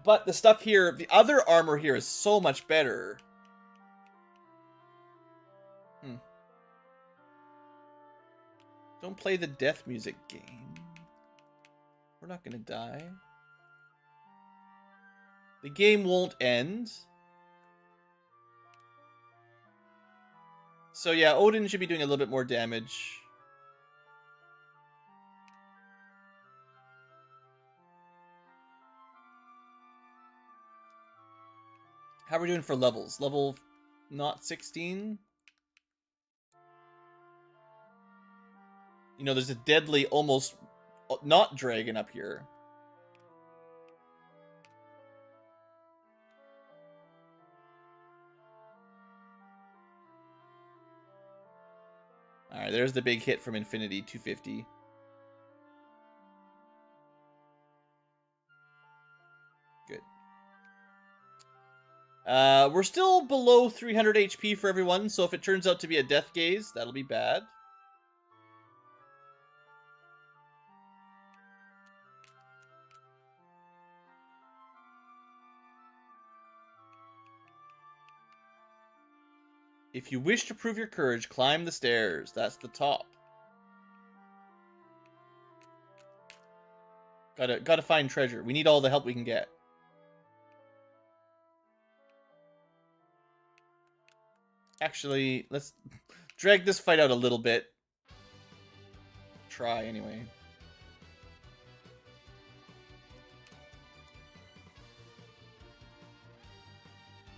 But the stuff here, the other armor here is so much better. Don't play the death music game. We're not gonna die. The game won't end. So yeah, Odin should be doing a little bit more damage. How are we doing for levels? Level not 16? You know, there's a deadly, almost not dragon up here. Alright, there's the big hit from Infinity, 250. Good. We're still below 300 HP for everyone, so if it turns out to be a death gaze, that'll be bad. If you wish to prove your courage, climb the stairs. That's the top. Gotta find treasure. We need all the help we can get. Actually, let's drag this fight out a little bit. Try, anyway.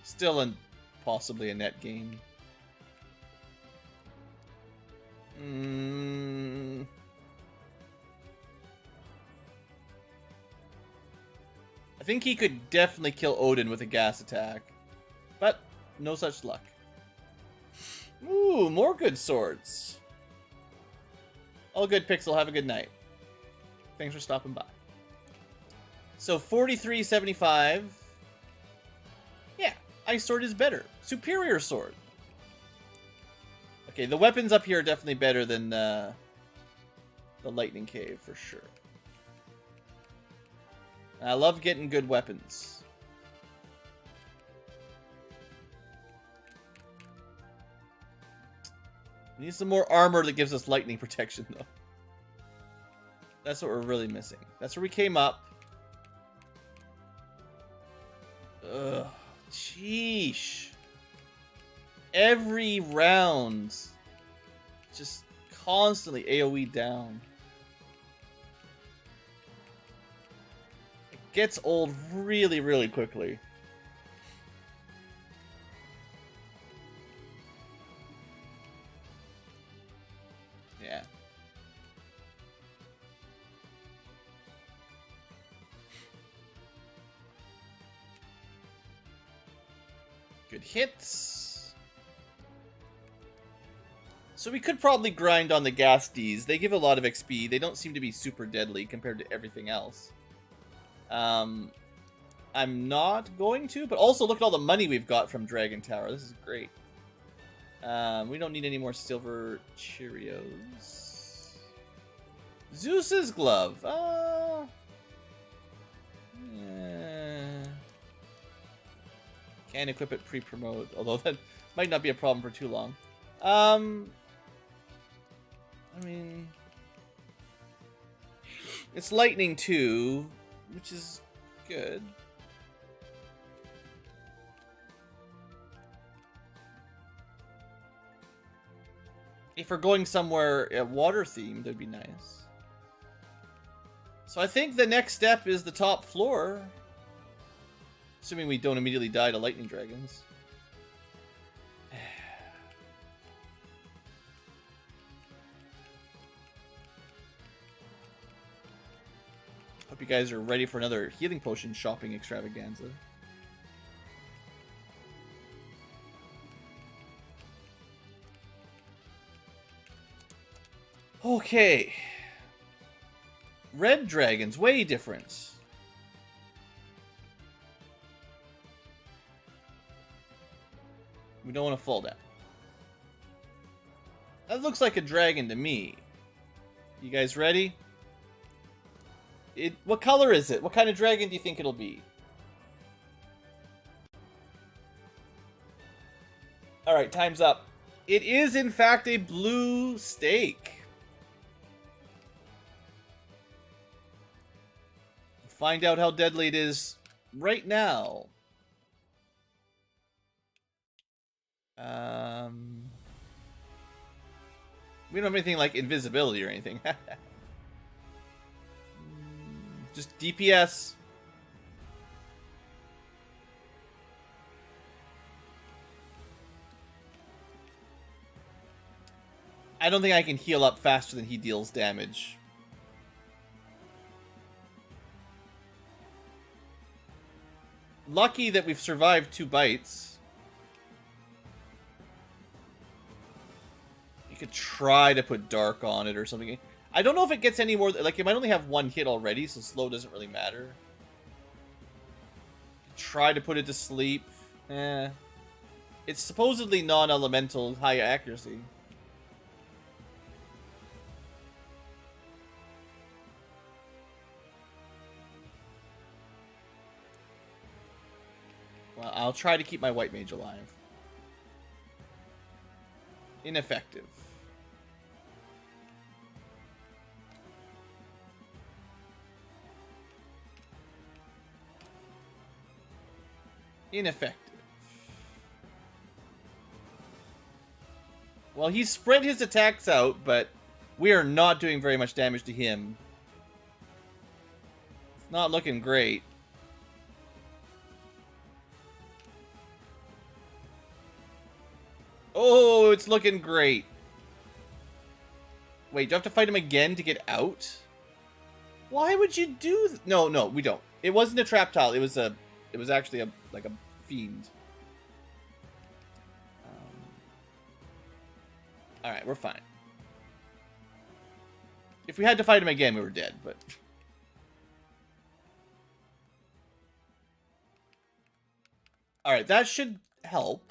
Still possibly a net gain. I think he could definitely kill Odin with a gas attack. But, no such luck. Ooh, more good swords. All good, Pixel. Have a good night. Thanks for stopping by. So, 43.75. Yeah, Ice Sword is better. Superior Sword. Okay, the weapons up here are definitely better than the Lightning Cave, for sure. I love getting good weapons. We need some more armor that gives us lightning protection, though. That's what we're really missing. That's where we came up. Ugh. Sheesh. Every round. Just constantly AoE down. It gets old really, really quickly. Yeah. Good hits. So we could probably grind on the gas Ds. They give a lot of XP. They don't seem to be super deadly compared to everything else. I'm not going to, but also look at all the money we've got from Dragon Tower. This is great. We don't need any more silver Cheerios. Zeus's glove. Yeah. Can't equip it pre-promote, although that might not be a problem for too long. I mean, it's lightning too, which is good. If we're going somewhere water themed, that'd be nice. So I think the next step is the top floor. Assuming we don't immediately die to lightning dragons. Hope you guys are ready for another healing potion shopping extravaganza. Okay. Red dragons, way different. We don't want to fall down. That looks like a dragon to me. You guys ready? What color is it? What kind of dragon do you think it'll be? Alright, time's up. It is, in fact, a blue stake. Find out how deadly it is right now. We don't have anything like invisibility or anything. Just DPS. I don't think I can heal up faster than he deals damage. Lucky that we've survived 2 bites. You could try to put dark on it or something. I don't know if it gets any more... Like, it might only have 1 hit already, so slow doesn't really matter. Try to put it to sleep. It's supposedly non-elemental, high accuracy. Well, I'll try to keep my white mage alive. Ineffective. Ineffective. Well, he spread his attacks out, but we are not doing very much damage to him. It's not looking great. Oh, it's looking great. Wait, do you have to fight him again to get out? Why would you do th No, no, we don't. It wasn't a trap tile. It was actually a fiend. Alright, we're fine. If we had to fight him again, we were dead, but... Alright, that should help.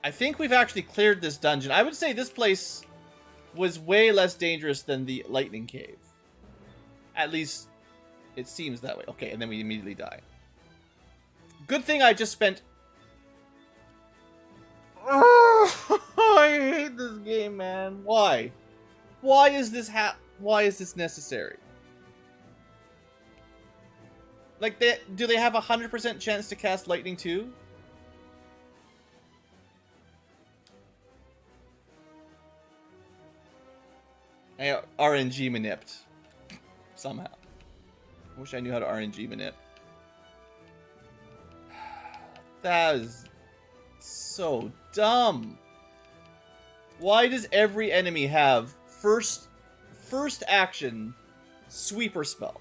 I think we've actually cleared this dungeon. I would say this place was way less dangerous than the lightning cave. At least, it seems that way. Okay, and then we immediately die. Good thing I just spent... Oh, I hate this game, man. Why? Why is this necessary? Like, do they have a 100% chance to cast lightning too? I RNG manipped. Somehow. I wish I knew how to RNG manip. That is so dumb. Why does every enemy have first action sweeper spell?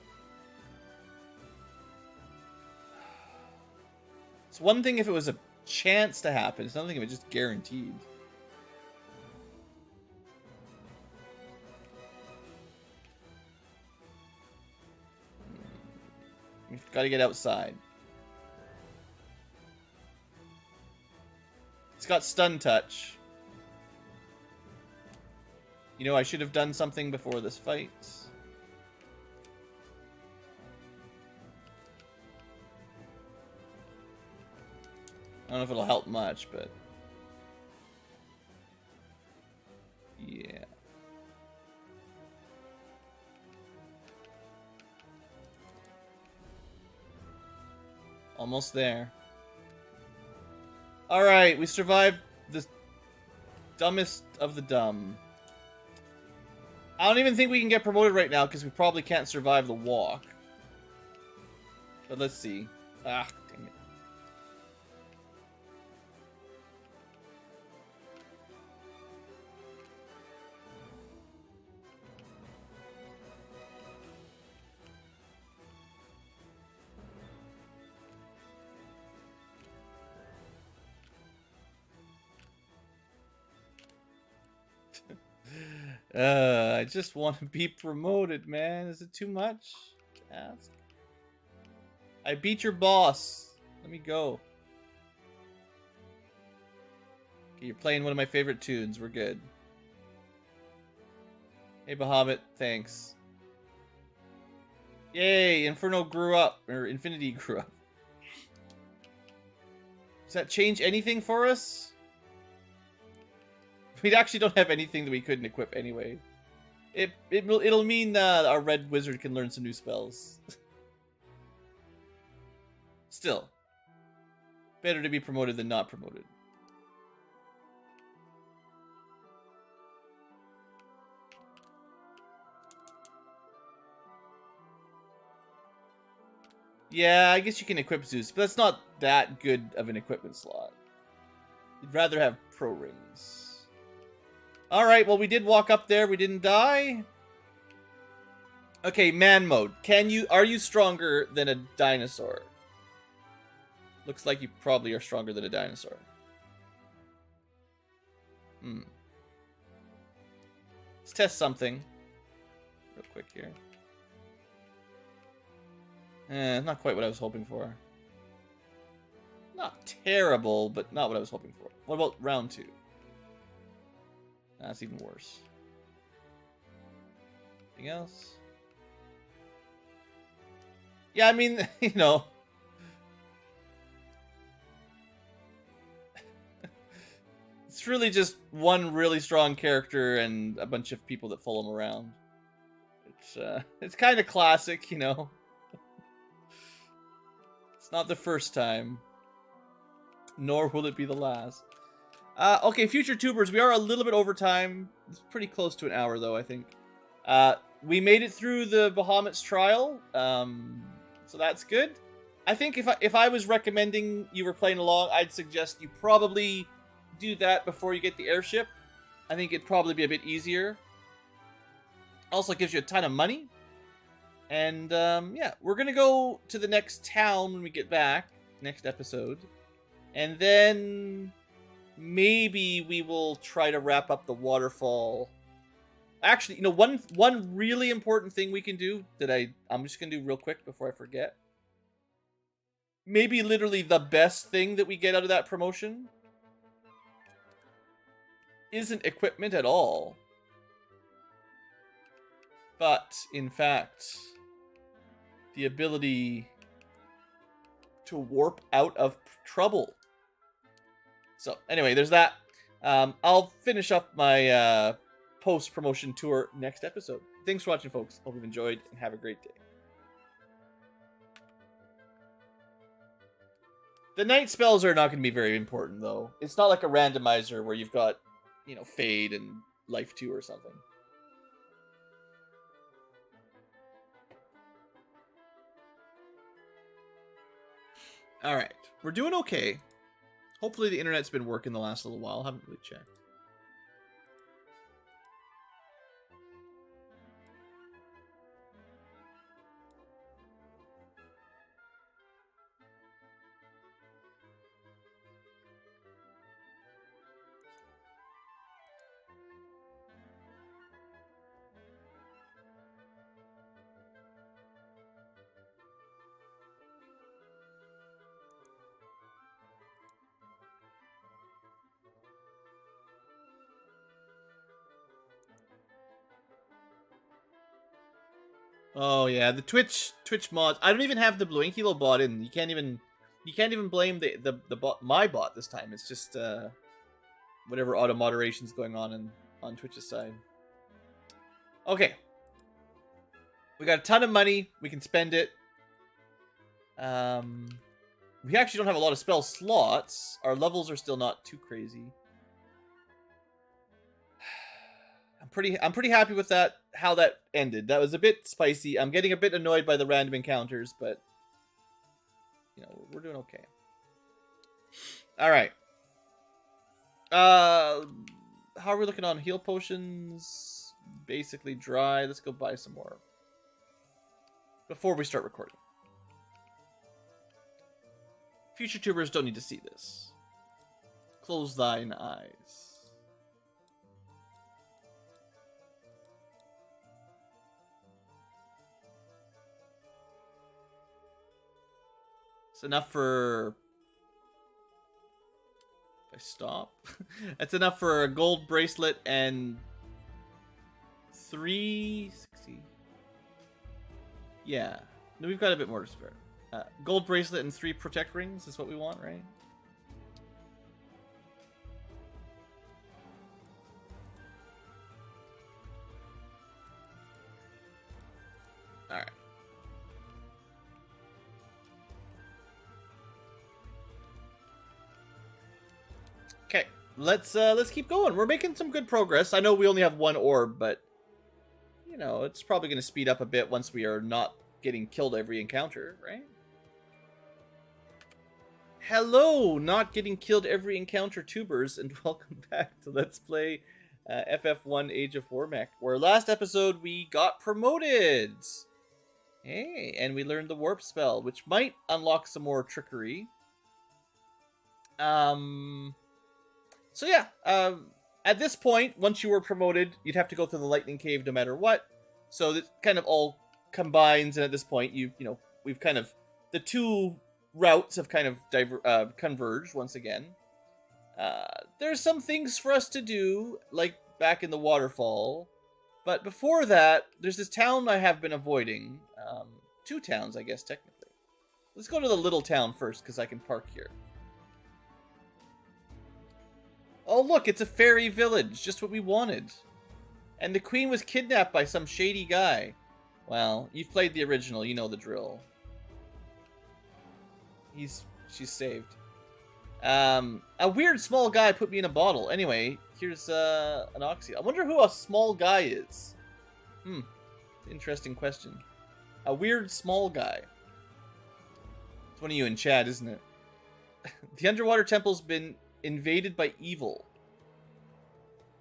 It's one thing if it was a chance to happen. It's another thing if it's just guaranteed. We've got to get outside. It's got stun touch. You know, I should have done something before this fight. I don't know if it'll help much, but... yeah. Almost there. Alright, we survived the dumbest of the dumb. I don't even think we can get promoted right now because we probably can't survive the walk. But let's see. Ah, dang it. I just want to be promoted, man. Is it too much to ask? I beat your boss. Let me go. Okay, you're playing one of my favorite tunes. We're good. Hey, Bahamut. Thanks. Yay, Inferno grew up. Or Infinity grew up. Does that change anything for us? We actually don't have anything that we couldn't equip anyway. It'll mean our red wizard can learn some new spells. Still, better to be promoted than not promoted. Yeah, I guess you can equip Zeus, but that's not that good of an equipment slot. You'd rather have pro rings. Alright, well we did walk up there, we didn't die. Okay, man mode. Are you stronger than a dinosaur? Looks like you probably are stronger than a dinosaur. Let's test something. Real quick here. Not quite what I was hoping for. Not terrible, but not what I was hoping for. What about round 2? That's even worse. Anything else? Yeah, I mean, you know. It's really just one really strong character and a bunch of people that follow him around. It's kind of classic, you know. It's not the first time. Nor will it be the last. Okay, future tubers, we are a little bit over time. It's pretty close to an hour, though, I think. We made it through the Bahamut's trial, so that's good. I think if I was recommending you were playing along, I'd suggest you probably do that before you get the airship. I think it'd probably be a bit easier. Also gives you a ton of money. And, yeah, we're gonna go to the next town when we get back, next episode. And then... maybe we will try to wrap up the waterfall actually, you know, one really important thing we can do that I'm just gonna do real quick before I forget. Maybe literally the best thing that we get out of that promotion isn't equipment at all, but in fact the ability to warp out of trouble. So anyway, there's that. I'll finish up my post-promotion tour next episode. Thanks for watching, folks. Hope you've enjoyed, and have a great day. The night spells are not going to be very important, though. It's not like a randomizer where you've got, you know, Fade and Life 2 or something. Alright, we're doing okay. Hopefully the internet's been working the last little while. Haven't really checked. Oh yeah, the Twitch mods. I don't even have the Blue Inkilo bot in. You can't even blame the bot, my bot this time. It's just whatever auto moderation's going on Twitch's side. Okay. We got a ton of money. We can spend it. We actually don't have a lot of spell slots. Our levels are still not too crazy. I'm pretty happy with that, how that ended. That was a bit spicy. I'm getting a bit annoyed by the random encounters, but you know, we're doing okay. All right. How are we looking on heal potions? Basically dry. Let's go buy some more before we start recording. Future tubers don't need to see this. Close thine eyes. It's enough for... If I stop? That's enough for a gold bracelet and 360. Yeah. No, we've got a bit more to spare. Gold bracelet and 3 protect rings is what we want, right? Alright. Okay, let's keep going. We're making some good progress. I know we only have 1 orb, but you know, it's probably going to speed up a bit once we are not getting killed every encounter, right? Hello, not getting killed every encounter tubers, and welcome back to Let's Play FF1 Age of Warmech, where last episode we got promoted. Hey, and we learned the warp spell, which might unlock some more trickery. So yeah, at this point, once you were promoted, you'd have to go through the lightning cave no matter what. So this kind of all combines, and at this point, you know, we've kind of, the 2 routes have kind of converged once again. There's some things for us to do, like back in the waterfall. But before that, there's this town I have been avoiding. 2 towns, I guess, technically. Let's go to the little town first, because I can park here. Oh, look, it's a fairy village. Just what we wanted. And the queen was kidnapped by some shady guy. Well, you've played the original. You know the drill. She's saved. A weird small guy put me in a bottle. Anyway, here's an oxy. I wonder who a small guy is. Interesting question. A weird small guy. It's one of you in chat, isn't it? The underwater temple's been invaded by evil.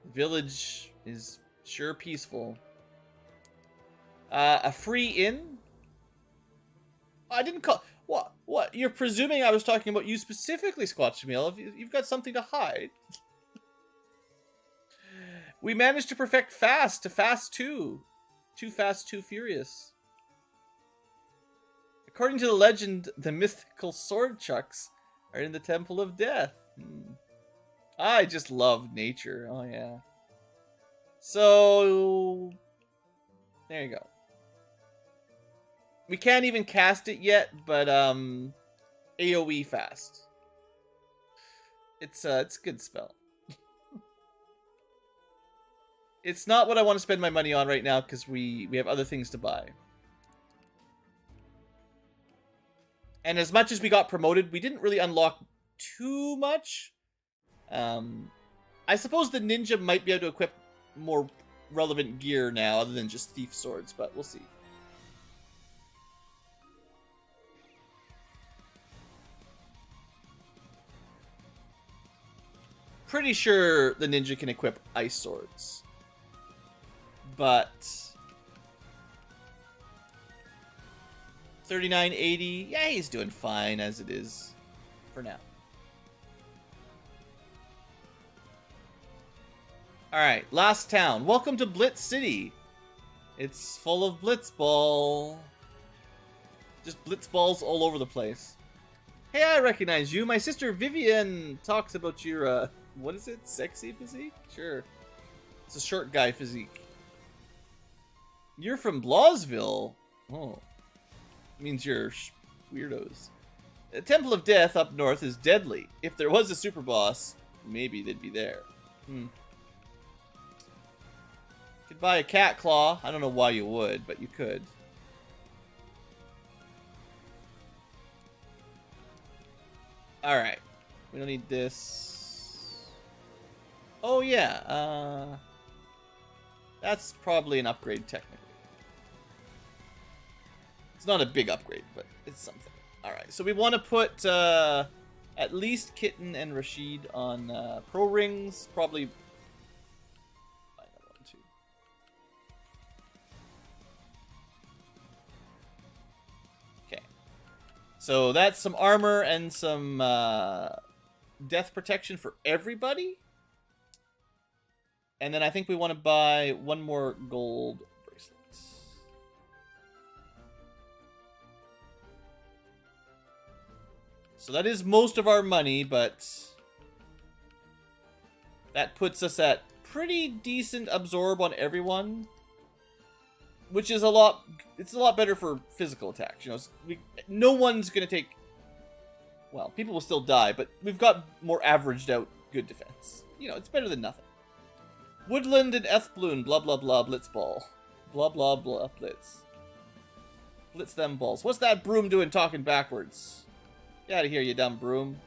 The village is sure peaceful. A free inn? I didn't call... What? You're presuming I was talking about you specifically, Squatchamil. You've got something to hide. We managed to perfect Fast to Fast 2. Too Fast, Too Furious. According to the legend, the mythical sword chucks are in the Temple of Death. I just love nature. Oh, yeah. So, there you go. We can't even cast it yet, but AoE fast. It's a good spell. It's not what I want to spend my money on right now because we have other things to buy. And as much as we got promoted, we didn't really unlock too much. I suppose the ninja might be able to equip more relevant gear now other than just thief swords, but we'll see. Pretty sure the ninja can equip ice swords. But 3980, yeah, he's doing fine as it is for now. Alright, last town. Welcome to Blitz City. It's full of blitzball. Just blitzballs all over the place. Hey, I recognize you. My sister Vivian talks about your, what is it? Sexy physique? Sure. It's a short guy physique. You're from Blawsville. Oh. Means you're weirdos. The Temple of Death up north is deadly. If there was a super boss, maybe they'd be there. Could buy a cat claw. I don't know why you would, but you could. Alright. We don't need this. Oh, yeah. That's probably an upgrade, technically. It's not a big upgrade, but it's something. Alright, so we want to put at least Kitten and Rashid on pro rings. Probably... Okay. So that's some armor and some death protection for everybody. And then I think we want to buy one more gold bracelet. So that is most of our money, but that puts us at pretty decent absorb on everyone, which is a lot. It's a lot better for physical attacks. You know, no one's gonna take. Well, people will still die, but we've got more averaged out good defense. You know, it's better than nothing. Woodland and Ethbloon, blah blah blah, blitzball. Blah blah blah, blitz. Blitz them balls. What's that broom doing talking backwards? Get out of here, you dumb broom.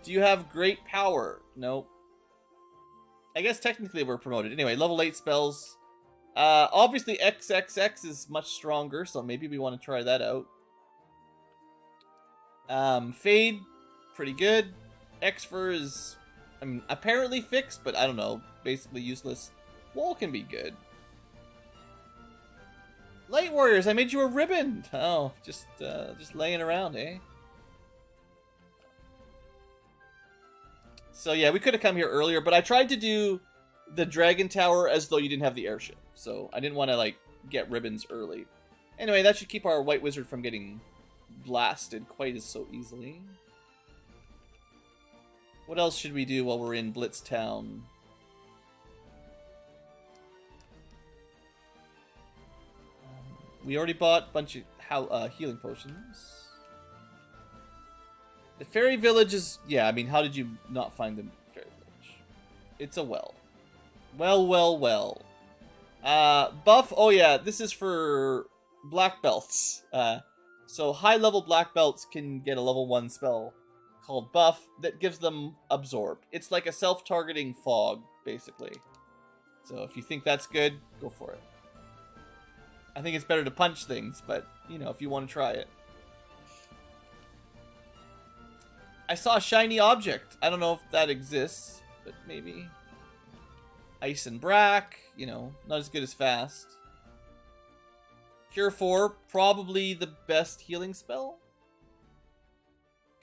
Do you have great power? Nope. I guess technically we're promoted. Anyway, level 8 spells. Obviously XXX is much stronger, so maybe we want to try that out. Fade, pretty good. Xfer is, I mean, apparently fixed, but I don't know. Basically useless. Wall can be good. Light Warriors, I made you a ribbon. Oh, just laying around, eh? So yeah, we could have come here earlier, but I tried to do the Dragon Tower as though you didn't have the airship. So I didn't want to, like, get ribbons early. Anyway, that should keep our White Wizard from getting blasted quite as so easily. What else should we do while we're in Blitz Town? We already bought a bunch of healing potions. The Fairy Village is... Yeah, I mean, how did you not find the Fairy Village? It's a well. Well. Buff... Oh, yeah, this is for black belts. So high-level black belts can get a level 1 spell called Buff that gives them Absorb. It's like a self-targeting fog, basically. So if you think that's good, go for it. I think it's better to punch things, but, you know, if you want to try it. I saw a shiny object. I don't know if that exists, but maybe. Ice and Brack, you know, not as good as Fast. Cure 4, probably the best healing spell.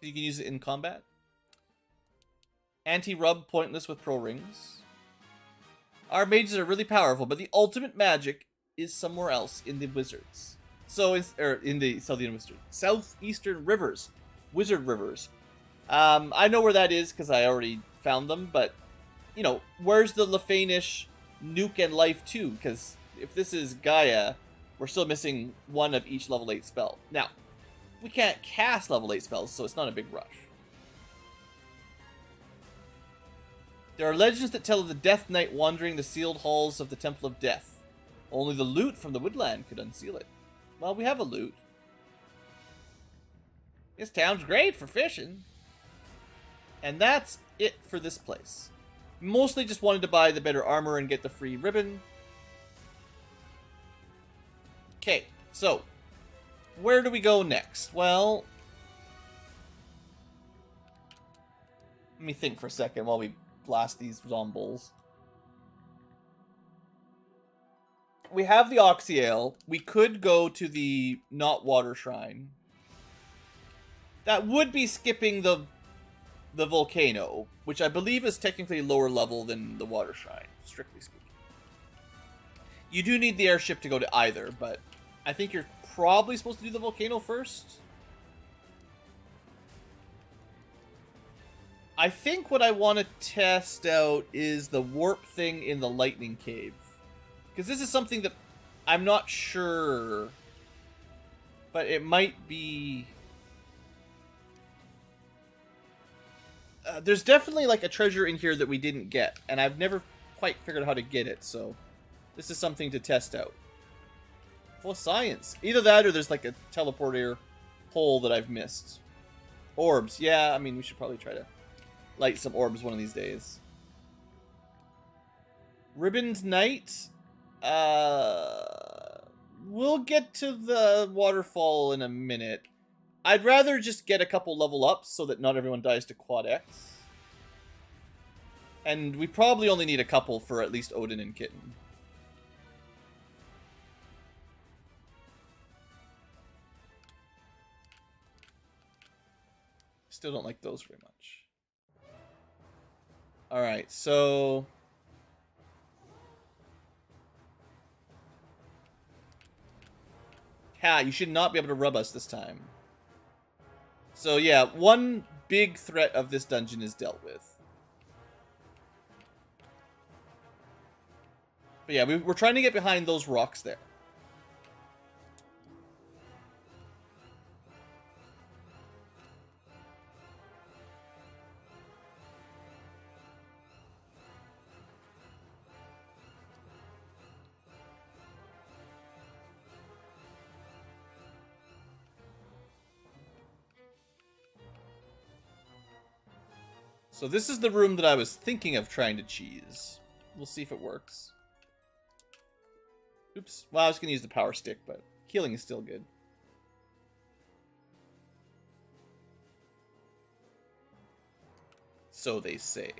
You can use it in combat. Anti-rub, pointless with pro rings. Our mages are really powerful, but the ultimate magic is somewhere else in the wizards. So, in the southeastern rivers, wizard rivers. I know where that is because I already found them, but you know, where's the Lefanish Nuke and Life 2? Because if this is Gaia, we're still missing one of each level 8 spell. Now, we can't cast level 8 spells, so it's not a big rush. There are legends that tell of the Death Knight wandering the sealed halls of the Temple of Death. Only the loot from the woodland could unseal it. Well, we have a loot. This town's great for fishing. And that's it for this place. Mostly just wanted to buy the better armor and get the free ribbon. Okay, so where do we go next? Well, let me think for a second while we blast these zombies. We have the Oxyale. We could go to the Not Water Shrine. That would be skipping the volcano, which I believe is technically lower level than the Water Shrine, strictly speaking. You do need the airship to go to either, but I think you're probably supposed to do the volcano first. I think what I want to test out is the warp thing in the lightning cave. Because this is something that I'm not sure, but it might be... there's definitely like a treasure in here that we didn't get, and I've never quite figured out how to get it, so this is something to test out. Full of science. Either that or there's like a teleporter hole that I've missed. Orbs. Yeah, I mean, we should probably try to light some orbs one of these days. Ribboned Knight. We'll get to the waterfall in a minute. I'd rather just get a couple level ups so that not everyone dies to Quad X. And we probably only need a couple for at least Odin and Kitten. Still don't like those very much. Alright, so... Ha, you should not be able to rub us this time. So yeah, one big threat of this dungeon is dealt with. But yeah, we're trying to get behind those rocks there. So this is the room that I was thinking of trying to cheese. We'll see if it works. Oops. Well, I was going to use the power stick, but healing is still good. So they say.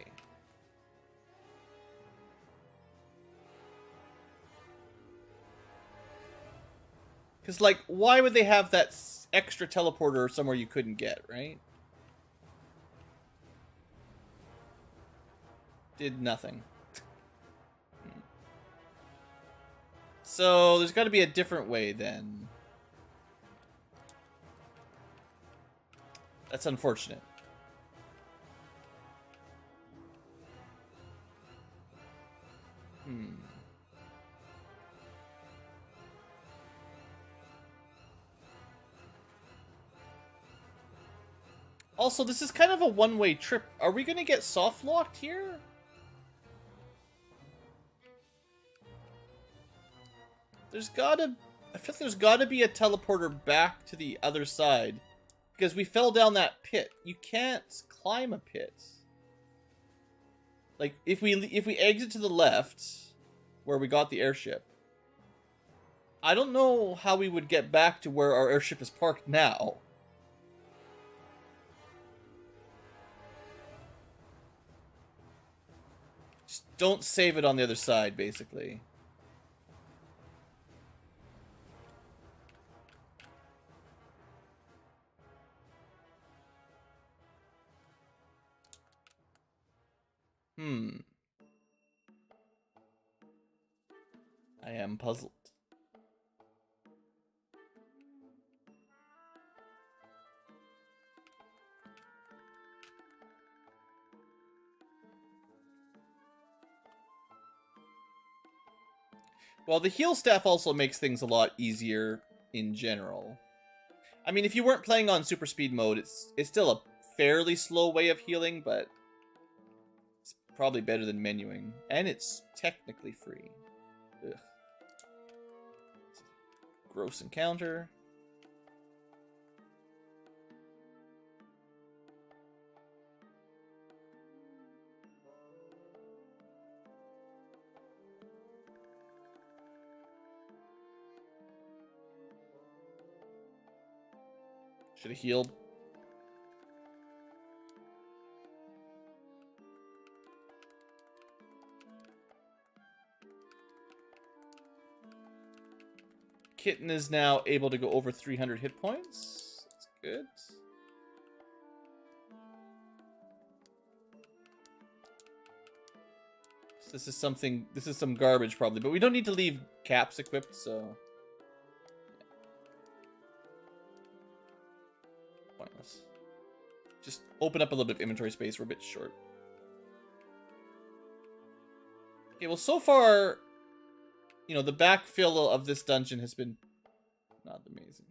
Because, like, why would they have that extra teleporter somewhere you couldn't get, right? Did nothing. So, there's got to be a different way, then. That's unfortunate. Also, this is kind of a one-way trip. Are we going to get soft-locked here? There's gotta... I feel like there's gotta be a teleporter back to the other side. Because we fell down that pit. You can't climb a pit. Like, if we exit to the left, where we got the airship, I don't know how we would get back to where our airship is parked now. Just don't save it on the other side, basically. I am puzzled. Well, the heal staff also makes things a lot easier in general. I mean, if you weren't playing on super speed mode, it's still a fairly slow way of healing, but it's probably better than menuing. And it's technically free. Ugh. Gross encounter. Should have healed. Kitten is now able to go over 300 hit points. That's good. So this is some garbage probably, but we don't need to leave caps equipped, so pointless. Just open up a little bit of inventory space. We're a bit short. Okay, well, so far, you know, the backfill of this dungeon has been not amazing.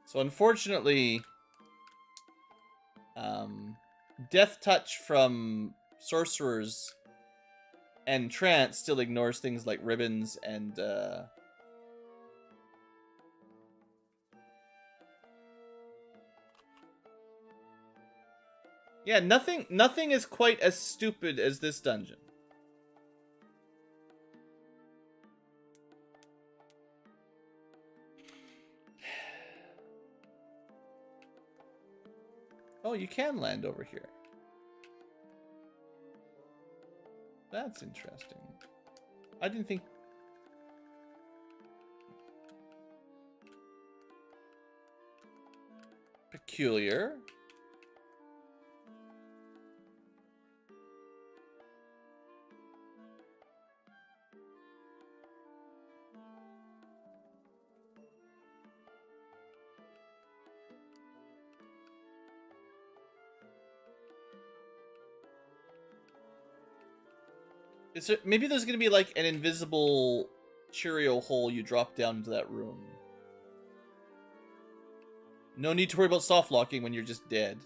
So unfortunately, Death Touch from Sorcerers and Trance still ignores things like ribbons and yeah, nothing is quite as stupid as this dungeon. Oh, you can land over here. That's interesting. I didn't think... Peculiar. Is there, maybe there's gonna be like an invisible Cheerio hole you drop down into that room. No need to worry about soft locking when you're just dead.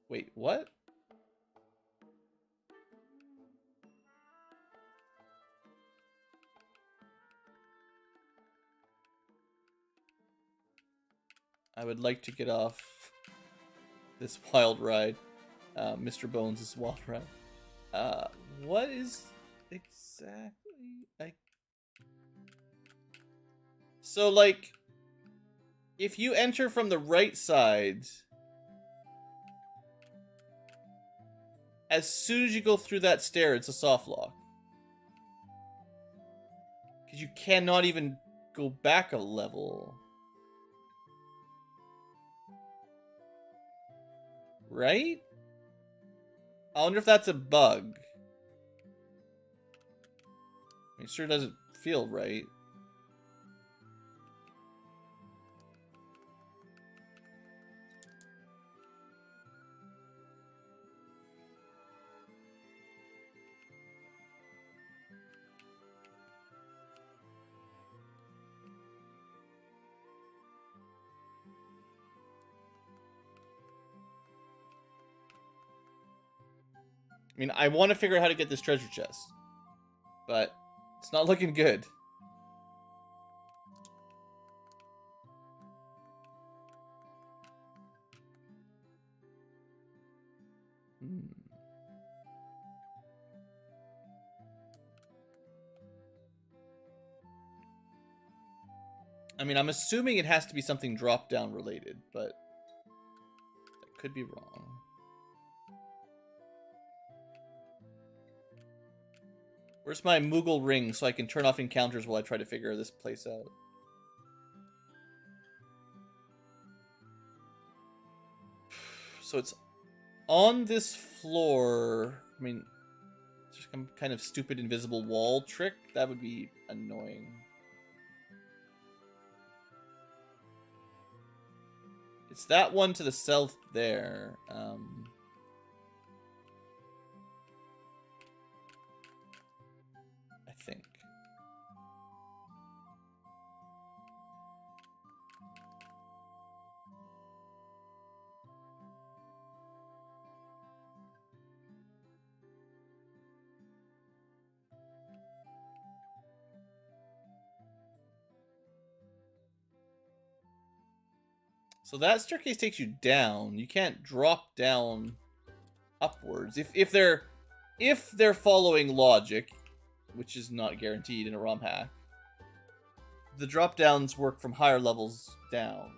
Wait, what? I would like to get off this wild ride. Mr. Bones' wild ride. What is exactly... So, like, if you enter from the right side, as soon as you go through that stair, it's a soft lock. Because you cannot even go back a level. Right? I wonder if that's a bug. It sure doesn't feel right. I mean, I want to figure out how to get this treasure chest, but it's not looking good. I mean, I'm assuming it has to be something drop-down related, but that could be wrong. Where's my Moogle ring so I can turn off encounters while I try to figure this place out? So it's on this floor. I mean, just some kind of stupid invisible wall trick. That would be annoying. It's that one to the south there. I think. So that staircase takes you down. You can't drop down upwards. If they're following logic, which is not guaranteed in a ROM hack, the drop downs work from higher levels down.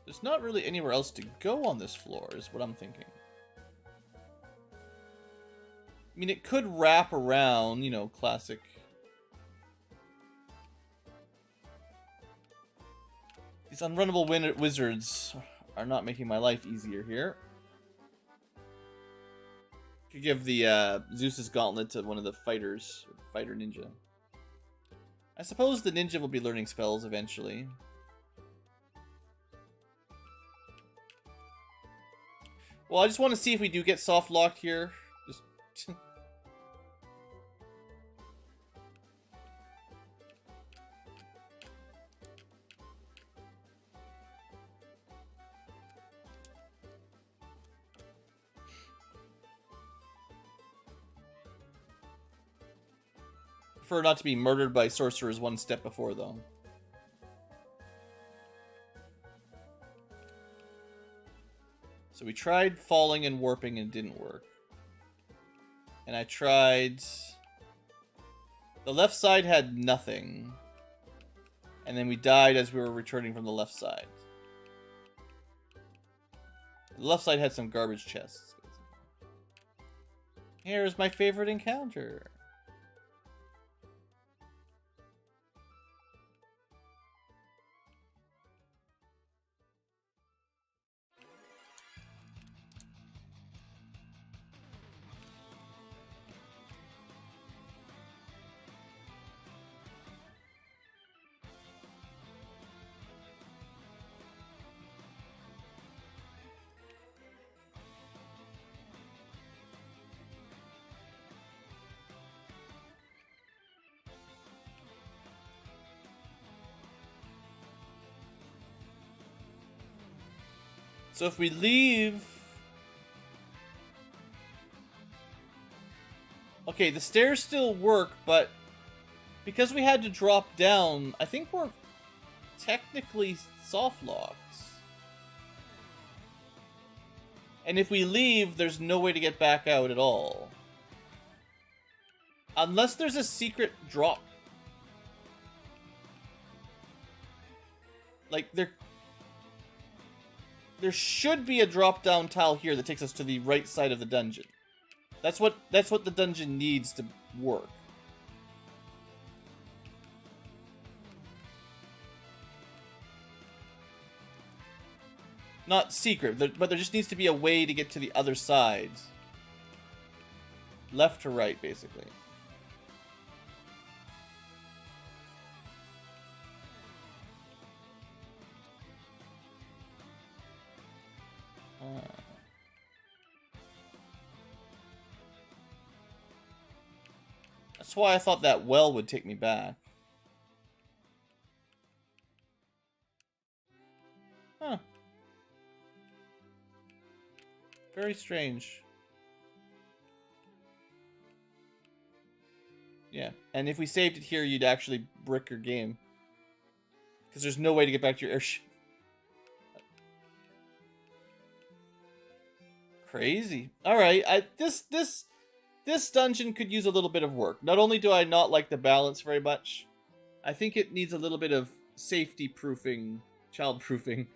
There's not really anywhere else to go on this floor, is what I'm thinking. I mean, it could wrap around, you know, classic. These unrunnable wizards are not making my life easier here. Could give the Zeus's gauntlet to one of the fighters, fighter ninja. I suppose the ninja will be learning spells eventually. Well, I just want to see if we do get soft locked here. Just prefer not to be murdered by sorcerers one step before, though. So we tried falling and warping and it didn't work. And I tried... The left side had nothing. And then we died as we were returning from the left side. The left side had some garbage chests. Here's my favorite encounter. So if we leave... Okay, the stairs still work, but because we had to drop down, I think we're technically soft locked. And if we leave, there's no way to get back out at all. Unless there's a secret drop. Like, there should be a drop-down tile here that takes us to the right side of the dungeon. That's what the dungeon needs to work. Not secret, but there just needs to be a way to get to the other side. Left to right, basically. That's why I thought that well would take me back. Huh. Very strange. Yeah, and if we saved it here, you'd actually brick your game. Because there's no way to get back to your airship. Crazy. All right, this dungeon could use a little bit of work. Not only do I not like the balance very much, I think it needs a little bit of safety proofing, child proofing.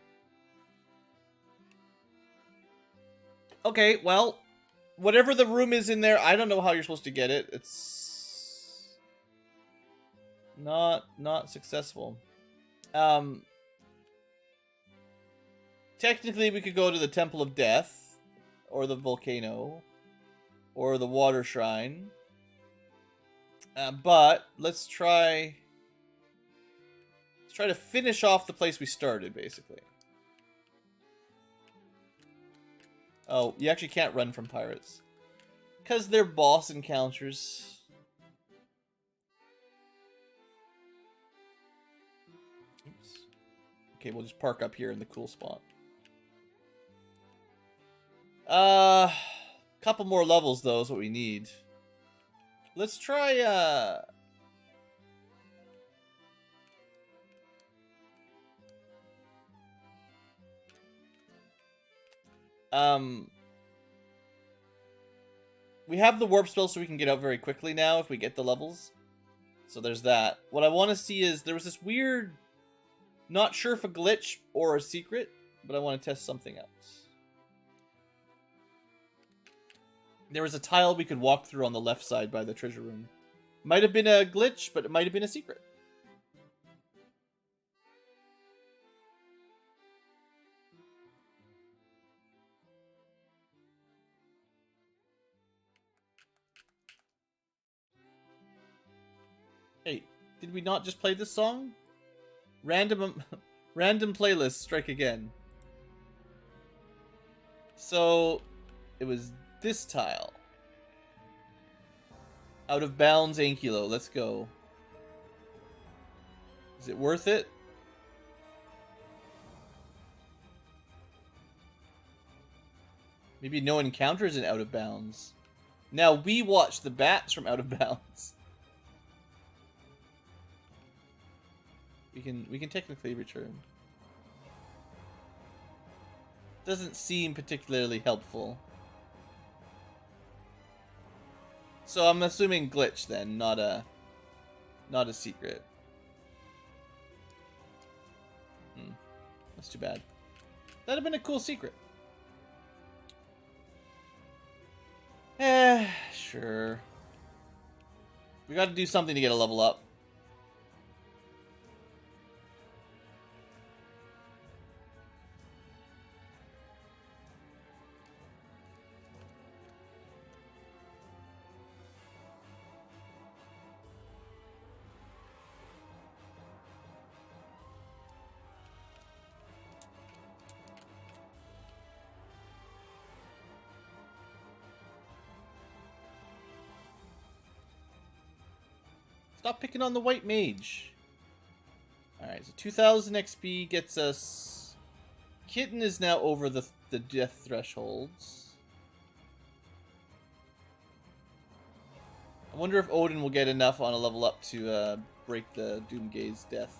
Okay, well, whatever the room is in there, I don't know how you're supposed to get it. It's not successful. Technically, we could go to the Temple of Death, or the volcano, or the Water Shrine. But let's try to finish off the place we started, basically. Oh, you actually can't run from pirates. Because they're boss encounters. Oops. Okay, we'll just park up here in the cool spot. Couple more levels, though, is what we need. Let's try, we have the warp spell so we can get out very quickly now if we get the levels. So there's that. What I want to see is, there was this weird, not sure if a glitch or a secret, but I want to test something else. There was a tile we could walk through on the left side by the treasure room. Might have been a glitch, but it might have been a secret. Hey, did we not just play this song? Random playlist, strike again. So, it was this tile. Out of bounds, Ankylo. Let's go. Is it worth it? Maybe no encounters in out of bounds. Now we watch the bats from out of bounds. We can technically return. Doesn't seem particularly helpful. So I'm assuming glitch then, not a secret. That's too bad. That'd have been a cool secret. Sure. We got to do something to get a level up. Stop picking on the white mage. Alright, so 2000 XP gets us... Kitten is now over the death thresholds. I wonder if Odin will get enough on a level up to break the Doomgaze death.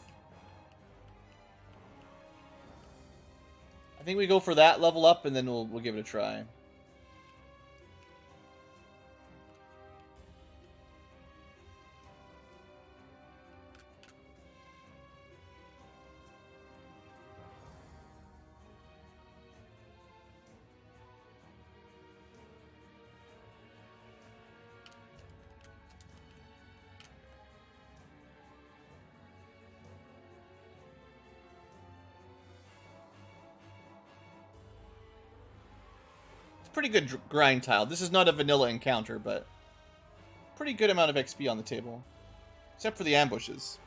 I think we go for that level up and then we'll give it a try. Pretty good grind tile. This is not a vanilla encounter, but pretty good amount of XP on the table. Except for the ambushes.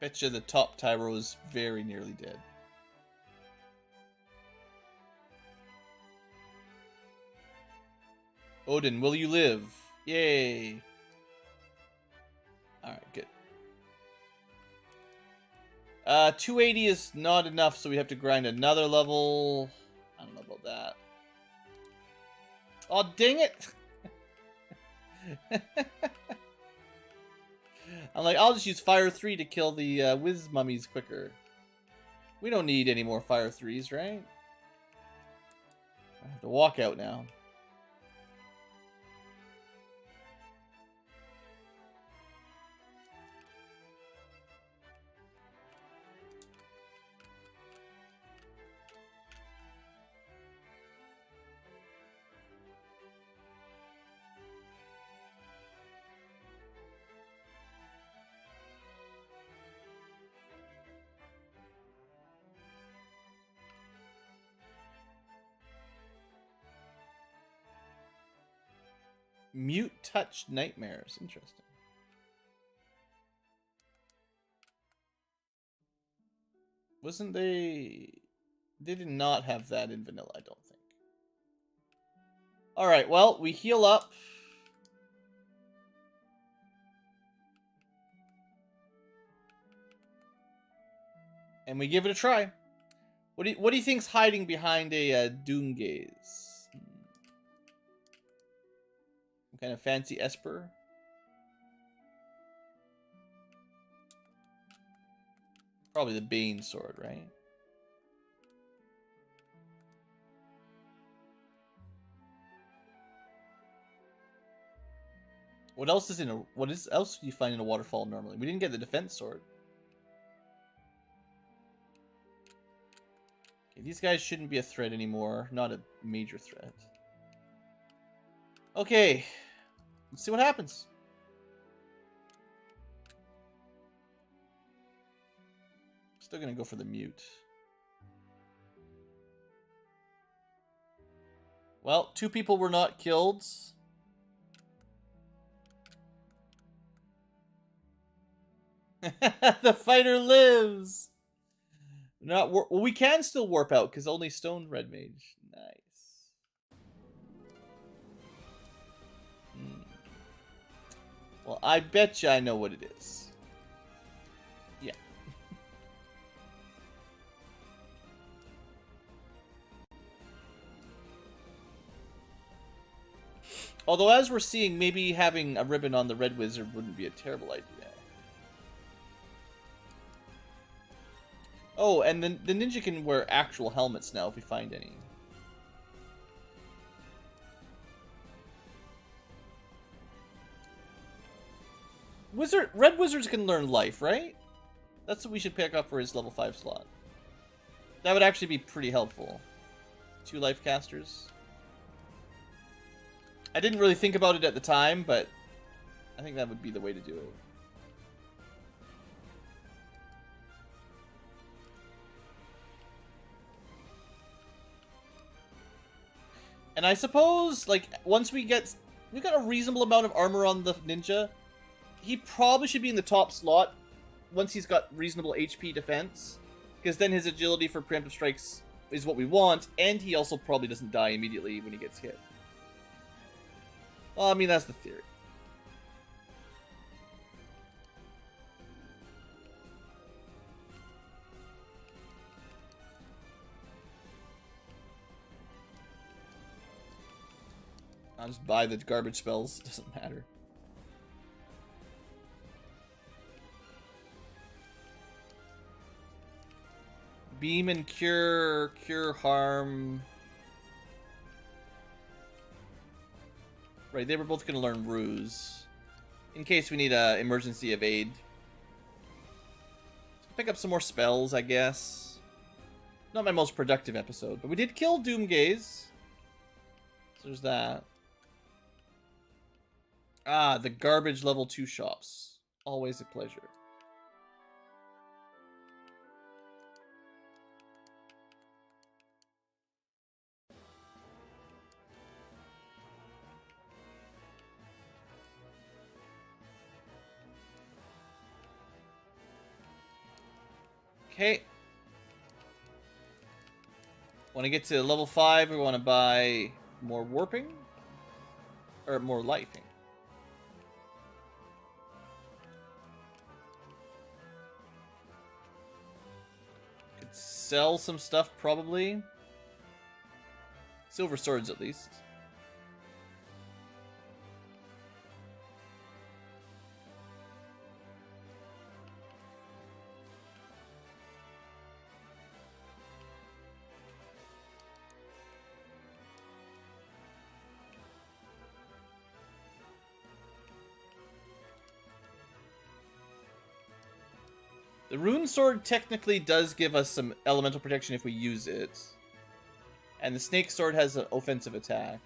Betcha the top Tyro is very nearly dead. Odin, will you live? Yay. Alright, good. 280 is not enough, so we have to grind another level. I don't know about that. Oh, dang it! I'm like, I'll just use Fire 3 to kill the Whiz Mummies quicker. We don't need any more Fire 3s, right? I have to walk out now. Mute touch nightmares. Interesting. Wasn't they... They did not have that in vanilla, I don't think. Alright, well, we heal up. And we give it a try. What do you think's hiding behind a Doomgaze? Some kind of fancy Esper? Probably the Bane sword, right? What else is in a... What else do you find in a waterfall normally? We didn't get the defense sword. Okay, these guys shouldn't be a threat anymore. Not a major threat. Okay. Let's see what happens. Still gonna go for the mute. Well, 2 people were not killed. The fighter lives. Not well, we can still warp out because only stone red mage. Nice. Well, I bet you I know what it is. Yeah. Although, as we're seeing, maybe having a ribbon on the red wizard wouldn't be a terrible idea. Oh, and then the ninja can wear actual helmets now if we find any. Red wizards can learn life, right? That's what we should pick up for his level 5 slot. That would actually be pretty helpful. 2 life casters. I didn't really think about it at the time, but I think that would be the way to do it. And I suppose, like, once we got a reasonable amount of armor on the ninja, he probably should be in the top slot once he's got reasonable HP defense, because then his agility for preemptive strikes is what we want, and he also probably doesn't die immediately when he gets hit. Well, I mean, that's the theory. I'll just buy the garbage spells. Doesn't matter. Beam and cure. Cure harm. Right, they were both going to learn ruse. In case we need an emergency of aid. Let's pick up some more spells, I guess. Not my most productive episode, but we did kill Doomgaze. So there's that. Ah, the garbage level 2 shops. Always a pleasure. Okay. Want to get to level 5, we want to buy more warping? Or more lifing? sell some stuff, probably. Silver swords, at least. The rune sword technically does give us some elemental protection if we use it. And the snake sword has an offensive attack.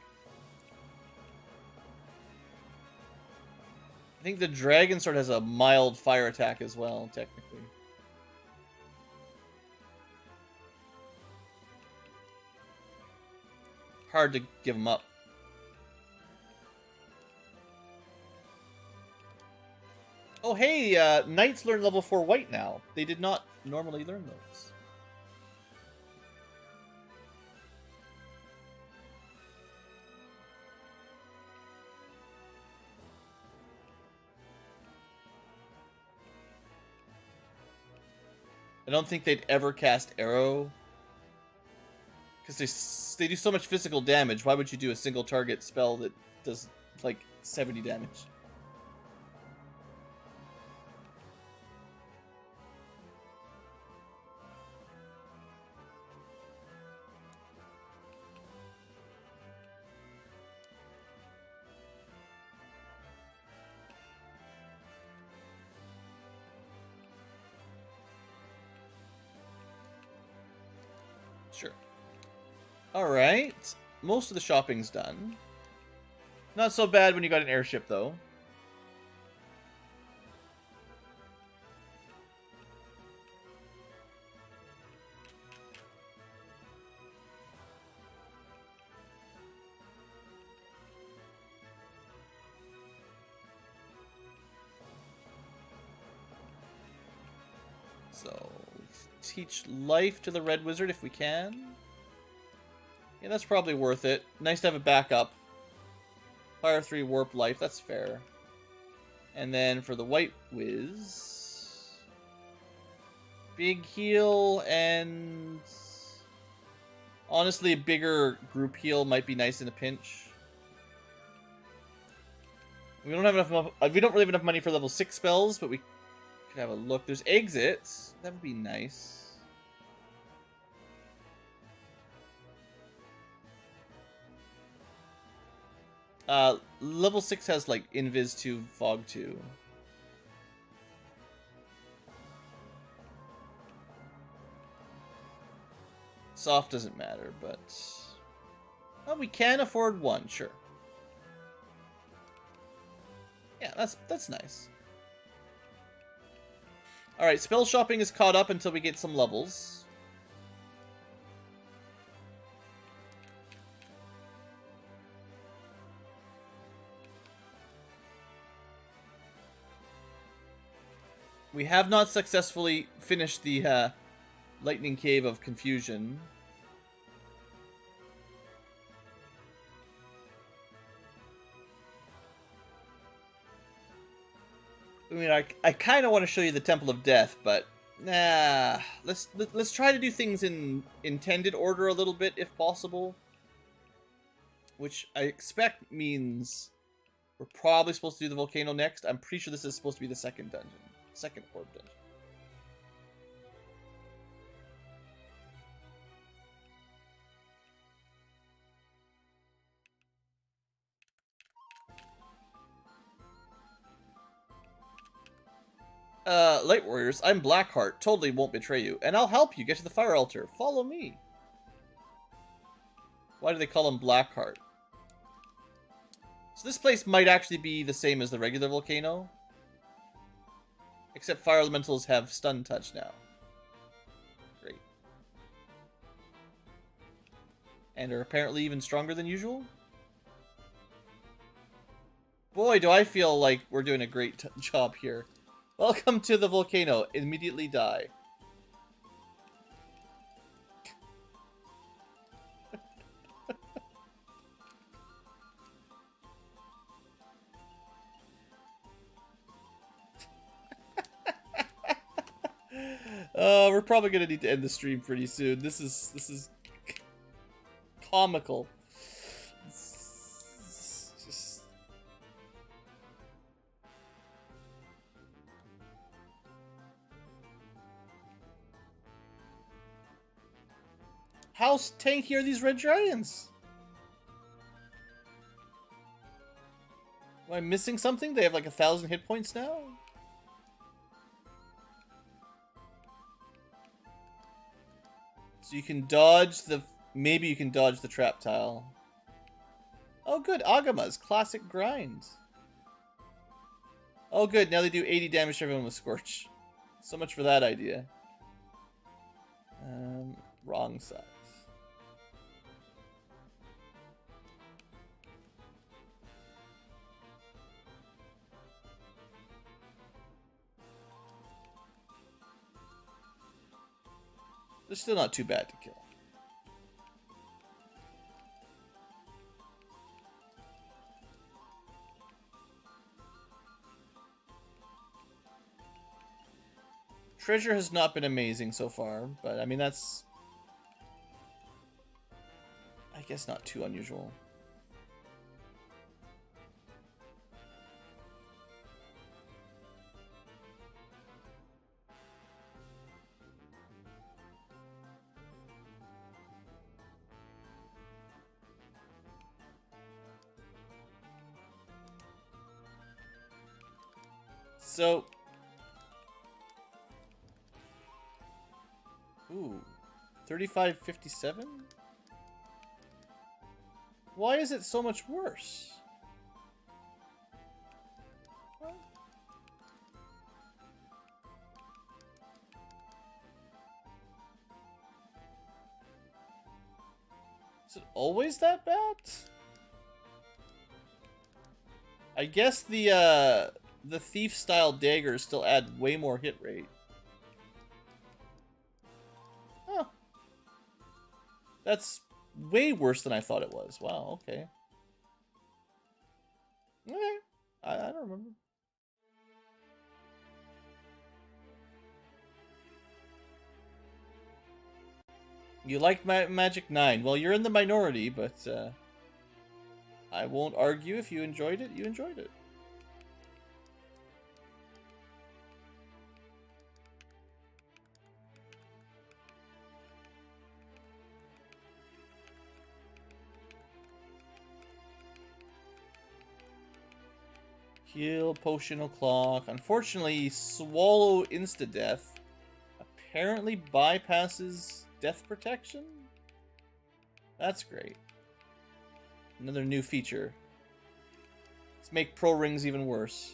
I think the dragon sword has a mild fire attack as well, technically. Hard to give them up. Oh, hey, knights learn level 4 white now. They did not normally learn those. I don't think they'd ever cast arrow. Because they do so much physical damage. Why would you do a single target spell that does, like, 70 damage? Sure. Alright. Most of the shopping's done. Not so bad when you got an airship, though. So, teach life to the red wizard if we can. Yeah, that's probably worth it. Nice to have a backup. Fire 3 warp life, that's fair. And then for the white whiz, big heal and honestly a bigger group heal might be nice in a pinch. We don't have enough. We don't really have enough money for level 6 spells, but we could have a look. There's exits. That would be nice. Level 6 has like Invis 2, Fog 2. Soft doesn't matter, but well, we can afford one, sure. Yeah, that's nice. All right, spell shopping is caught up until we get some levels. We have not successfully finished the Lightning Cave of Confusion. I mean, I kind of want to show you the Temple of Death, but nah. Let's try to do things in intended order a little bit, if possible. Which I expect means we're probably supposed to do the volcano next. I'm pretty sure this is supposed to be the second dungeon. Second orb dungeon. Light Warriors, I'm Blackheart. Totally won't betray you. And I'll help you get to the fire altar. Follow me. Why do they call him Blackheart? So this place might actually be the same as the regular volcano. Except fire elementals have stun touch now. Great. And are apparently even stronger than usual. Boy, do I feel like we're doing a great job here. Welcome to the volcano. Immediately die. We're probably gonna need to end the stream pretty soon. This is comical. It's just... How tanky are these red dragons? Am I missing something? They have like 1,000 hit points now? So you can dodge the... Maybe you can dodge the trap tile. Oh good, Agama's classic grind. Oh good, now they do 80 damage to everyone with Scorch. So much for that idea. Wrong size. They're still not too bad to kill. Treasure has not been amazing so far, but I mean that's... I guess not too unusual. So... Ooh, 3557? Why is it so much worse? What? Is it always that bad? I guess the thief-style daggers still add way more hit rate. Huh. That's way worse than I thought it was. Wow, okay. Okay. I don't remember. You liked Magic 9. Well, you're in the minority, but I won't argue. If you enjoyed it, you enjoyed it. Heal, potion o'clock. Unfortunately, swallow insta-death apparently bypasses death protection? That's great. Another new feature. Let's make pro rings even worse.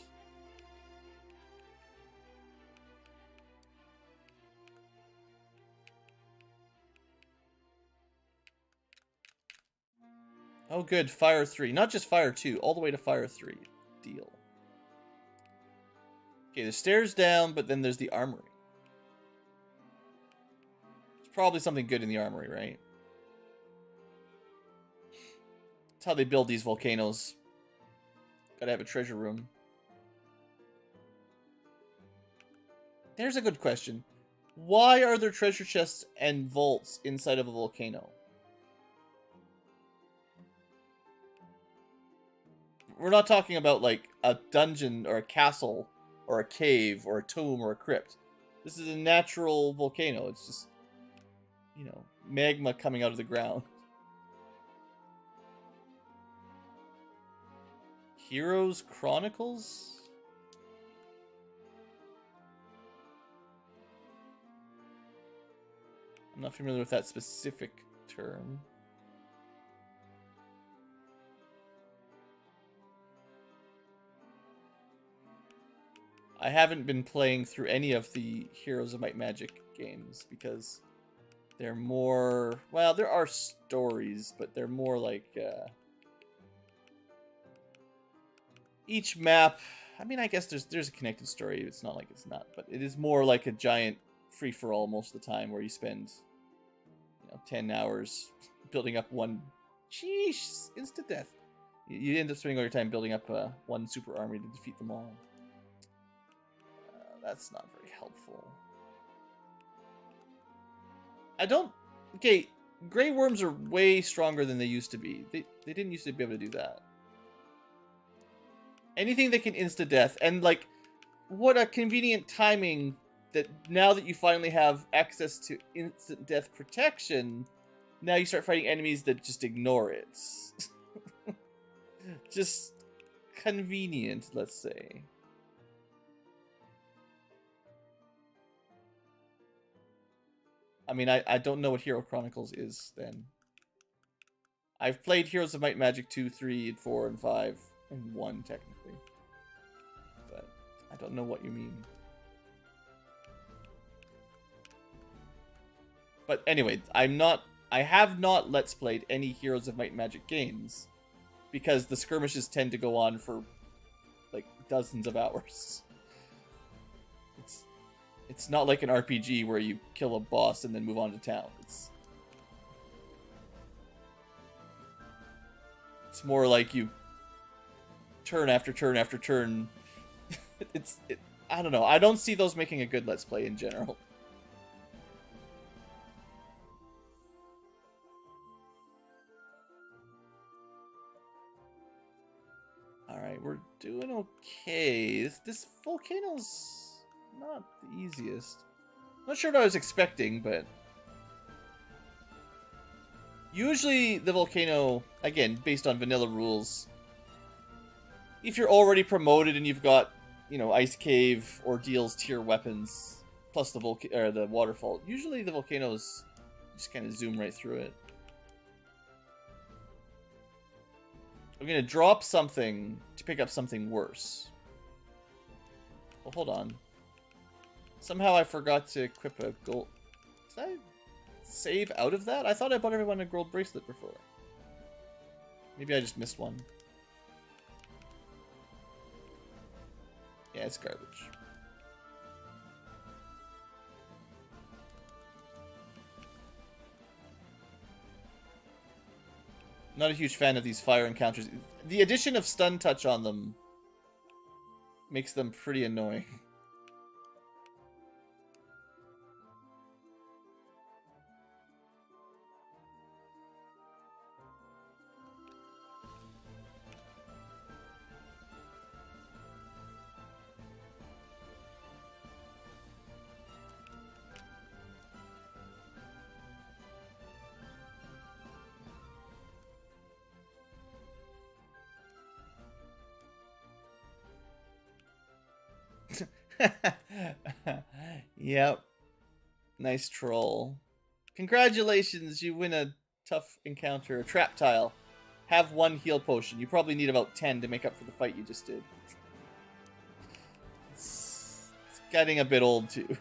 Oh good, Fire 3. Not just Fire 2, all the way to Fire 3. Deal. Okay, the stairs down, but then there's the armory. There's probably something good in the armory, right? That's how they build these volcanoes. Gotta have a treasure room. There's a good question. Why are there treasure chests and vaults inside of a volcano? We're not talking about, like, a dungeon or a castle or a cave or a tomb or a crypt. This is a natural volcano. It's just, you know, magma coming out of the ground. Heroes Chronicles? I'm not familiar with that specific term. I haven't been playing through any of the Heroes of Might and Magic games because they're more... Well, there are stories, but they're more like... each map... I mean, I guess there's a connected story. It's not like it's not. But it is more like a giant free-for-all most of the time where you spend, 10 hours building up one... Sheesh! Instant death. You end up spending all your time building up one super army to defeat them all. That's not very helpful. I don't... Okay, Grey Worms are way stronger than they used to be. They didn't used to be able to do that. Anything that can insta-death, and like, what a convenient timing that now that you finally have access to instant death protection, now you start fighting enemies that just ignore it. Just convenient, let's say. I mean, I don't know what Hero Chronicles is, then. I've played Heroes of Might and Magic 2, 3, and 4, and 5, and 1, technically. But I don't know what you mean. But anyway, I have not Let's Played any Heroes of Might and Magic games, because the skirmishes tend to go on for, like, dozens of hours. It's not like an RPG where you kill a boss and then move on to town. It's more like you turn after turn after turn. I don't know. I don't see those making a good Let's Play in general. Alright, we're doing okay. This volcano's not the easiest. Not sure what I was expecting, but usually the volcano, again, based on vanilla rules, if you're already promoted and you've got, you know, Ice Cave, Ordeal's tier weapons, plus the waterfall, usually the volcanoes just kind of zoom right through it. I'm gonna drop something to pick up something worse. Well, hold on. Somehow I forgot to equip a gold... Did I save out of that? I thought I bought everyone a gold bracelet before. Maybe I just missed one. Yeah, it's garbage. Not a huge fan of these fire encounters. The addition of stun touch on them makes them pretty annoying. Yep. Nice troll. Congratulations, you win a tough encounter, a trap tile. Have 1 heal potion. You probably need about 10 to make up for the fight you just did. It's getting a bit old, too.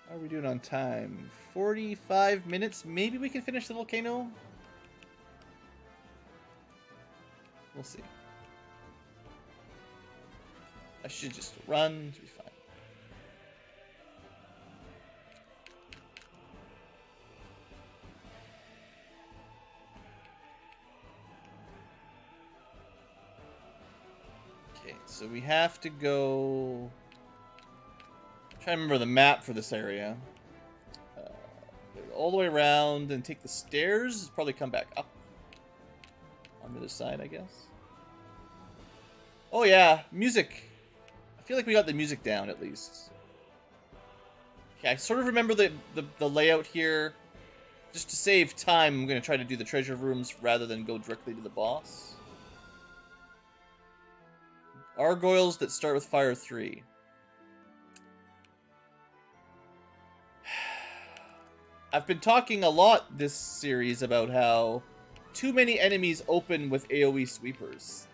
How are we doing on time? 45 minutes? Maybe we can finish the volcano? We'll see. I should just run to be fine. Okay, so we have to go... Try to remember the map for this area. All the way around and take the stairs. Probably come back up. On the other side, I guess. Oh yeah, music. I feel like we got the music down at least. Okay, I sort of remember the layout here. Just to save time, I'm going to try to do the treasure rooms rather than go directly to the boss. Gargoyles that start with Fire 3. I've been talking a lot this series about how too many enemies open with AoE sweepers.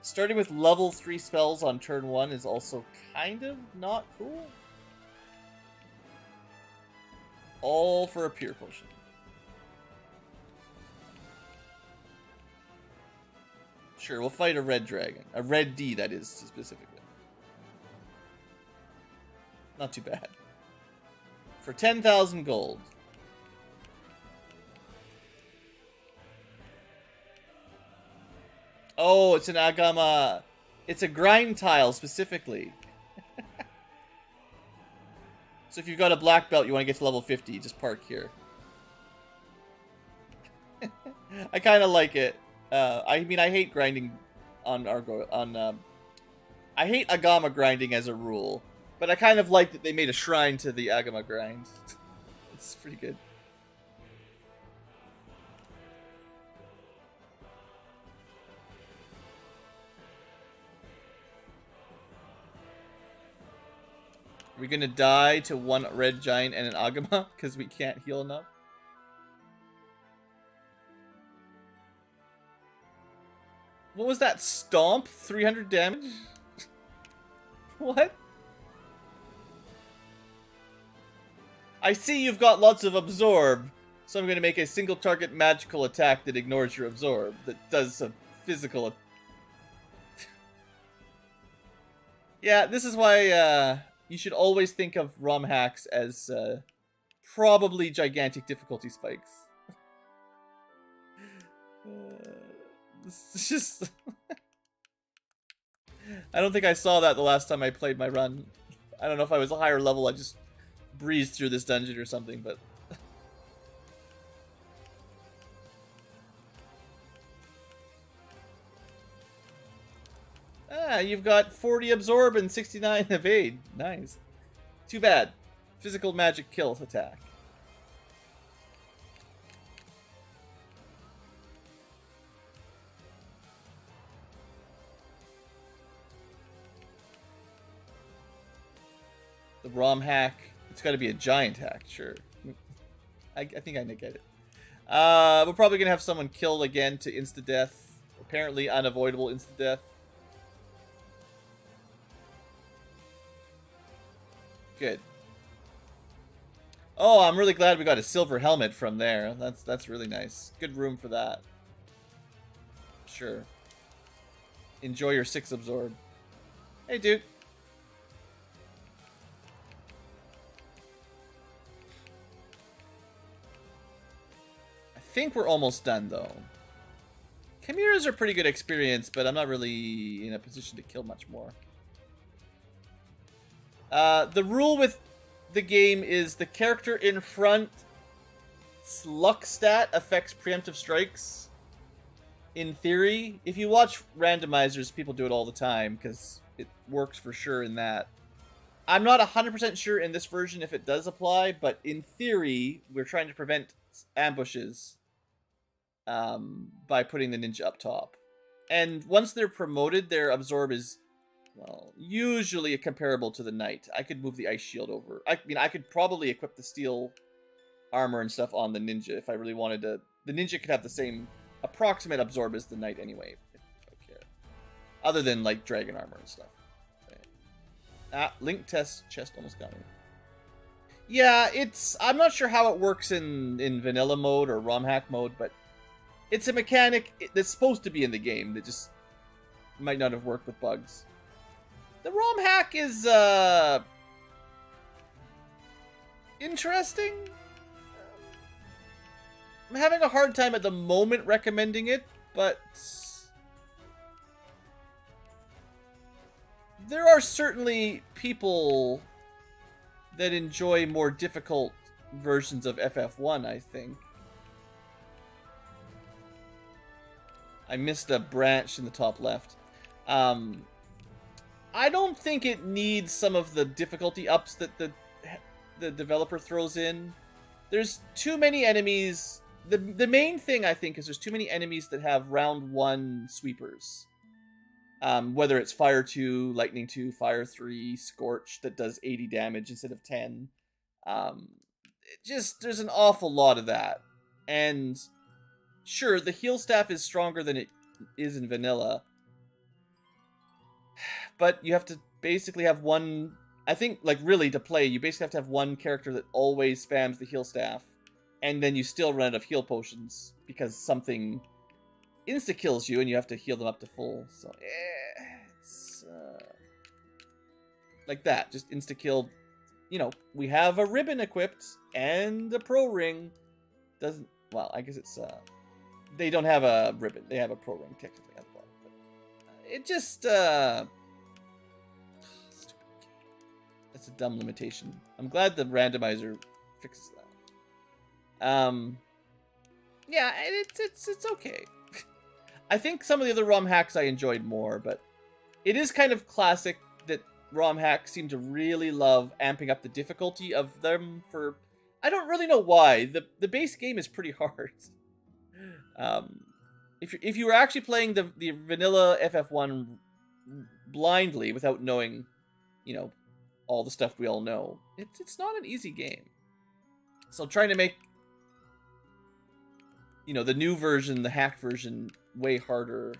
Starting with level 3 spells on turn 1 is also kind of not cool. All for a pure potion. Sure, we'll fight a red dragon. A red D, that is, specifically. Not too bad. For 10,000 gold. Oh, it's an Agama. It's a grind tile specifically. So if you've got a black belt, you want to get to level 50, just park here. I kind of like it. I mean, I hate grinding on Argo. I hate Agama grinding as a rule, but I kind of like that they made a shrine to the Agama grind. It's pretty good. Are we gonna die to one red giant and an Agama because we can't heal enough? What was that? Stomp? 300 damage? What? I see you've got lots of absorb, so I'm going to make a single target magical attack that ignores your absorb, that does some physical... Yeah, this is why you should always think of Romhacks as probably gigantic difficulty spikes. It's just... I don't think I saw that the last time I played my run. I don't know if I was a higher level, I just breezed through this dungeon or something, but... Ah, you've got 40 absorb and 69 evade. Nice. Too bad. Physical magic kills attack. The Romhack. It's got to be a giant hack, sure. I think I get it. We're probably going to have someone killed again to insta-death. Apparently unavoidable insta-death. Good. Oh, I'm really glad we got a silver helmet from there. That's really nice. Good room for that. Sure. Enjoy your 6 absorb. Hey, dude. I think we're almost done, though. Chimeras are pretty good experience, but I'm not really in a position to kill much more. The rule with the game is the character in front's luck stat affects preemptive strikes. In theory, if you watch randomizers, people do it all the time because it works for sure in that. I'm not 100% sure in this version if it does apply, but in theory, we're trying to prevent ambushes by putting the ninja up top. And once they're promoted, their absorb is... well, usually comparable to the knight. I could move the ice shield over. I mean, I could probably equip the steel armor and stuff on the ninja if I really wanted to. The ninja could have the same approximate absorb as the knight anyway. Okay. Other than, like, dragon armor and stuff. Okay. Ah, link test chest almost got me. Yeah, it's... I'm not sure how it works in vanilla mode or Romhack mode, but it's a mechanic that's supposed to be in the game that just might not have worked with bugs. The Romhack is, interesting. I'm having a hard time at the moment recommending it, but there are certainly people that enjoy more difficult versions of FF1, I think. I missed a branch in the top left. I don't think it needs some of the difficulty ups that the developer throws in. There's too many enemies. The main thing, I think, is there's too many enemies that have round 1 sweepers. Whether it's Fire 2, Lightning 2, Fire 3, Scorch that does 80 damage instead of 10. There's an awful lot of that. And sure, the heal staff is stronger than it is in vanilla. But you have to basically have one... I think, like, really, to play, you basically have to have one character that always spams the heal staff. And then you still run out of heal potions because something insta-kills you and you have to heal them up to full. So, it's... like that. Just insta-killed. You know, we have a ribbon equipped and a pro ring. Doesn't... Well, I guess it's... they don't have a ribbon. They have a pro ring, technically. It just, that's a dumb limitation. I'm glad the randomizer fixes that. Yeah, it's okay. I think some of the other ROM hacks I enjoyed more, but it is kind of classic that ROM hacks seem to really love amping up the difficulty of them for... I don't really know why. The base game is pretty hard. If you were actually playing the vanilla FF1 blindly without knowing, you know, all the stuff we all know, it's not an easy game. So trying to make, you know, the new version, the hacked version, way harder,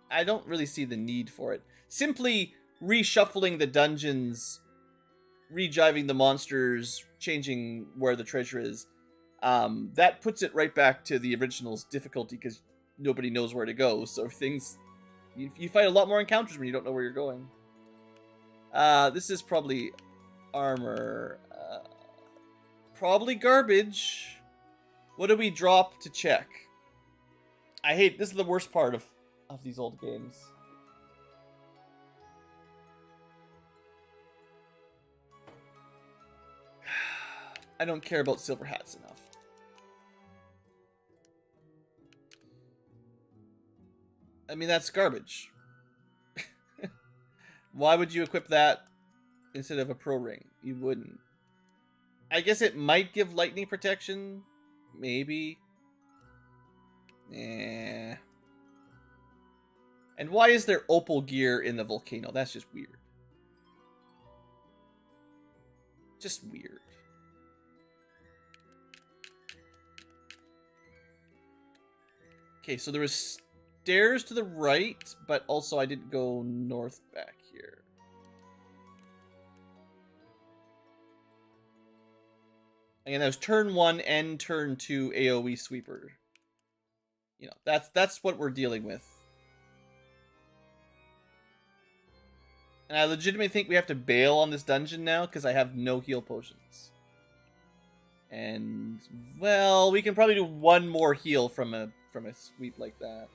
I don't really see the need for it. Simply reshuffling the dungeons, rejiving the monsters, changing where the treasure is, that puts it right back to the original's difficulty because nobody knows where to go. So things, you fight a lot more encounters when you don't know where you're going. This is probably armor. Probably garbage. What do we drop to check? I hate, this is the worst part of these old games. I don't care about silver hats enough. I mean, that's garbage. Why would you equip that instead of a pro ring? You wouldn't. I guess it might give lightning protection. Maybe. Eh. And why is there opal gear in the volcano? That's just weird. Just weird. Okay, so there was stairs to the right, but also I didn't go north back here. Again, that was turn 1 and turn 2 AoE sweeper. You know, that's what we're dealing with. And I legitimately think we have to bail on this dungeon now because I have no heal potions. And, well, we can probably do one more heal from a sweep like that.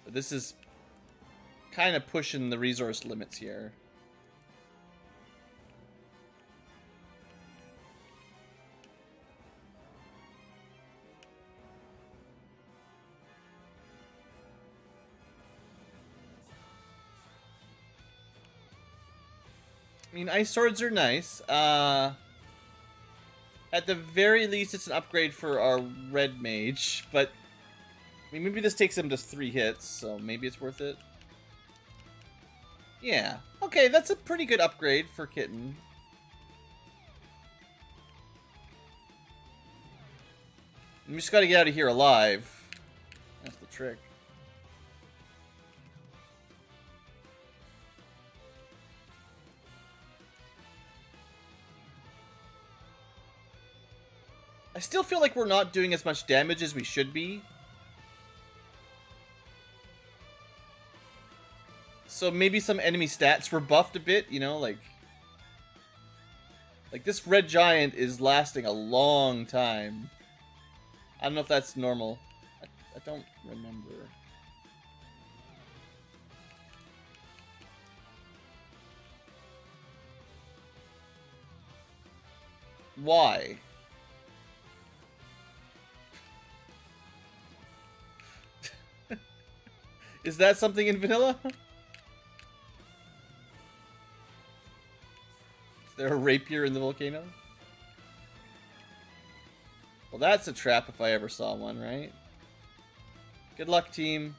But this is kind of pushing the resource limits here. I mean, ice swords are nice. At the very least, it's an upgrade for our red mage, but I mean, maybe this takes him to 3 hits, so maybe it's worth it. Yeah. Okay, that's a pretty good upgrade for Kitten. We just gotta get out of here alive. That's the trick. I still feel like we're not doing as much damage as we should be. So maybe some enemy stats were buffed a bit, you know, like this red giant is lasting a long time. I don't know if that's normal. I don't remember. Why? Is that something in vanilla? Is there a rapier in the volcano? Well, that's a trap if I ever saw one, right? Good luck, team.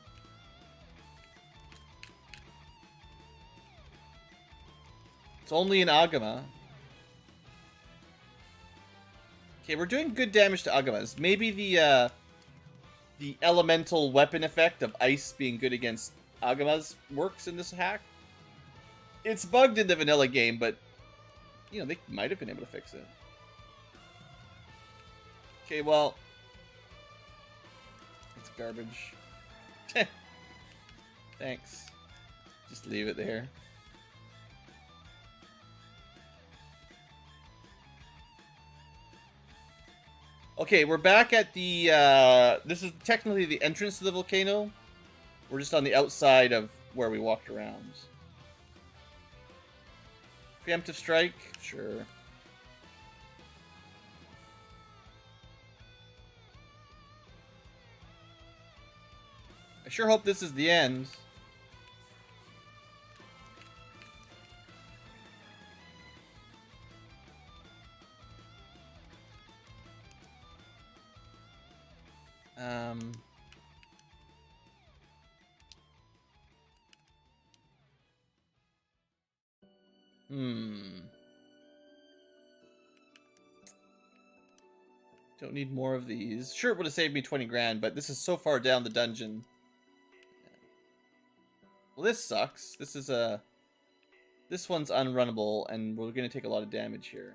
It's only an Agama. Okay, we're doing good damage to Agamas. Maybe the elemental weapon effect of ice being good against Agamas works in this hack. It's bugged in the vanilla game, but you know, they might have been able to fix it. Okay, well, it's garbage. Thanks. Just leave it there. Okay, we're back at the, this is technically the entrance to the volcano. We're just on the outside of where we walked around. Preemptive strike? Sure. I sure hope this is the end. Don't need more of these. Sure, it would have saved me 20 grand, but this is so far down the dungeon. Well, this sucks. This is a... This one's unrunnable, and we're going to take a lot of damage here.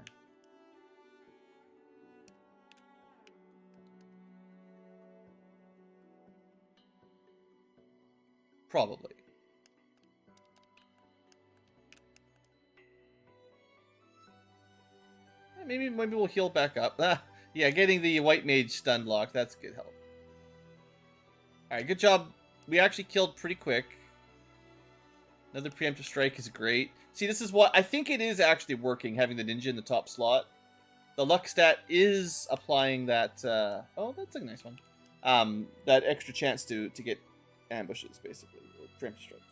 Probably. Maybe we'll heal back up. Yeah, getting the white mage stun lock, that's good help. Alright, good job. We actually killed pretty quick. Another preemptive strike is great. See, this is what... I think it is actually working, having the ninja in the top slot. The luck stat is applying that... oh, that's a nice one. That extra chance to get ambushes, basically. Or preemptive strikes.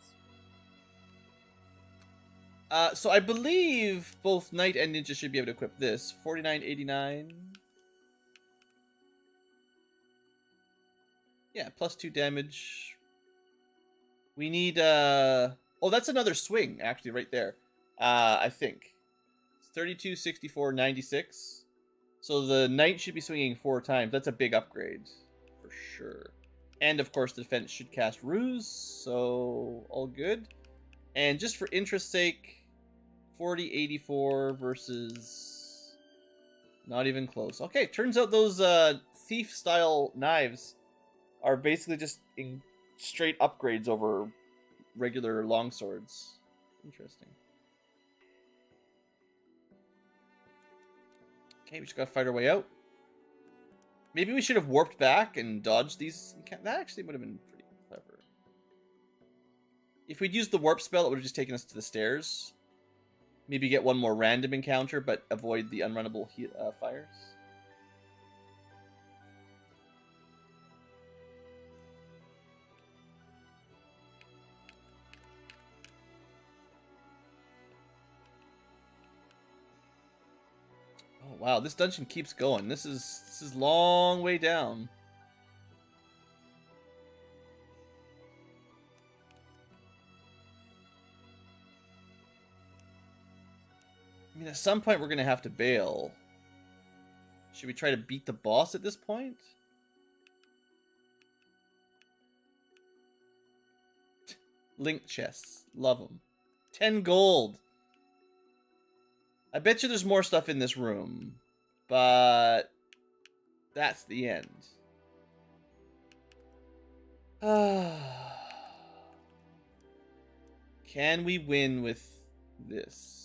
So I believe both Knight and Ninja should be able to equip this. 49.89. Yeah, +2 damage. We need, oh, that's another swing, actually, right there. I think. It's 32, 64, 96. So the Knight should be swinging 4 times. That's a big upgrade, for sure. And, of course, the defense should cast Ruse, so all good. And just for interest's sake... 40-84 versus not even close. Okay, turns out those thief-style knives are basically just in straight upgrades over regular longswords. Interesting. Okay, we just gotta fight our way out. Maybe we should have warped back and dodged these. That actually would have been pretty clever. If we'd used the warp spell, it would have just taken us to the stairs. Maybe get one more random encounter, but avoid the unrunnable fires. Oh wow, this dungeon keeps going. This is long way down. I mean, at some point we're going to have to bail. Should we try to beat the boss at this point? Link chests. Love them. 10 gold. I bet you there's more stuff in this room. But... that's the end. Can we win with this?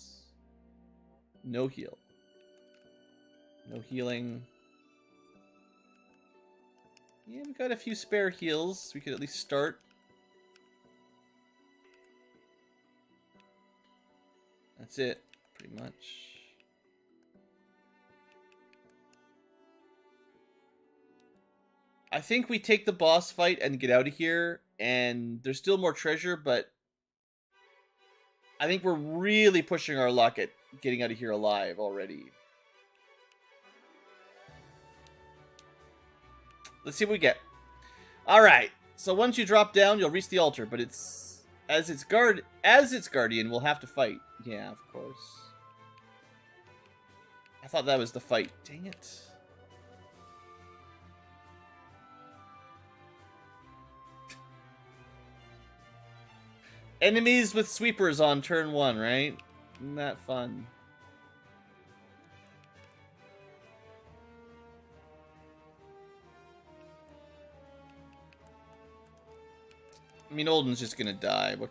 No heal. No healing. Yeah, we got a few spare heals. We could at least start. That's it, pretty much. I think we take the boss fight and get out of here. And there's still more treasure, but I think we're really pushing our luck at getting out of here alive already. Let's see what we get. Alright, so once you drop down, you'll reach the altar, but it's... As its guardian, we'll have to fight. Yeah, of course. I thought that was the fight. Dang it. Enemies with sweepers on turn 1, right? Isn't that fun? I mean, Olden's just gonna die. What?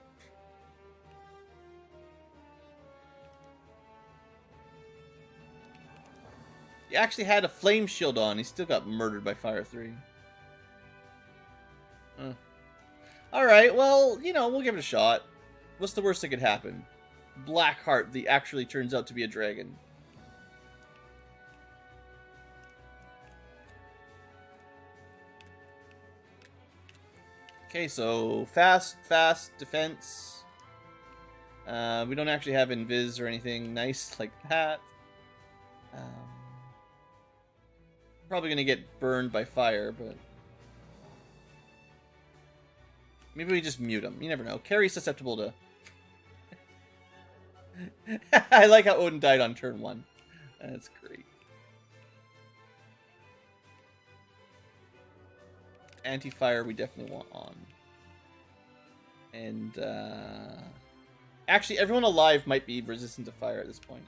actually had a flame shield on. He still got murdered by Fire 3. Alright, well, you know, we'll give it a shot. What's the worst that could happen? Blackheart that actually turns out to be a dragon. Okay, so fast defense. We don't actually have invis or anything nice like that. Probably gonna get burned by fire, but maybe we just mute him. You never know. Carry's susceptible to. I like how Odin died on turn 1. That's great. Anti-fire we definitely want on. And actually everyone alive might be resistant to fire at this point.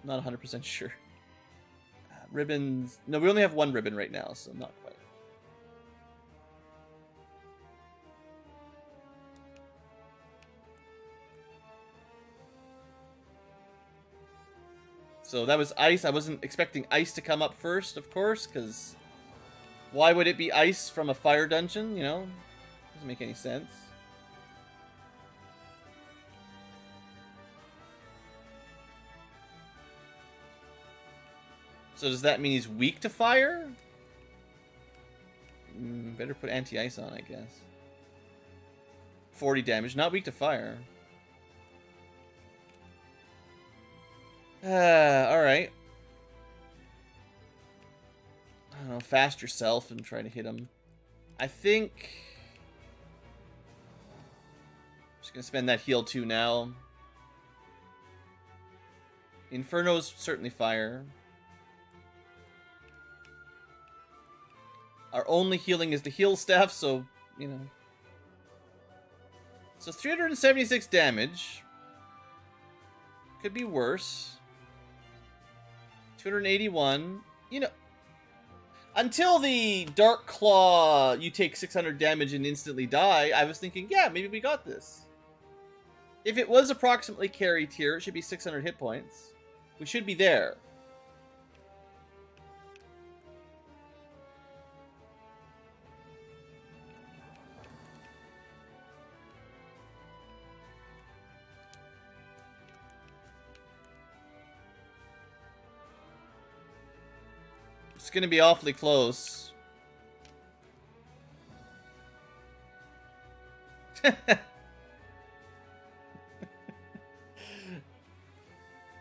I'm not 100% sure. Ribbons. No, we only have 1 ribbon right now, so not quite. So that was ice. I wasn't expecting ice to come up first, of course, because why would it be ice from a fire dungeon, you know? Doesn't make any sense. So does that mean he's weak to fire? Better put anti-ice on, I guess. 40 damage, not weak to fire. Alright. I don't know, fast yourself and try to hit him. I think... I'm just gonna spend that heal 2 now. Inferno's certainly fire. Our only healing is the heal staff, so, you know. So 376 damage. Could be worse. 281. You know, until the Dark Claw, you take 600 damage and instantly die, I was thinking, yeah, maybe we got this. If it was approximately carry tier, it should be 600 hit points. We should be there. It's gonna be awfully close.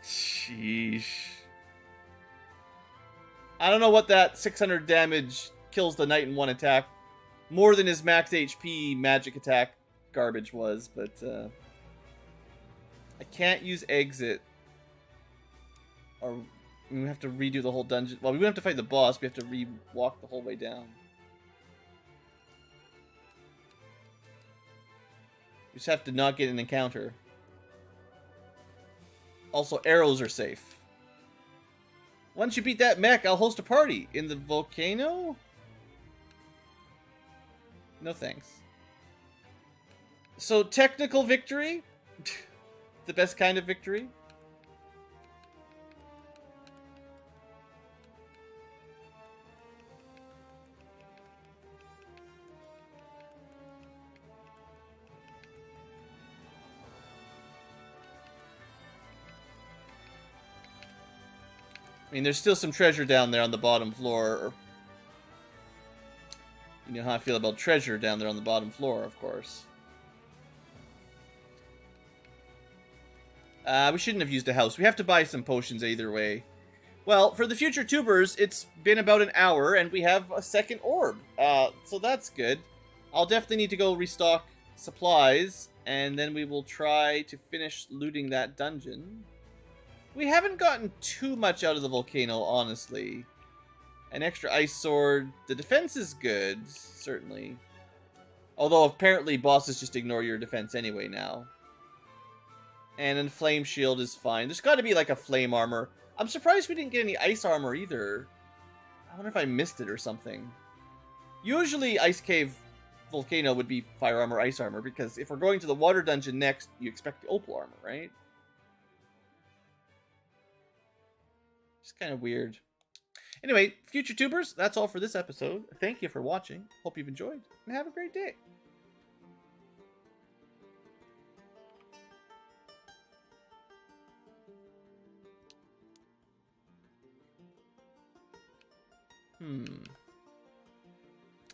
Sheesh. I don't know what that 600 damage kills the knight in 1 attack more than his max HP magic attack garbage was, but I can't use exit. Or we have to redo the whole dungeon. Well, we wouldn't have to fight the boss. We have to re-walk the whole way down. We just have to not get an encounter. Also, arrows are safe. Once you beat that mech, I'll host a party. In the volcano? No thanks. So, technical victory? The best kind of victory? I mean, there's still some treasure down there on the bottom floor. You know how I feel about treasure down there on the bottom floor, of course. We shouldn't have used a house. We have to buy some potions either way. Well, for the future tubers, it's been about an hour, and we have a second orb. So that's good. I'll definitely need to go restock supplies, and then we will try to finish looting that dungeon. We haven't gotten too much out of the volcano, honestly. An extra ice sword. The defense is good, certainly. Although apparently bosses just ignore your defense anyway now. And a flame shield is fine. There's got to be like a flame armor. I'm surprised we didn't get any ice armor either. I wonder if I missed it or something. Usually Ice Cave Volcano would be fire armor, ice armor, because if we're going to the water dungeon next, you expect the opal armor, right? It's kind of weird. Anyway, future tubers, that's all for this episode. Thank you for watching. Hope you've enjoyed, and have a great day.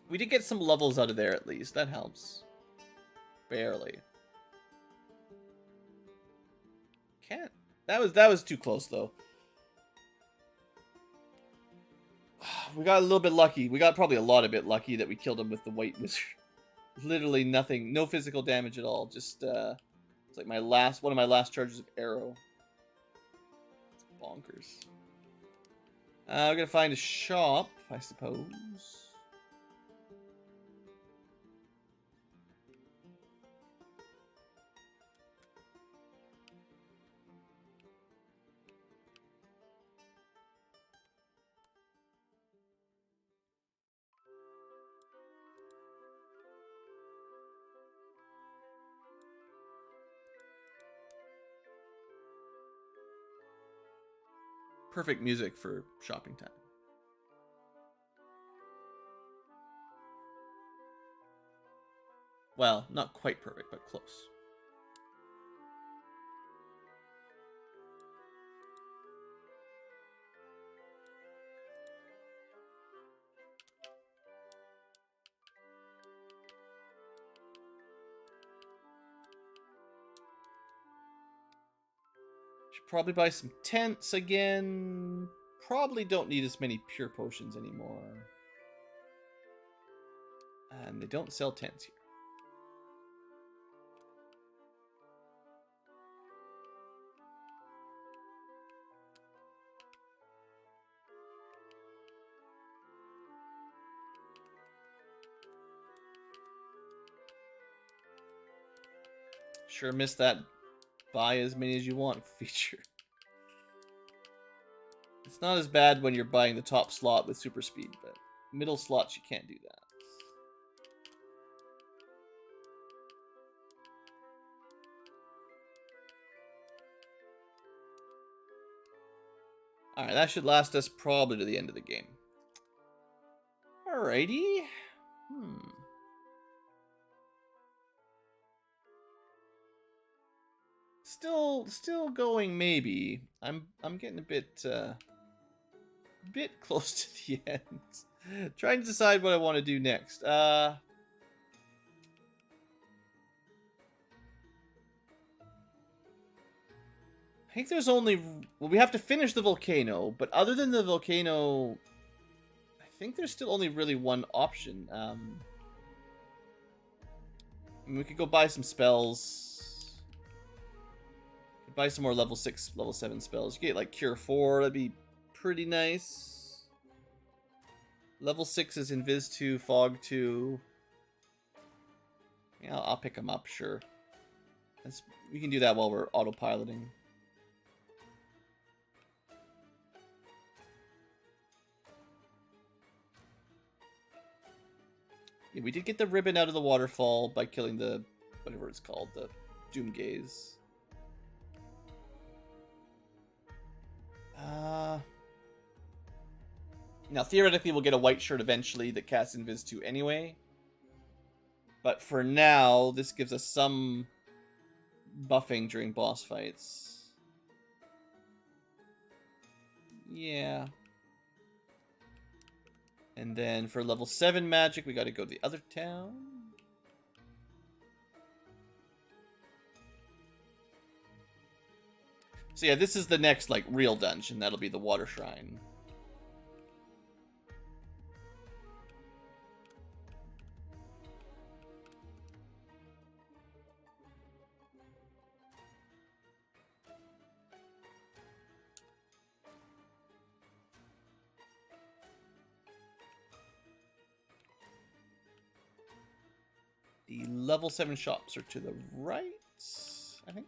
We did get some levels out of there at least. That helps. Barely. Can't. That was too close though. We got a little bit lucky. We got probably a lot of bit lucky that we killed him with the white wizard. Literally nothing. No physical damage at all. Just it's like one of my last charges of arrow. It's bonkers. We're gonna find a shop, I suppose. Perfect music for shopping time. Well, not quite perfect, but close. Should probably buy some tents again. Probably don't need as many pure potions anymore. And they don't sell tents here. Sure missed that buy as many as you want feature. It's not as bad when you're buying the top slot with super speed, but middle slots you can't do that. Alright, that should last us probably to the end of the game. Alrighty. Still going maybe. I'm getting a bit close to the end. Trying to decide what I want to do next. I think there's only... Well, we have to finish the volcano, but other than the volcano, I think there's still only really one option. I mean, we could go buy some spells. Buy some more level 6, level 7 spells. You get like Cure 4, that'd be pretty nice. Level 6 is Invis 2, Fog 2. Yeah, I'll pick them up, sure. We can do that while we're autopiloting. Yeah, we did get the ribbon out of the waterfall by killing the, whatever it's called, the Doom Gaze. Now, theoretically, we'll get a white shirt eventually that casts Invis 2 anyway. But for now, this gives us some buffing during boss fights. Yeah. And then for level 7 magic, we gotta go to the other town. So yeah, this is the next, like, real dungeon. That'll be the Water Shrine. The level 7 shops are to the right, I think.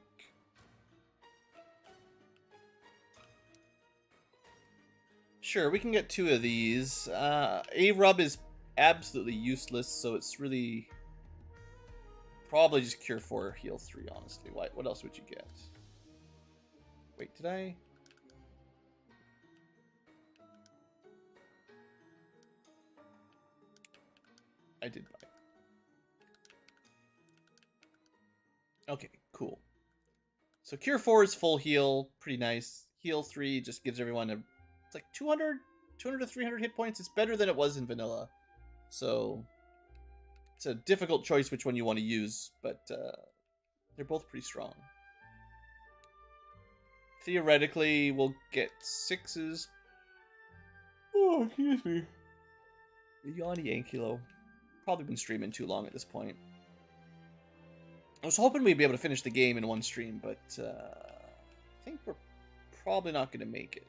Sure, we can get 2 of these. A-Rub is absolutely useless, so it's really probably just Cure 4 or Heal 3, honestly. What else would you get? Wait, did I? I did buy it. Okay, cool. So Cure 4 is full heal, pretty nice. Heal 3 just gives everyone it's like 200 to 300 hit points. It's better than it was in vanilla. So it's a difficult choice which one you want to use, but they're both pretty strong. Theoretically, we'll get 6s. Oh, excuse me. Yanni Ankilo. Probably been streaming too long at this point. I was hoping we'd be able to finish the game in one stream, but I think we're probably not going to make it.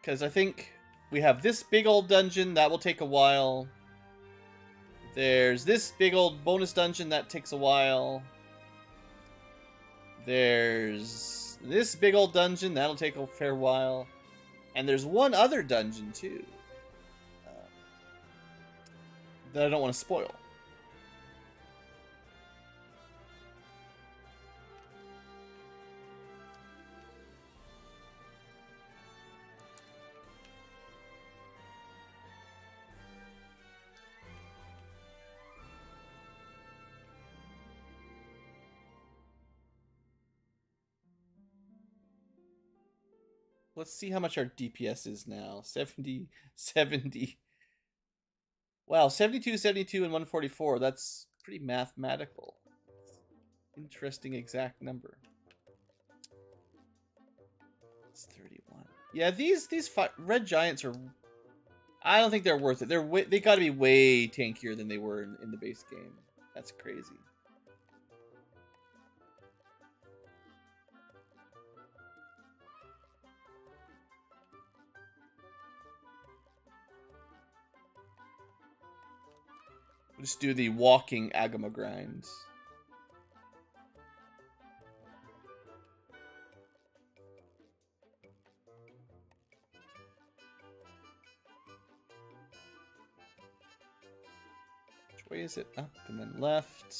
Because I think we have this big old dungeon, that will take a while. There's this big old bonus dungeon, that takes a while. There's this big old dungeon, that'll take a fair while. And there's one other dungeon, too. That I don't want to spoil. Let's see how much our DPS is now. 70, 70. Wow, 72, 72, and 144. That's pretty mathematical. Interesting exact number. It's 31. Yeah, these red giants are... I don't think they're worth it. They got to be way tankier than they were in the base game. That's crazy. We'll just do the walking Agama grinds. Which way is it? Up and then left.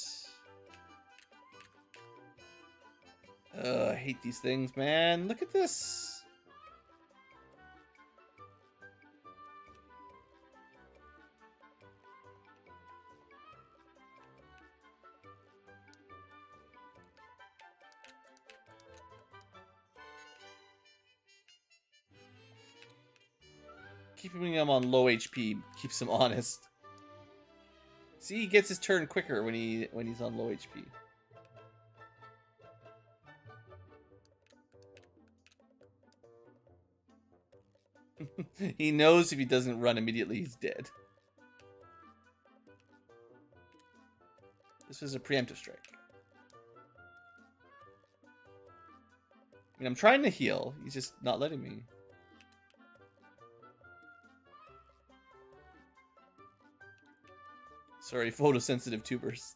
I hate these things, man. Look at this. Keeping him on low HP keeps him honest. See, he gets his turn quicker when he's on low HP. He knows if he doesn't run immediately, he's dead. This was a preemptive strike. I mean, I'm trying to heal. He's just not letting me. Sorry, photosensitive tubers.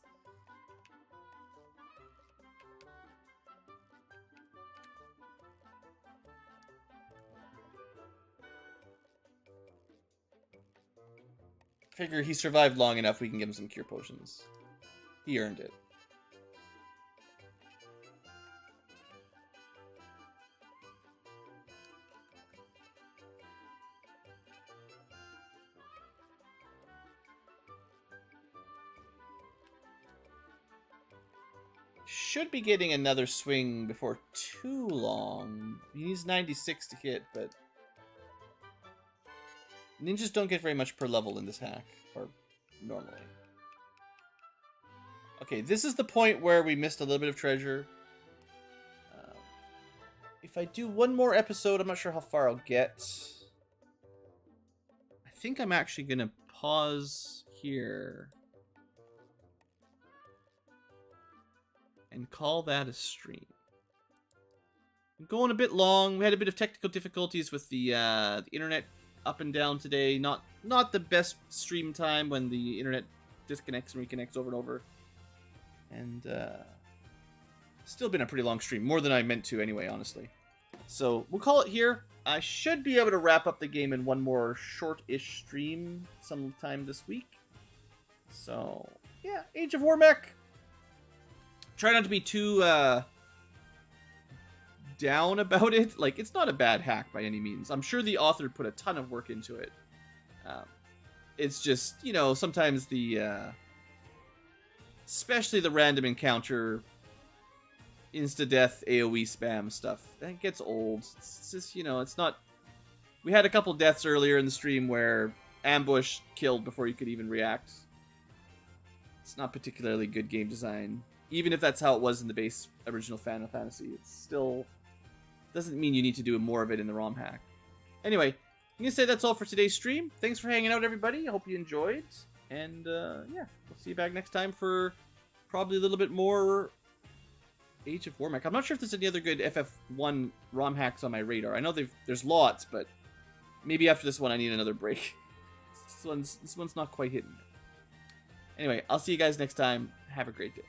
Figure he survived long enough, we can give him some cure potions. He earned it. Should be getting another swing before too long. He needs 96 to hit, but ninjas don't get very much per level in this hack, or normally. Okay, this is the point where we missed a little bit of treasure. If I do one more episode, I'm not sure how far I'll get. I think I'm actually going to pause here and call that a stream. I'm going a bit long. We had a bit of technical difficulties with the internet up and down today. Not the best stream time when the internet disconnects and reconnects over and over. And still been a pretty long stream. More than I meant to anyway, honestly. So we'll call it here. I should be able to wrap up the game in one more short-ish stream sometime this week. So, yeah, Age of Warmech. Try not to be too down about it. Like, it's not a bad hack by any means. I'm sure the author put a ton of work into it. It's just, you know, sometimes the especially the random encounter insta-death AoE spam stuff, that gets old. It's just, you know, it's not... We had a couple deaths earlier in the stream where ambush killed before you could even react. It's not particularly good game design. Even if that's how it was in the base original Final Fantasy, it still doesn't mean you need to do more of it in the ROM hack. Anyway, I'm going to say that's all for today's stream. Thanks for hanging out, everybody. I hope you enjoyed. And, yeah, we'll see you back next time for probably a little bit more Age of Warmech. I'm not sure if there's any other good FF1 ROM hacks on my radar. I know there's lots, but maybe after this one I need another break. This one's not quite hitting. Anyway, I'll see you guys next time. Have a great day.